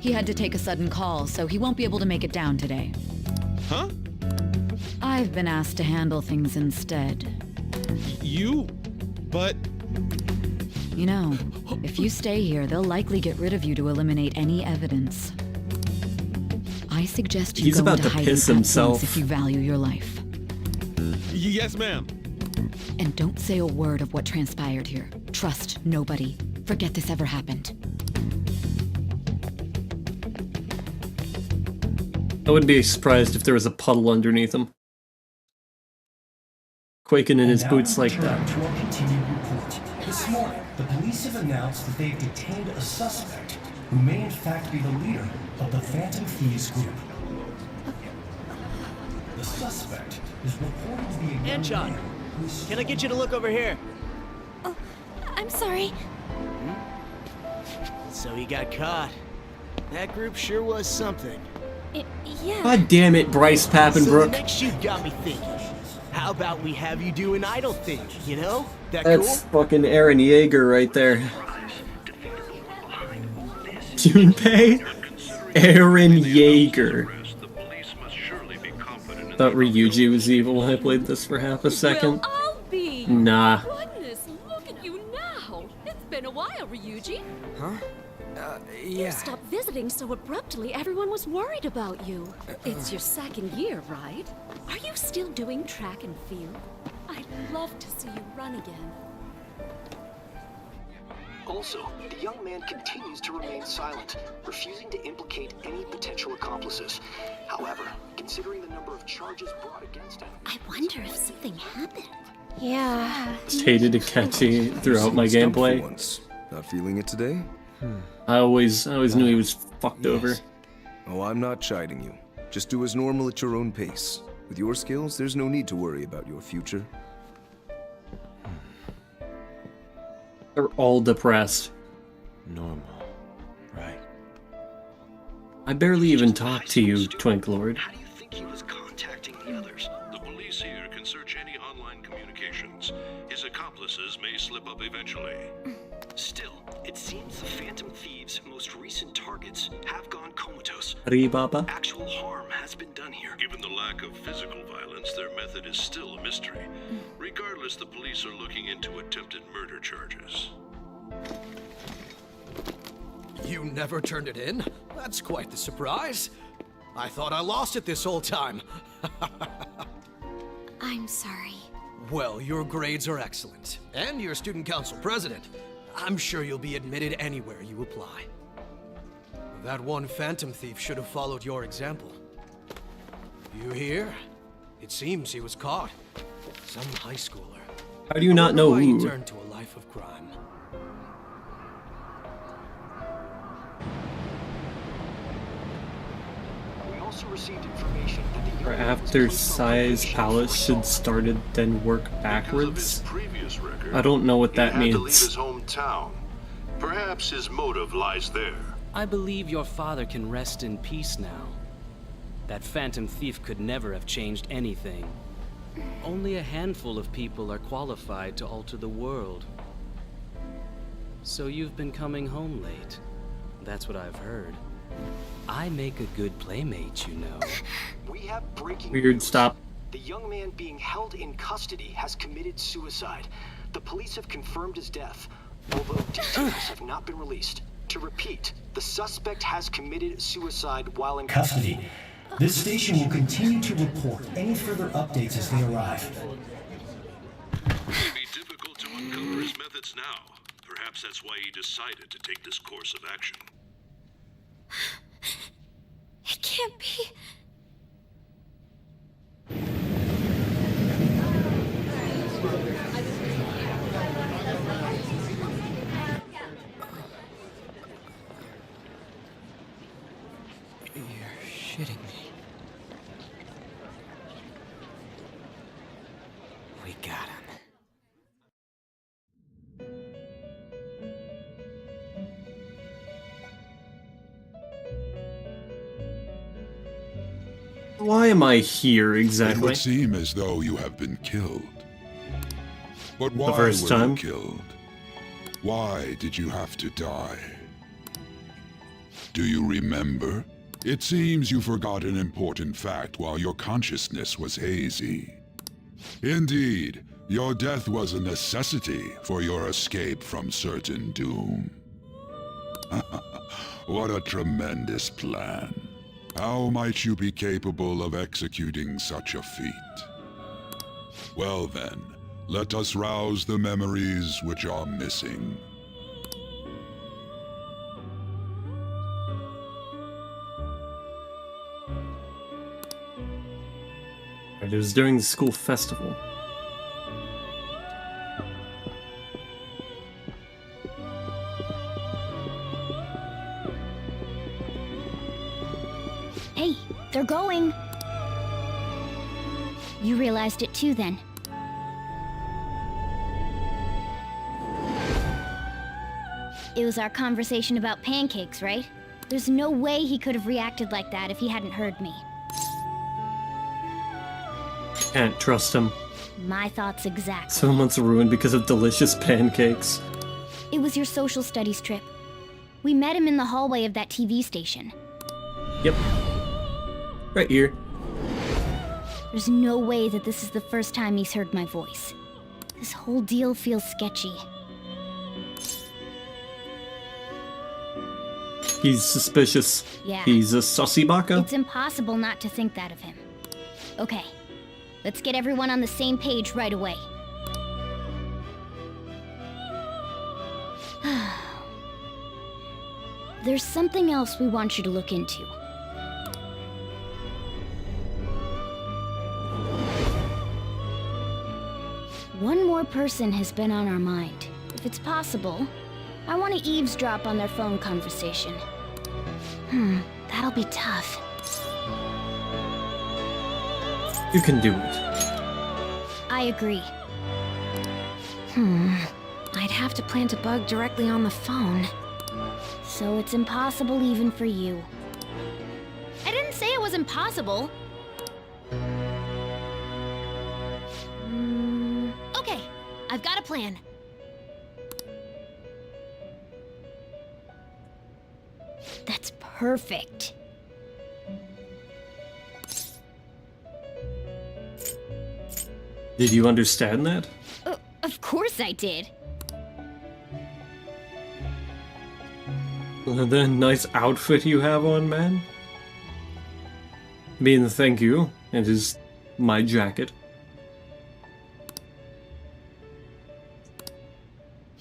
He had to take a sudden call, so he won't be able to make it down today. Huh? I've been asked to handle things instead. You? But... You know, if you stay here, they'll likely get rid of you to eliminate any evidence. I suggest you He's go about into to hiding piss at himself. once if you value your life. Yes, ma'am. And don't say a word of what transpired here. Trust nobody. Forget this ever happened. I wouldn't be surprised if there was a puddle underneath him. Quaking in his boots like that. To our continued report. This morning, the police have announced that they've detained a suspect who may in fact be the leader of the Phantom Thieves group. The suspect is reported to be a young Anchon, man who's... can I get you to look over here? Oh, I'm sorry. So he got caught. That group sure was something. Yeah. God damn it, Bryce So the Pappenbrook. next shoot got me thinking. How about we have you do an idle thing, you know? That That's cool? fucking Aaron Yeager right there. Junpei? Aaron Yeager. Thought Ryuji was evil when I played this for half a second. Well, I'll be. Nah. Goodness, look at you now. It's been a while, Ryuji. Huh? You stopped visiting so abruptly, everyone was worried about you. It's your second year, right? Are you still doing track and field? I'd love to see you run again. Also, the young man continues to remain silent, refusing to implicate any potential accomplices. However, considering the number of charges brought against him... I wonder if something happened. Yeah. Just hated Akechi throughout my gameplay. Not feeling it today? I always knew he was fucked over. Oh, I'm not chiding you. Just do as normal at your own pace. With your skills, there's no need to worry about your future. They're all depressed. Normal. Right. I barely even talk to you, Twinklord. How do you think he was contacting the others? The police here can search any online communications. His accomplices may slip up eventually. Still, it seems the Phantom Thieves' most recent targets have gone comatose. Ribaba? Actual harm has been done here. Given the lack of physical violence, their method is still a mystery. Regardless, the police are looking into attempted murder charges. You never turned it in? That's quite the surprise. I thought I lost it this whole time. I'm sorry. Well, your grades are excellent, and you're student council president. I'm sure you'll be admitted anywhere you apply. That one Phantom Thief should have followed your example. You hear? It seems he was caught. Some high schooler. How do you not know why he who? turned to a life of crime. We also received information that the Or young man was after placed on size probation palace for should assault. started then work backwards. Previous record, I don't know what that he had to leave means. his hometown. Perhaps his motive lies there. I believe your father can rest in peace now. That Phantom Thief could never have changed anything. Only a handful of people are qualified to alter the world. So you've been coming home late. That's what I've heard. I make a good playmate, you know. We have breaking Weird news. stop. The young man being held in custody has committed suicide. The police have confirmed his death, although details have not been released. To repeat, the suspect has committed suicide while in Custody. This station will continue to report any further updates as they arrive. It would be difficult to uncover his methods now. Perhaps that's why he decided to take this course of action. It can't be. You're shitting me. We got him. Why am I here It exactly? would seem as though you have been killed. But why first were time? you killed? Why did you have to die? Do you remember? It seems you forgot an important fact while your consciousness was hazy. Indeed, your death was a necessity for your escape from certain doom. What a tremendous plan. How might you be capable of executing such a feat? Well then, let us rouse the memories which are missing. It was during the school festival. Hey, they're going. You realized it too, then. It was our conversation about pancakes, right? There's no way he could have reacted like that if he hadn't heard me. Can't trust him. My thoughts exactly. So much ruined because of delicious pancakes. It was your social studies trip. We met him in the hallway of that TV station. Yep. Right here. There's no way that this is the first time he's heard my voice. This whole deal feels sketchy. He's suspicious. Yeah. He's a sussy baka. It's impossible not to think that of him. Okay. Let's get everyone on the same page right away. There's something else we want you to look into. One more person has been on our mind. If it's possible, I want to eavesdrop on their phone conversation. That'll be tough. You can do it. I agree. I'd have to plant a bug directly on the phone. So it's impossible even for you. I didn't say it was impossible. Okay, I've got a plan. That's perfect. Did you understand that? Of course I did. The nice outfit you have on, man. Mean thank you. It is my jacket.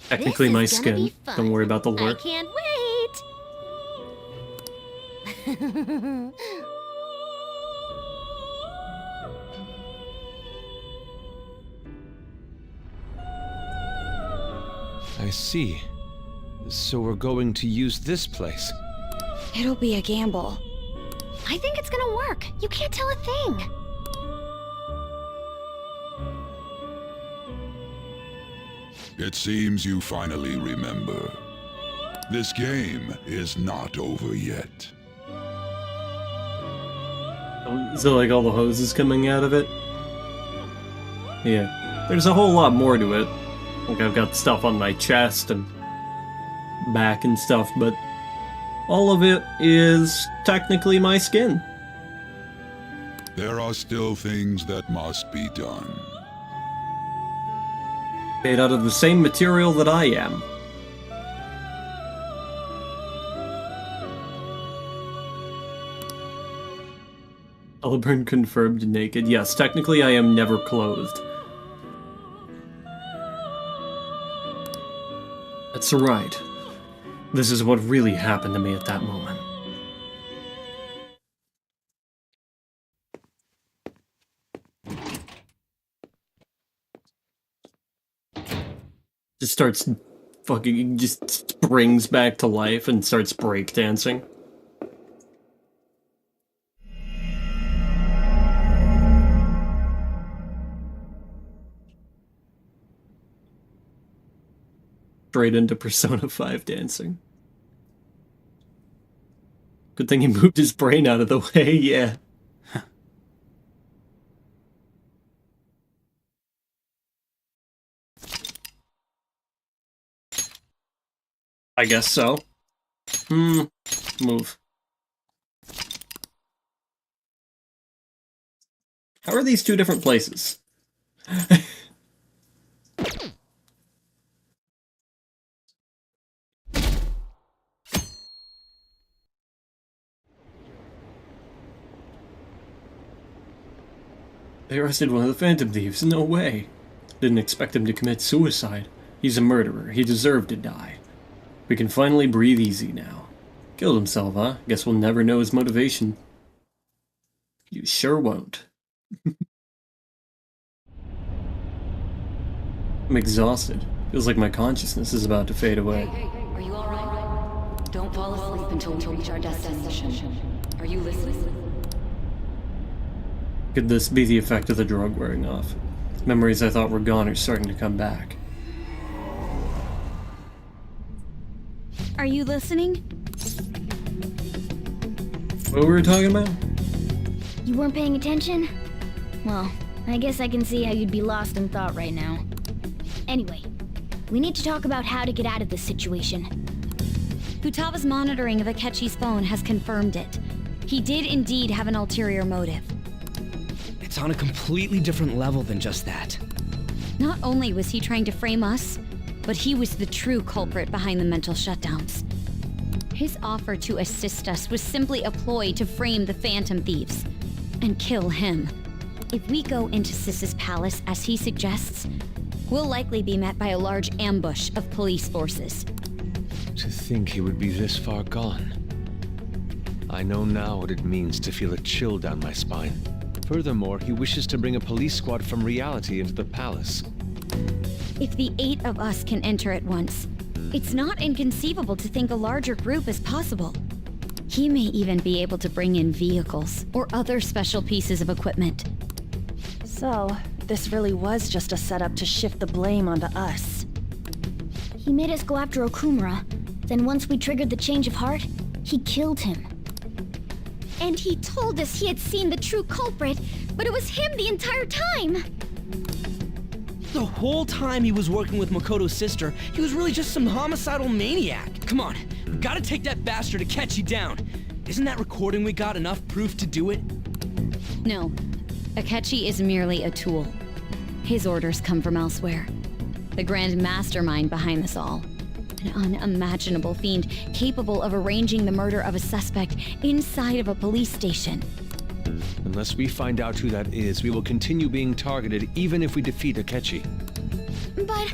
Technically my skin. Don't worry about the I lore. can't wait. I see. So we're going to use this place. It'll be a gamble. I think it's gonna work. You can't tell a thing. It seems you finally remember. This game is not over yet. So like all the hoses coming out of it? Yeah. There's a whole lot more to it. Like I've got stuff on my chest and back and stuff, but all of it is technically my skin. There are still things that must be done. Made out of the same material that I am. Oliburn confirmed naked. Yes, technically I am never clothed. That's right. This is what really happened to me at that moment. Just starts fucking, just springs back to life and starts breakdancing. Straight into Persona 5 dancing. Good thing he moved his brain out of the way, yeah. I guess so. Move. How are these two different places? They arrested one of the Phantom Thieves. No way. Didn't expect him to commit suicide. He's a murderer. He deserved to die. We can finally breathe easy now. Killed himself, huh? Guess we'll never know his motivation. You sure won't. I'm exhausted. Feels like my consciousness is about to fade away. Hey, are you alright? Don't fall asleep until we reach our destination. Are you listening? Could this be the effect of the drug wearing off? Memories I thought were gone are starting to come back. Are you listening? What were we talking about? You weren't paying attention? Well, I guess I can see how you'd be lost in thought right now. Anyway, we need to talk about how to get out of this situation. Futaba's monitoring of Akechi's phone has confirmed it. He did indeed have an ulterior motive. It's on a completely different level than just that. Not only was he trying to frame us, but he was the true culprit behind the mental shutdowns. His offer to assist us was simply a ploy to frame the Phantom Thieves and kill him. If we go into Sis's palace as he suggests, we'll likely be met by a large ambush of police forces. To think he would be this far gone. I know now what it means to feel a chill down my spine. Furthermore, he wishes to bring a police squad from reality into the palace. If the 8 of us can enter at once, it's not inconceivable to think a larger group is possible. He may even be able to bring in vehicles or other special pieces of equipment. So, this really was just a setup to shift the blame onto us. He made us go after Okumura. Then once we triggered the change of heart, he killed him. And he told us he had seen the true culprit, but it was him the entire time! The whole time he was working with Makoto's sister, he was really just some homicidal maniac. Come on, gotta take that bastard Akechi down. Isn't that recording we got enough proof to do it? No, Akechi is merely a tool. His orders come from elsewhere. The grand mastermind behind this all. An unimaginable fiend capable of arranging the murder of a suspect inside of a police station. Unless we find out who that is, we will continue being targeted even if we defeat Akechi. But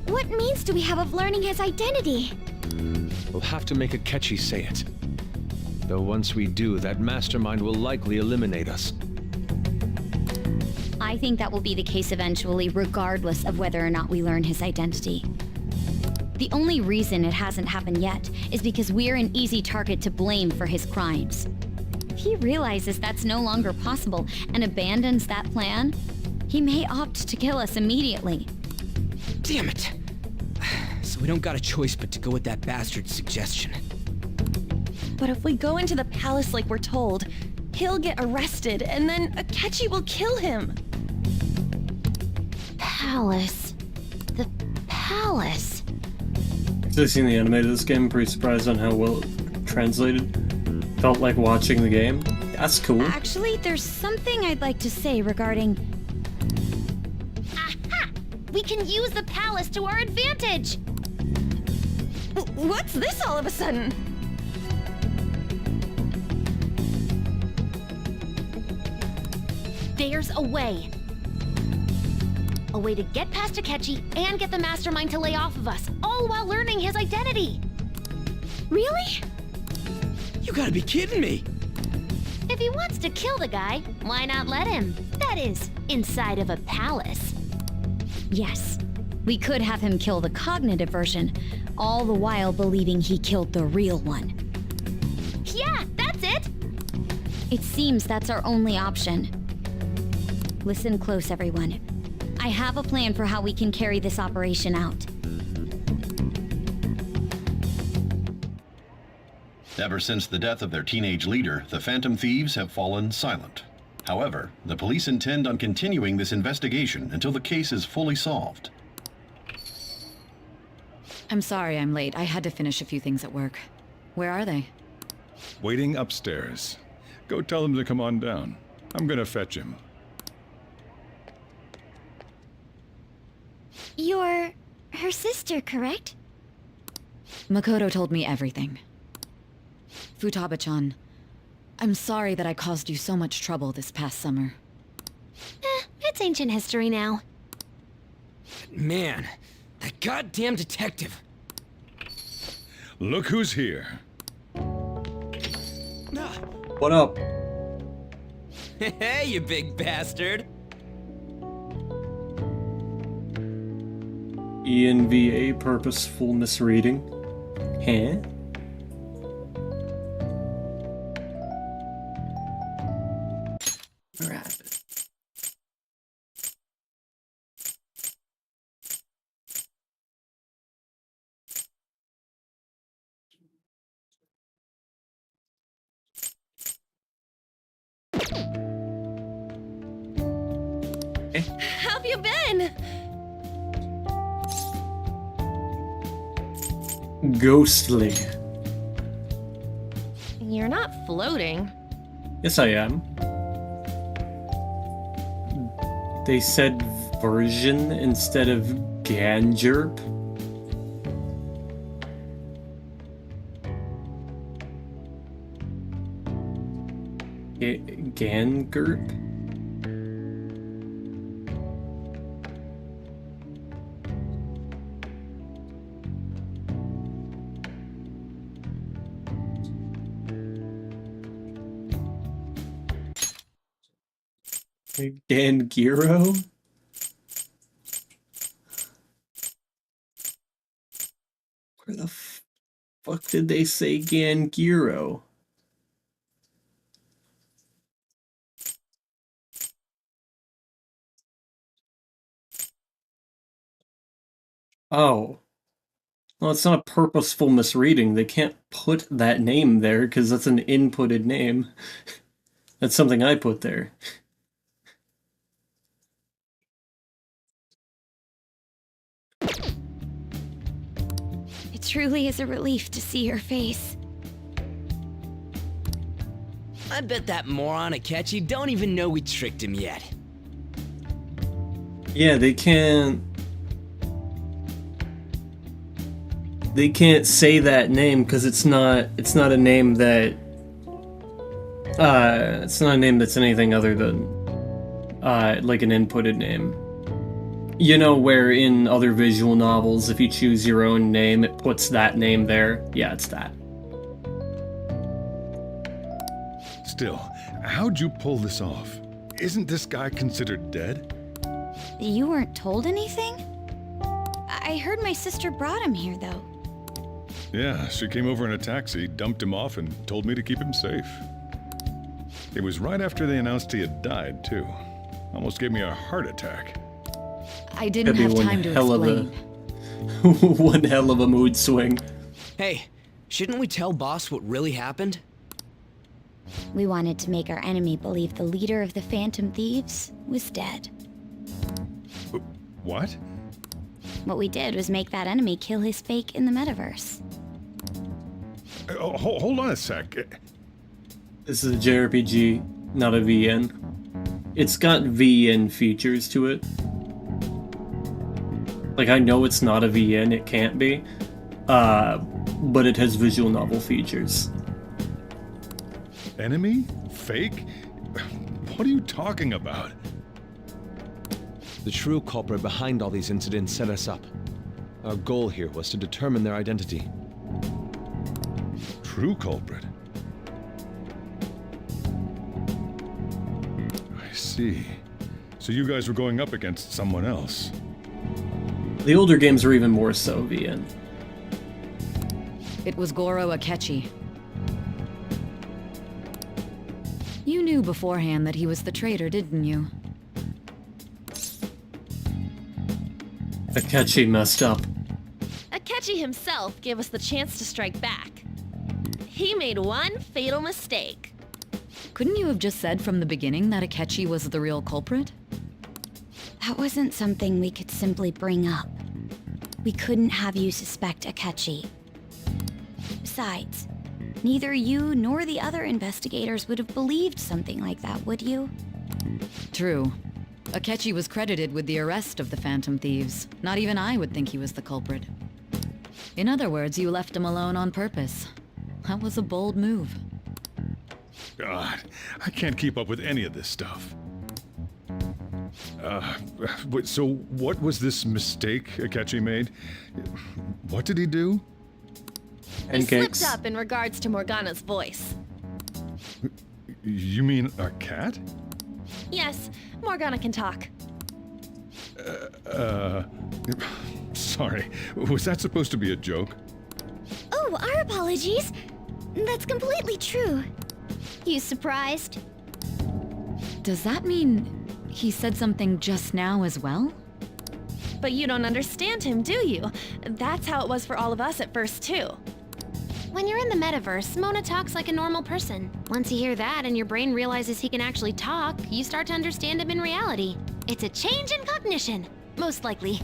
what means do we have of learning his identity? We'll have to make Akechi say it. Though once we do, that mastermind will likely eliminate us. I think that will be the case eventually, regardless of whether or not we learn his identity. The only reason it hasn't happened yet is because we're an easy target to blame for his crimes. If he realizes that's no longer possible and abandons that plan, he may opt to kill us immediately. Damn it! So we don't got a choice but to go with that bastard's suggestion. But if we go into the palace like we're told, he'll get arrested and then Akechi will kill him. Palace. The palace. Actually seen the animated of this game, I'm pretty surprised on how well it translated. Felt like watching the game. That's cool. Actually, there's something I'd like to say regarding... Aha! We can use the palace to our advantage! What's this all of a sudden? There's a way. A way to get past Akechi and get the mastermind to lay off of us, all while learning his identity. Really? You gotta be kidding me! If he wants to kill the guy, why not let him? That is, inside of a palace. Yes, we could have him kill the cognitive version, all the while believing he killed the real one. Yeah, that's it! It seems that's our only option. Listen close, everyone. I have a plan for how we can carry this operation out. Ever since the death of their teenage leader, the Phantom Thieves have fallen silent. However, the police intend on continuing this investigation until the case is fully solved. I'm sorry I'm late. I had to finish a few things at work. Where are they? Waiting upstairs. Go tell him to come on down. I'm gonna fetch him. You're her sister, correct? Makoto told me everything. Futaba-chan, I'm sorry that I caused you so much trouble this past summer. It's ancient history now. Man, that goddamn detective. Look who's here. What up? Hey, you big bastard. ENVA purposeful misreading. Huh? Rabbit. How have you been? Ghostly. You're not floating. Yes, I am. They said version instead of Ganjerp. Gangerp? Gangiro? Where the fuck did they say Gangiro? Oh. Well, it's not a purposeful misreading. They can't put that name there because that's an inputted name. That's something I put there. It truly is a relief to see your face. I bet that moron Akechi don't even know we tricked him yet. Yeah, they can't say that name because it's not a name that it's not a name that's anything other than like an inputted name. You know, where in other visual novels, if you choose your own name, it puts that name there. Yeah, it's that. Still, how'd you pull this off? Isn't this guy considered dead? You weren't told anything? I heard my sister brought him here, though. Yeah, she came over in a taxi, dumped him off, and told me to keep him safe. It was right after they announced he had died, too. Almost gave me a heart attack. I didn't have time to explain. One hell of a mood swing. Hey, shouldn't we tell boss what really happened? We wanted to make our enemy believe the leader of the Phantom Thieves was dead. What? What we did was make that enemy kill his fake in the metaverse. Hold on a sec. This is a JRPG, not a VN. It's got VN features to it. Like, I know it's not a VN, it can't be. But it has visual novel features. Enemy? Fake? What are you talking about? The true culprit behind all these incidents set us up. Our goal here was to determine their identity. True culprit? I see. So you guys were going up against someone else. The older games are even more so VN. It was Goro Akechi. You knew beforehand that he was the traitor, didn't you? Akechi messed up. Akechi himself gave us the chance to strike back. He made one fatal mistake. Couldn't you have just said from the beginning that Akechi was the real culprit? That wasn't something we could simply bring up. We couldn't have you suspect Akechi. Besides, Neither you nor the other investigators would have believed something like that, would you? True. Akechi was credited with the arrest of the Phantom Thieves. Not even I would think he was the culprit. In other words, you left him alone on purpose. That was a bold move. God, I can't keep up with any of this stuff. So what was this mistake Akechi made? What did he do? He slipped up in regards to Morgana's voice. You mean a cat? Yes, Morgana can talk. Sorry. Was that supposed to be a joke? Oh, our apologies. That's completely true. You surprised? Does that mean he said something just now as well? But you don't understand him, do you? That's how it was for all of us at first, too. When you're in the metaverse, Mona talks like a normal person. Once you hear that and your brain realizes he can actually talk, you start to understand him in reality. It's a change in cognition, most likely.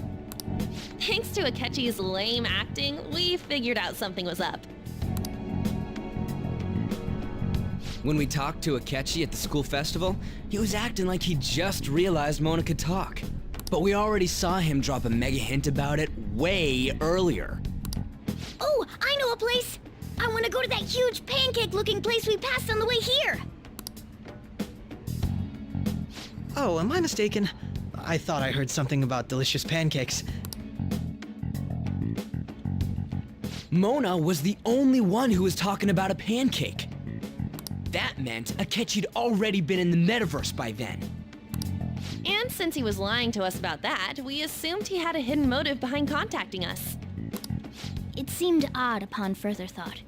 Thanks to Akechi's lame acting, we figured out something was up. When we talked to Akechi at the school festival, he was acting like he just realized Mona could talk. But we already saw him drop a mega hint about it way earlier. Oh, I know a place! I want to go to that huge pancake-looking place we passed on the way here! Oh, am I mistaken? I thought I heard something about delicious pancakes. Mona was the only one who was talking about a pancake. That meant Akechi'd already been in the metaverse by then. And since he was lying to us about that, we assumed he had a hidden motive behind contacting us. It seemed odd upon further thought.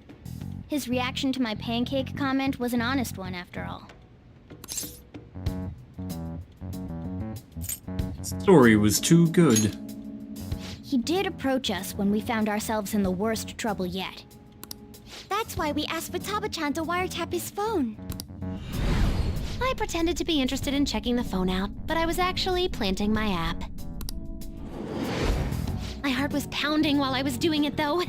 His reaction to my pancake comment was an honest one, after all. Story was too good. He did approach us when we found ourselves in the worst trouble yet. That's why we asked Futaba-chan to wiretap his phone. I pretended to be interested in checking the phone out, but I was actually planting my app. My heart was pounding while I was doing it, though.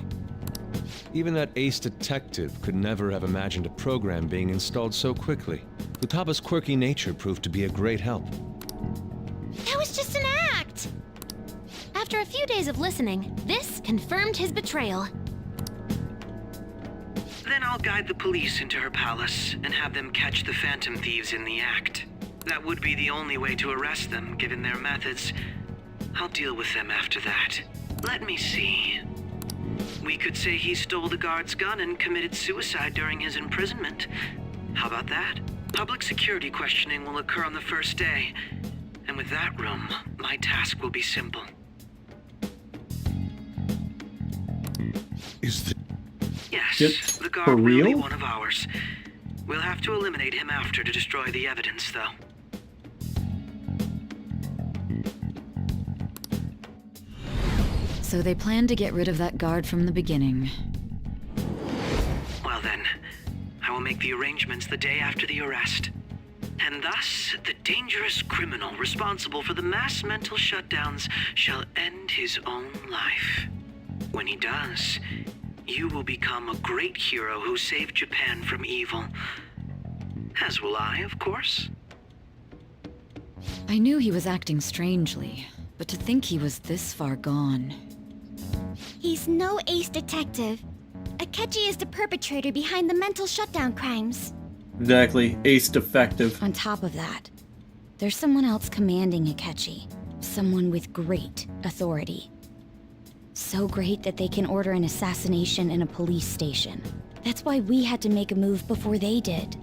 Even that ace detective could never have imagined a program being installed so quickly. Futaba's quirky nature proved to be a great help. That was just an act! After a few days of listening, this confirmed his betrayal. Then I'll guide the police into her palace and have them catch the Phantom Thieves in the act. That would be the only way to arrest them, given their methods. I'll deal with them after that. Let me see. We could say he stole the guard's gun and committed suicide during his imprisonment. How about that? Public security questioning will occur on the first day. And with that room, my task will be simple. Is the... Yes, the guard for will real? be one of ours. We'll have to eliminate him after to destroy the evidence, though. So they planned to get rid of that guard from the beginning. Well then, I will make the arrangements the day after the arrest. And thus, the dangerous criminal responsible for the mass mental shutdowns shall end his own life. When he does, you will become a great hero who saved Japan from evil. As will I, of course. I knew he was acting strangely, but to think he was this far gone. He's no ace detective. Akechi is the perpetrator behind the mental shutdown crimes. Exactly. Ace defective. On top of that, there's someone else commanding Akechi. Someone with great authority. So great that they can order an assassination in a police station. That's why we had to make a move before they did.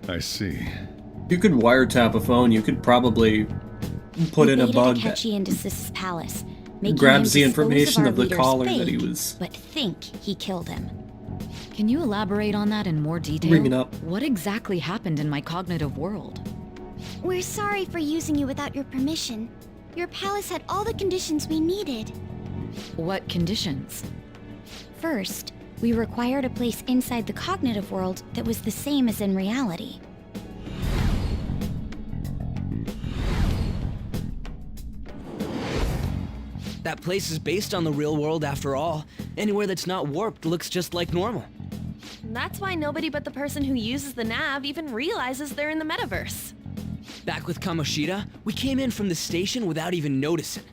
I see. You could wiretap a phone, you could probably put in a bug that Akechi into Sis's palace, making grabs the him dispose information our of the leader's caller fake, that he was... but think he killed him. Can you elaborate on that in more detail? Bring it up. What exactly happened in my cognitive world? We're sorry for using you without your permission. Your palace had all the conditions we needed. What conditions? First, we required a place inside the cognitive world that was the same as in reality. That place is based on the real world after all. Anywhere that's not warped looks just like normal. That's why nobody but the person who uses the nav even realizes they're in the metaverse. Back with Kamoshida, we came in from the station without even noticing.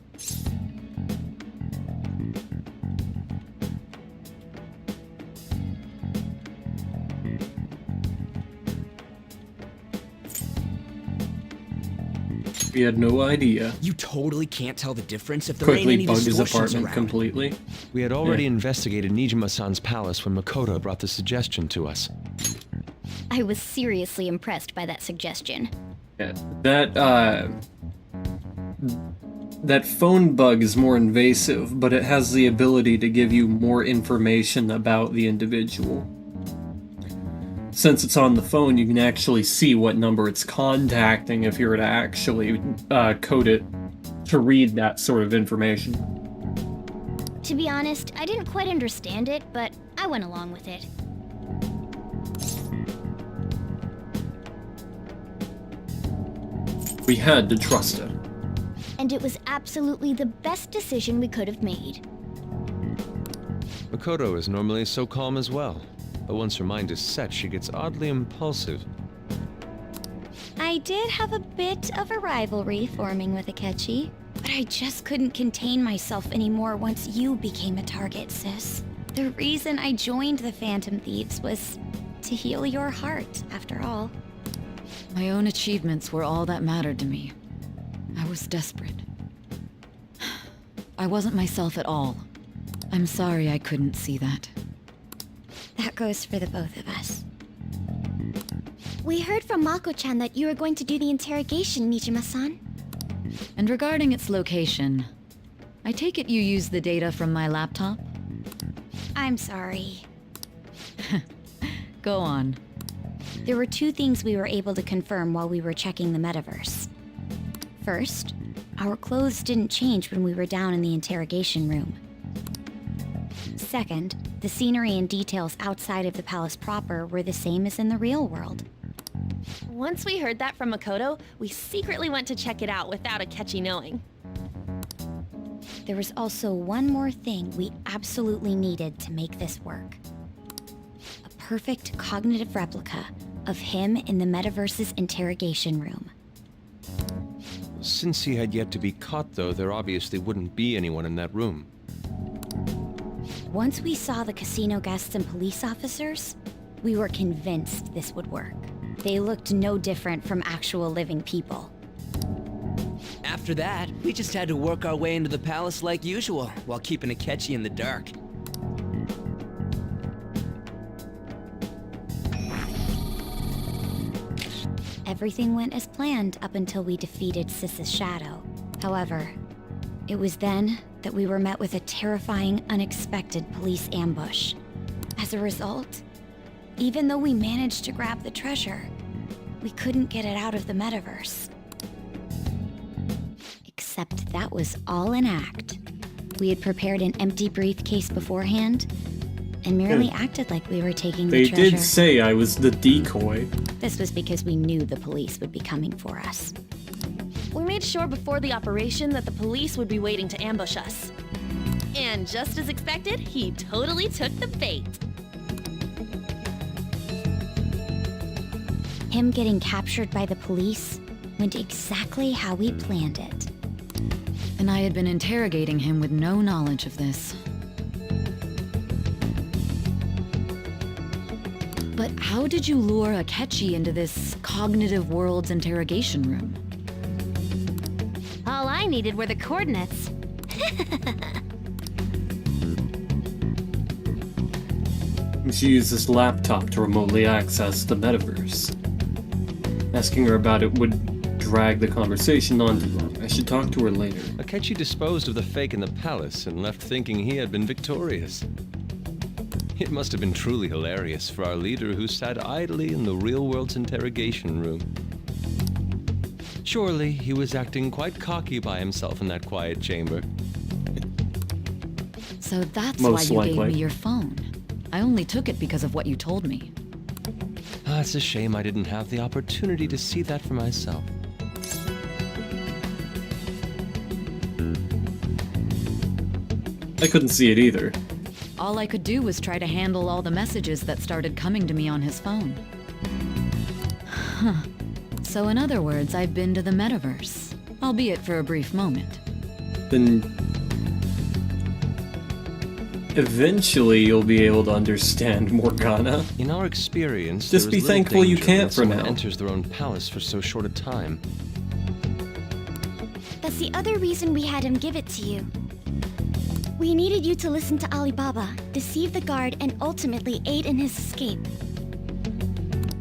We had no idea. You totally can't tell the difference if there ain't Quickly any bugged his distortions apartment around. completely. We had already investigated Nijima-san's palace when Makoto brought the suggestion to us. I was seriously impressed by that suggestion. Yeah, that phone bug is more invasive, but it has the ability to give you more information about the individual. Since it's on the phone, you can actually see what number it's contacting if you were to actually code it to read that sort of information. To be honest, I didn't quite understand it, but I went along with it. We had to trust it. And it was absolutely the best decision we could have made. Makoto is normally so calm as well, but once her mind is set, she gets oddly impulsive. I did have a bit of a rivalry forming with Akechi, but I just couldn't contain myself anymore once you became a target, sis. The reason I joined the Phantom Thieves was to heal your heart, after all. My own achievements were all that mattered to me. I was desperate. I wasn't myself at all. I'm sorry I couldn't see that. That goes for the both of us. We heard from Mako-chan that you were going to do the interrogation, Nijima-san. And regarding its location, I take it you used the data from my laptop? I'm sorry. Go on. There were two things we were able to confirm while we were checking the metaverse. First, our clothes didn't change when we were down in the interrogation room. Second, the scenery and details outside of the palace proper were the same as in the real world. Once we heard that from Makoto, we secretly went to check it out without Akechi knowing. There was also one more thing we absolutely needed to make this work. A perfect cognitive replica of him in the metaverse's interrogation room. Since he had yet to be caught, though, there obviously wouldn't be anyone in that room. Once we saw the casino guests and police officers, we were convinced this would work. They looked no different from actual living people. After that, we just had to work our way into the palace like usual, while keeping Akechi in the dark. Everything went as planned up until we defeated Sis's shadow. However, it was then that we were met with a terrifying, unexpected police ambush. As a result, even though we managed to grab the treasure, we couldn't get it out of the metaverse. Except that was all an act. We had prepared an empty briefcase beforehand, and merely acted like we were taking the treasure. They did say I was the decoy. This was because we knew the police would be coming for us. We made sure before the operation that the police would be waiting to ambush us. And just as expected, he totally took the bait. Him getting captured by the police went exactly how we planned it. And I had been interrogating him with no knowledge of this. But how did you lure Akechi into this cognitive world's interrogation room? All I needed were the coordinates. She used this laptop to remotely access the metaverse. Asking her about it would drag the conversation on too long. I should talk to her later. Akechi disposed of the fake in the palace and left thinking he had been victorious. It must have been truly hilarious for our leader who sat idly in the real world's interrogation room. Surely he was acting quite cocky by himself in that quiet chamber. So that's Most why you likely. gave me your phone. I only took it because of what you told me. It's a shame I didn't have the opportunity to see that for myself. I couldn't see it either. All I could do was try to handle all the messages that started coming to me on his phone. Huh. So in other words, I've been to the metaverse, albeit for a brief moment. Then eventually you'll be able to understand Morgana. In our experience, just there be is little thankful you danger can't when for someone now. enters their own palace for so short a time. That's the other reason we had him give it to you. We needed you to listen to Alibaba, deceive the guard, and ultimately aid in his escape.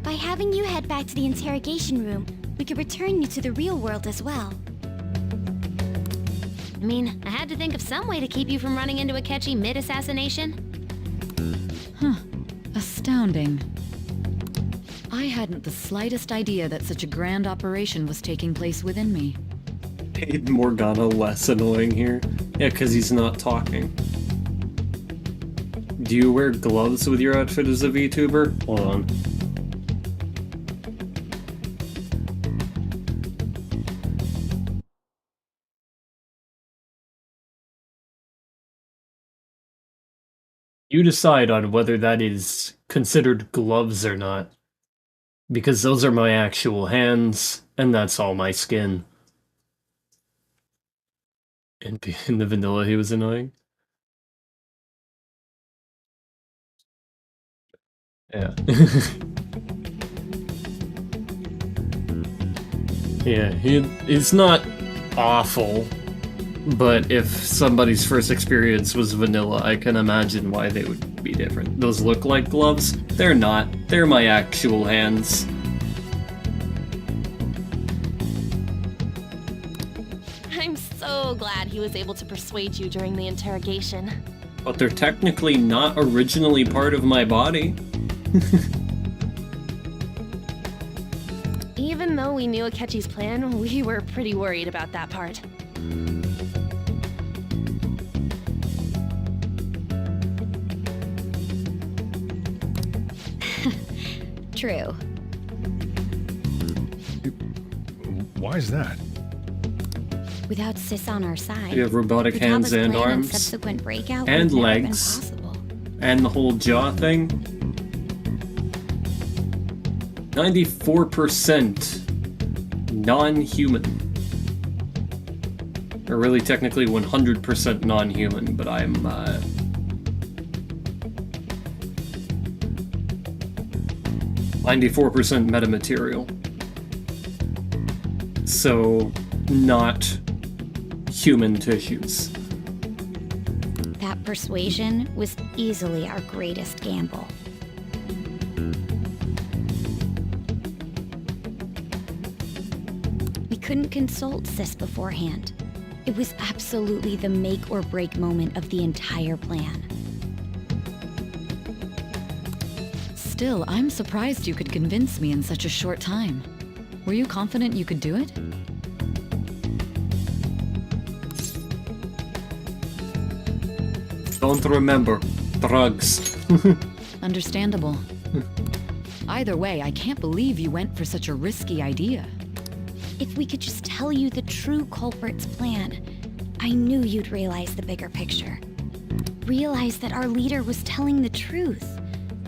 By having you head back to the interrogation room, we could return you to the real world as well. I mean, I had to think of some way to keep you from running into Akechi mid-assassination. Huh. Astounding. I hadn't the slightest idea that such a grand operation was taking place within me. Made Morgana less annoying here. Yeah, because he's not talking. Do you wear gloves with your outfit as a VTuber? Hold on. You decide on whether that is considered gloves or not. Because those are my actual hands, and that's all my skin. In the vanilla, he was annoying. Yeah. Yeah, he's not awful, but if somebody's first experience was vanilla, I can imagine why they would be different. Those look like gloves? They're not. They're my actual hands. I'm so glad he was able to persuade you during the interrogation. But they're technically not originally part of my body. Even though we knew Akechi's plan, we were pretty worried about that part. True. Why is that? Without Sis on our side, You have robotic Futaba's hands and plan arms. subsequent breakout And would never been legs. possible. And the whole jaw thing. 94% non-human. Or really technically 100% non-human, but I'm 94% metamaterial. So, not human tissues. That persuasion was easily our greatest gamble. We couldn't consult Sis beforehand. It was absolutely the make or break moment of the entire plan. Still, I'm surprised you could convince me in such a short time. Were you confident you could do it? Don't remember. Drugs. Understandable. Either way, I can't believe you went for such a risky idea. If we could just tell you the true culprit's plan, I knew you'd realize the bigger picture. Realize that our leader was telling the truth,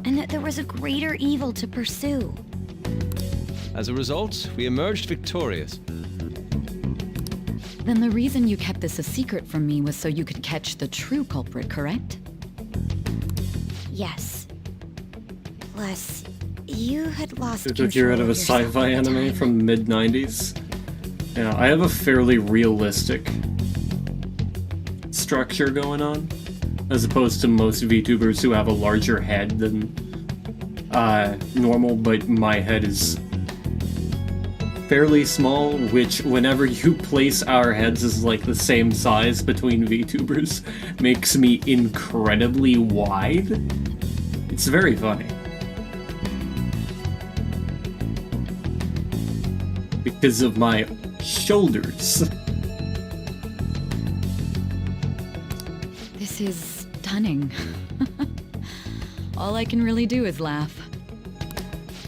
and that there was a greater evil to pursue. As a result, we emerged victorious. Then the reason you kept this a secret from me was so you could catch the true culprit, correct? Yes. Plus, you had lost It took you out of a sci-fi anime from the mid-90s. Yeah, I have a fairly realistic structure going on, as opposed to most VTubers who have a larger head than normal, but my head is fairly small, which whenever you place our heads as like the same size between VTubers makes me incredibly wide. It's very funny. Because of my shoulders. This is stunning. All I can really do is laugh.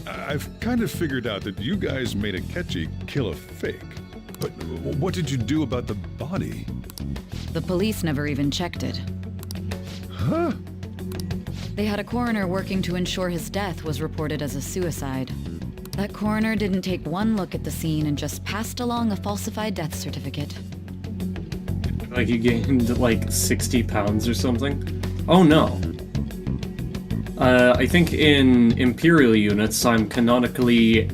I've kind of figured out that you guys made Akechi kill a fake. But what did you do about the body? The police never even checked it. They had a coroner working to ensure his death was reported as a suicide. That coroner didn't take one look at the scene and just passed along a falsified death certificate. Like you gained like 60 pounds or something? Oh no. I think in Imperial units I'm canonically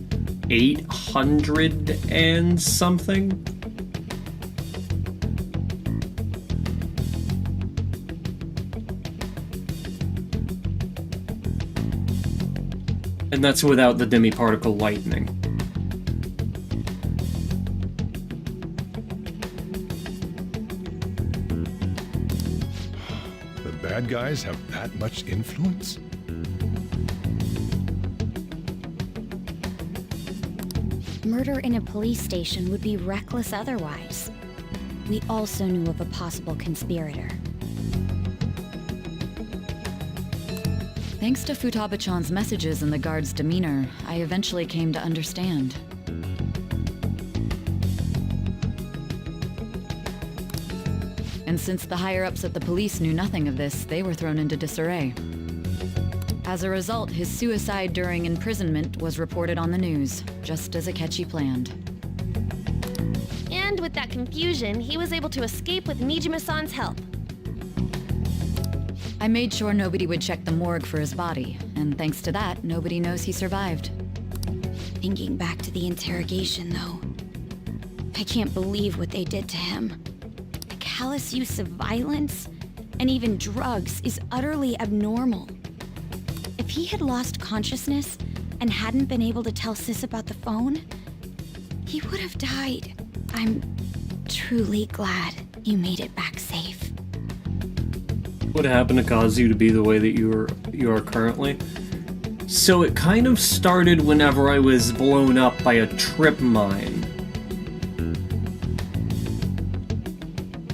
800 and something? And that's without the demi-particle lightning. The bad guys have that much influence? Murder in a police station would be reckless otherwise. We also knew of a possible conspirator. Thanks to Futaba-chan's messages and the guard's demeanor, I eventually came to understand. And since the higher-ups at the police knew nothing of this, they were thrown into disarray. As a result, his suicide during imprisonment was reported on the news, just as Akechi planned. And with that confusion, he was able to escape with Nijima-san's help. I made sure nobody would check the morgue for his body, and thanks to that, nobody knows he survived. Thinking back to the interrogation, though, I can't believe what they did to him. The callous use of violence, and even drugs, is utterly abnormal. If he had lost consciousness and hadn't been able to tell Sis about the phone, he would have died. I'm truly glad you made it back safe. What happened to cause you to be the way that you are currently? So it kind of started whenever I was blown up by a trip mine.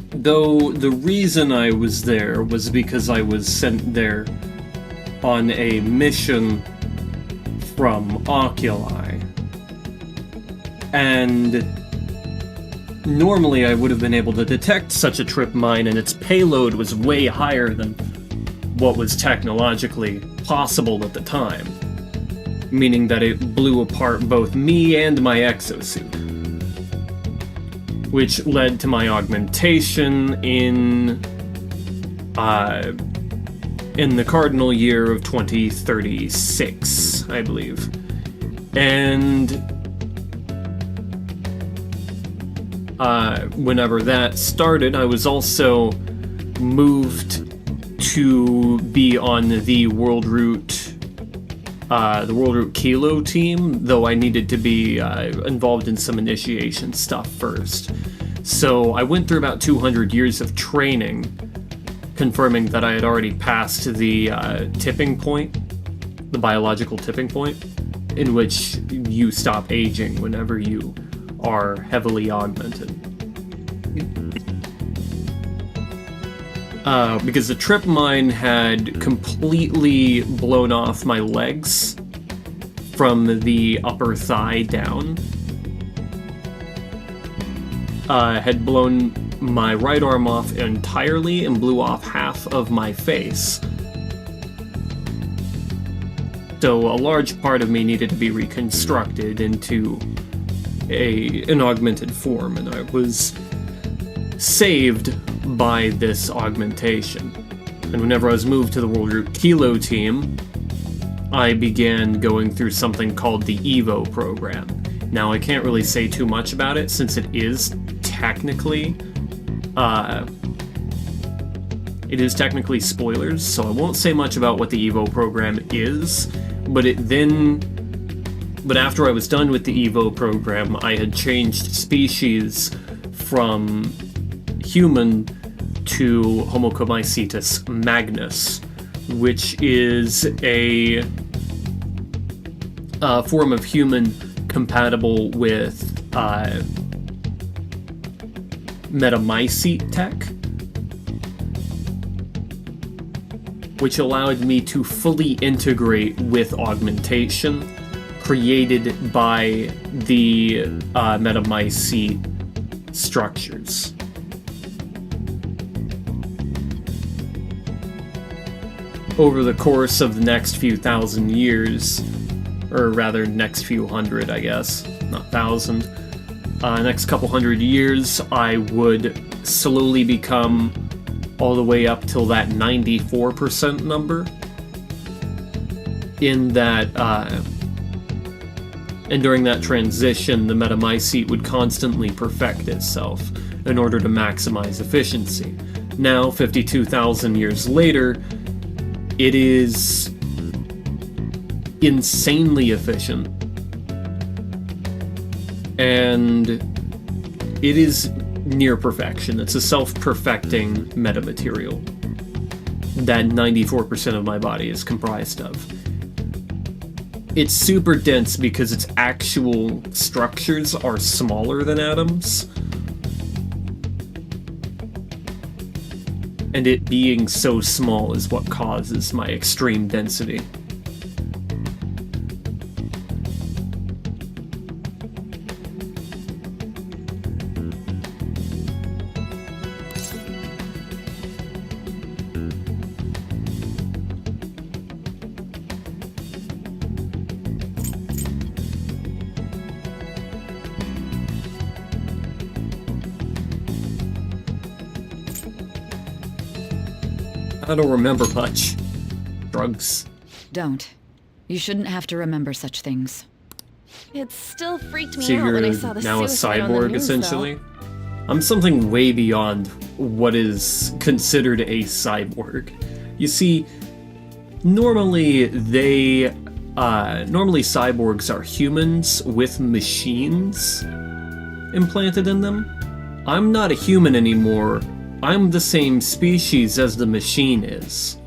Though the reason I was there was because I was sent there on a mission from Oculi. And normally I would have been able to detect such a trip mine, and its payload was way higher than what was technologically possible at the time, meaning that it blew apart both me and my exosuit, which led to my augmentation in the cardinal year of 2036, I believe. And whenever that started, I was also moved to be on the World Route Kilo team, though I needed to be involved in some initiation stuff first. So I went through about 200 years of training, confirming that I had already passed the tipping point, the biological tipping point, in which you stop aging whenever you are heavily augmented. Because the trip mine had completely blown off my legs from the upper thigh down. Had blown my right arm off entirely and blew off half of my face. So a large part of me needed to be reconstructed into an augmented form, and I was saved by this augmentation. And whenever I was moved to the World Route Kilo team, I began going through something called the EVO program. Now, I can't really say too much about it since it is technically spoilers, so I won't say much about what the EVO program is, but after I was done with the EVO program, I had changed species from human to Homocomycetus magnus, which is a form of human compatible with metamycete tech, which allowed me to fully integrate with augmentation created by the metamycete structures. over the course of the next few thousand years, or rather next few hundred, I guess, not thousand, next couple hundred years, I would slowly become all the way up till that 94% number. In that, and during that transition, the metamycete would constantly perfect itself in order to maximize efficiency. Now, 52,000 years later, it is insanely efficient. And it is near perfection. It's a self-perfecting metamaterial that 94% of my body is comprised of. It's super dense because its actual structures are smaller than atoms. And it being so small is what causes my extreme density. I don't remember much. Drugs. Don't. You shouldn't have to remember such things. It still freaked me So out when I you're saw the now a suicide on the cyborg, news, essentially? though. I'm something way beyond what is considered a cyborg. You see, normally cyborgs are humans with machines implanted in them. I'm not a human anymore. I'm the same species as the machine is.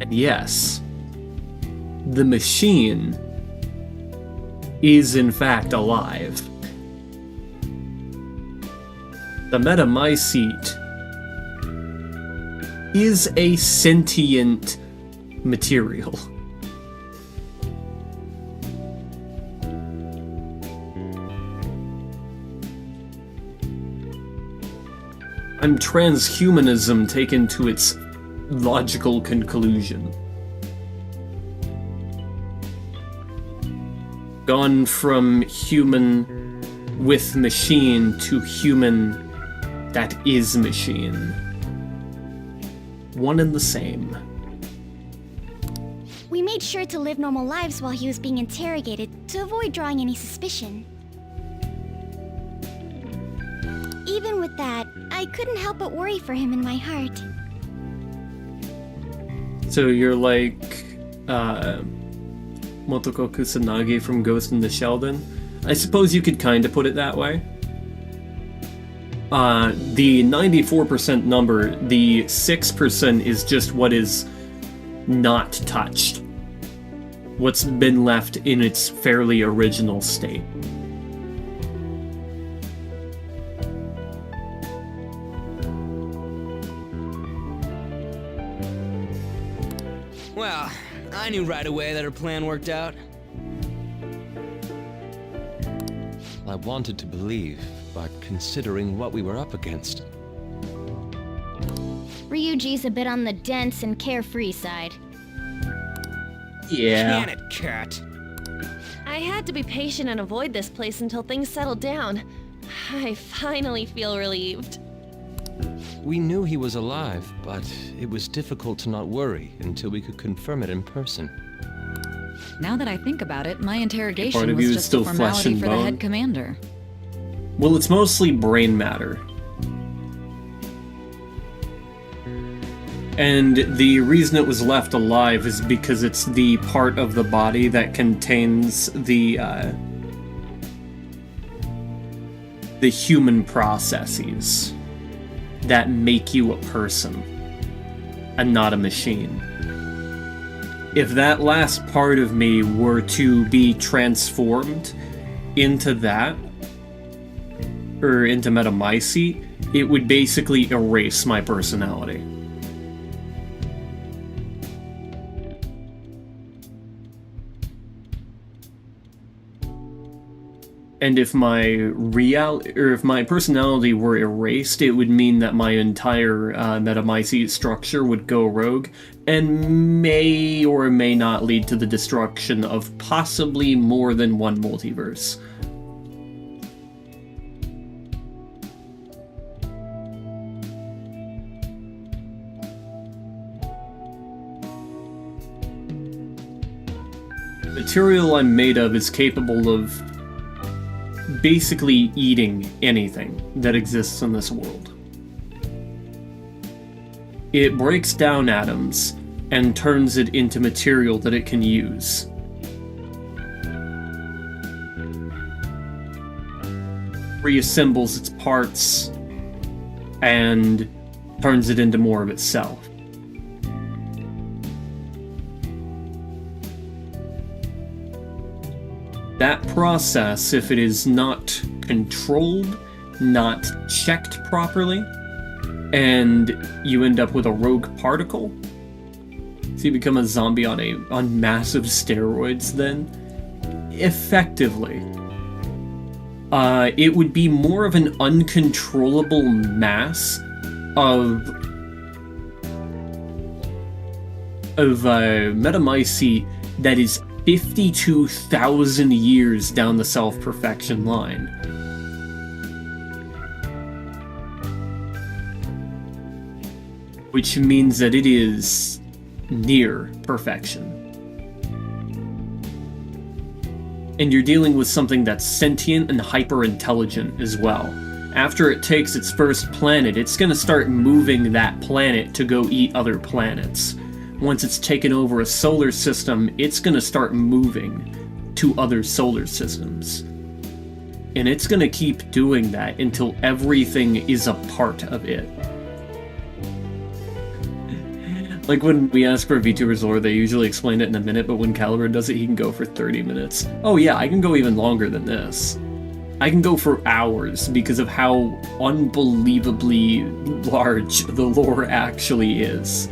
And yes, the machine is in fact alive. The metamycete is a sentient material. I'm transhumanism taken to its logical conclusion. Gone from human with machine to human that is machine. One and the same. We made sure to live normal lives while he was being interrogated to avoid drawing any suspicion. Even with that, I couldn't help but worry for him in my heart. So you're like Motoko Kusanagi from Ghost in the Shell then? I suppose you could kind of put it that way. The 94% number, the 6% is just what is not touched. What's been left in its fairly original state. Well, I knew right away that her plan worked out. I wanted to believe, but considering what we were up against. Ryuji's a bit on the dense and carefree side. Yeah. Can it, cat? I had to be patient and avoid this place until things settled down. I finally feel relieved. We knew he was alive, but it was difficult to not worry until we could confirm it in person. Now that I think about it, my Part interrogation of was you is just still a flesh formality and for the bone. head commander. Well, it's mostly brain matter. And the reason it was left alive is because it's the part of the body that contains the human processes that make you a person and not a machine. If that last part of me were to be transformed into that, or into metamycete, it would basically erase my personality. And if my if my personality were erased, it would mean that my entire metamycete structure would go rogue, and may or may not lead to the destruction of possibly more than one multiverse. The material I'm made of is capable of basically eating anything that exists in this world. It breaks down atoms and turns it into material that it can use. Reassembles its parts and turns it into more of itself. That process, if it is not controlled, not checked properly, and you end up with a rogue particle, so you become a zombie on massive steroids then, effectively, it would be more of an uncontrollable mass of metamycete that is 52,000 years down the self-perfection line. Which means that it is near perfection. And you're dealing with something that's sentient and hyper-intelligent as well. After it takes its first planet, it's gonna start moving that planet to go eat other planets. Once it's taken over a solar system, it's going to start moving to other solar systems. And it's going to keep doing that until everything is a part of it. Like when we ask for a VTuber's lore, they usually explain it in a minute, but when Caliber does it, he can go for 30 minutes. Oh yeah, I can go even longer than this. I can go for hours because of how unbelievably large the lore actually is.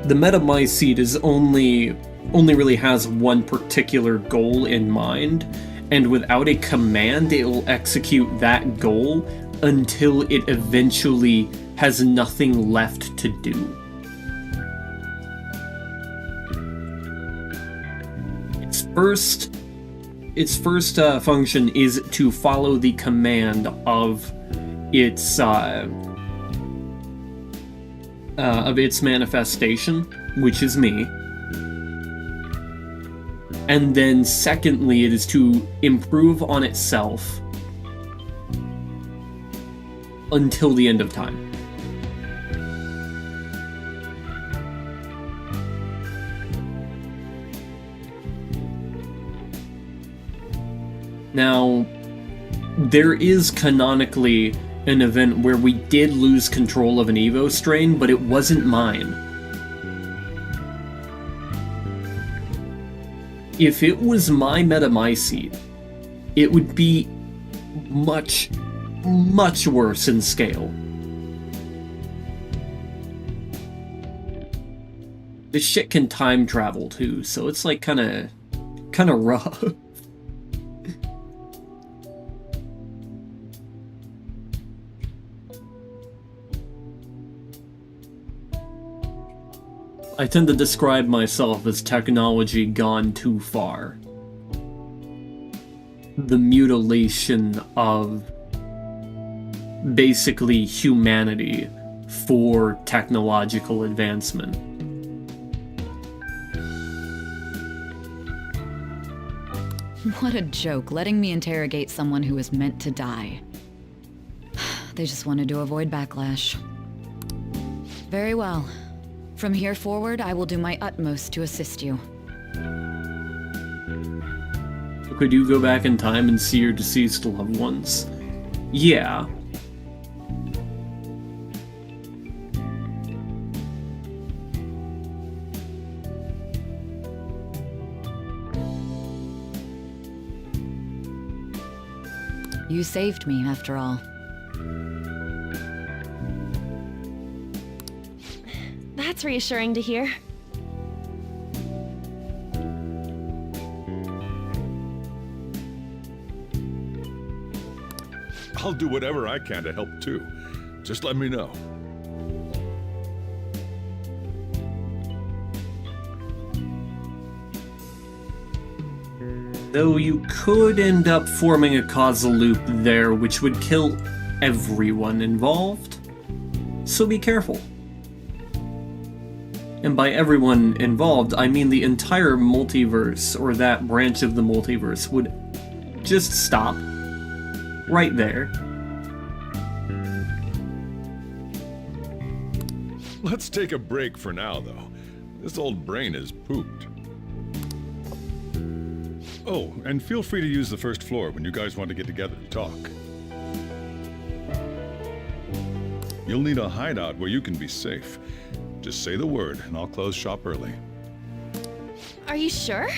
The metamycete is only really has one particular goal in mind, and without a command, it will execute that goal until it eventually has nothing left to do. Its first function is to follow the command of its manifestation, which is me. And then secondly, it is to improve on itself until the end of time. Now, there is canonically an event where we did lose control of an Evo strain, but it wasn't mine. If it was my metamycete, it would be much, much worse in scale. This shit can time travel too, so it's like kinda rough. I tend to describe myself as technology gone too far. The mutilation of basically humanity for technological advancement. What a joke, letting me interrogate someone who was meant to die. They just wanted to avoid backlash. Very well. From here forward, I will do my utmost to assist you. Could you go back in time and see your deceased loved ones? Yeah. You saved me, after all. That's reassuring to hear. I'll do whatever I can to help too. Just let me know. Though you could end up forming a causal loop there which would kill everyone involved. So be careful. And by everyone involved, I mean the entire multiverse, or that branch of the multiverse, would just stop. Right there. Let's take a break for now, though. This old brain is pooped. Oh, and feel free to use the first floor when you guys want to get together to talk. You'll need a hideout where you can be safe. Just say the word, and I'll close shop early. Are you sure?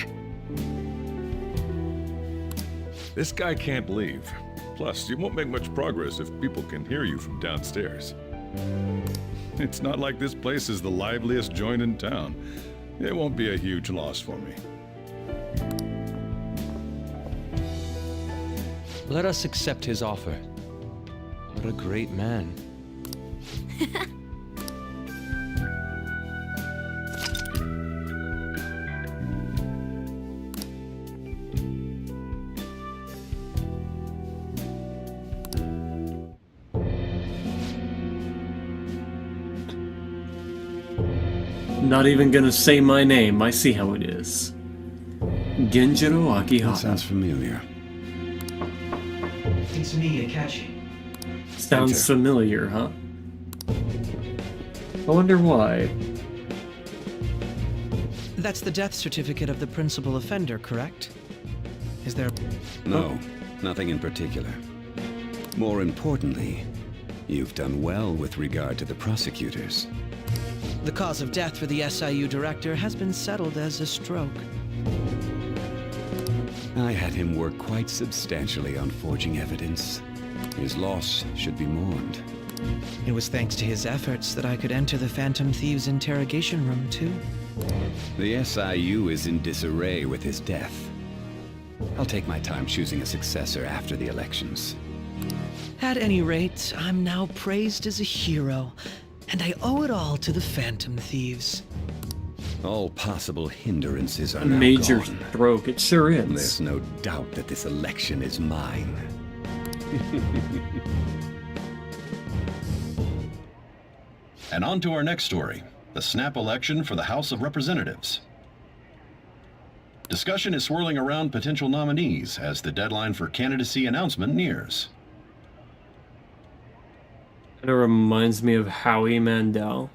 This guy can't leave. Plus, you won't make much progress if people can hear you from downstairs. It's not like this place is the liveliest joint in town. It won't be a huge loss for me. Let us accept his offer. What a great man. Not even gonna say my name, I see how it is. Genjiro AKIHARA. That sounds familiar. It's me, Akachi. Sounds familiar, huh? I wonder why. That's the death certificate of the principal offender, correct? Is there... No, nothing in particular. More importantly, you've done well with regard to the prosecutors. The cause of death for the SIU director has been settled as a stroke. I had him work quite substantially on forging evidence. His loss should be mourned. It was thanks to his efforts that I could enter the Phantom Thieves' interrogation room, too. The SIU is in disarray with his death. I'll take my time choosing a successor after the elections. At any rate, I'm now praised as a hero, and I owe it all to the Phantom Thieves. All possible hindrances are now Major gone. stroke, it sure is. There's no doubt that this election is mine. And on to our next story, the snap election for the House of Representatives. Discussion is swirling around potential nominees as the deadline for candidacy announcement nears. Kind of reminds me of Howie Mandel.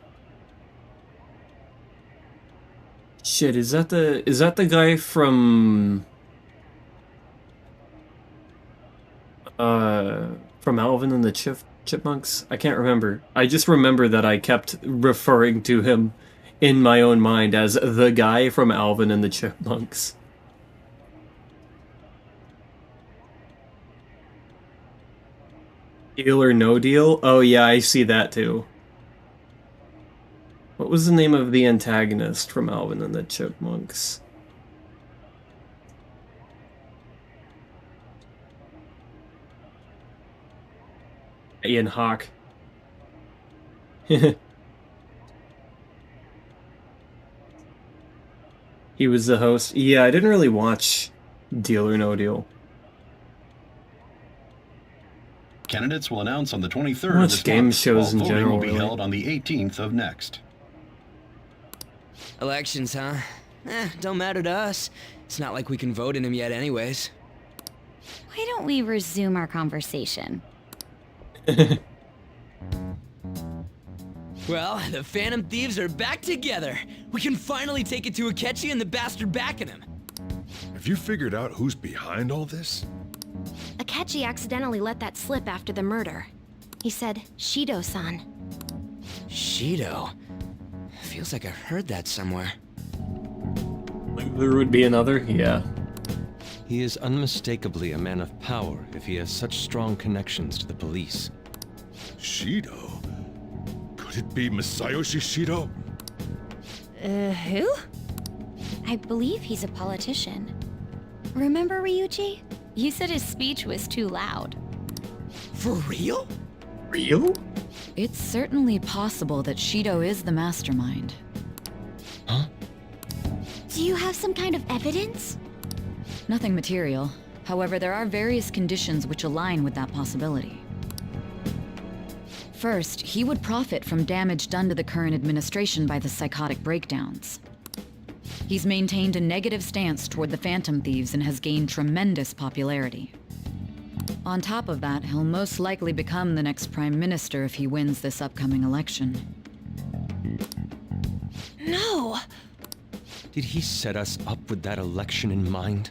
Shit, is that the guy from Alvin and the Chipmunks? I can't remember. I just remember that I kept referring to him in my own mind as the guy from Alvin and the Chipmunks. Deal or No Deal? Oh yeah, I see that too. What was the name of the antagonist from Alvin and the Chipmunks? Ian Hawke. He was the host. Yeah, I didn't really watch Deal or No Deal. Candidates will announce on the 23rd I of watch this game month, shows while in voting general, will be really. held on the 18th of next. Elections, huh? Don't matter to us. It's not like we can vote in them yet anyways. Why don't we resume our conversation? Well, the Phantom Thieves are back together. We can finally take it to Akechi and the bastard backing him. Have you figured out who's behind all this? Akechi accidentally let that slip after the murder. He said, Shido-san. Shido? Feels like I heard that somewhere. Like there would be another? Yeah. He is unmistakably a man of power if he has such strong connections to the police. Shido? Could it be Masayoshi Shido? Who? I believe he's a politician. Remember Ryuji? You said his speech was too loud. For real? Real? It's certainly possible that Shido is the mastermind. Do you have some kind of evidence? Nothing material. However, there are various conditions which align with that possibility. First, he would profit from damage done to the current administration by the psychotic breakdowns. He's maintained a negative stance toward the Phantom Thieves and has gained tremendous popularity. On top of that, he'll most likely become the next Prime Minister if he wins this upcoming election. No! Did he set us up with that election in mind?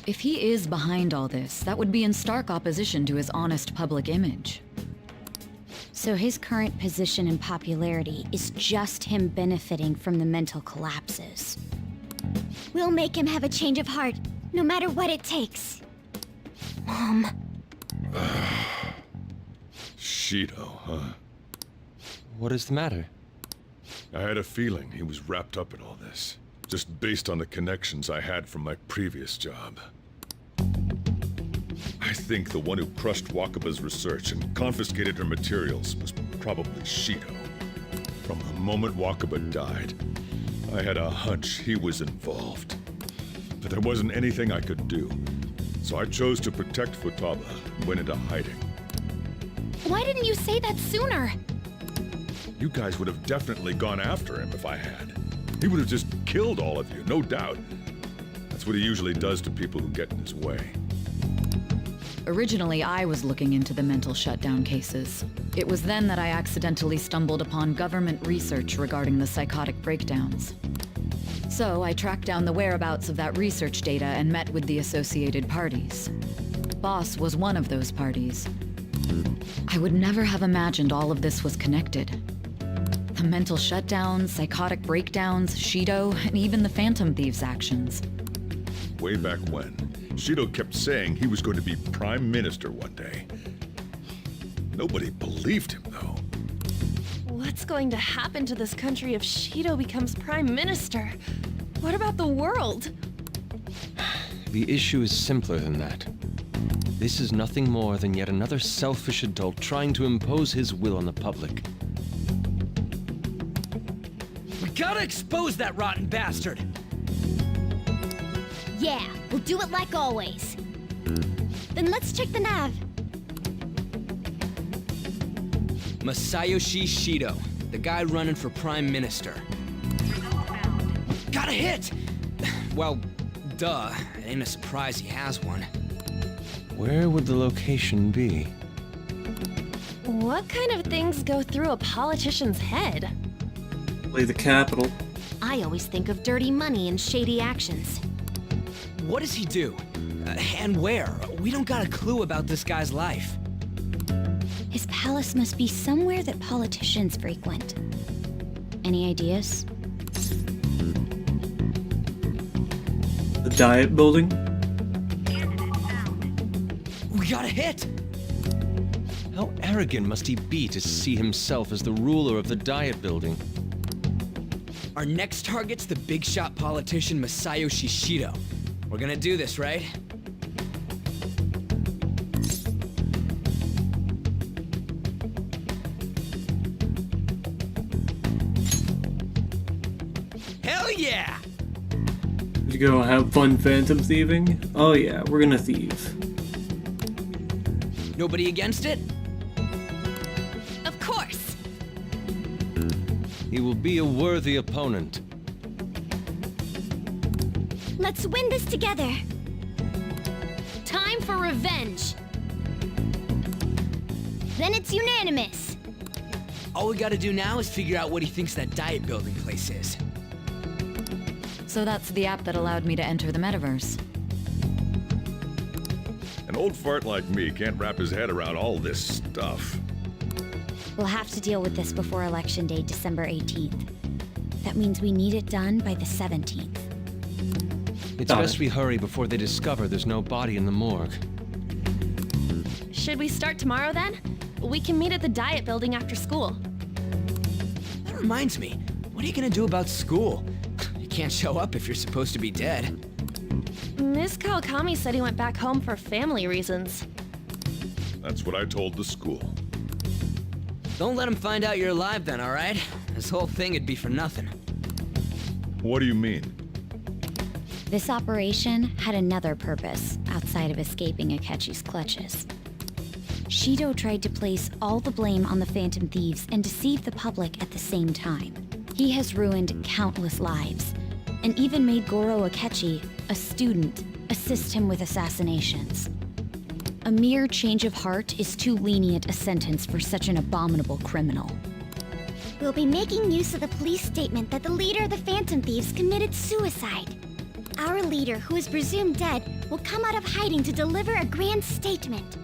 If he is behind all this, that would be in stark opposition to his honest public image. So his current position and popularity is just him benefiting from the mental collapses. We'll make him have a change of heart, no matter what it takes. Mom. Shido, huh? What is the matter? I had a feeling he was wrapped up in all this, just based on the connections I had from my previous job. I think the one who crushed Wakaba's research and confiscated her materials was probably Shido. From the moment Wakaba died, I had a hunch he was involved. But there wasn't anything I could do, so I chose to protect Futaba and went into hiding. Why didn't you say that sooner? You guys would have definitely gone after him if I had. He would have just killed all of you, no doubt. That's what he usually does to people who get in his way. Originally, I was looking into the mental shutdown cases. It was then that I accidentally stumbled upon government research regarding the psychotic breakdowns. So I tracked down the whereabouts of that research data and met with the associated parties. Boss was one of those parties. I would never have imagined all of this was connected. The mental shutdowns, psychotic breakdowns, Shido, and even the Phantom Thieves' actions. Way back when, Shido kept saying he was going to be Prime Minister one day. Nobody believed him, though. What's going to happen to this country if Shido becomes Prime Minister? What about the world? The issue is simpler than that. This is nothing more than yet another selfish adult trying to impose his will on the public. We gotta expose that rotten bastard! Yeah, we'll do it like always. Then let's check the nav. Masayoshi Shido, the guy running for Prime Minister. Got a hit! Well, duh. It ain't a surprise he has one. Where would the location be? What kind of things go through a politician's head? Play the capital. I always think of dirty money and shady actions. What does he do? And where? We don't got a clue about this guy's life. His palace must be somewhere that politicians frequent. Any ideas? The Diet Building? We got a hit! How arrogant must he be to see himself as the ruler of the Diet Building? Our next target's the big shot politician Masayoshi Shido. We're gonna do this, right? Hell yeah! Did you go have fun phantom thieving? Oh yeah, we're gonna thieve. Nobody against it? Of course! He will be a worthy opponent. Let's win this together. Time for revenge. Then it's unanimous. All we gotta do now is figure out what he thinks that Diet Building place is. So that's the app that allowed me to enter the metaverse. An old fart like me can't wrap his head around all this stuff. We'll have to deal with this before Election Day, December 18th. That means we need it done by the 17th. It's best we hurry before they discover there's no body in the morgue. Should we start tomorrow then? We can meet at the Diet Building after school. That reminds me, what are you gonna do about school? You can't show up if you're supposed to be dead. Miss Kawakami said he went back home for family reasons. That's what I told the school. Don't let him find out you're alive then, alright? This whole thing would be for nothing. What do you mean? This operation had another purpose outside of escaping Akechi's clutches. Shido tried to place all the blame on the Phantom Thieves and deceive the public at the same time. He has ruined countless lives, and even made Goro Akechi, a student, assist him with assassinations. A mere change of heart is too lenient a sentence for such an abominable criminal. We'll be making use of the police statement that the leader of the Phantom Thieves committed suicide. Our leader, who is presumed dead, will come out of hiding to deliver a grand statement.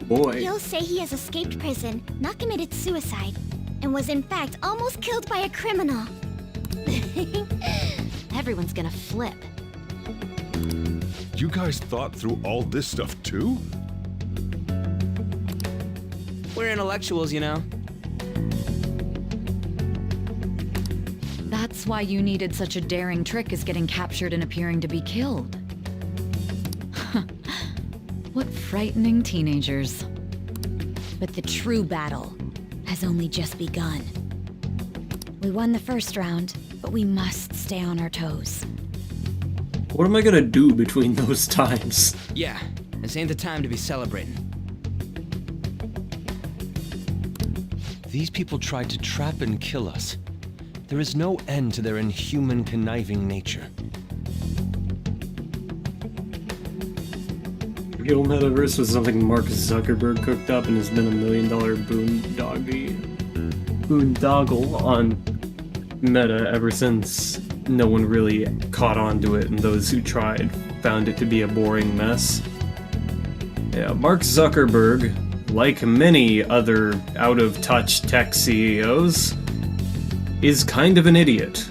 Boy. He'll say he has escaped prison, not committed suicide, and was in fact almost killed by a criminal. Everyone's gonna flip. You guys thought through all this stuff too? We're intellectuals, you know. That's why you needed such a daring trick as getting captured and appearing to be killed. What frightening teenagers. But the true battle has only just begun. We won the first round, but we must stay on our toes. What am I gonna do between those times? Yeah, this ain't the time to be celebrating. These people tried to trap and kill us. There is no end to their inhuman, conniving nature. The real metaverse was something Mark Zuckerberg cooked up and has been $1 million boondoggle on Meta ever since no one really caught on to it, and those who tried found it to be a boring mess. Yeah, Mark Zuckerberg, like many other out-of-touch tech CEOs, is kind of an idiot.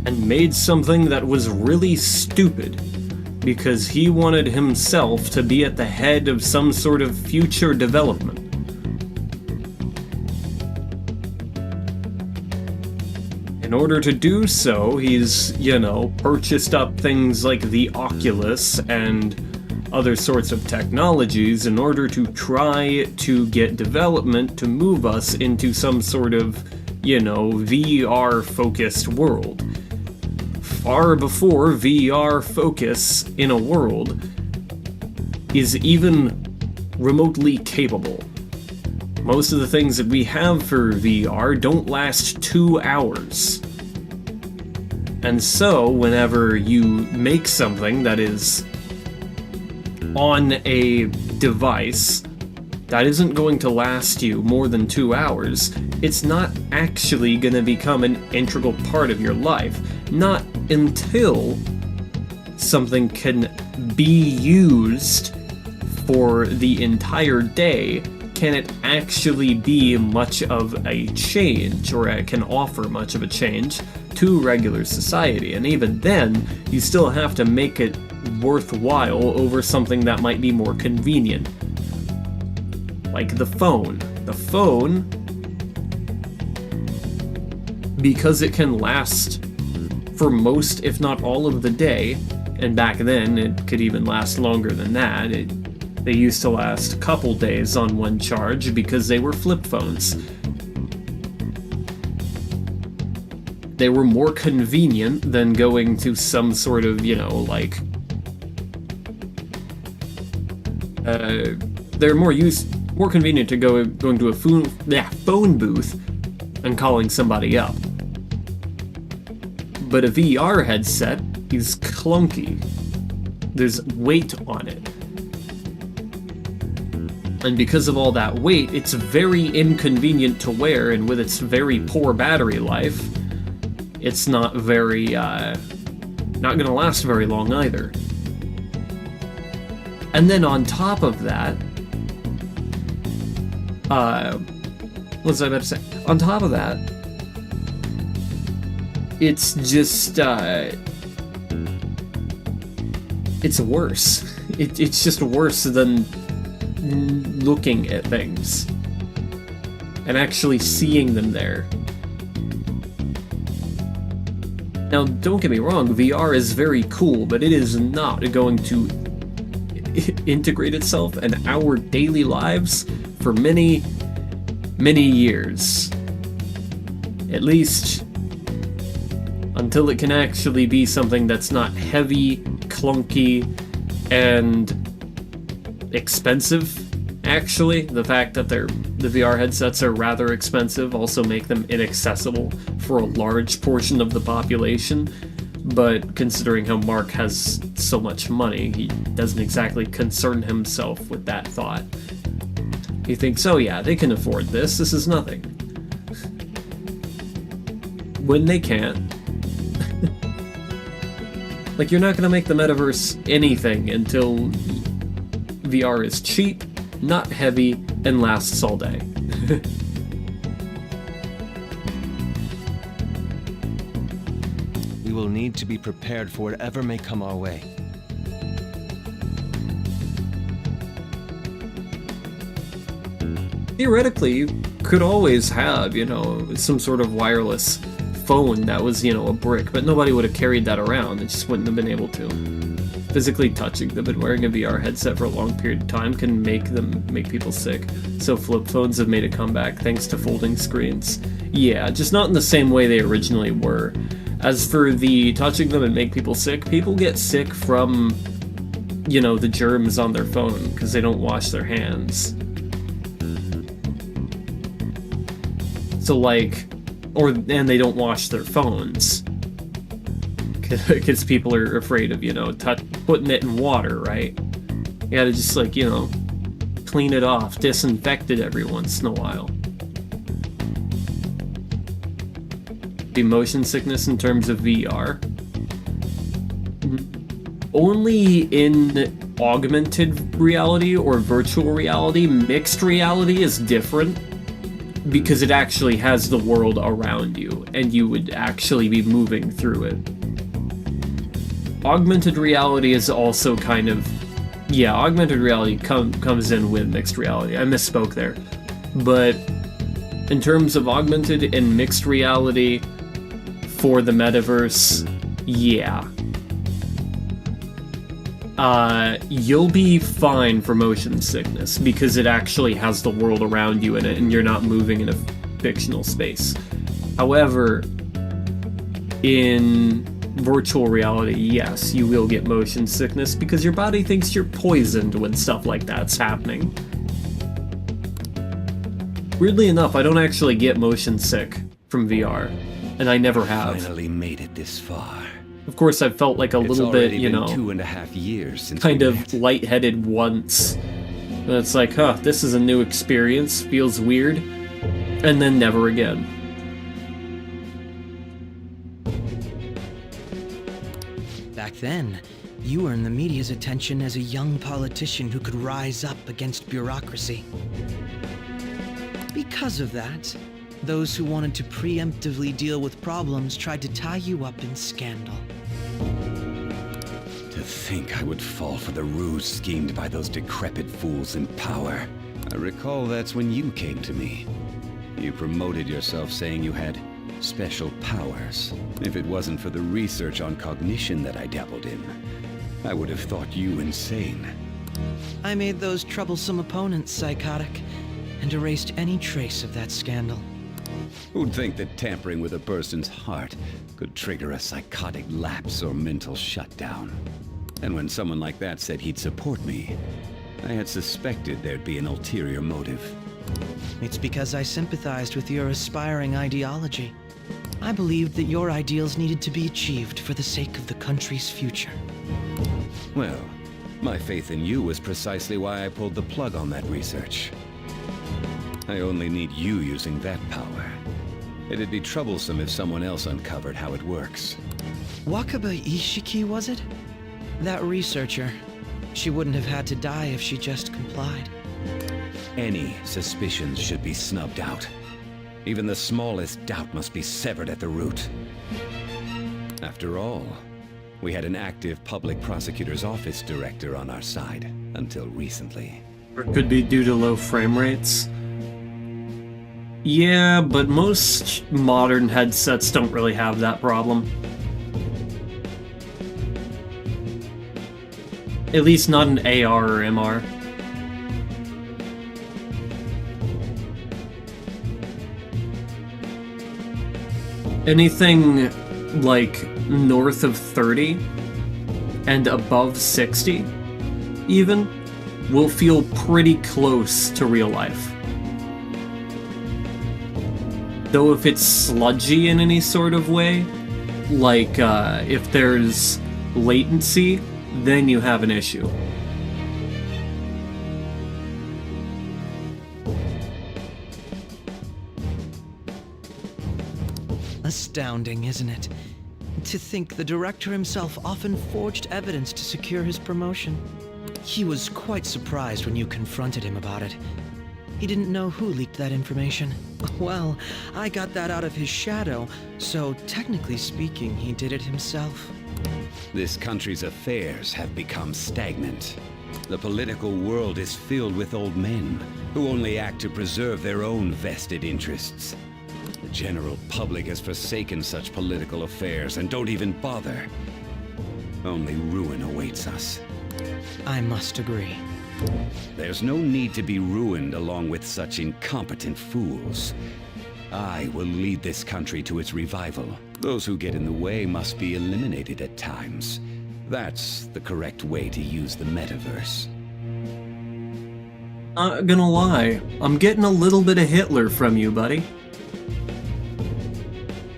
And made something that was really stupid because he wanted himself to be at the head of some sort of future development. In order to do so, he's, purchased up things like the Oculus and other sorts of technologies in order to try to get development to move us into some sort of, VR-focused world. Far before VR focus in a world is even remotely capable. Most of the things that we have for VR don't last 2 hours. And so, whenever you make something that is on a device that isn't going to last you more than 2 hours, it's not actually going to become an integral part of your life. Not until something can be used for the entire day can it actually be much of a change, or it can offer much of a change to regular society. And even then, you still have to make it worthwhile over something that might be more convenient. Like the phone. The phone, because it can last for most, if not all of the day, and back then it could even last longer than that. They used to last a couple days on one charge because they were flip phones. They were more convenient than going to some sort of, they're more convenient to going to a phone booth and calling somebody up. But a VR headset is clunky. There's weight on it. And because of all that weight, it's very inconvenient to wear, and with its very poor battery life, it's not gonna last very long either. And then on top of that, what was I about to say? On top of that, it's just, it's worse. It's just worse than looking at things. and actually seeing them there. Now, don't get me wrong, VR is very cool, but it is not going to integrate itself in our daily lives for many, many years. At least until it can actually be something that's not heavy, clunky, and expensive. Actually, the fact that the VR headsets are rather expensive also make them inaccessible for a large portion of the population. But considering how Mark has so much money, he doesn't exactly concern himself with that thought. He thinks, oh yeah, they can afford this, this is nothing. When they can't. Like, you're not gonna make the metaverse anything until VR is cheap, not heavy, and lasts all day. We will need to be prepared for whatever may come our way. Theoretically, you could always have, you know, some sort of wireless phone that was, you know, a brick, but nobody would have carried that around. They just wouldn't have been able to. Physically touching them and wearing a VR headset for a long period of time can make people sick. So flip phones have made a comeback thanks to folding screens. Yeah, just not in the same way they originally were. As for the touching them and make people sick, people get sick from, you know, the germs on their phone because they don't wash their hands. So like, and they don't wash their phones. Because people are afraid of, you know, putting it in water, right? You gotta just, like, you know, clean it off, disinfect it every once in a while. The motion sickness in terms of VR. Only in augmented reality or virtual reality. Mixed reality is different because it actually has the world around you and you would actually be moving through it. Augmented reality is also kind of... Yeah, augmented reality comes in with mixed reality. I misspoke there. But in terms of augmented and mixed reality for the metaverse, yeah. You'll be fine for motion sickness because it actually has the world around you in it and you're not moving in a fictional space. However, in virtual reality, yes, you will get motion sickness because your body thinks you're poisoned when stuff like that's happening. Weirdly enough, I don't actually get motion sick from VR, and I never have. Finally made it this far. Of course, I've felt like a little bit, you know, 2.5 years since kind of lightheaded once. And it's like, huh, this is a new experience, feels weird, and then never again. Back then, you earned the media's attention as a young politician who could rise up against bureaucracy. Because of that, those who wanted to preemptively deal with problems tried to tie you up in scandal. To think I would fall for the ruse schemed by those decrepit fools in power. I recall that's when you came to me. You promoted yourself saying you had special powers. If it wasn't for the research on cognition that I dabbled in, I would have thought you insane. I made those troublesome opponents psychotic and erased any trace of that scandal. Who'd think that tampering with a person's heart could trigger a psychotic lapse or mental shutdown? And when someone like that said he'd support me, I had suspected there'd be an ulterior motive. It's because I sympathized with your aspiring ideology. I believed that your ideals needed to be achieved for the sake of the country's future. Well, my faith in you was precisely why I pulled the plug on that research. I only need you using that power. It'd be troublesome if someone else uncovered how it works. Wakaba Ishiki, was it? That researcher. She wouldn't have had to die if she just complied. Any suspicions should be snubbed out. Even the smallest doubt must be severed at the root. After all, we had an active public prosecutor's office director on our side, until recently. Or it could be due to low frame rates. Yeah, but most modern headsets don't really have that problem. At least not an AR or MR. Anything like north of 30 and above 60 even will feel pretty close to real life. Though if it's sludgy in any sort of way, like if there's latency, then you have an issue. Astounding, isn't it? To think the director himself often forged evidence to secure his promotion. He was quite surprised when you confronted him about it. He didn't know who leaked that information. Well, I got that out of his shadow, so technically speaking, he did it himself. This country's affairs have become stagnant. The political world is filled with old men who only act to preserve their own vested interests. The general public has forsaken such political affairs and don't even bother. Only ruin awaits us. I must agree. There's no need to be ruined along with such incompetent fools. I will lead this country to its revival. Those who get in the way must be eliminated at times. That's the correct way to use the metaverse. Not gonna lie, I'm getting a little bit of Hitler from you, buddy.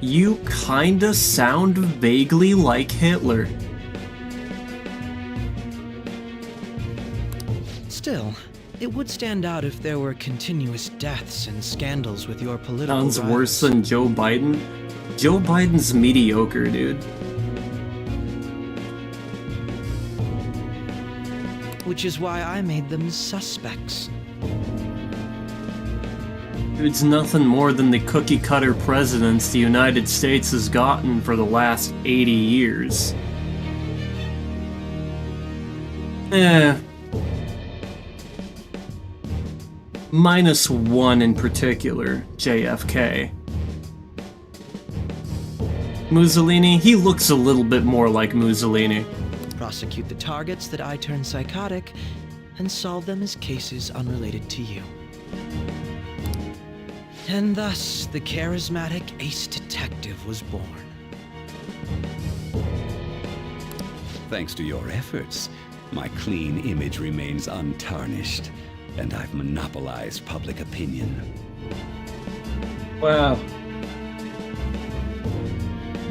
You kinda sound vaguely like Hitler. Still, it would stand out if there were continuous deaths and scandals with your political Sounds rivals. worse than Joe Biden. Joe Biden's mediocre, dude. Which is why I made them suspects. It's nothing more than the cookie-cutter presidents the United States has gotten for the last 80 years. -1 in particular, JFK. Mussolini, he looks a little bit more like Mussolini. Prosecute the targets that I turn psychotic, and solve them as cases unrelated to you. And thus, the charismatic ace detective was born. Thanks to your efforts, my clean image remains untarnished, and I've monopolized public opinion. Wow.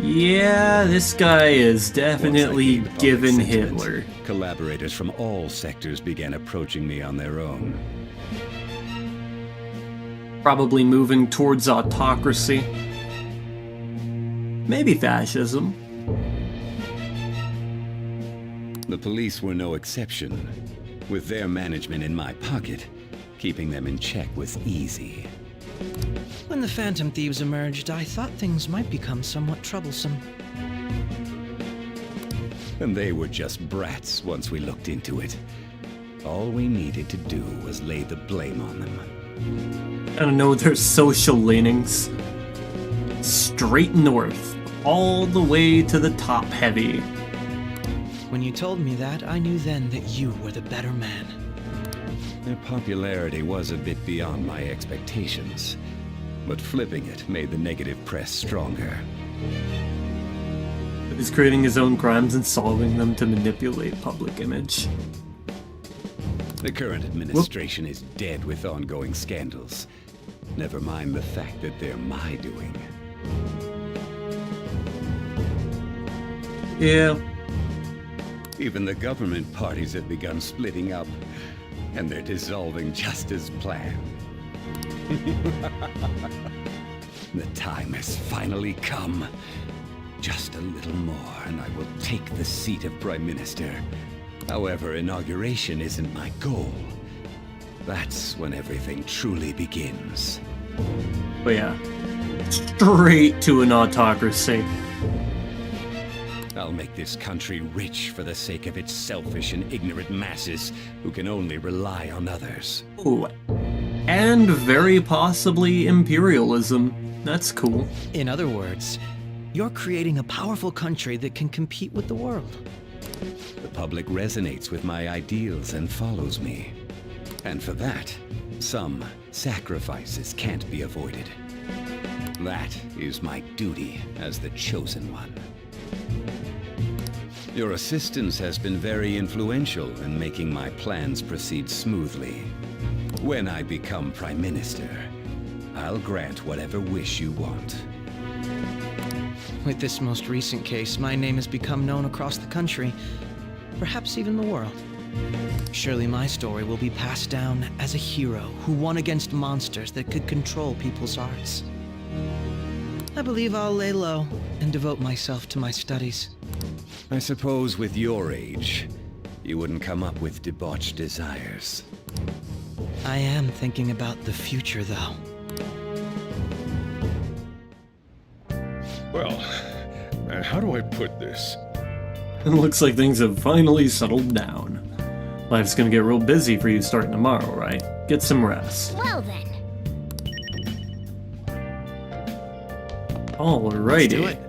Yeah, this guy is definitely given Hitler. Collaborators from all sectors began approaching me on their own. Probably moving towards autocracy. Maybe fascism. The police were no exception. With their management in my pocket, keeping them in check was easy. When the Phantom Thieves emerged, I thought things might become somewhat troublesome. And they were just brats once we looked into it. All we needed to do was lay the blame on them. I don't know their social leanings. Straight north, all the way to the top heavy. When you told me that, I knew then that you were the better man. Their popularity was a bit beyond my expectations, but flipping it made the negative press stronger. He's creating his own crimes and solving them to manipulate public image. The current administration is dead with ongoing scandals. Never mind the fact that they're my doing. Yeah. Even the government parties have begun splitting up, and they're dissolving just as planned. The time has finally come. Just a little more, and I will take the seat of Prime Minister. However, inauguration isn't my goal. That's when everything truly begins. Oh yeah. Straight to an autocracy. I'll make this country rich for the sake of its selfish and ignorant masses who can only rely on others. Ooh. And very possibly imperialism. That's cool. In other words, you're creating a powerful country that can compete with the world. The public resonates with my ideals and follows me. And for that, some sacrifices can't be avoided. That is my duty as the Chosen One. Your assistance has been very influential in making my plans proceed smoothly. When I become Prime Minister, I'll grant whatever wish you want. With this most recent case, my name has become known across the country, perhaps even the world. Surely my story will be passed down as a hero who won against monsters that could control people's hearts. I believe I'll lay low and devote myself to my studies. I suppose with your age, you wouldn't come up with debauched desires. I am thinking about the future, though. Well, how do I put this? It looks like things have finally settled down. Life's gonna get real busy for you starting tomorrow, right? Get some rest. Well then. Alrighty. Let's do it.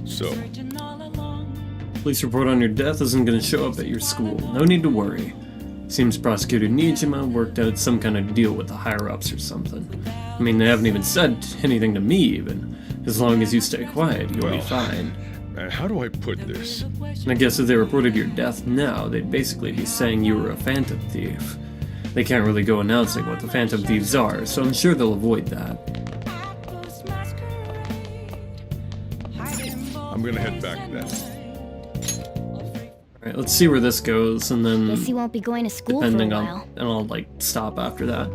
So, Police report on your death isn't going to show up at your school. No need to worry. Seems Prosecutor Nijima worked out some kind of deal with the higher-ups or something. I mean, they haven't even said anything to me, even. As long as you stay quiet, you'll be fine. How do I put this? And I guess if they reported your death now, they'd basically be saying you were a Phantom Thief. They can't really go announcing what the Phantom Thieves are, so I'm sure they'll avoid that. I'm gonna head back then. Alright, let's see where this goes, and then... Guess you won't be going to school for a depending while. on... and I'll, like, stop after that.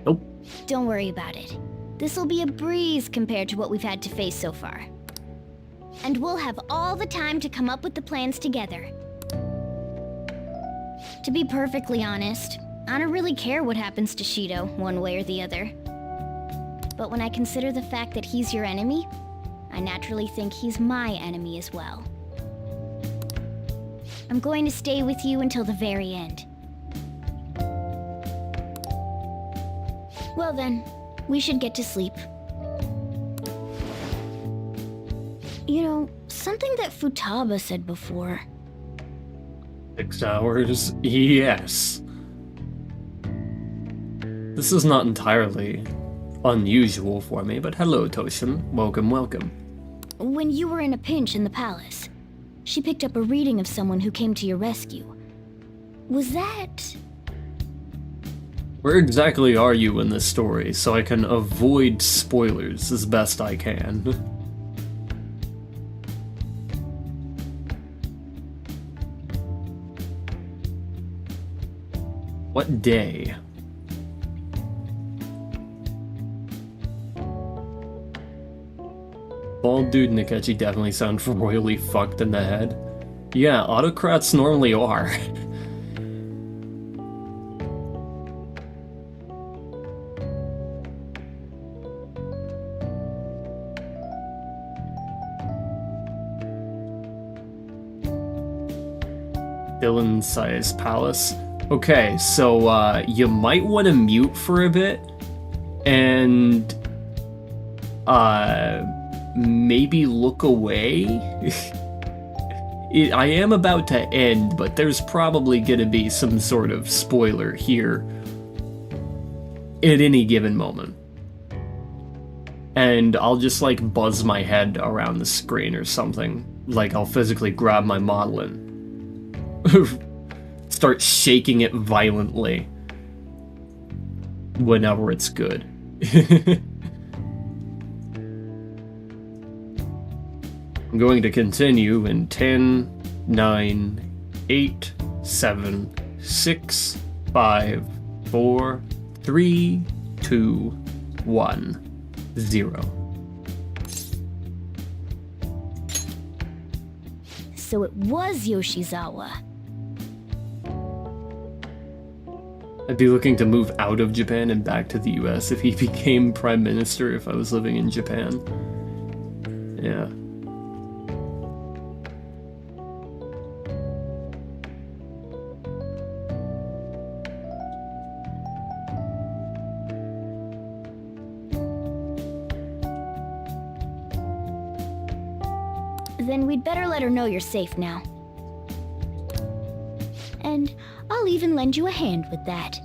Nope. Don't worry about it. This'll be a breeze compared to what we've had to face so far. And we'll have all the time to come up with the plans together. To be perfectly honest, I don't really care what happens to Shido, one way or the other. But when I consider the fact that he's your enemy, I naturally think he's my enemy as well. I'm going to stay with you until the very end. Well then, we should get to sleep. You know, something that Futaba said before. 6 hours? Yes. This is not entirely unusual for me, but hello, Toshin. Welcome, welcome. When you were in a pinch in the palace, she picked up a reading of someone who came to your rescue. Was that... Where exactly are you in this story, so I can avoid spoilers as best I can? What day? Bald dude and Akechi definitely sound royally fucked in the head. Yeah, autocrats normally are. Dylan Size Palace. Okay, so you might want to mute for a bit and maybe look away. I am about to end, but there's probably gonna be some sort of spoiler here at any given moment. And I'll just like buzz my head around the screen or something. Like I'll physically grab my model and start shaking it violently whenever it's good. I'm going to continue in 10, 9, 8, 7, 6, 5, 4, 3, 2, 1, 0. So it was Yoshizawa. I'd be looking to move out of Japan and back to the US if he became prime minister if I was living in Japan. Yeah. Then we'd better let her know you're safe now. And I'll even lend you a hand with that.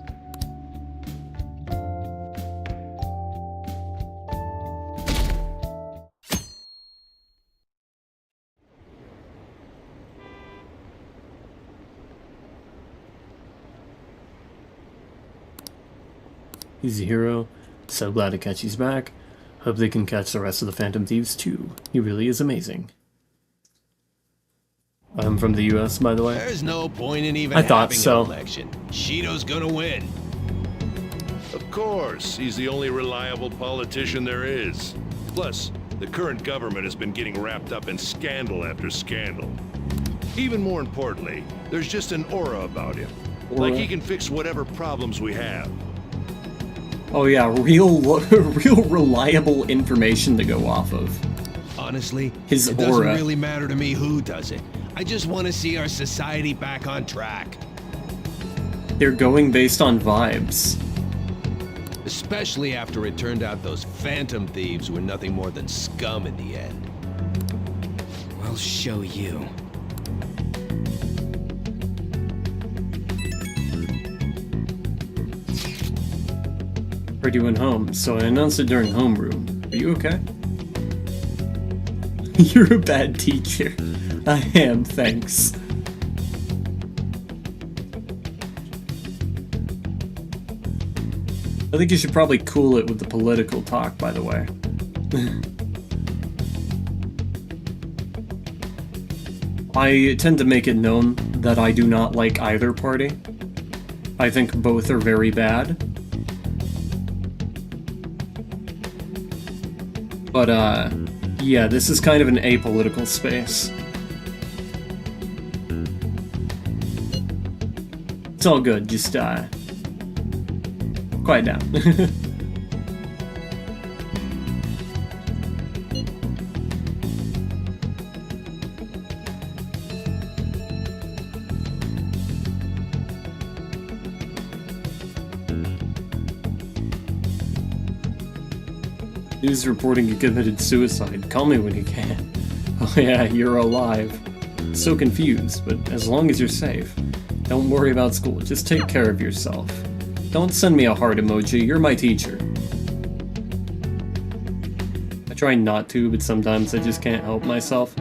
He's a hero. So glad Akechi's back. Hope they can catch the rest of the Phantom Thieves too. He really is amazing. I'm from the US, by the way. There's no point in even I thought having so. an election. Shido's gonna win. Of course, he's the only reliable politician there is. Plus, the current government has been getting wrapped up in scandal after scandal. Even more importantly, there's just an aura about him. Like he can fix whatever problems we have. Oh yeah, real reliable information to go off of. Honestly, his it aura. doesn't really matter to me who does it. I just want to see our society back on track. They're going based on vibes. Especially after it turned out those Phantom Thieves were nothing more than scum in the end. We'll show you. Heard you went home, so I announced it during homeroom. Are you okay? You're a bad teacher. I am, thanks. I think you should probably cool it with the political talk, by the way. I tend to make it known that I do not like either party. I think both are very bad. But, yeah, this is kind of an apolitical space. It's all good, just, quiet down. News reporting you committed suicide. Call me when you can. Oh yeah, you're alive. So confused, but as long as you're safe. Don't worry about school, just take care of yourself. Don't send me a heart emoji, you're my teacher. I try not to, but sometimes I just can't help myself.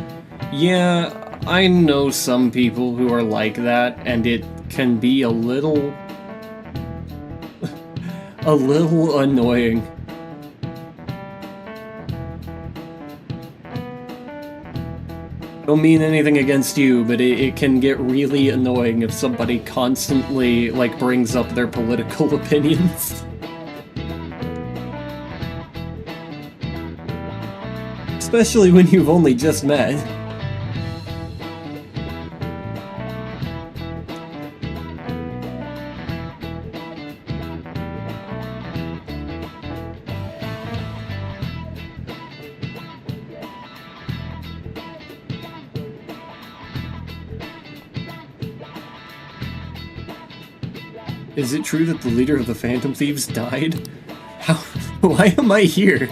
Yeah, I know some people who are like that, and it can be a little... a little annoying. Don't mean anything against you, but it can get really annoying if somebody constantly, like, brings up their political opinions. Especially when you've only just met. Is it true that the leader of the Phantom Thieves died? How? Why am I here?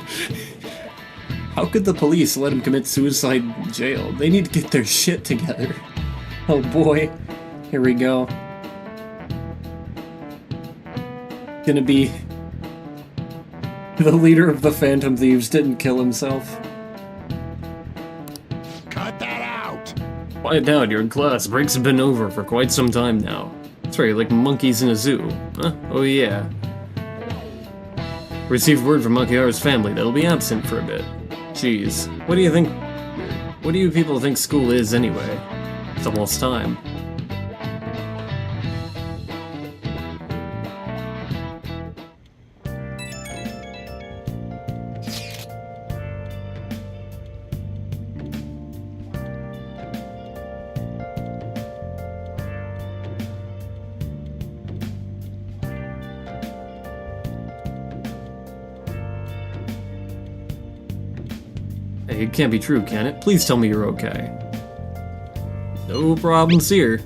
How could the police let him commit suicide in jail? They need to get their shit together. Oh boy. Here we go. Gonna be... the leader of the Phantom Thieves didn't kill himself. Cut that out! Quiet down, you're in class. Breaks have been over for quite some time now. That's right, like monkeys in a zoo. Huh? Oh yeah. Received word from AKIHARA's family that he'll be absent for a bit. Jeez. What do you think... what do you people think school is anyway? It's almost time. Hey, it can't be true, can it? Please tell me you're okay. No problems here.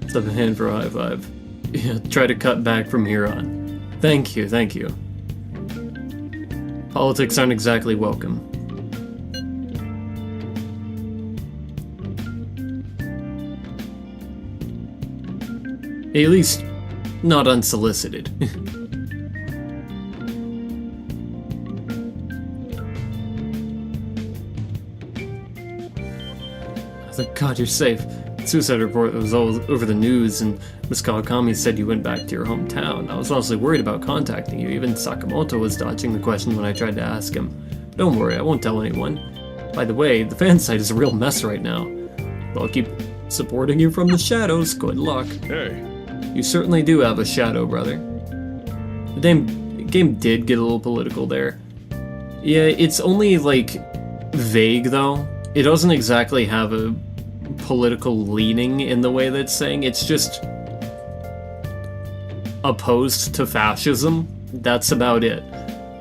Step a hand for a high five. Yeah, try to cut back from here on. Thank you, thank you. Politics aren't exactly welcome. At least, not unsolicited. Thank God you're safe. The suicide report was all over the news, and Miss Kawakami said you went back to your hometown. I was honestly worried about contacting you. Even Sakamoto was dodging the question when I tried to ask him. Don't worry, I won't tell anyone. By the way, the fan site is a real mess right now. But I'll keep supporting you from the shadows. Good luck. Hey. You certainly do have a shadow, brother. The game did get a little political there. Yeah, it's only, like, vague, though. It doesn't exactly have a political leaning in the way that's saying. It's just opposed to fascism. That's about it.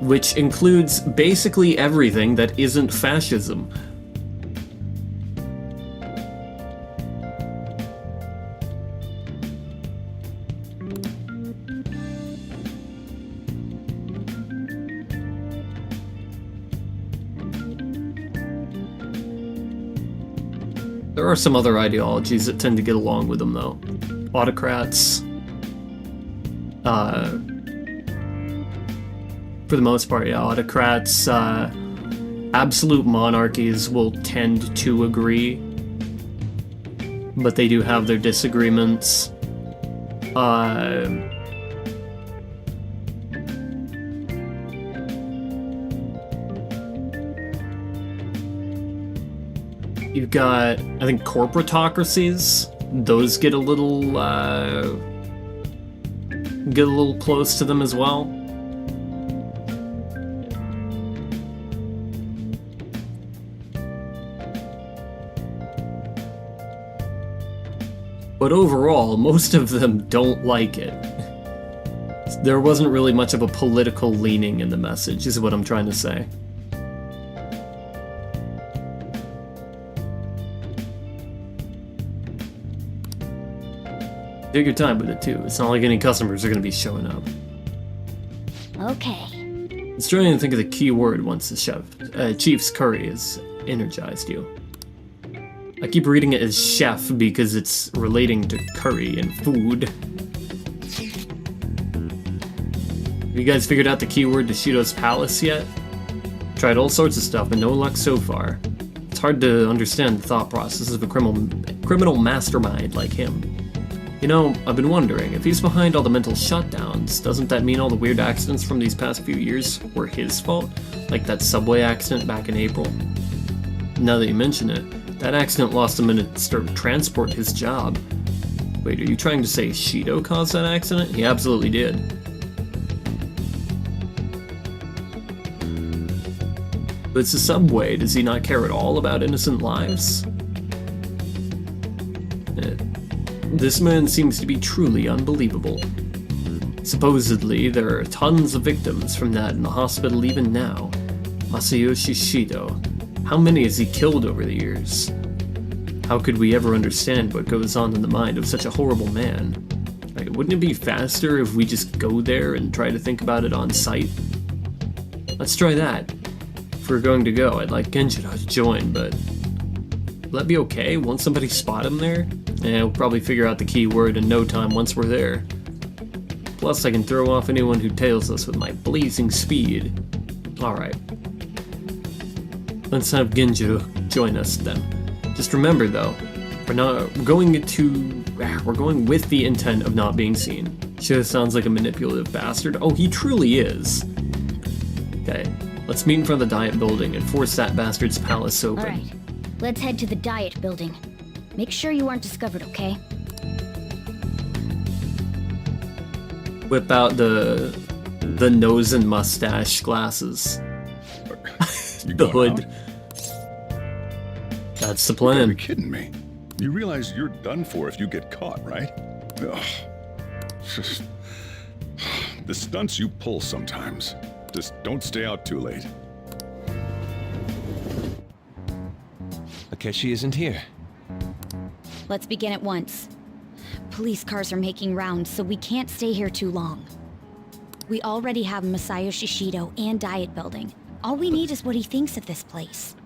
Which includes basically everything that isn't fascism. There are some other ideologies that tend to get along with them, though. Autocrats. For the most part, yeah, autocrats. Absolute monarchies will tend to agree, but they do have their disagreements. You've got, I think, corporatocracies. Those get a little close to them as well. But overall, most of them don't like it. There wasn't really much of a political leaning in the message, is what I'm trying to say. Take your time with it, too. It's not like any customers are going to be showing up. Okay. Let's try and think of the key word once the Chief's curry has energized you. I keep reading it as chef because it's relating to curry and food. Have you guys figured out the keyword to Shido's palace yet? Tried all sorts of stuff, but no luck so far. It's hard to understand the thought process of a criminal mastermind like him. You know, I've been wondering, if he's behind all the mental shutdowns, doesn't that mean all the weird accidents from these past few years were his fault? Like that subway accident back in April? Now that you mention it, that accident lost a Minister of Transport his job. Wait, are you trying to say Shido caused that accident? He absolutely did. But it's a subway, does he not care at all about innocent lives? This man seems to be truly unbelievable. Supposedly, there are tons of victims from that in the hospital even now. Masayoshi Shido. How many has he killed over the years? How could we ever understand what goes on in the mind of such a horrible man? Like, wouldn't it be faster if we just go there and try to think about it on site? Let's try that. If we're going to go, I'd like Genjiro to join, but will that be okay? Won't somebody spot him there? Yeah, we'll probably figure out the key word in no time once we're there. Plus, I can throw off anyone who tails us with my blazing speed. Alright. Let's have Genjiro join us then. Just remember though, we're going with the intent of not being seen. Shido sounds like a manipulative bastard. Oh, he truly is. Okay, let's meet in front of the Diet Building and force that bastard's palace open. Alright, let's head to the Diet Building. Make sure you aren't discovered, okay? Whip out the nose and mustache glasses. The hood. Out? That's the plan. You gotta be kidding me. You realize you're done for if you get caught, right? Ugh. Just the stunts you pull sometimes. Just don't stay out too late. Akechi isn't here. Let's begin at once. Police cars are making rounds, so we can't stay here too long. We already have Masayoshi Shido and Diet Building. All we need is what he thinks of this place.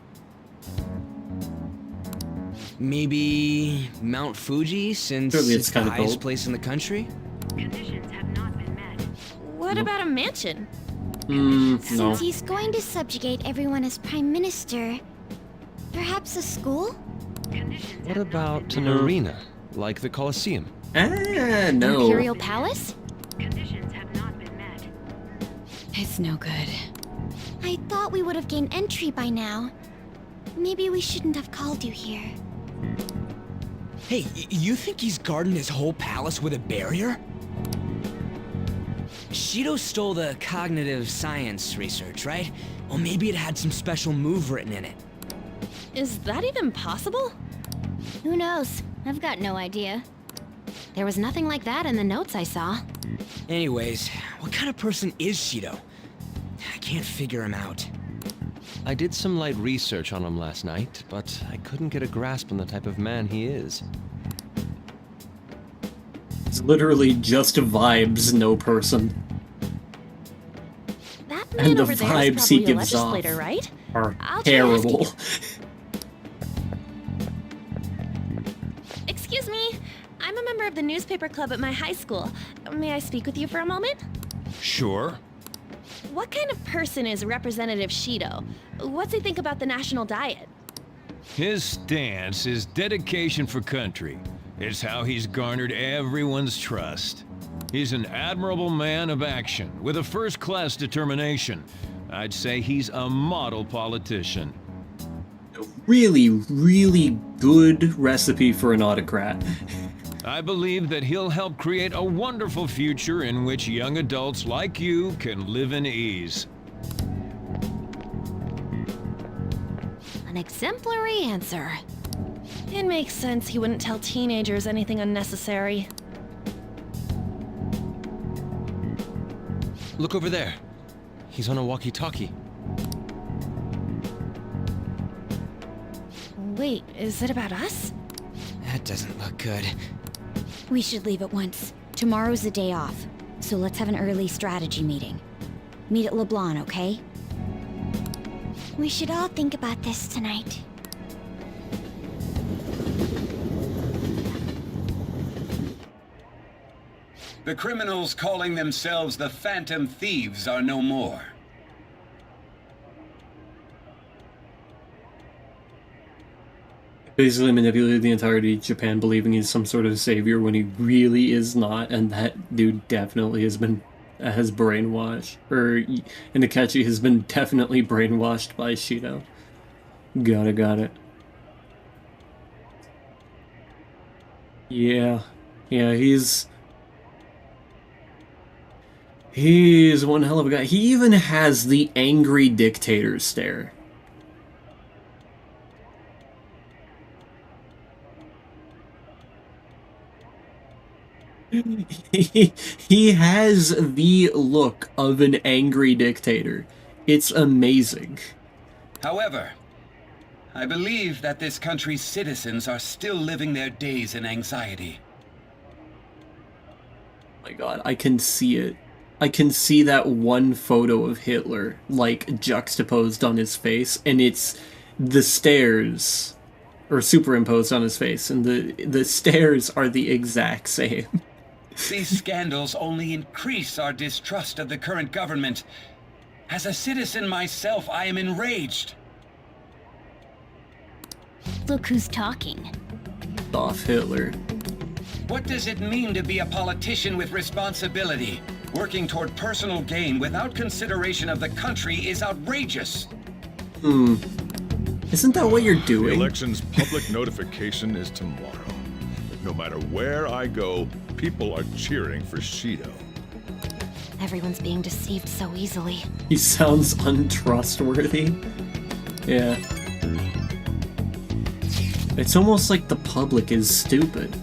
Maybe Mount Fuji, since Surely it's the kinda highest cold. place in the country? What about a mansion? No. Since he's going to subjugate everyone as Prime Minister, perhaps a school? What about an arena, like the Colosseum? No. Imperial Palace? It's no good. I thought we would have gained entry by now. Maybe we shouldn't have called you here. Hey, you think he's guarding his whole palace with a barrier? Shido stole the cognitive science research, right? Well, maybe it had some special move written in it. Is that even possible? Who knows? I've got no idea. There was nothing like that in the notes I saw. Anyways, what kind of person is Shido? I can't figure him out. I did some light research on him last night, but I couldn't get a grasp on the type of man he is. It's literally just vibes, no person. That man And the over there is vibes he probably a gives off legislator, right? are I'll try asking terrible. Excuse me, I'm a member of the newspaper club at my high school. May I speak with you for a moment? Sure. What kind of person is Representative Shido? What's he think about the national diet? His stance is dedication for country. It's how he's garnered everyone's trust. He's an admirable man of action, with a first-class determination. I'd say he's a model politician. Really, really good recipe for an autocrat. I believe that he'll help create a wonderful future in which young adults like you can live in ease. An exemplary answer. It makes sense he wouldn't tell teenagers anything unnecessary. Look over there. He's on a walkie-talkie. Wait, is it about us? That doesn't look good. We should leave at once. Tomorrow's a day off, so let's have an early strategy meeting. Meet at LeBlanc, okay? We should all think about this tonight. The criminals calling themselves the Phantom Thieves are no more. Basically manipulated the entirety of Japan, believing he's some sort of savior when he really is not, and that dude definitely has brainwashed, and Akechi has been definitely brainwashed by Shido. Got it. Yeah, he's one hell of a guy. He even has the angry dictator stare. He has the look of an angry dictator. It's amazing. However, I believe that this country's citizens are still living their days in anxiety. Oh my god, I can see it. I can see that one photo of Hitler, like, juxtaposed on his face, and it's the stares, or superimposed on his face, and the stares are the exact same. These scandals only increase our distrust of the current government. As a citizen myself, I am enraged. Look who's talking. Off Hitler. What does it mean to be a politician with responsibility? Working toward personal gain without consideration of the country is outrageous. Isn't that what you're doing? The election's public notification is tomorrow. No matter where I go, people are cheering for Shido. Everyone's being deceived so easily. He sounds untrustworthy. Yeah. It's almost like the public is stupid.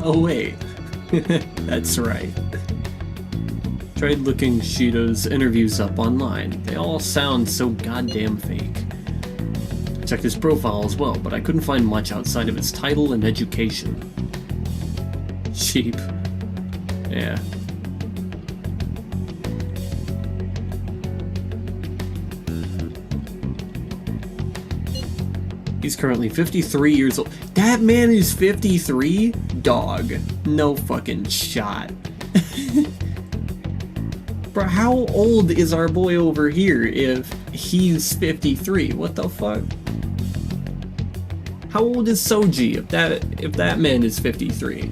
Oh wait. That's right. Tried looking Shido's interviews up online. They all sound so goddamn fake. checked his profile as well, but I couldn't find much outside of his title and education. Sheep. Yeah. He's currently 53 years old. That man is 53? Dog. No fucking shot. Bro, how old is our boy over here if he's 53? What the fuck? How old is Soji if that man is 53?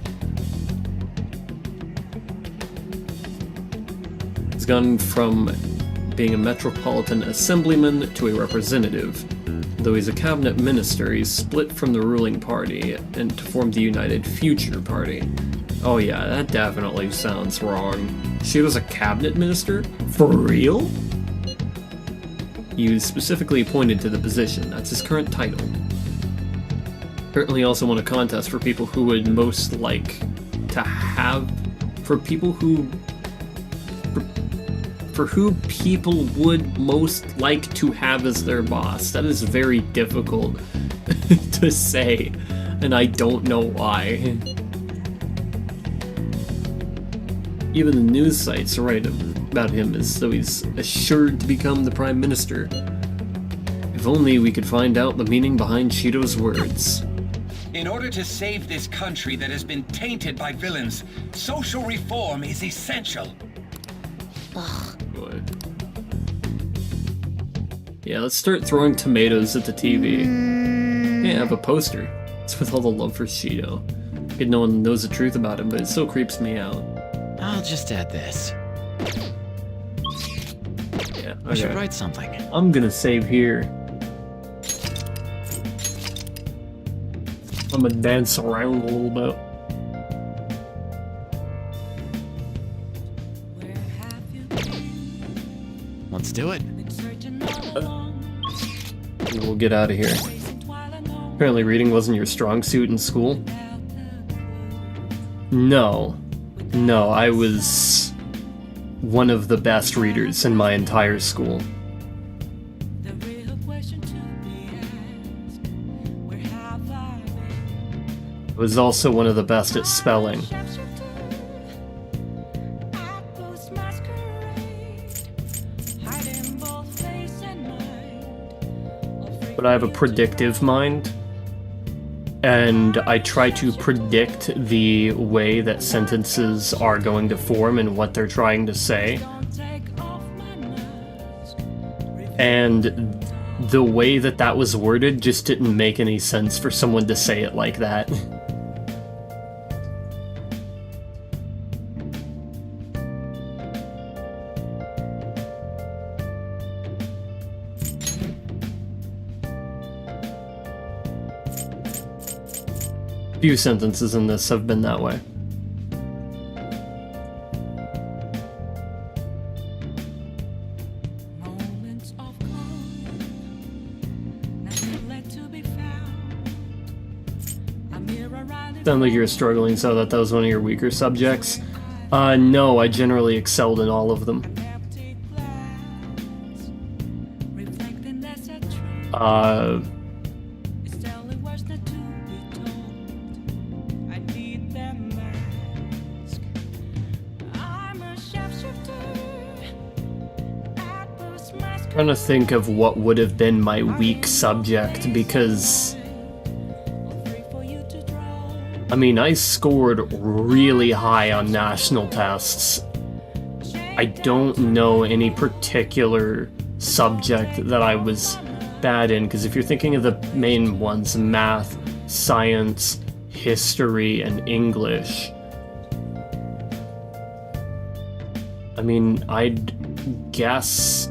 He's gone from being a metropolitan assemblyman to a representative. Though he's a cabinet minister, he's split from the ruling party and to form the United Future Party. Oh yeah, that definitely sounds wrong. She was a cabinet minister? For real? He was specifically appointed to the position. That's his current title. Currently also won a contest for people who would most like to have... For who people would most like to have as their boss. That is very difficult to say, and I don't know why. Even the news sites write about him as though he's assured to become the Prime Minister. If only we could find out the meaning behind Shido's words. In order to save this country that has been tainted by villains, social reform is essential. Ugh. Yeah, let's start throwing tomatoes at the TV. Hey, I have a poster. It's with all the love for Shido. Good, no one knows the truth about him, but it still creeps me out. I'll just add this. Yeah, okay. I should write something. I'm gonna save here. I'm gonna dance around a little bit. Let's do it. We'll get out of here. Apparently reading wasn't your strong suit in school. No, I was one of the best readers in my entire school. I was also one of the best at spelling. But I have a predictive mind, and I try to predict the way that sentences are going to form and what they're trying to say. And the way that that was worded just didn't make any sense for someone to say it like that. Few sentences in this have been that way. Sound like you're struggling, so that was one of your weaker subjects. No, I generally excelled in all of them. Trying to think of what would have been my weak subject, because I mean, I scored really high on national tests. I don't know any particular subject that I was bad in, because if you're thinking of the main ones, math, science, history, and English, I mean, I'd guess...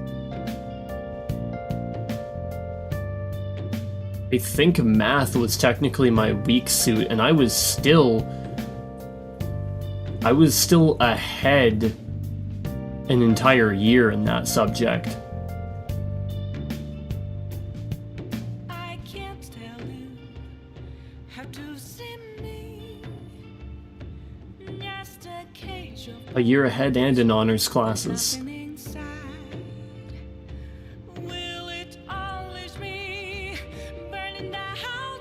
I think math was technically my weak suit, and I was still ahead an entire year in that subject. A year ahead and in honors classes.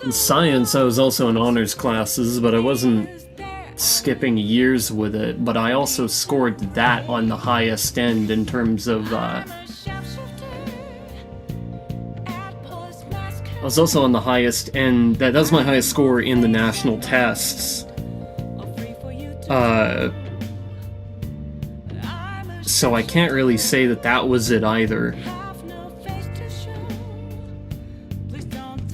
In science, I was also in honors classes, but I wasn't skipping years with it, but I also scored that on the highest end in terms of, I was also on the highest end, that was my highest score in the national tests. So I can't really say that that was it either.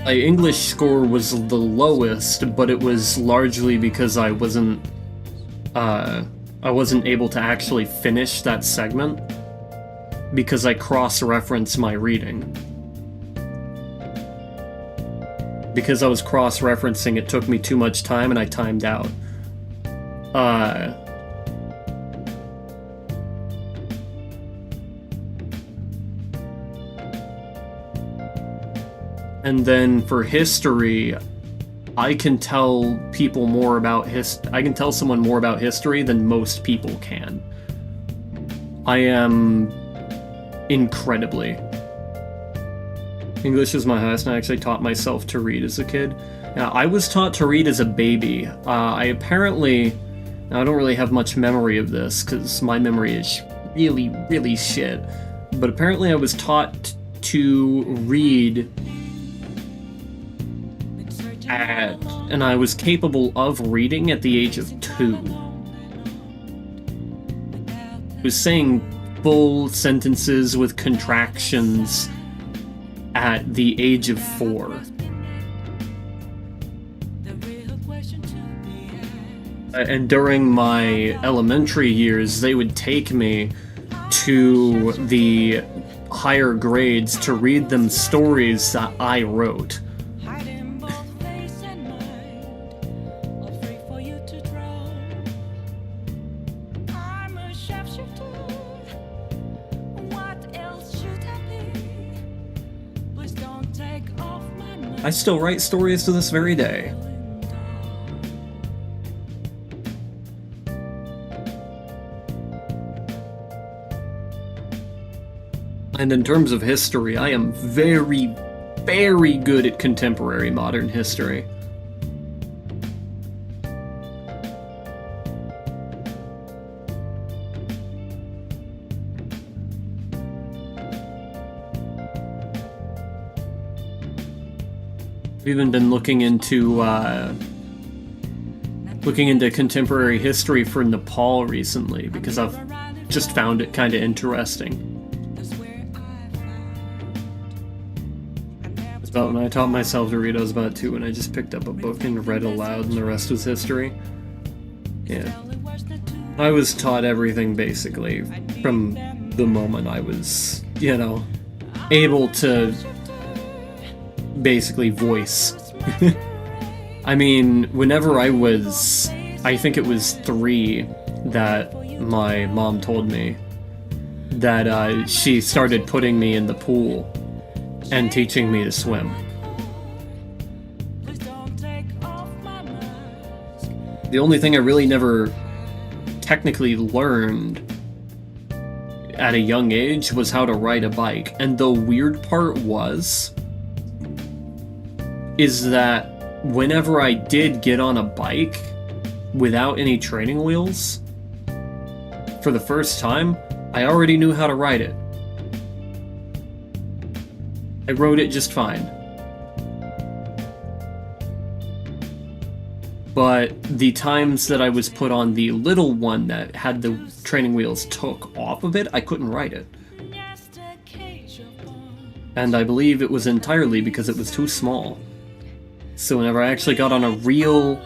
My English score was the lowest, but it was largely because I wasn't able to actually finish that segment because I cross-referenced my reading. Because I was cross-referencing, it took me too much time and I timed out. And then for history, I can tell people more about I can tell someone more about history than most people can. I am incredibly. English is my highest, and I actually taught myself to read as a kid. Now, I was taught to read as a baby. I apparently, now I don't really have much memory of this because my memory is really, really shit. But apparently I was taught to read and I was capable of reading at the age of 2. I was saying full sentences with contractions at the age of 4. And during my elementary years, they would take me to the higher grades to read them stories that I wrote. I still write stories to this very day. And in terms of history, I am very, very good at contemporary modern history. I've even been looking into contemporary history for Nepal recently because I've just found it kind of interesting. It's about when I taught myself to read, I was about 2, and I just picked up a book and read aloud, and the rest was history. Yeah. I was taught everything basically from the moment I was, you know, able to basically voice. I mean, whenever I was, I think it was 3, that my mom told me that she started putting me in the pool and teaching me to swim. The only thing I really never technically learned at a young age was how to ride a bike, and the weird part is that whenever I did get on a bike without any training wheels, for the first time, I already knew how to ride it. I rode it just fine. But the times that I was put on the little one that had the training wheels took off of it, I couldn't ride it. And I believe it was entirely because it was too small. So whenever I actually got on a real,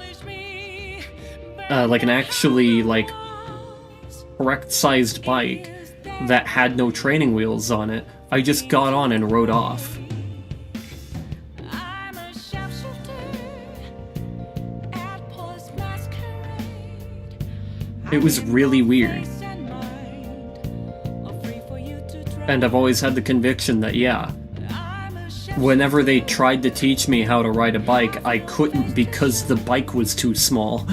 correct-sized bike that had no training wheels on it, I just got on and rode off. It was really weird. And I've always had the conviction that, yeah, whenever they tried to teach me how to ride a bike, I couldn't because the bike was too small.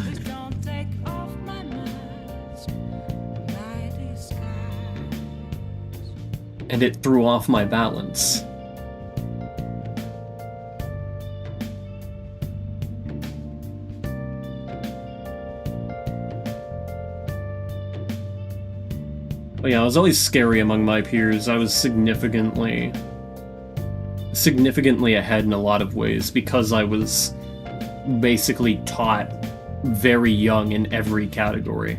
And it threw off my balance. But yeah, I was always scary among my peers. I was significantly ahead in a lot of ways because I was basically taught very young in every category.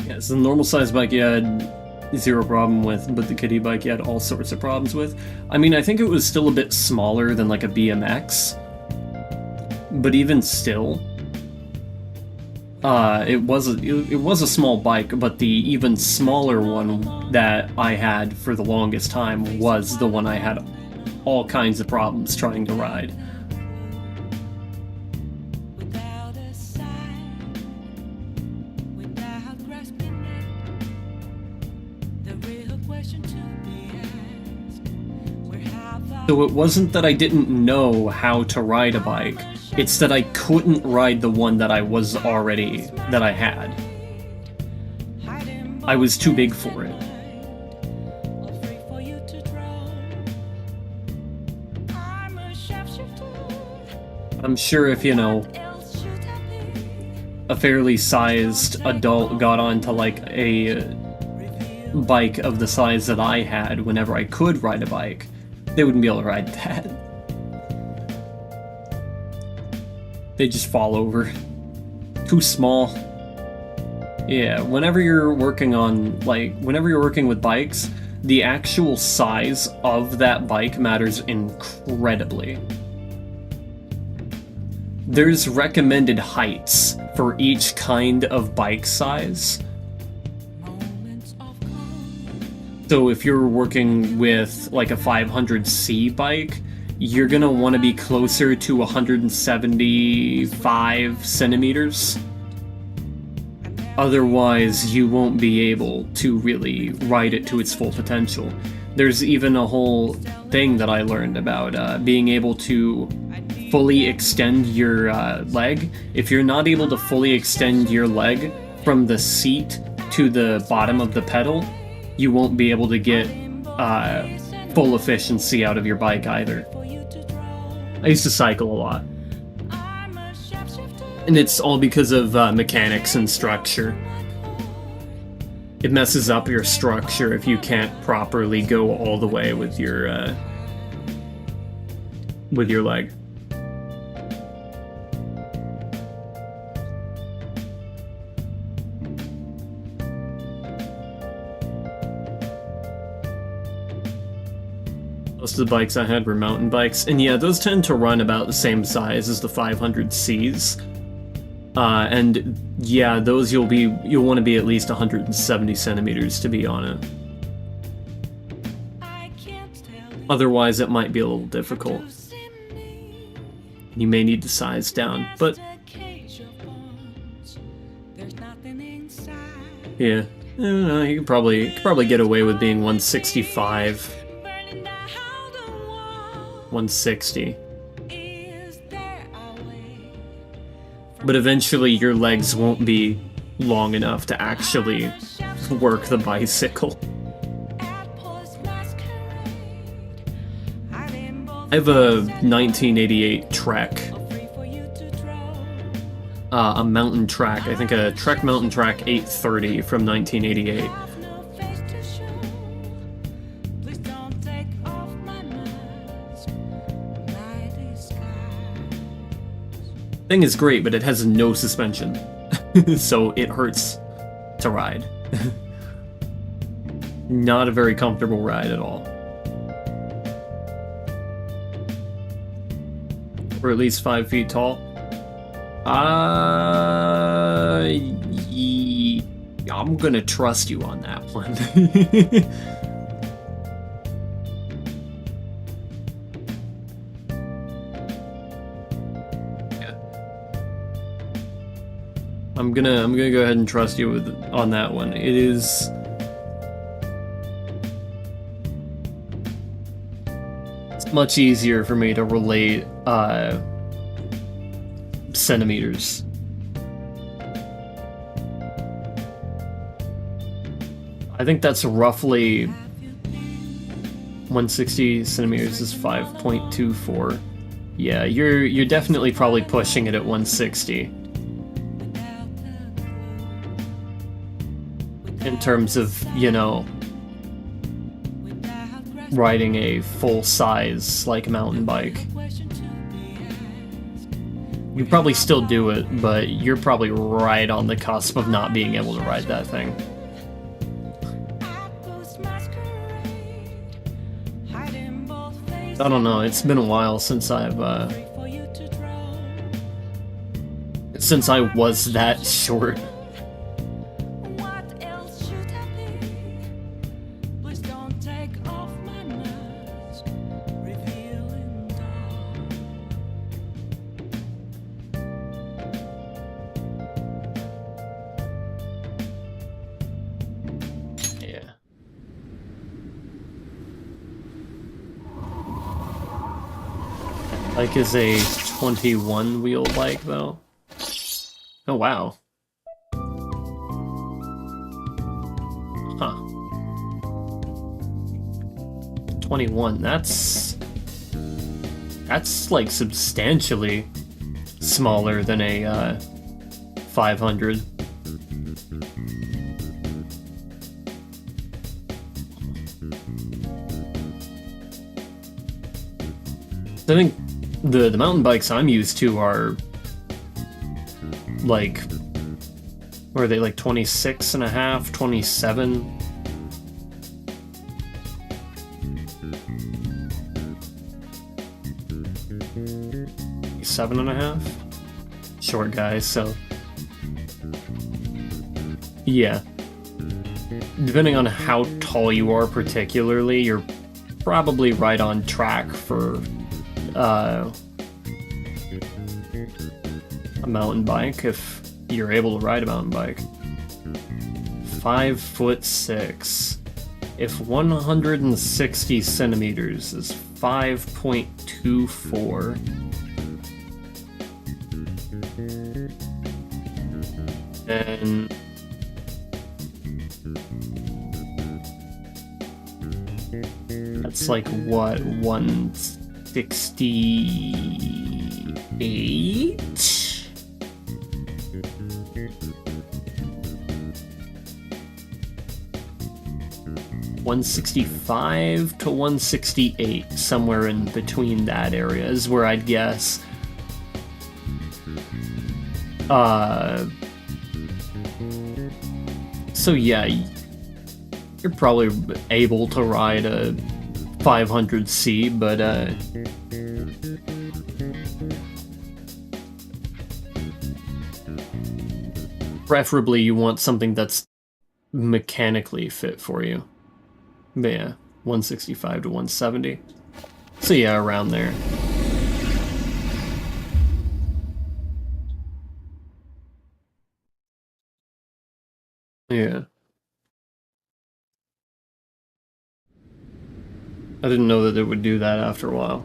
Yeah, so the normal size bike you had zero problem with, but the kiddie bike you had all sorts of problems with. I mean, I think it was still a bit smaller than like a BMX, but even still, it was a small bike, but the even smaller one that I had for the longest time was the one I had all kinds of problems trying to ride. So it wasn't that I didn't know how to ride a bike, it's that I couldn't ride the one that I had. I was too big for it. I'm sure if, you know, a fairly sized adult got onto like a bike of the size that I had whenever I could ride a bike, they wouldn't be able to ride that. They just fall over. Too small. Yeah, whenever you're working with bikes, the actual size of that bike matters incredibly. There's recommended heights for each kind of bike size. So if you're working with like a 500c bike, you're gonna want to be closer to 175 centimeters. Otherwise, you won't be able to really ride it to its full potential. There's even a whole thing that I learned about being able to fully extend your leg. If you're not able to fully extend your leg from the seat to the bottom of the pedal, you won't be able to get full efficiency out of your bike either. I used to cycle a lot. And it's all because of mechanics and structure. It messes up your structure if you can't properly go all the way with your leg. Most of the bikes I had were mountain bikes, and yeah, those tend to run about the same size as the 500Cs. And yeah, those you'll want to be at least 170 centimeters to be on it. Otherwise, it might be a little difficult. You may need to size down, but yeah, I don't know, you could probably get away with being 165. 160. But eventually your legs won't be long enough to actually work the bicycle. I have a 1988 Trek. A mountain track, I think a Trek Mountain Track 830 from 1988. Thing is great, but it has no suspension, so it hurts to ride. Not a very comfortable ride at all. Or at least 5 feet tall. I'm gonna trust you on that one. I'm gonna go ahead and trust you on that one. It is it's much easier for me to relate centimeters. I think that's roughly 160 centimeters is 5.24. Yeah, you're definitely probably pushing it at 160. In terms of, you know, riding a full-size, like, mountain bike. You probably still do it, but you're probably right on the cusp of not being able to ride that thing. I don't know, it's been a while since I've, since I was that short. Bike is a 21 wheel bike though. Oh wow. Huh. 21, that's like substantially smaller than a 500. I think the mountain bikes I'm used to are like, what are they, like 26 and a half, 27? Seven and a half? Short guys, so yeah. Depending on how tall you are particularly, you're probably right on track for a mountain bike if you're able to ride a mountain bike. 5'6". If 160 centimeters is 5.24, then that's like what, 168? 165 to 168, somewhere in between that area is where I'd guess. So yeah, you're probably able to ride a 500C, but preferably you want something that's mechanically fit for you. But yeah, 165 to 170. So yeah, around there. Yeah. I didn't know that it would do that after a while.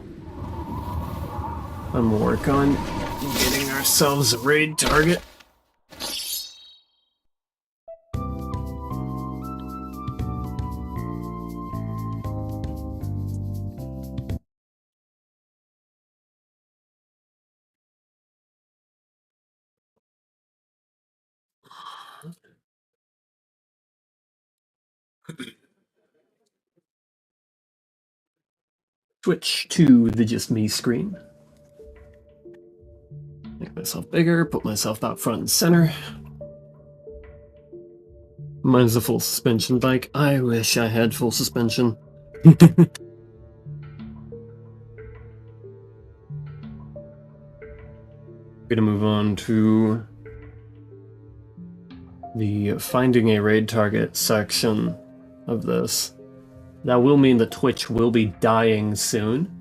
I'm gonna work on getting ourselves a raid target. Switch to the Just Me screen. Make myself bigger, put myself out front and center. Mine's a full suspension bike. I wish I had full suspension. Gonna move on to the finding a raid target section of this. That will mean the Twitch will be dying soon.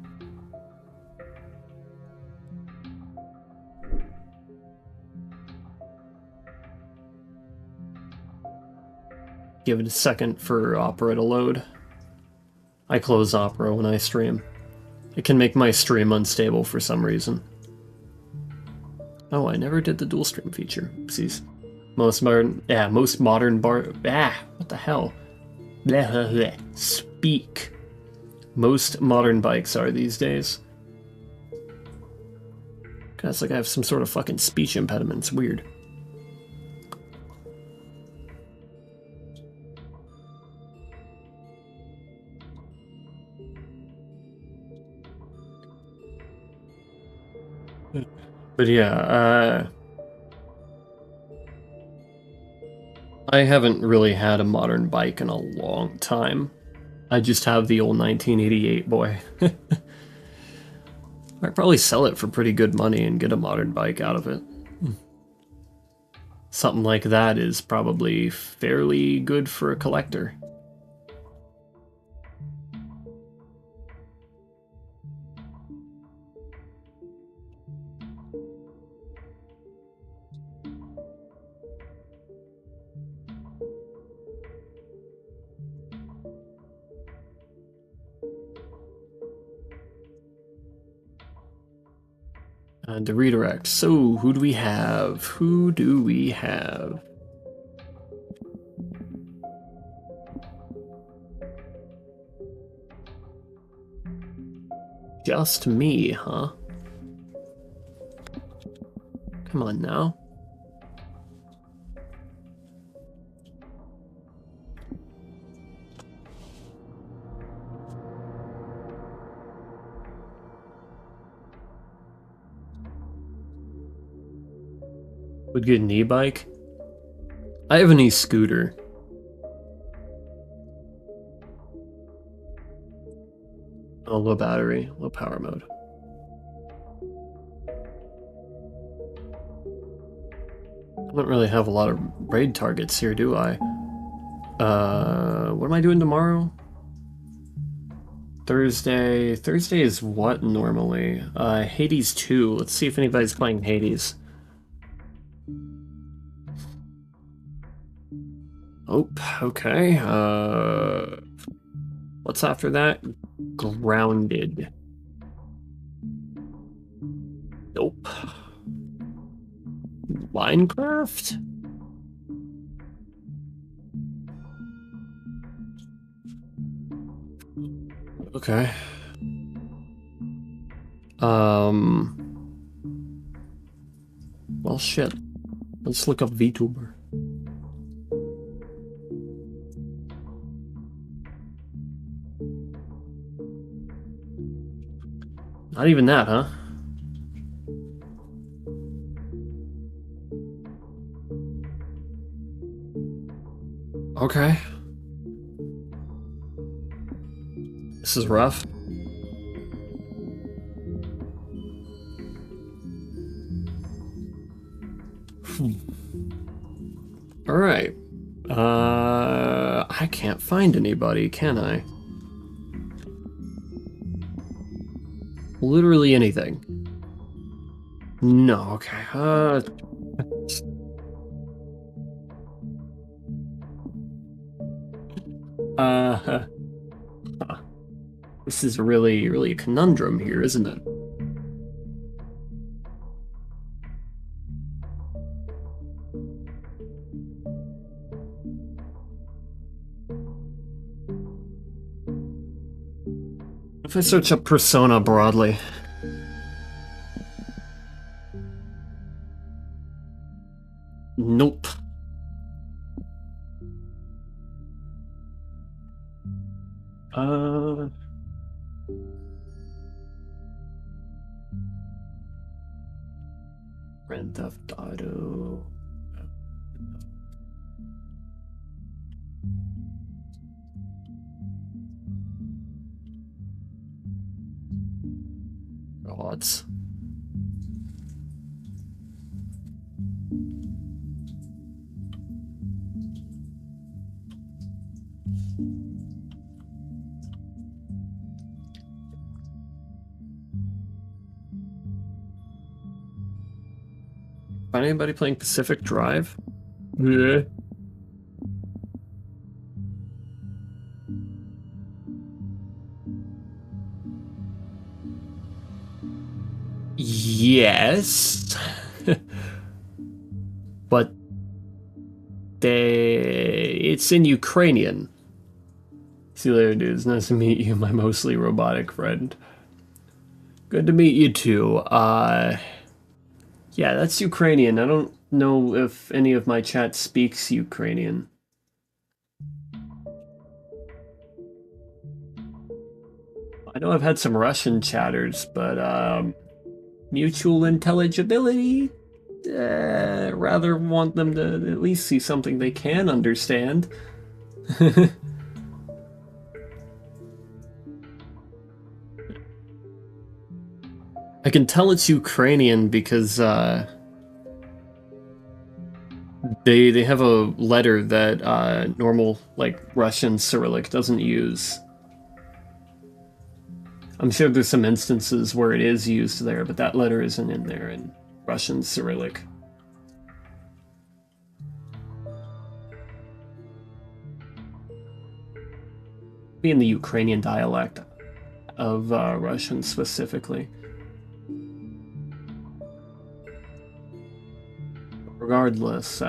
Give it a second for Opera to load. I close Opera when I stream. It can make my stream unstable for some reason. Oh, I never did the dual stream feature. Oopsies. Most modern what the hell? Blah, blah, blah. Speak. Most modern bikes are these days. God, it's like I have some sort of fucking speech impediment. It's weird. But yeah, I haven't really had a modern bike in a long time. I just have the old 1988 boy. I'd probably sell it for pretty good money and get a modern bike out of it. Something like that is probably fairly good for a collector. And to redirect. So, who do we have? Who do we have? Just me, huh? Come on now. Would get an e-bike? I have an e-scooter. Oh, low battery, low power mode. I don't really have a lot of raid targets here, do I? What am I doing tomorrow? Thursday. Thursday is what normally? Hades 2. Let's see if anybody's playing Hades. Oh, okay. What's after that? Grounded. Nope. Minecraft? Okay. Well, shit. Let's look up VTuber. Not even that, huh? Okay. This is rough. Alright. I can't find anybody, can I? Literally anything. No, okay. This is really a conundrum here, isn't it? If I search up persona broadly. Nope. Grand Theft Auto. Gods. Find anybody playing Pacific Drive? Yeah. Yes. But it's in Ukrainian. See you later, dudes. Nice to meet you, my mostly robotic friend. Good to meet you too. Yeah, that's Ukrainian. I don't know if any of my chat speaks Ukrainian. I know I've had some Russian chatters, but mutual intelligibility? Rather want them to at least see something they can understand. I can tell it's Ukrainian because they have a letter that normal like Russian Cyrillic doesn't use. I'm sure there's some instances where it is used there, but that letter isn't in there in Russian Cyrillic. Be in the Ukrainian dialect of Russian specifically. Regardless,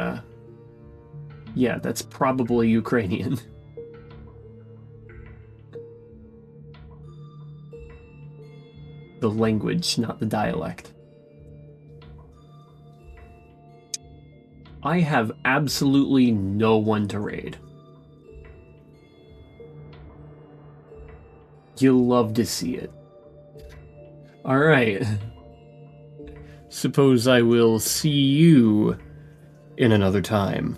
yeah, that's probably Ukrainian. The language, not the dialect. I have absolutely no one to raid. You'll love to see it. Alright. Suppose I will see you in another time.